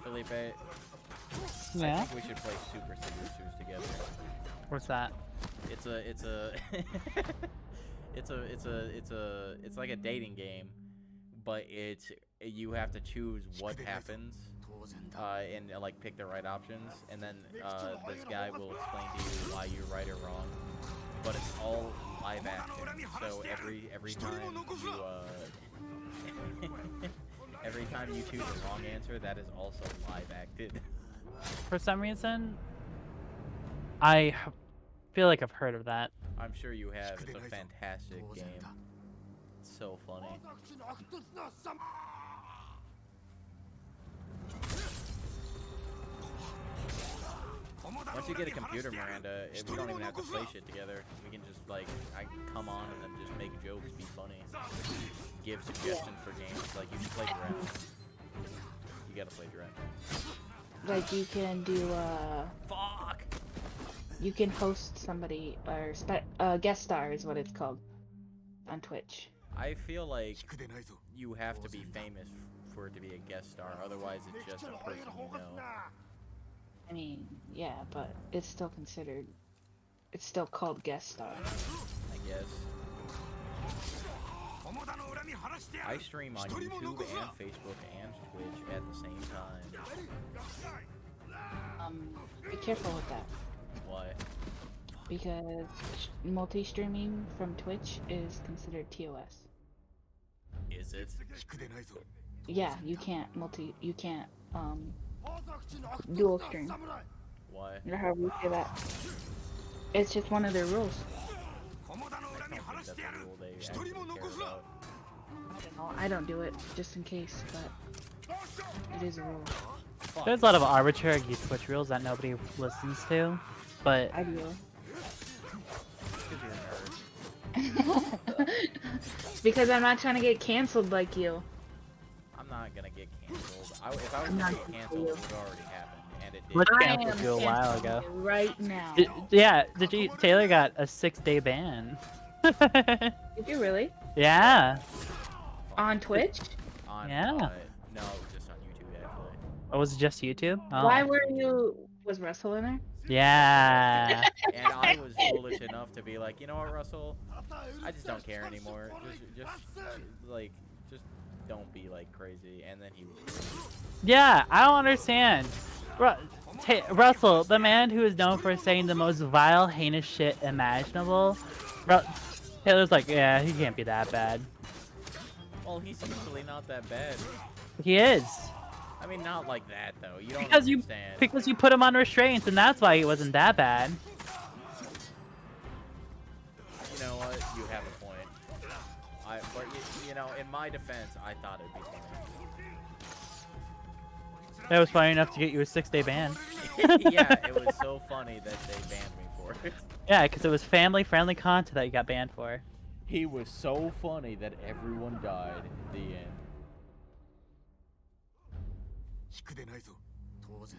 Felipe, Yeah? I think we should play Super Seducers together. What's that? It's like a dating game, but you have to choose what happens, and like pick the right options, and then this guy will explain to you why you're right or wrong. But it's all live action, so every time you every time you choose the wrong answer, that is also live acted. For some reason, I feel like I've heard of that. I'm sure you have. It's a fantastic game. It's so funny. Once you get a computer, Miranda, we don't even have to play shit together. We can just like come on and then just make jokes, be funny, give suggestions for games. Like you can play direct. You gotta play direct. Like you can do Fuck. You can host somebody or guest star is what it's called on Twitch. I feel like you have to be famous for it to be a guest star. Otherwise, it's just a person you know. I mean, yeah, but it's still considered. It's still called guest star. I guess. I stream on YouTube and Facebook and Twitch at the same time. Be careful with that. Why? Because multi-streaming from Twitch is considered TOS. Is it? Yeah, you can't dual stream. Why? Or however you say that. It's just one of their rules. I don't think that's a rule they actually care about. I don't know. I don't do it just in case, but it is a rule. There's a lot of arbitrary Twitch rules that nobody listens to, but I do. It's because I'm not trying to get canceled like you. I'm not gonna get canceled. If I was gonna get canceled, it would already happen, and it did. Let's I cancel am you a while canceling ago. you right now. Did you? Taylor got a 6-day ban. Did you really? Yeah. On Twitch? Yeah. No, it was just on YouTube actually. Oh, was it just YouTube? Oh. Why were you? Was Russell in there? Yeah. And I was foolish enough to be like, you know what, Russell? I just don't care anymore. Just don't be like crazy. And then he was crazy. Yeah, I don't understand. Russell, the man who is known for saying the most vile, heinous shit imaginable. Taylor's like, yeah, he can't be that bad. Well, he's usually not that bad. He is. I mean, not like that though. You don't Because understand. because you put him on restraints, and that's why he wasn't that bad. You know what? You have a point. But you know, in my defense, I thought it'd be funny. That was funny enough to get you a 6-day ban. Yeah, it was so funny that they banned me for it. Yeah, because it was family-friendly content that you got banned for. He was so funny that everyone died at the end.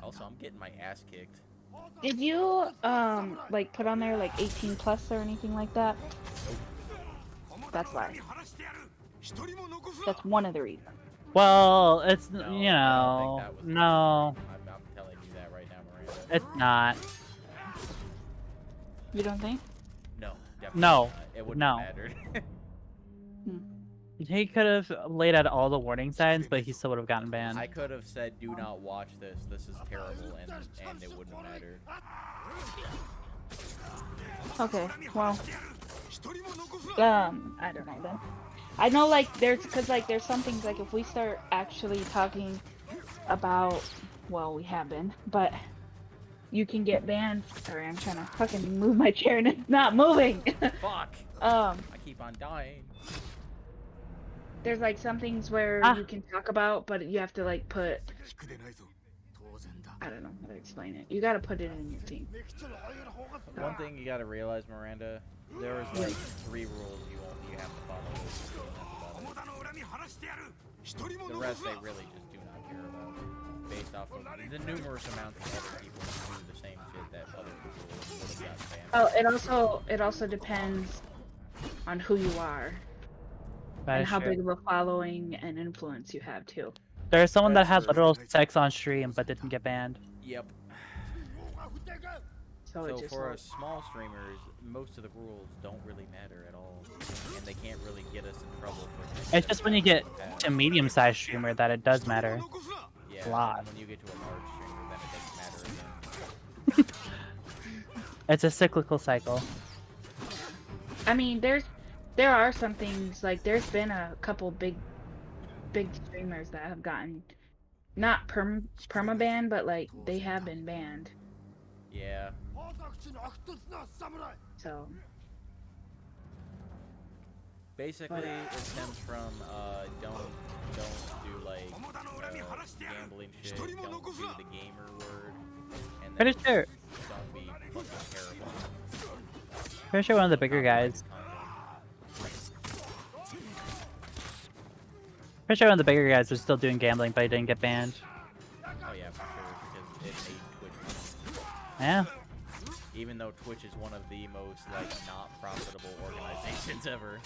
Also, I'm getting my ass kicked. Did you like put on there like 18 plus or anything like that? That's why. That's one of the reasons. Well, it's No, you I don't know, think that was no. I'm telling you that right now It's not. You don't think? No, definitely No. not. It wouldn't No. have mattered. He could have laid out all the warning signs, but he still would have gotten banned. I could have said, "Do not watch this. This is terrible," and it wouldn't have mattered. Okay, well, I don't know then. I know like there's some things like if we start actually talking about, well, we have been, but you can get banned. Sorry, I'm trying to fucking move my chair and it's not moving. Fuck. I keep on dying. There's like some things where you can talk about, but you have to like put. I don't know how to explain it. You gotta put it in your team. One thing you gotta realize, Miranda, there is like 3 rules you have to follow. The rest they really just do not care about, based off of the numerous amounts of other people who do the same shit that other people would have gotten banned. Oh, it also depends on who you are. That And is how true. big of a following and influence you have too. There's someone that That's had true. literal sex on stream but didn't get banned. Yep. So it So just for like, us small streamers, most of the rules don't really matter at all, and they can't really get us in trouble for things It's that just when you we get have. to medium-sized streamer that it does matter. Yeah, a lot. and when you get to a large streamer, then it doesn't matter again. It's a cyclical cycle. I mean, there are some things like there's been a couple big streamers that have gotten not perma banned, but like they have been banned. Yeah. So Basically, it stems from don't do like gambling shit. Don't do the gamer word, and Pretty then sure. don't be fucking terrible. Pretty sure one of the bigger guys. Pretty sure one of the bigger guys was still doing gambling, but he didn't get banned. Oh yeah, for sure, because it made Twitch. Yeah. Even though Twitch is one of the most like not profitable organizations ever.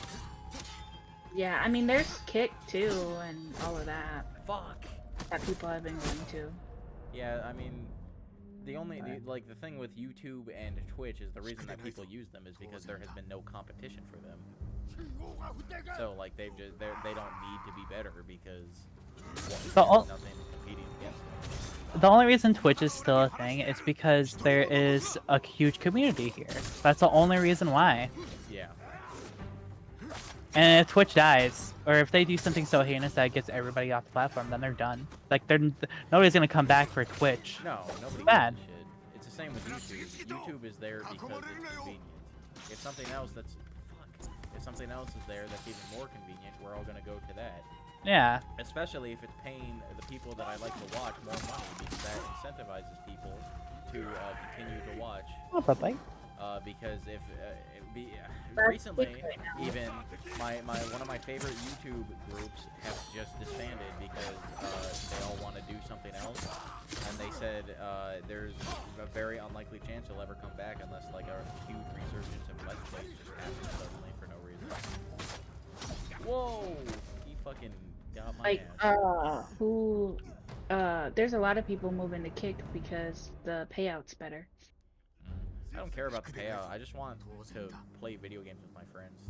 yeah, I mean there's Kick too and all of that. Fuck. That people have been going to. Yeah, I mean, the thing with YouTube and Twitch is the reason that people use them is because there has been no competition for them. So like they don't need to be better because there's nothing competing against them. The only reason Twitch is still a thing is because there is a huge community here. That's the only reason why. Yeah. And if Twitch dies, or if they do something so heinous that gets everybody off the platform, then they're done. Like nobody's gonna come back for Twitch. No, nobody Bad. gives a shit. It's the same with YouTube. YouTube is there because it's convenient. If something else is there that's even more convenient, we're all gonna go to that. Yeah. Especially if it's paying the people that I like to watch more money, because that incentivizes people to continue to watch. Oh, bye-bye. Because recently, even one of my favorite YouTube groups have just disbanded because they all want to do something else, and they said there's a very unlikely chance they'll ever come back unless like a huge resurgence of Let's Plays just happens suddenly for no reason. Whoa! He fucking got my Like ass. there's a lot of people moving to Kick because the payout's better. I don't care about the payout. I just want to play video games with my friends.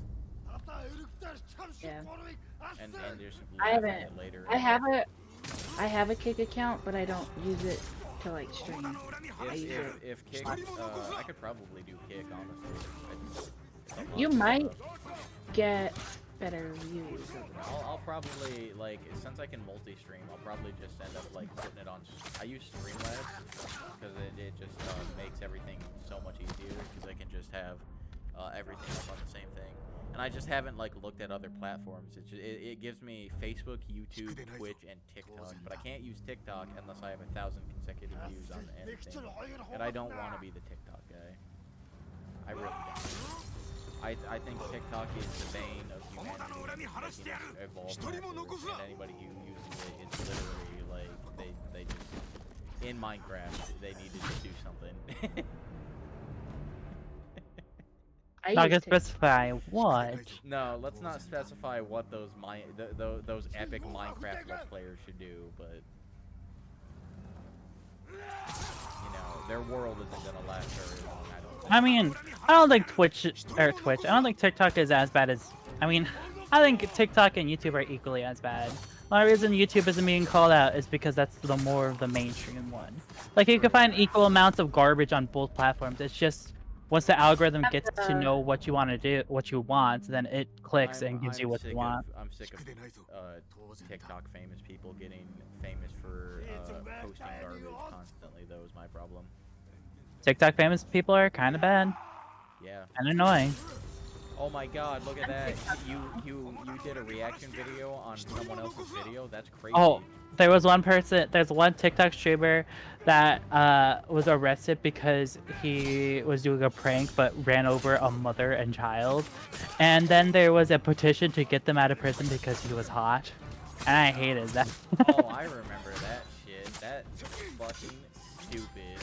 Yeah. And just I laugh at haven't. it later. I have a Kick account, but I don't use it to like stream. I use it. If Kick, I could probably do Kick, honestly. You might get better views. I'll probably, like, since I can multi-stream, I'll probably just end up, like, putting it on... I use Streamlabs, because it just makes everything so much easier, because I can just have everything up on the same thing. And I just haven't, like, looked at other platforms. It gives me Facebook, YouTube, Twitch, and TikTok, but I can't use TikTok unless I have 1,000 consecutive views on anything. And I don't want to be the TikTok guy. I really don't. I think TikTok is the bane of humanity, making us evolve backwards, and anybody who uses it, it's literally like they just in Minecraft they need to just do something. Not gonna specify what. No, let's not specify what those those epic Minecraft Let's Players should do, but you know, their world isn't gonna last very long. I don't think. I mean, I don't think Twitch. I don't think TikTok is as bad as. I mean, I think TikTok and YouTube are equally as bad. The only reason YouTube isn't being called out is because that's the more of the mainstream one. Like you can find equal amounts of garbage on both platforms. It's just once the algorithm gets to know what you want to do, what you want, then it clicks and gives you what you want. I'm sick of TikTok famous people getting famous for posting garbage constantly. That was my problem. TikTok famous people are kind of bad Yeah. and annoying. Oh my God! Look at that. You did a reaction video on someone else's video. That's crazy. Oh, there was one person. There's one TikTok streamer that was arrested because he was doing a prank but ran over a mother and child, and then there was a petition to get them out of prison because he was hot, and I hated that. Oh, I remember that shit. That's fucking stupid.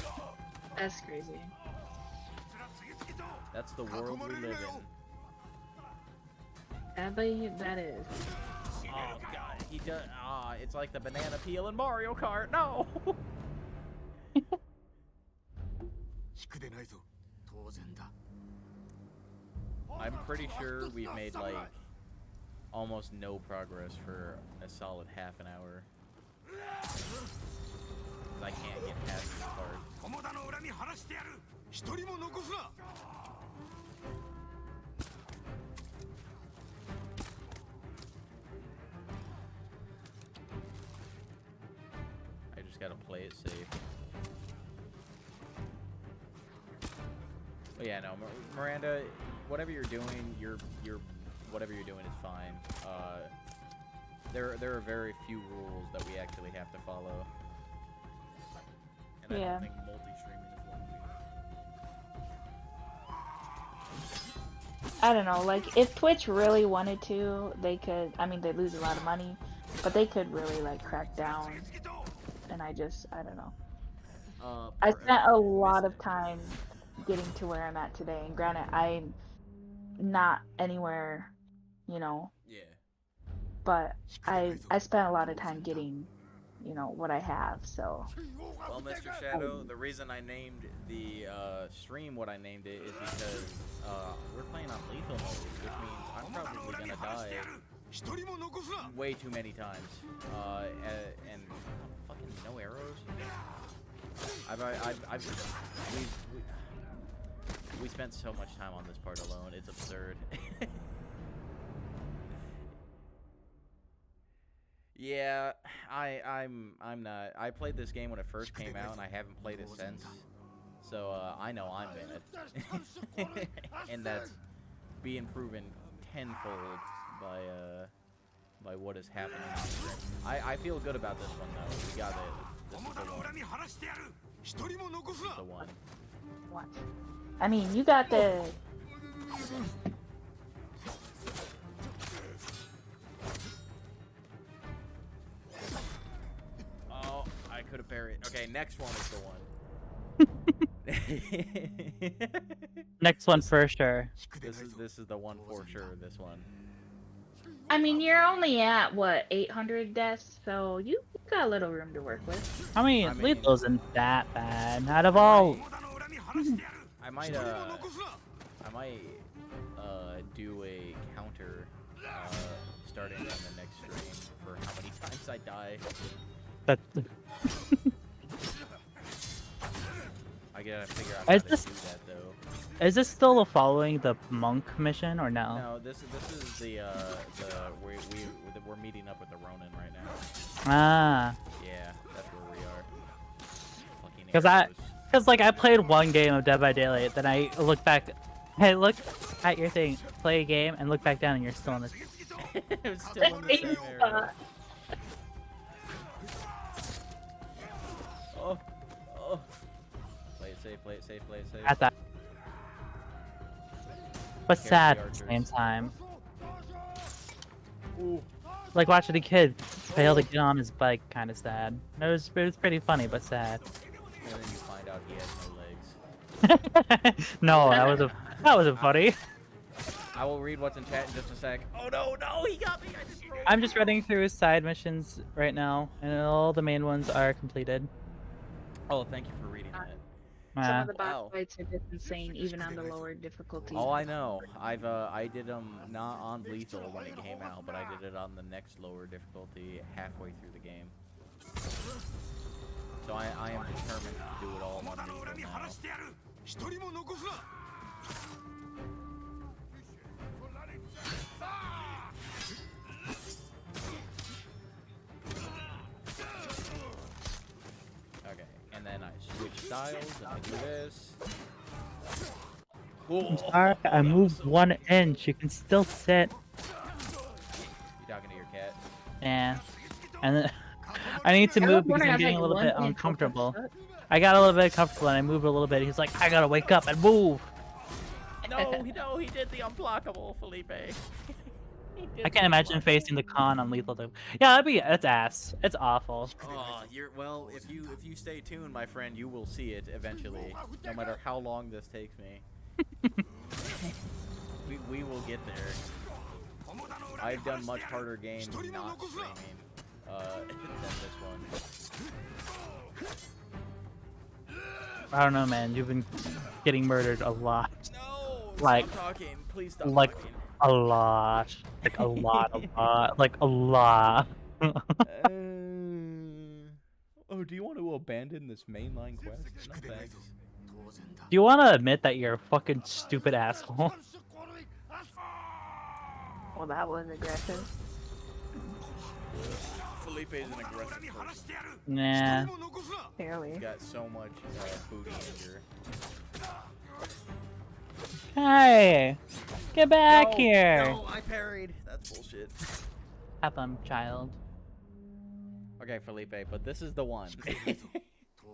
That's crazy. That's the world we live in. Sadly, that is. Oh God, he does. It's like the banana peel in Mario Kart. No. I'm pretty sure we've made like almost no progress for a solid half an hour. I can't get past this part. I just gotta play it safe. But yeah, no, Miranda, whatever you're doing, whatever you're doing is fine. There are very few rules that we actually have to follow. And I don't think multi-streaming is one of them. I don't know, like, if Twitch really wanted to, they could, I mean, they lose a lot of money, but they could really, like, crack down, and I don't know. I spent a lot of time getting to where I'm at today, and granted, I'm not anywhere, you know, Yeah. but I spent a lot of time getting, you know, what I have, so. Well, Mr. Shadow, the reason I named the stream what I named it is because we're playing on lethal mode, which means I'm probably gonna die way too many times. And fucking no arrows. We spent so much time on this part alone. It's absurd. Yeah, I'm not. I played this game when it first came out, and I haven't played it since. So I know I'm bad, and that's being proven tenfold by what is happening on stream. I feel good about this one though. We got it. This is the one. This is the one. What? I mean, you got the. Oh, I could have parried. Okay, next one is the one. Next one for sure. This is the one for sure. This one. I mean, you're only at what, 800 deaths, so you got a little room to work with. I mean, lethal isn't that bad. Out of all, I might do a counter starting on the next stream for how many times I die. That. I gotta figure out how to do that though. Is this still following the monk mission or no? No, this is the we're meeting up with the Ronin right now. Ah. Yeah, that's where we are. Fucking Because like I played one game of Dead by Daylight, then I look back, I look at your thing, play a game, and look back down, and you're still in this. It's still in the same area. Oh. Play it safe, play it safe, play it safe. At that. But sad at the same time. Ooh. Like watching a kid fail to get on his bike, kind of sad. It was pretty funny, but sad. And then you find out he has no legs. No, that wasn't funny. I will read what's in chat in just a sec. Oh no, he got me! I'm just running through side missions right now, and all the main ones are completed. Oh, thank you for reading that. Some Nah. of the boss Wow. fights are just insane, even on the lower difficulty. Oh, I know. I did them not on lethal when it came out, but I did it on the next lower difficulty halfway through the game. So I am determined to do it all on lethal now. Okay, and then I switch styles and I do this. I'm sorry, I moved 1 inch. You can still sit. You talking to your cat? Yeah. And then I need to I move was because wondering, I I'm was getting like, a little 1 bit inch, what the uncomfortable. fuck? I got a little bit comfortable and I moved a little bit. He's like, I gotta wake up and move. No, he did the unblockable, Felipe. I can't imagine facing the con on lethal. Yeah, that's ass. It's awful. Oh, well. If you stay tuned, my friend, you will see it eventually. No matter how long this takes me, we will get there. I've done much harder games not streaming than this one. I don't know, man. You've been getting murdered a lot. No, like, stop talking. Please stop like talking. a lot, like a lot, like a lot. Oh, do you want to abandon this mainline quest? No thanks. Do you want to admit that you're a fucking stupid asshole? Well, that was aggressive. Felipe is an aggressive person. Nah. Fairly. He's got so much booty anger. Hey, get back No, here. No, I parried. That's bullshit. Have fun, child. Okay, Felipe, but this is the one.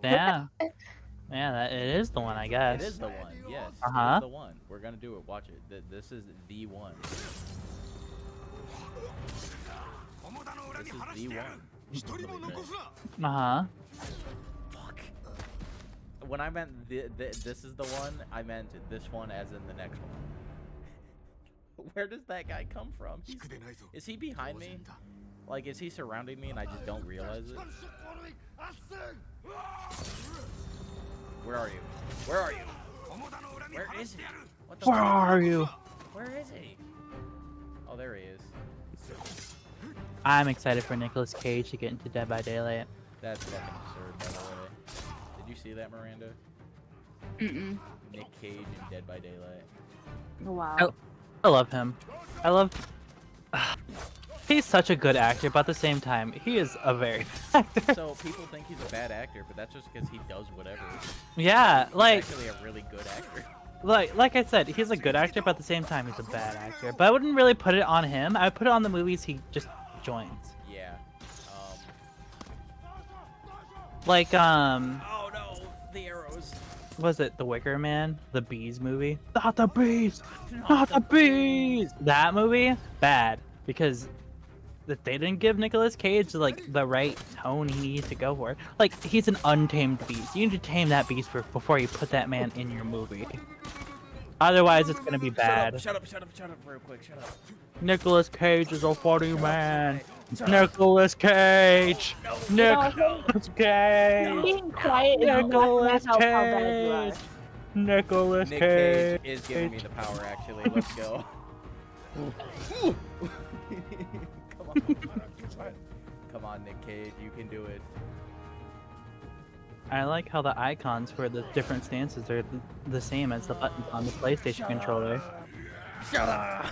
Yeah. Yeah, it is the one, I guess. It is the one, yes. It Uh-huh. is the one. We're gonna do it. Watch it. This is the one. This is the one. Uh-huh. Fuck. When I meant this is the one, I meant this one as in the next one. Where does that guy come from? Is he behind me? Like, is he surrounding me and I just don't realize it? Where are you? Where are you? Where is he? What the Where fuck? are you? Where is he? Oh, there he is. I'm excited for Nicolas Cage to get into Dead by Daylight. That's fucking absurd, by the way. Did you see that, Miranda? Mm-mm. Nick Cage in Dead by Daylight. Wow. I love him. I love... He's such a good actor, but at the same time, he is a very bad actor. So people think he's a bad actor, but that's just because he does whatever. Yeah, He's like... actually a really good actor. Like I said, he's a good actor, but at the same time, he's a bad actor. But I wouldn't really put it on him. I would put it on the movies he just joins. Yeah. Like, Oh no, the arrows. was it The Wicker Man? The Bees movie? Not the Bees! Not the Bees! That movie? Bad. Because they didn't give Nicolas Cage, like, the right tone he needs to go for. Like, he's an untamed beast. You need to tame that beast before you put that man in your movie. Otherwise, it's gonna be bad. Shut up, real quick, shut up. Nicolas Cage is a funny man. Nicolas Cage! Nicolas Cage! Being quiet is not gonna Nicolas help how bad you are. Cage! Nicolas Nick Cage! Cage is giving me the power, actually. Let's go. Come on, Nick Cage, you can do it. I like how the icons for the different stances are the same as the buttons on the PlayStation controller. Shut up!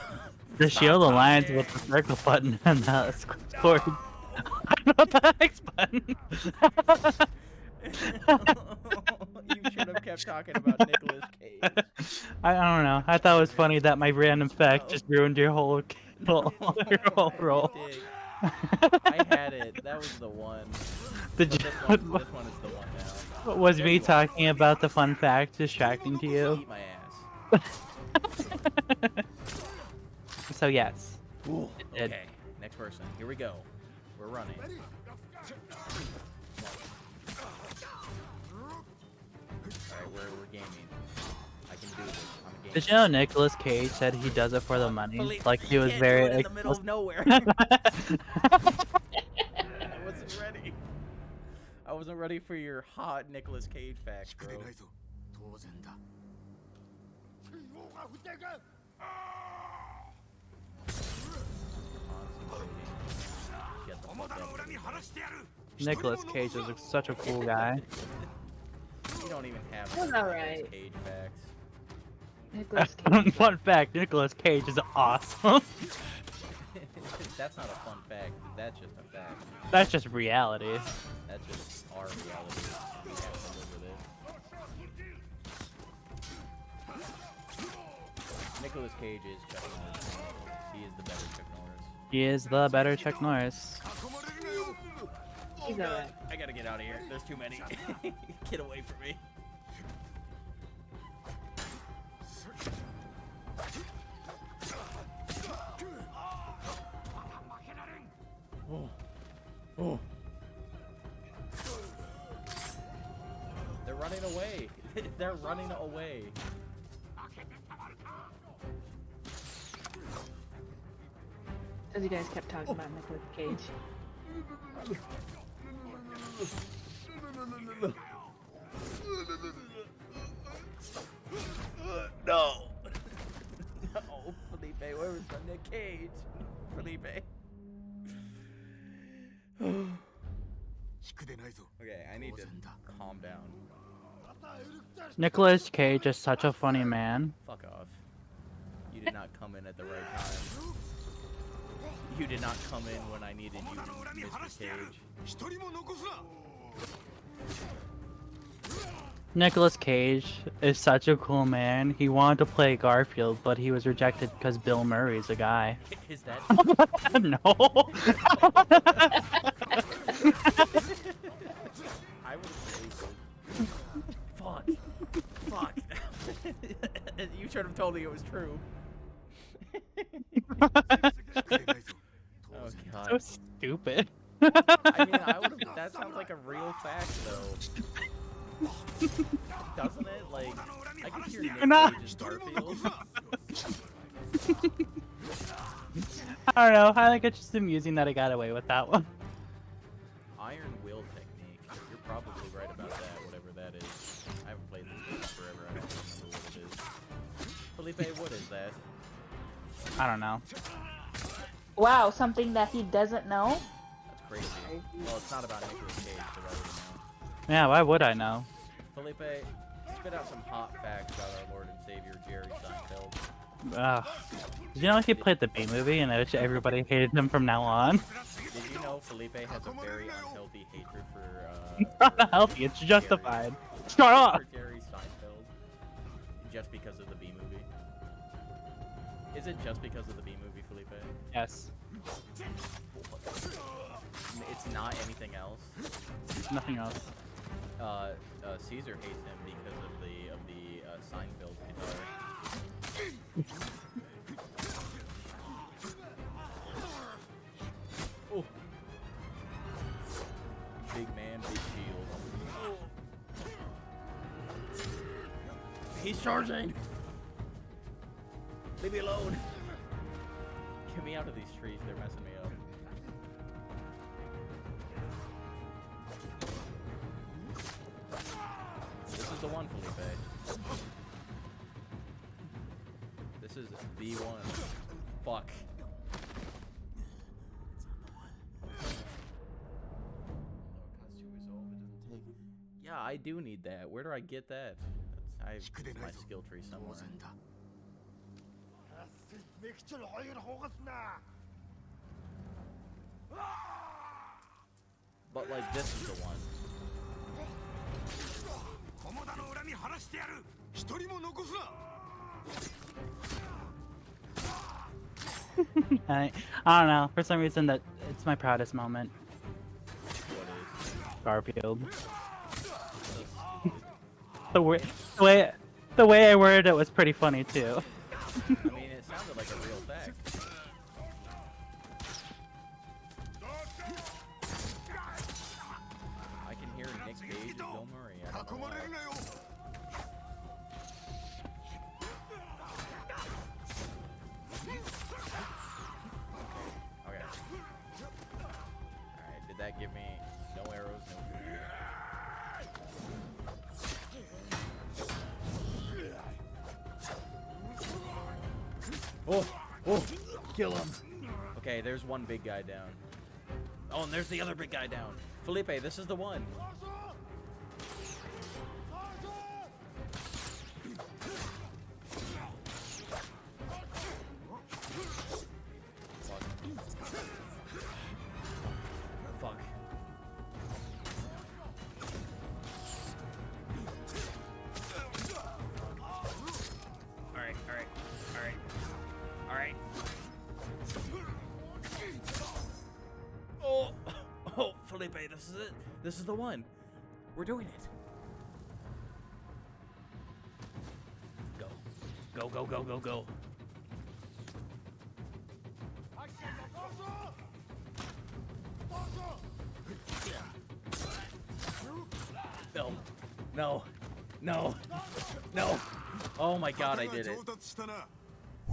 The shield aligns with the circle button and the sword. I know the X button. You should have kept talking about Nicolas Cage. I don't know. I thought it was funny that my random fact just ruined your whole role. I had it. That was the one. Did But you? this one is the one now. Was me talking about the fun fact distracting to you? Eat my ass. So yes. Ooh, it did. okay, next person. Here we go. We're running. Alright, we're gaming. I can do this. I'm a gamer. Did you know Nicolas Cage said he does it for the money? Felipe, Like he you was can't very do it in like. the middle of nowhere. I wasn't ready. I wasn't ready for your hot Nicolas Cage facts, bro. 当然だ。王が降っていく。 Get the 友 fuck 田の up. 恨み晴らしてやる。 Nicolas Cage is such a cool guy. You don't even have That's Nicolas alright. Cage facts. Nicholas Cage. Fun fact: Nicolas Cage is awesome. That's not a fun fact. That's just a fact. That's just reality. That's just our reality. We have to live with it. Nicolas Cage is Chuck Norris. He is the better Chuck Norris. He is the better Chuck Norris. He's alright. I gotta get out of here. There's too many. Get away from me. Oh. They're running away. They're running away. Because you guys kept talking about Nicolas Cage. No. No, Felipe, where was my Nick Cage? Felipe. Okay, I need to calm down. Nicolas Cage is such a funny man. Fuck off. You did not come in at the right time. You did not come in when I needed you, Mr. Cage. Nicolas Cage is such a cool man. He wanted to play Garfield, but he was rejected because Bill Murray's a guy. Is that No. I would have Fuck. Fuck. You should have told me it was true. Oh god. So stupid. I mean, I would have. That sounds like a real fact, though. Doesn't it? Like, I can hear Nick Cage's Garfield. I don't know. I think it's just amusing that I got away with that one. Iron will technique. You're probably right about that, whatever that is. I haven't played this game in forever. I don't remember what it is. Felipe, what is that? I don't know. Wow, something that he doesn't know? That's crazy. Well, it's not about Nicolas Cage, so I wouldn't know. Yeah, why would I know? Felipe, spit out some hot facts about our Lord and Savior, Jerry Seinfeld. Ugh. Did you know he played the B movie and I wish everybody hated him from now on? Did you know Felipe has a very unhealthy hatred for, Not unhealthy, it's justified. Shut up! for Jerry Seinfeld? Just because of the B movie? Is it just because of the B movie, Felipe? Yes. It's not anything else? Nothing else. Caesar hates him because of the Seinfeld guitar. Oh. Big man, big shield. He's charging! Leave me alone! Get me out of these trees, they're messing me up. This is the one, Felipe. This is the one. Fuck. Yeah, I do need that. Where do I get that? I have my skill tree somewhere. But like this is the one. I don't know. For some reason, that it's my proudest moment. Garfield. The way I worded it was pretty funny too. I mean, it sounded like a real fact. I can hear Nick Cage and Bill Murray. I don't know why. Okay. Alright, did that give me no arrows, no food? Oh, oh, kill him. Okay, there's one big guy down. Oh, and there's the other big guy down. Felipe, this is the one. Fuck. Alright, alright, alright, alright. Oh, oh, Felipe, this is it. This is the one. We're doing it. Go. Go, go, go, go, go. No. No. No. No. Oh my god, I did it.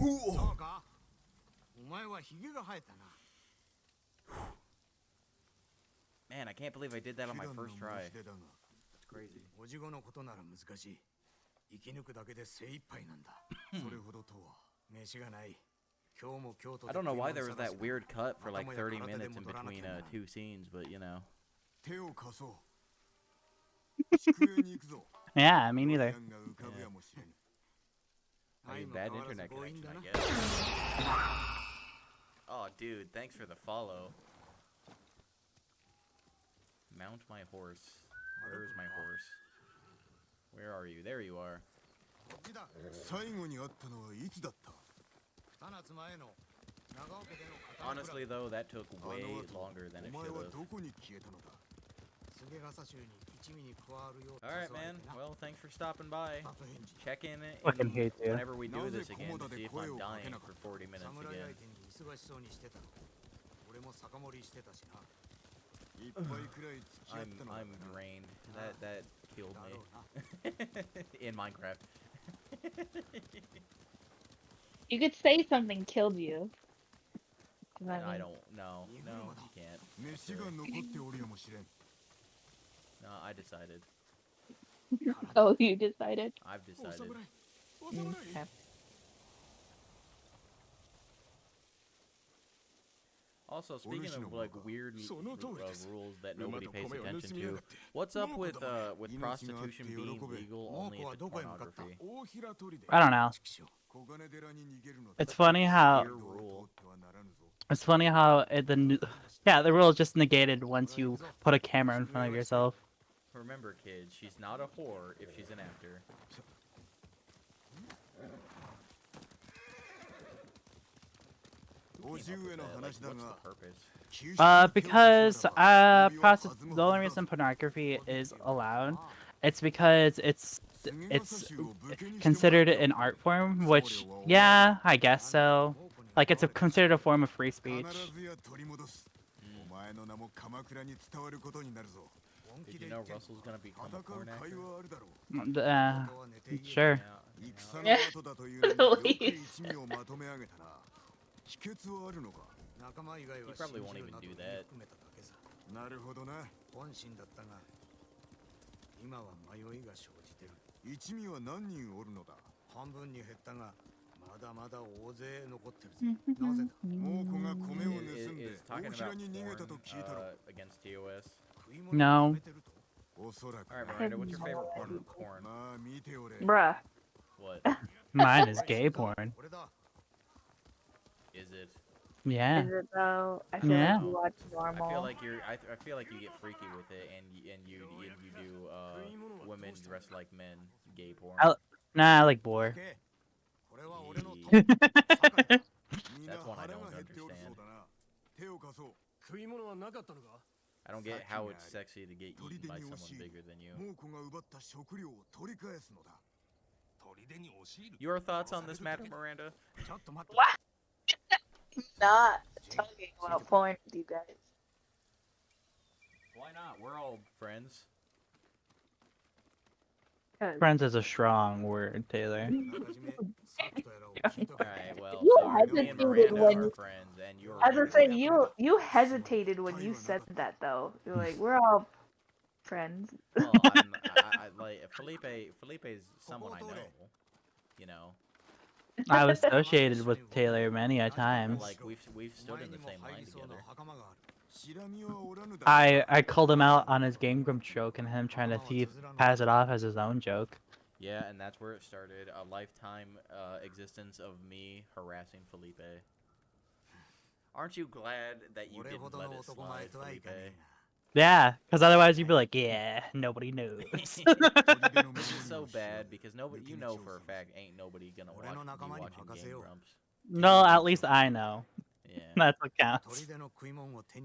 そうかお前はヒゲが生えたな Man, I can't believe I did that on my first try. It's crazy. おじごのことなら難しい生き抜くだけで精一杯なんだそれほどとは飯がない今日も京都 I don't know why there was that weird cut for like 30 minutes in between two scenes, but you know. 手を貸そう宿営に行くぞ Yeah, me neither. I mean, bad internet connection, I guess. Oh, dude, thanks for the follow. Mount my horse. Where's my horse? Where are you? There you are. 最後に会ったのはいつだった Honestly, though, that took way longer than it お前 should は have. どこに消えたのだ Alright, man. Well, thanks for stopping by. Check in Fucking hate you. whenever we do this again to see if I'm dying for 40 minutes again. 俺も酒盛りしてたしな I'm drained. That killed me. In Minecraft. You could say something killed you. I don't know. No, you can't. 飯が残っておるやもしれん No, I decided. Oh, you decided? I've decided. Okay. Also, speaking of like weird rules that nobody pays attention to, what's up with prostitution being legal only if it's pornography? I don't know. It's funny how Weird rule. it's funny how the rule is just negated once you put a camera in front of yourself. Remember, kids, she's not a whore if she's an actor. Because the only reason pornography is allowed, it's because it's considered an art form, which yeah, I guess so. Like it's considered a form of free speech. Did you know Russell's gonna become a porn actor? Sure. Yeah. He probably won't even do that. なるほどな本心だったが今は迷いが生じてる一味は何人おるのだ半分に減ったがまだまだ大勢残ってるぜなぜだ猛虎が米を盗ん Is で talking 大 about 平に逃げたと porn 聞いたろ against TOS? No. おそらく Alright, Miranda, what's your favorite porn? まあ見ておれ Bruh. What? Mine is gay porn. Is it? Yeah. Is it though? I feel Yeah. like you watch I feel normal. like I feel like you get freaky with it, and you do women dressed like men, gay porn. Nah, I like boar. That's one I don't understand. 手を貸そう 食い物はなかったのか I don't get how it's sexy to get eaten by someone bigger than you. 猛虎が奪った食料を取り返すのだ Your thoughts on this matter, Miranda? What? Not talking about porn with you guys. Why not? We're all friends. Friends is a strong word, Taylor. Alright, well, You so me and hesitated Miranda when are you- friends, and you're. As I said, you hesitated when you said that though. You're like, we're all friends. Well, I like Felipe's someone I know. You know. I was associated with Taylor many a times. Like we've stood in the same line together. I called him out on his Game Grumps joke and him trying to pass it off as his own joke. Yeah, and that's where it started. A lifetime existence of me harassing Felipe. Aren't you glad that you didn't let it slide, Felipe? Yeah, because otherwise you'd be like, yeah, nobody knows. It's so bad because nobody, you know for a fact, ain't nobody gonna be watching Game Grumps. No, at least I know. Yeah. That's what counts.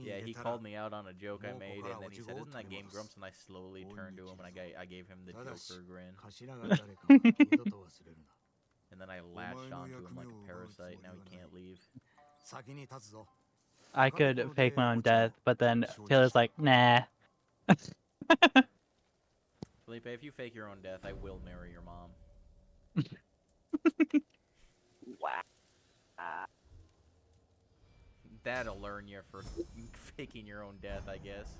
Yeah, he called me out on a joke I made, and then he said, "Isn't that Game Grumps?" And I slowly turned to him, and I gave him the Joker grin. And then I latched onto him like a parasite. Now he can't leave. I could fake my own death, but then Taylor's like, nah. Felipe, if you fake your own death, I will marry your mom. Wow. That'll learn you for faking your own death, I guess.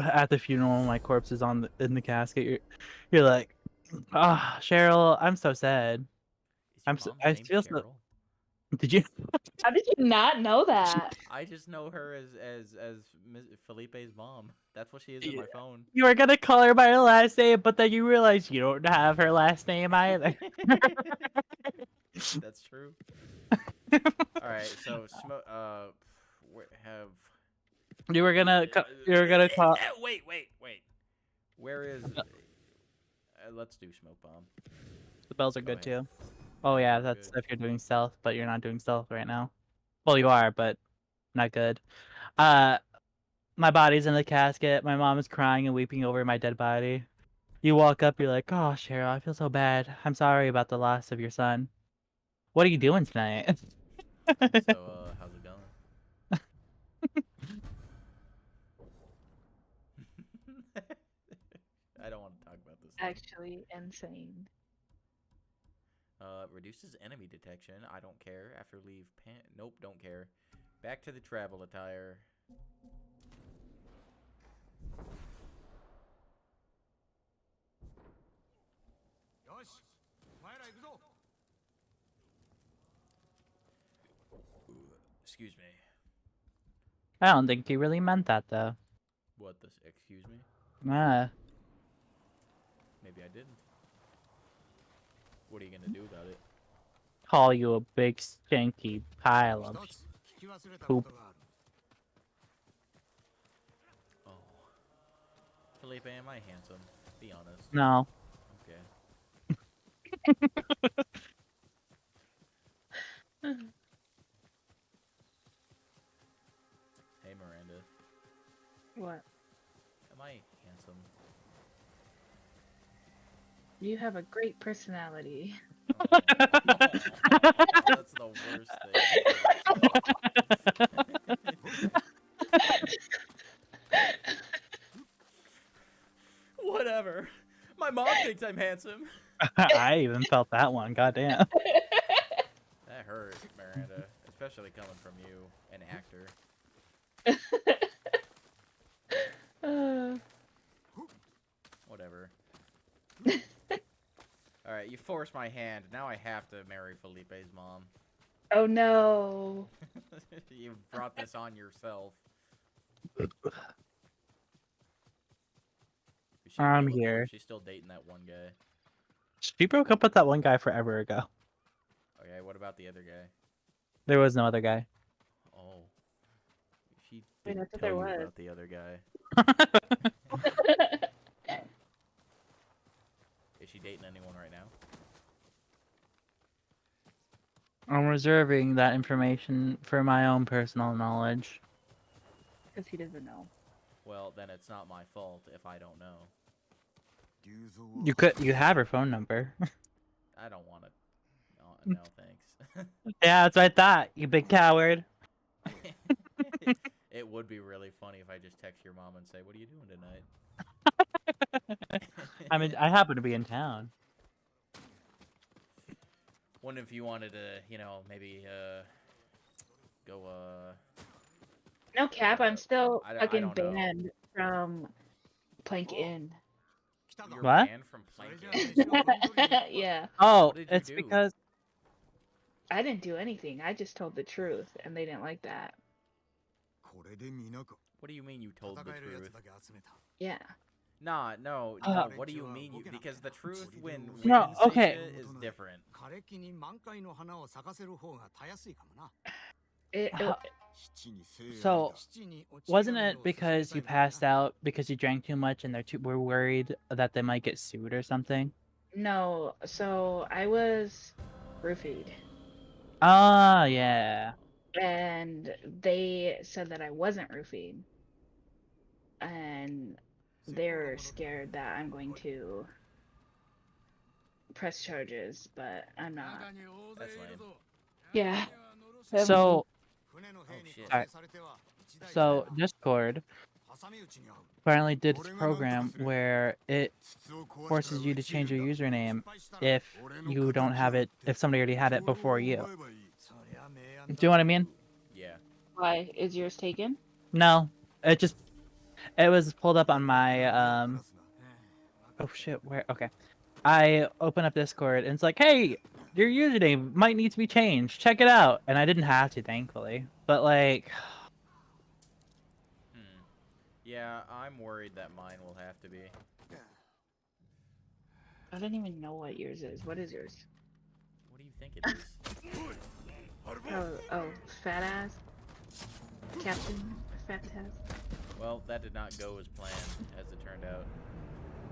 At the funeral, my corpse is in the casket. You're like, ah, Cheryl, I'm so sad. I feel so. Did you? How did you not know that? I just know her as Felipe's mom. That's what she is in my phone. You were gonna call her by her last name, but then you realized you don't have her last name either. That's true. All right, so you were gonna call. Wait. Where is? Let's do smoke bomb. The bells are good too. Oh yeah, that's if you're doing stealth, but you're not doing stealth right now. Well, you are, but not good. My body's in the casket. My mom is crying and weeping over my dead body. You walk up, you're like, "Oh, Cheryl, I feel so bad. I'm sorry about the loss of your son. What are you doing tonight?" So, how's it going? I don't want to talk about this. Actually, insane. Reduces enemy detection. I don't care. After leave nope, don't care. Back to the travel attire. Excuse me. I don't think he really meant that though. What this? Excuse me? Maybe I didn't. What are you gonna do about it? Call you a big stinky pile of poop. Oh. Felipe, am I handsome? Be honest. No. Okay. Hey, Miranda. What? Am I handsome? You have a great personality. Oh, that's the worst thing. Whatever. My mom thinks I'm handsome. I even felt that one. Goddamn. That hurt, Miranda. Especially coming from you, an actor. Whatever. Alright, you forced my hand. Now I have to marry Felipe's mom. Oh no. You brought this on yourself. I'm here. She's still dating that one guy. She broke up with that one guy forever ago. Okay, what about the other guy? There was no other guy. Oh. She Wait, didn't I thought tell there you was. about the other guy. Is she dating anyone right now? I'm reserving that information for my own personal knowledge. Because he doesn't know. Well, then it's not my fault if I don't know. You have her phone number. I don't want to. No, thanks. Yeah, that's what I thought. You big coward. It would be really funny if I just text your mom and say, "What are you doing tonight?" I mean, I happen to be in town. What if you wanted to, maybe go No cap, I'm still I fucking don't know. banned from Plank Inn. You're What? banned from planking. Yeah. Oh, What did you it's do? because I didn't do anything. I just told the truth, and they didn't like that. これで皆か What do you mean you told the 戦えるや truth? つだけ集めた Yeah. Nah, no, Uh, no. What do you mean? You because the truth when No, women say okay. shit is different. 枯れ木に満開の花を咲かせる方がたやすいかもな 七に聖あり So だ 七に落ち wasn't 合う it よう because 進 you めたいんだ passed out because you drank too much and were worried that they might get sued or something? No, so I was roofied, Ah, yeah. and they said that I wasn't roofied, and they're scared that I'm going to press charges, but I'm not. That's lame. Yeah. So, Oh shit. alright. So Discord 挟み撃ちに遭う finally did this program where it forces you to change your username if you don't have it, if somebody already had it before you. そりゃ明暗 Do だ you know what I mean? Yeah. Why is yours taken? No, it was pulled up on my oh shit, where? Okay. I open up Discord and it's like, hey, your username might need to be changed. Check it out. And I didn't have to, thankfully. But like, Yeah, I'm worried that mine will have to be. I don't even know what yours is. What is yours? What do you think it is? Oh, fat ass. Captain fat ass. Well, that did not go as planned, as it turned out.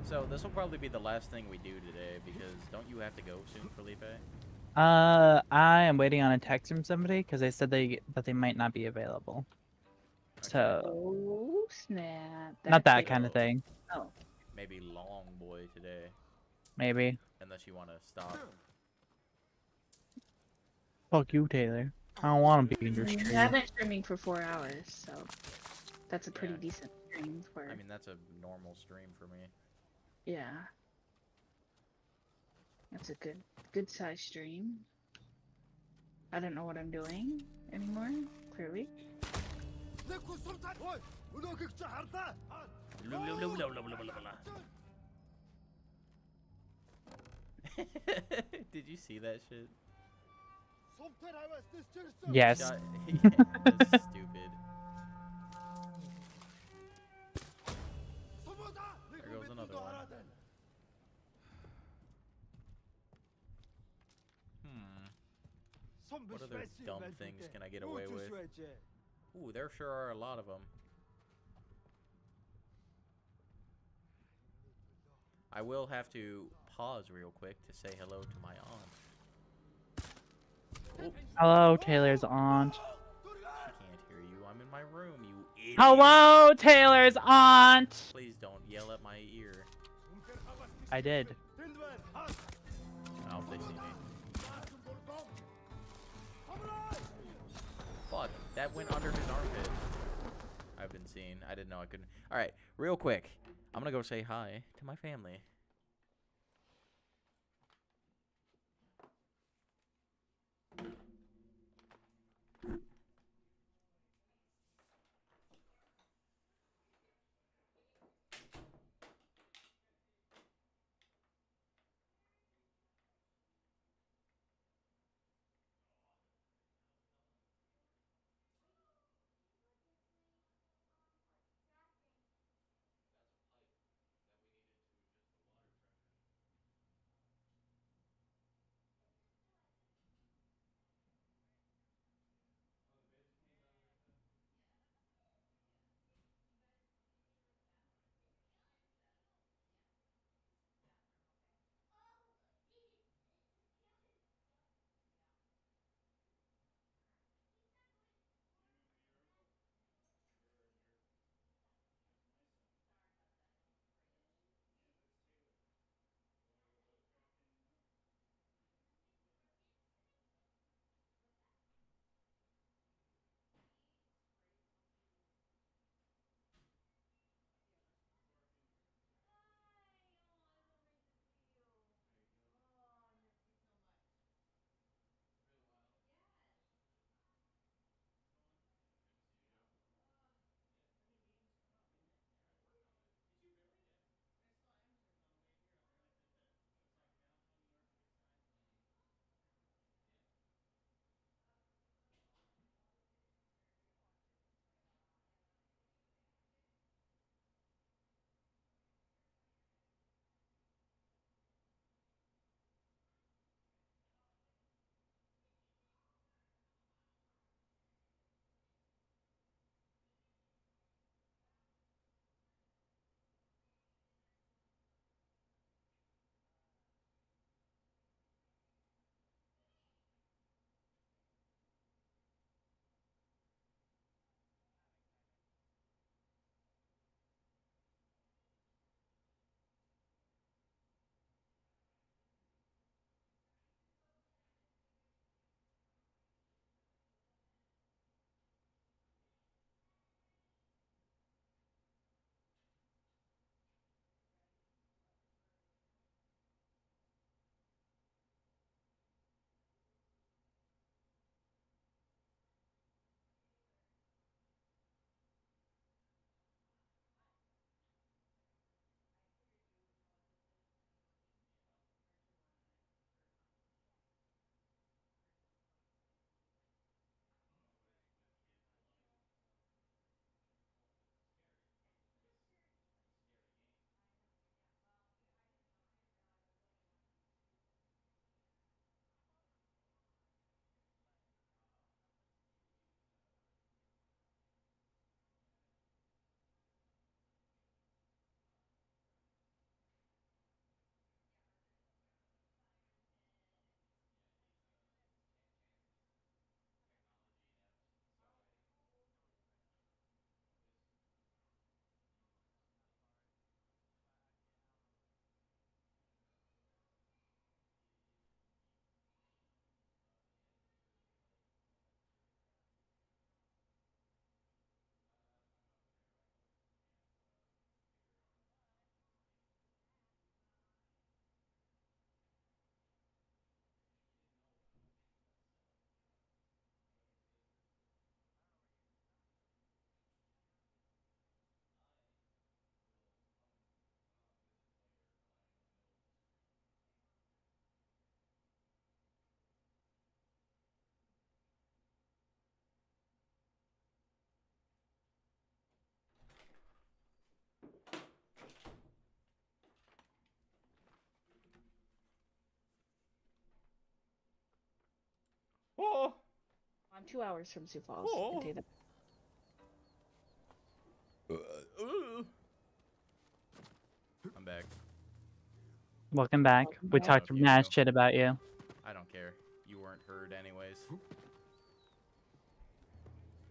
So this will probably be the last thing we do today because don't you have to go soon, Felipe? I am waiting on a text from somebody because they said that they might not be available. So Oh snap! not that it. kind of thing. Oh. Maybe long boy today, Maybe. unless you want to stop. Fuck you, Taylor. I don't want to be in your I've stream. been streaming for 4 hours, so that's a pretty Yeah. decent stream for. I mean, that's a normal stream for me. Yeah. That's a good size stream. I don't know what I'm doing anymore, clearly. Did you see that shit? Yes. That's stupid. There goes another one. What other dumb things can I get away with? Ooh, there sure are a lot of them. I will have to pause real quick to say hello to my aunt. Hello, Taylor's aunt. She can't hear you. I'm in my room, you idiot. Hello, Taylor's aunt. Please don't yell at my ear. I did. Oh, they see me. Fuck, that went under his armpit. I've been seen. I didn't know I couldn't. Alright, real quick. I'm gonna go say hi to my family. Oh. I'm 2 hours from Sioux Falls. Oh. I'll tell you that. I'm back. Welcome back. We talked Fuck mad you. shit about you. I don't care. You weren't heard anyways.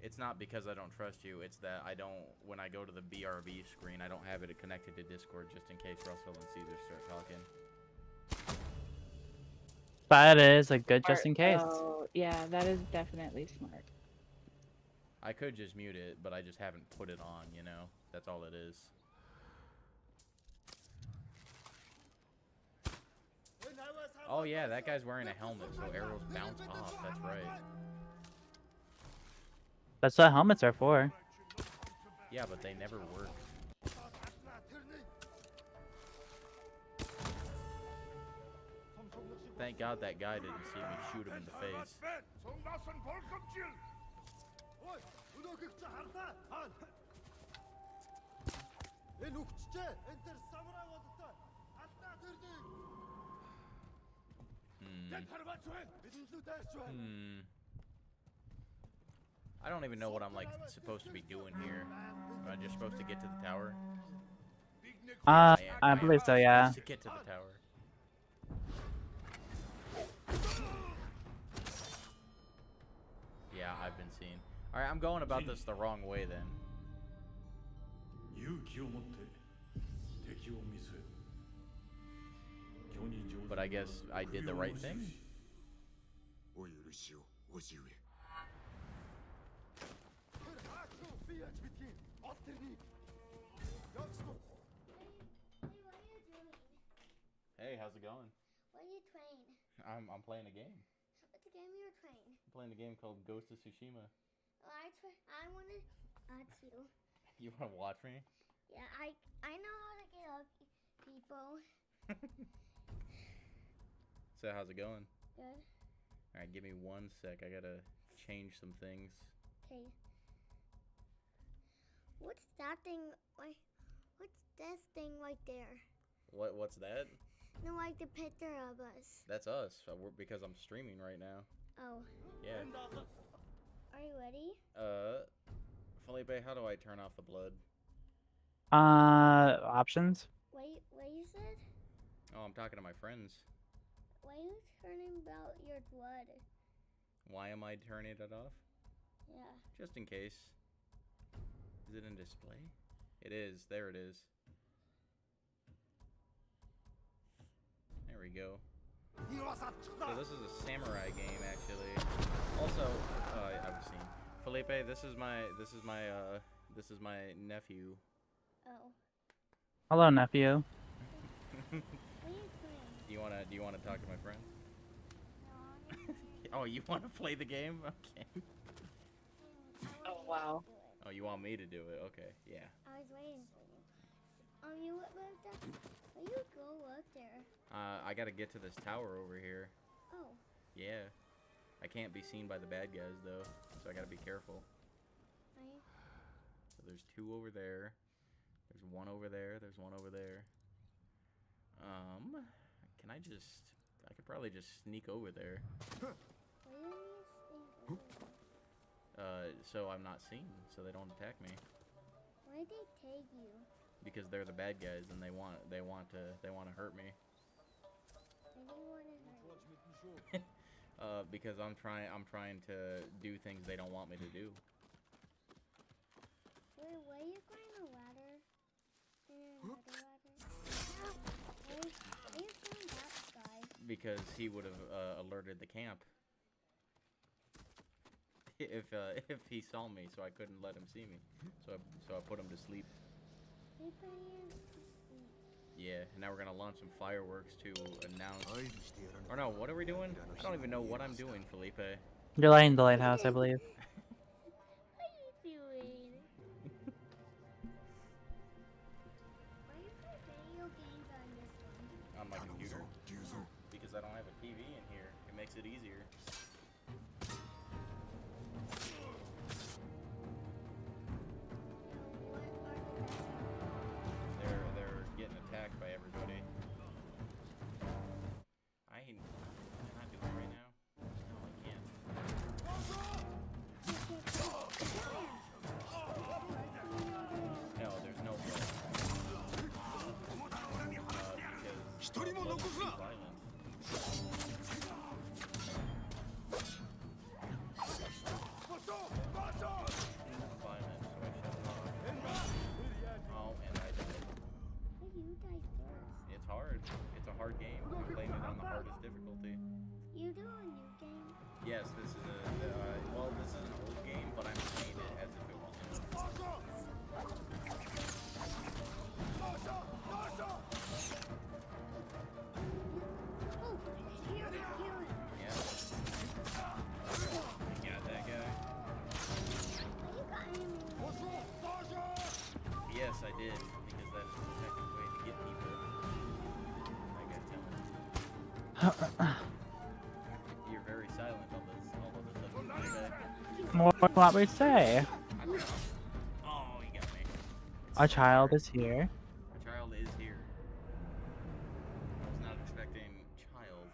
It's not because I don't trust you. It's that I don't, when I go to the BRB screen, I don't have it connected to Discord just in case Russell and Caesar start talking. That is a good just in case. Oh, yeah, that is definitely smart. I could just mute it, but I just haven't put it on, you know? That's all it is. Oh yeah, that guy's wearing a helmet, so arrows bounce off. That's right. That's what helmets are for. Yeah, but they never work. Thank God that guy didn't see me shoot him in the face. I don't even know what I'm like supposed to be doing here. Am I just supposed to get to the tower? I believe so, yeah. To get to the tower. Yeah, I've been seen. Alright, I'm going about this the wrong way then. But I guess I did the right thing. Hey, how's it going? What are you playing? I'm playing a game. What's the game you're playing? I'm playing a game called Ghost of Tsushima. Well, I want to watch you. You want to watch me? Yeah, I know how to get up people. So how's it going? Good. Alright, give me 1 sec. I gotta change some things. Okay. What's that thing? What's this thing right there? What's that? No, like the picture of us. That's us. Because I'm streaming right now. Oh. Yeah. Are you ready? Felipe, how do I turn off the blood? Options? Wait, what you said? Oh, I'm talking to my friends. Why are you turning about your blood? Why am I turning it off? Yeah. Just in case. Is it in display? It is. There it is. There we go. So this is a samurai game, actually. Also, I've seen Felipe. This is my nephew. Oh. Hello, nephew. What are you playing? Do you wanna talk to my friend? Oh, you wanna play the game? Okay. Oh, wow. Oh, you want me to do it? Okay, yeah. I was waiting for you. You where you go up there? I gotta get to this tower over here. Oh. Yeah. I can't be seen by the bad guys though, so I gotta be careful. Right. So there's 2 over there. There's 1 over there. There's 1 over there. Can I could probably just sneak over there. Why do you sneak over? So I'm not seen, so they don't attack me. Why did they tag you? Because they're the bad guys and they want to hurt me. Why do you want to hurt me? Because I'm trying to do things they don't want me to do. Wait, why are you going a ladder? Why are you going that guy? Because he would have alerted the camp. If he saw me, so I couldn't let him see me. So I put him to sleep. He put you to sleep. Yeah, and now we're gonna launch some fireworks to announce. Or no, what are we doing? I don't even know what I'm doing, Felipe. You're lighting the lighthouse, I believe. What are you doing? Why do you play video games on this one? On my computer. Because I don't have a TV in here. It makes it easier. They're getting attacked by everybody. Can I do it right now? No, I can't. Oh, and I died. You died first. It's hard. It's a hard game. I'm playing it on the hardest difficulty. You do a new game. Yes, this is well, this is an old game, but I'm playing it as if it was new. Oh, kill him. Yeah. You got that guy? You got him. Yes, I did, because that's the effective way to get people. I got killed. You're very silent on this, all of a sudden. More what we say. Oh, he got me. A child is here. A child is here. I was not expecting child.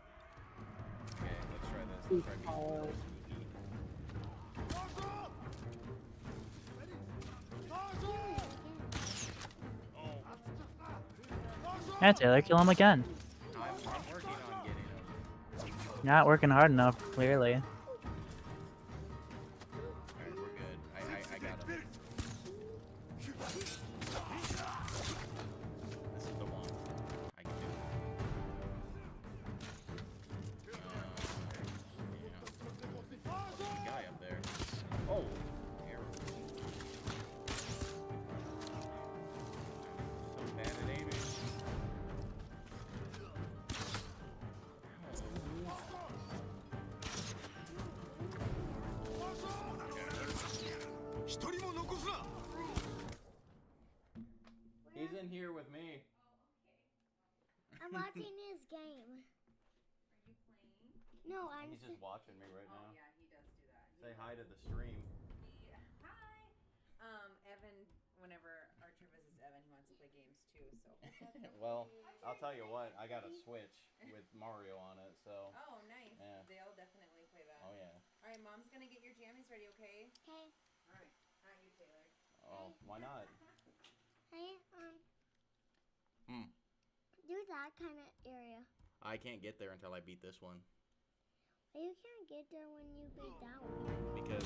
Okay, let's try this. Let's try being sneaky. Yeah, Taylor, kill him again. I'm working on getting him. You're not working hard enough, clearly. Alright, we're good. I got him. This is the one. I can do it. Yeah. There's a guy up there. Oh! Arrow. So bad at aiming. He's in here with me. I'm watching his game. No, I'm. He's just watching me right now. Yeah, he does do that. Say hi to the stream. Hi. Evan, whenever Archer visits Evan, he wants to play games too, so. Well, I'll tell you what, I got a Switch with Mario on it, so. Oh, nice. Yeah. They'll definitely play that. Oh, yeah. Alright, Mom's gonna get your jammies ready, okay? Hey, Alright. Not you, Taylor. Oh, why not? hey, Hmm. do that kind of area. I can't get there until I beat this one. But you can't get there when you beat that one. Because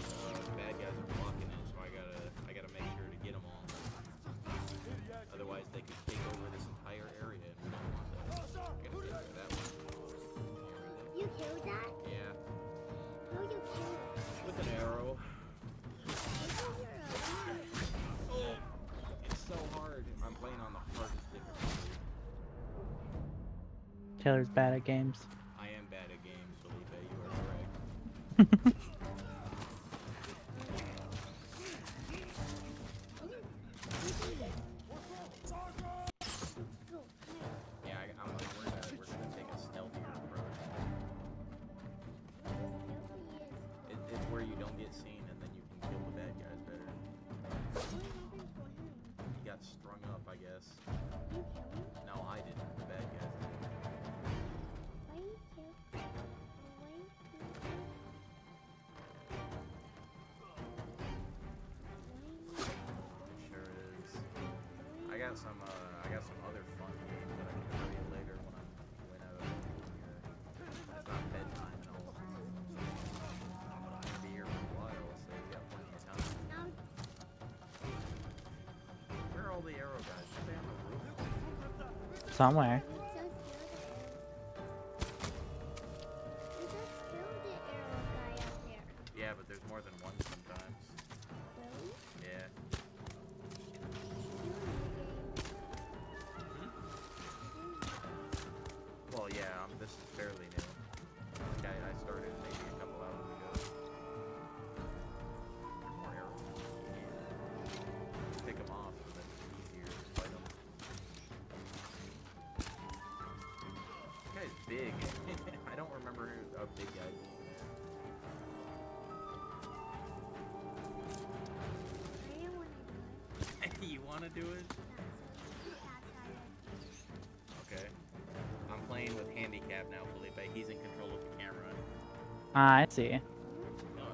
bad guys are blocking it, so I gotta make sure to get them all. Otherwise, they could take over this entire area, and we don't want that. Gotta get rid of that one. You killed that? Yeah. How you killed it? With an arrow. Oh, it's so hard. I'm playing on the hardest difficulty. Taylor's bad at games. I am bad at games, Felipe. You are correct. Yeah, I'm like, we're gonna take a stealthier approach. It's where you don't get seen, and then you can kill the bad guys better. He got strung up, I guess. No, I didn't. The bad guys did. Sure is. I got some other fun games that I can show you later when it's not bedtime and all. I'm gonna be here for a while, so you got plenty of time. Where are all the arrow guys? Are they on the roof? Somewhere. Yeah, but there's more than one sometimes. Yeah. Well, yeah, this is fairly new. Like I started maybe a couple hours ago. More arrows. Yeah. Pick them off, and then it's easier to fight them. This guy's big. I don't remember a big guy being there. You want to do it? Okay. I'm playing with handicap now, Felipe. He's in control of the camera. Ah, I see. No,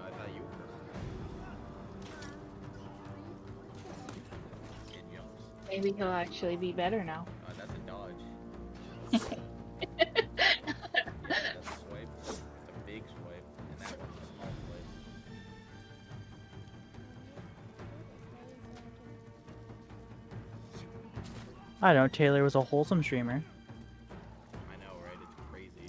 I thought you were. It jumps. Maybe he'll actually be better now. That's a dodge. I don't know, Taylor was a wholesome streamer. I know, right? It's crazy.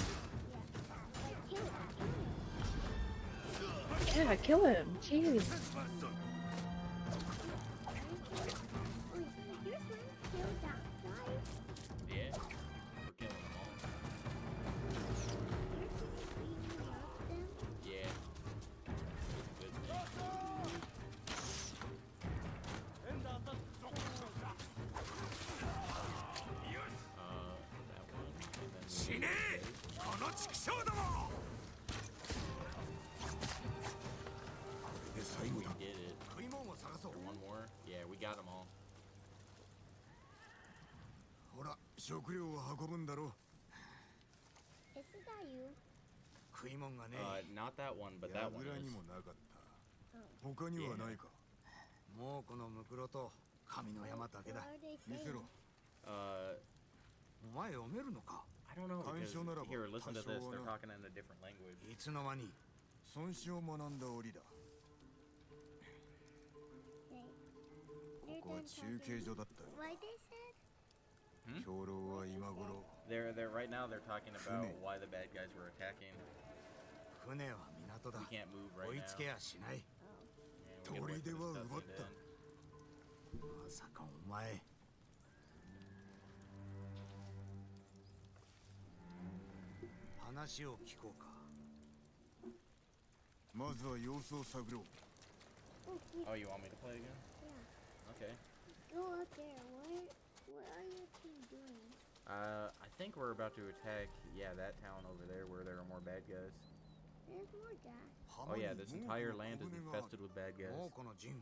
Yeah, kill him. Jeez. Yeah. We're killing them all. Yeah. Good thing. That one. And then we Shine! この畜生ども! で最後だ did it. 食い物を探そう One more? Yeah, we got them all. ほら食料を運ぶんだろ Is that you? 食い物がね Not that one, but that one 櫓 is. にもなかった他にはないかもうこのムクロと神の山だけだ What are they 見せ saying? ろ お前読めるのか I don't know. Because, 干渉ならば here, listen to this. 多少は They're な talking in a different language. いつの間に孫子を学んだ折だ They're ここは done 中 talking. 継所だったよ What they said? Hmm? 兵糧は今頃 They're right now. They're talking about Fune. why the bad guys were attacking. 船は港だ We can't move right 追い now. つけやしない Yeah, we gotta wait for this 砦は cutscene 奪っ to た end. まさかお前話を聞こうかまずは様子を探ろう Oh, please, Oh, you want me to play again? yeah. Okay. Go out there. What are your team doing? I think we're about to attack. Yeah, that town over there where there are more bad guys. There's more gas. Oh yeah, this entire land is infested with bad guys. もうこの陣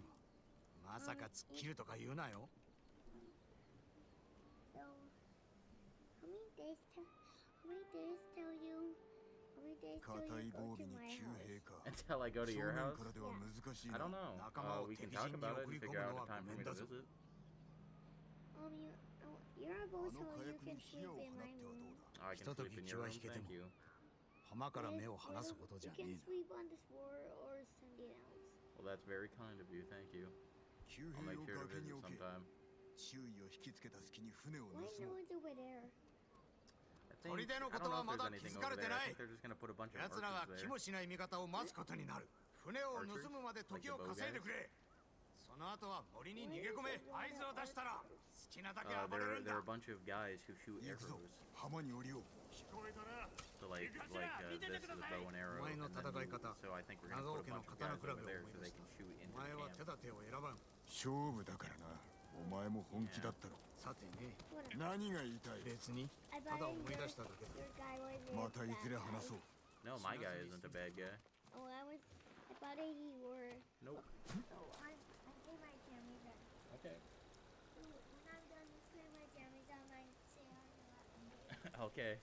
はまさか突っ切るとか言うなよ So, how many days tell you? How many days 硬 till い you go 防 to 備に my 急 house? 兵か Until I go to 正 your 面 house? からでは難しい I な don't know. 仲間を We can 敵 talk 陣に about it 送 and り込 figure む out の a は time ご for め me ん to だぞ visit. You're a boss, あの so 火 you 薬 can に火 sleep を in 放 my ってはどう room. da Oh, I can ひとと sleep き in 気 your は room. 引けて Thank も you. 浜から目を離すことじゃね You え can sleep on this floor or something else. Well, that's very kind of you. Thank you. 急 I'll 兵 make を sure to 崖に visit 置け sometime. 周囲を引きつけた隙に船を Why 盗 no もう one's over there? I think,砦の I こ don't と know は if ま there's だ anything 気づ over かれて there. な I い think they're just gonna put a bunch of 奴らが archers 気 there. もしない味方を待つことになる船を盗むまで時を稼いでくれその後は森に逃げ込め合図を出したら好きなだけ暴れるん There だ are a bunch of guys who shoot 行くぞ arrows. 浜に降りよう So like this is a bow and arrow. お前の And then 戦い方 so I think we're 長 gonna 尾 put 家 a の bunch of 刀 guys 比べを over 思 there い so 出 they した can shoot お into 前 the は camp. 手立てを選ばん勝負だからなお前も本気だったろさてね何が言いたい別に I た thought だ思い出しただけだ your guy was in またいずれ that 話そう No, my guy isn't a bad guy. Oh, I thought that you were. Nope. So I play my jammies then. Okay. So when I'm done playing my jammies, I might say hi to that. Okay.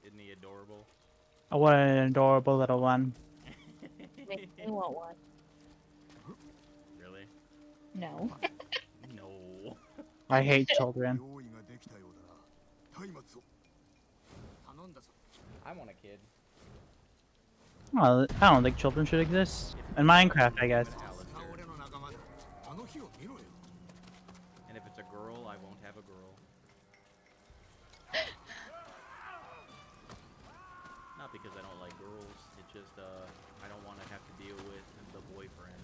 Isn't he adorable? Oh, what an adorable little one. Make me want one. Really? No. No. I hate children. 用意ができたようだな松明を頼んだぞ I want a kid. Well, I don't think children should exist. In Minecraft, I guess. さすが俺の仲間だあの日を見ろよ And if it's a girl, I won't have a girl. Not because I don't like girls, it's just I don't want to have to deal with the boyfriend.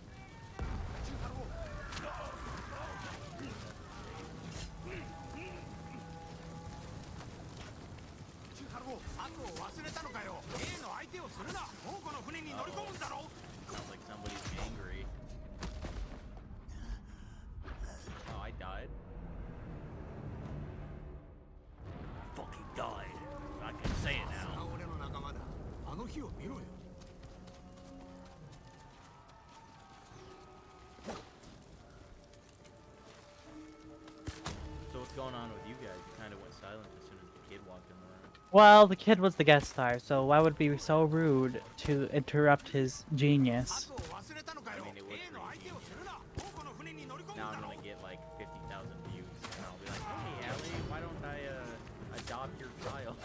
Sounds like somebody's angry. Oh, I died. Fucking died. I can say it さすが now. 俺の仲間だあの日を見ろよ So what's going on with you guys? You kind of went silent as soon as the kid walked in the room. Well, the kid was the guest star, so why would it be so rude to interrupt his genius? 後を忘れたのかよ I mean, it was 例の相手をするな宝庫の船に乗り込むん Now だ I'm ろ gonna get like 50,000 views, and I'll be like, "Hey, Allie, why don't I adopt your child?"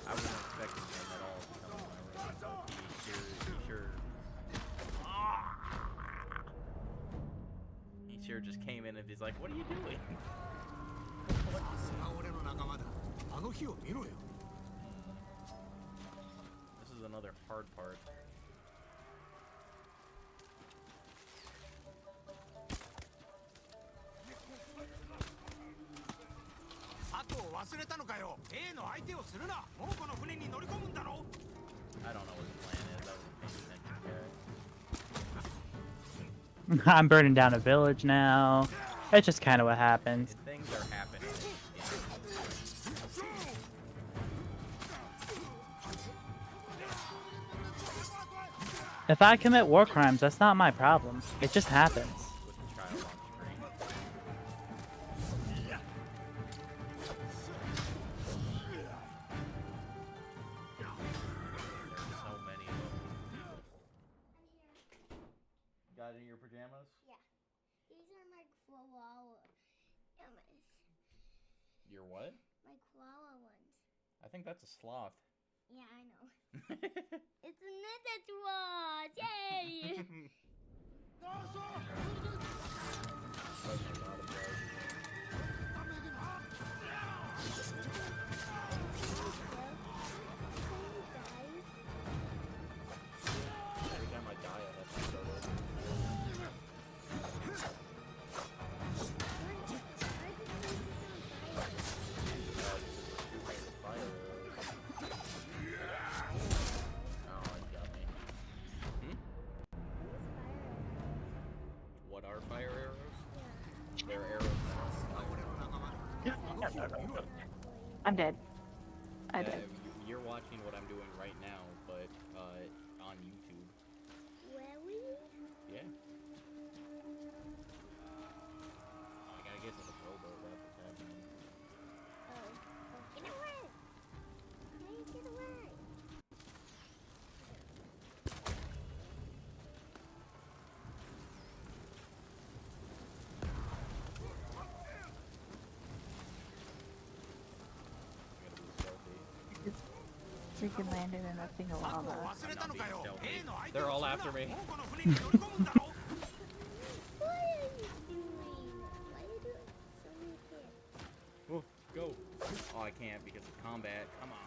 I wasn't expecting him at all to come in my room, but he seriously きを見ろよ。 This is another hard part. 佐藤を忘れたのかよ。A の相手をするな。もうこの船に乗り込むんだろ。 I don't know what the plan is. I wasn't paying attention, guys. I'm burning down a village now. It's just kind of what happens. Things are happening. If I commit war crimes, that's not my problem. It just happens. With the child on screen. There's so many of them. Got it in your pajamas? Yeah. These are my koala. Your what? My koala ones. I think that's a sloth. Yeah, I know. It's a ninja watch! Yay! Every time I die, I have to start over. What are fire arrows? They're arrows that are fire. I'm dead. I did. You're watching what I'm doing right now, but on YouTube. Really? Yeah. I gotta get to the rowboat. That's what's happening. Oh. Get away! Hey, get away! Freaking landed in that thing of lava. They're all after me. What are you doing? Why are you doing so many kids? Oh, go. Oh, I can't because of combat. Come on.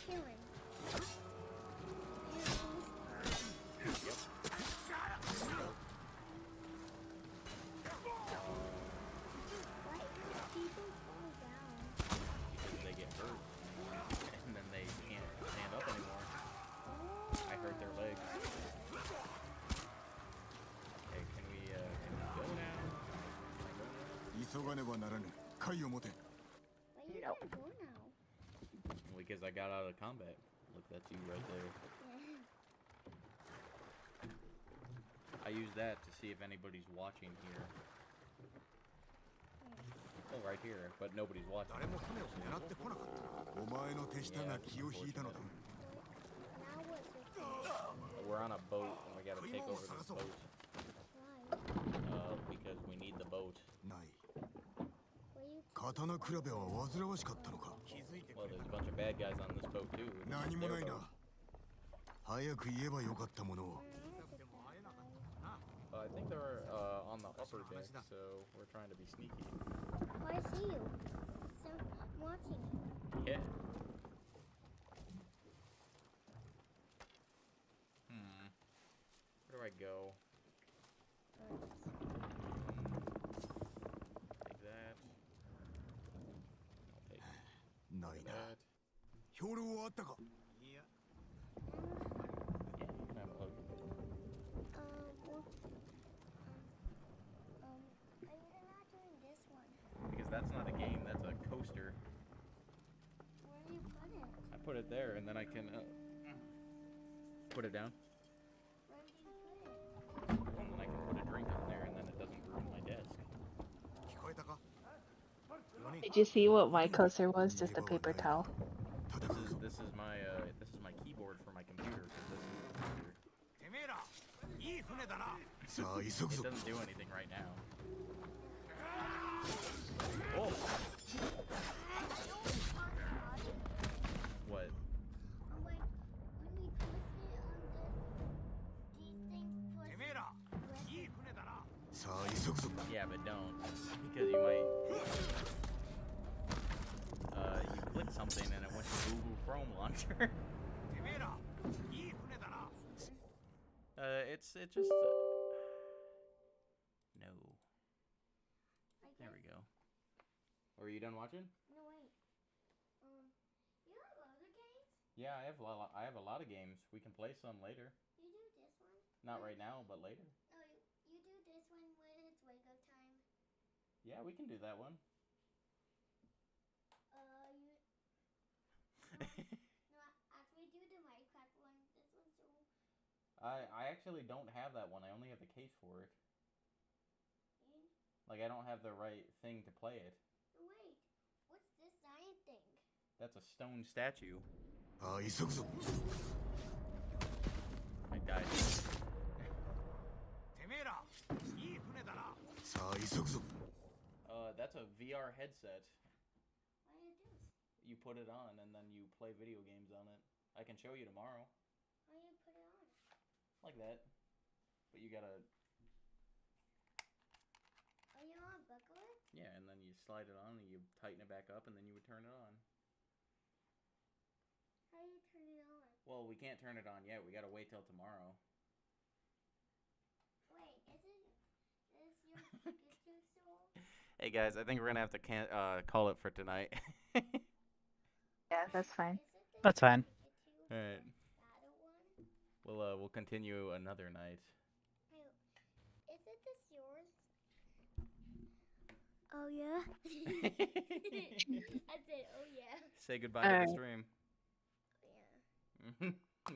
Killing. Why do people fall down? Because they get hurt. And then they can't stand up anymore. I hurt their legs. Okay, can we go now? Can I go now? 急がねばならぬ。貝を持て。 Why you gotta go now? Because I got out of combat. Look, that's you right there. Yeah. I use that to see if anybody's watching here. Oh, right here, but nobody's watching. 誰も船を狙ってこなかった。お前の手下が気を引いたのだ。 Now what's it? We're on a boat and we gotta take over this boat. Why? Because we need the boat. ない。 Were you 刀比べは煩わしかったのか。 Well, there's a bunch of bad guys on this boat too. 何も Their ないな boat.。早く言えばよかったものを。 I think they're on the upper deck, so we're trying to be sneaky. Oh, I see you. So, I'm watching you. Yeah. Where do I go? Take that. I'll take ないな。 that. 兵糧はあったか。 Yeah, you can have a look. Well, you're not doing this one. Because that's not a game, that's a coaster. Where do you put it? I put it there and then I can put it down. Where do you put it? And then I can put a drink on there and then it doesn't ruin my desk. 聞こえたか？ Did you see what my coaster was? Just a paper towel. This is my keyboard for my computer because this is the computer. てめえら、いい船だな。さあ急ぐ It ぞ。 doesn't do anything right now. Oh! What? When we twist it on these things push てめえら、いい船だな。さあ急ぐぞ。 Yeah, but don't. Because you might... Chrome launcher. てめえらいい船だな。 It's just no. There we go. Are you done watching? No, wait. You have other games? Yeah, I have a lot of games. We can play some later. You do this one? Not right now, but later. No, you do this one when it's wake up time. Yeah, we can do that one. You. No, after we do the Minecraft one, this one's so. I actually don't have that one. I only have the case for it. Like, I don't have the right thing to play it. Wait, what's this giant thing? That's a stone statue. ああ急ぐぞ。 I died. てめえらいい船だな。さあ急ぐぞ。 That's a VR headset. What do you do? You put it on and then you play video games on it. I can show you tomorrow. How do you put it on? Like that. But you gotta... Oh, you want to buckle it? Yeah, and then you slide it on and you tighten it back up and then you would turn it on. How do you turn it on? Well, we can't turn it on yet. We gotta wait till tomorrow. Wait, isn't this your Pikachu soul? Hey guys, I think we're gonna have to call it for tonight. Yeah, that's fine. That's fine. All right. We'll continue another night. Hey, isn't this yours? Oh yeah. I said, oh yeah. Say goodbye to the stream. Yeah. Go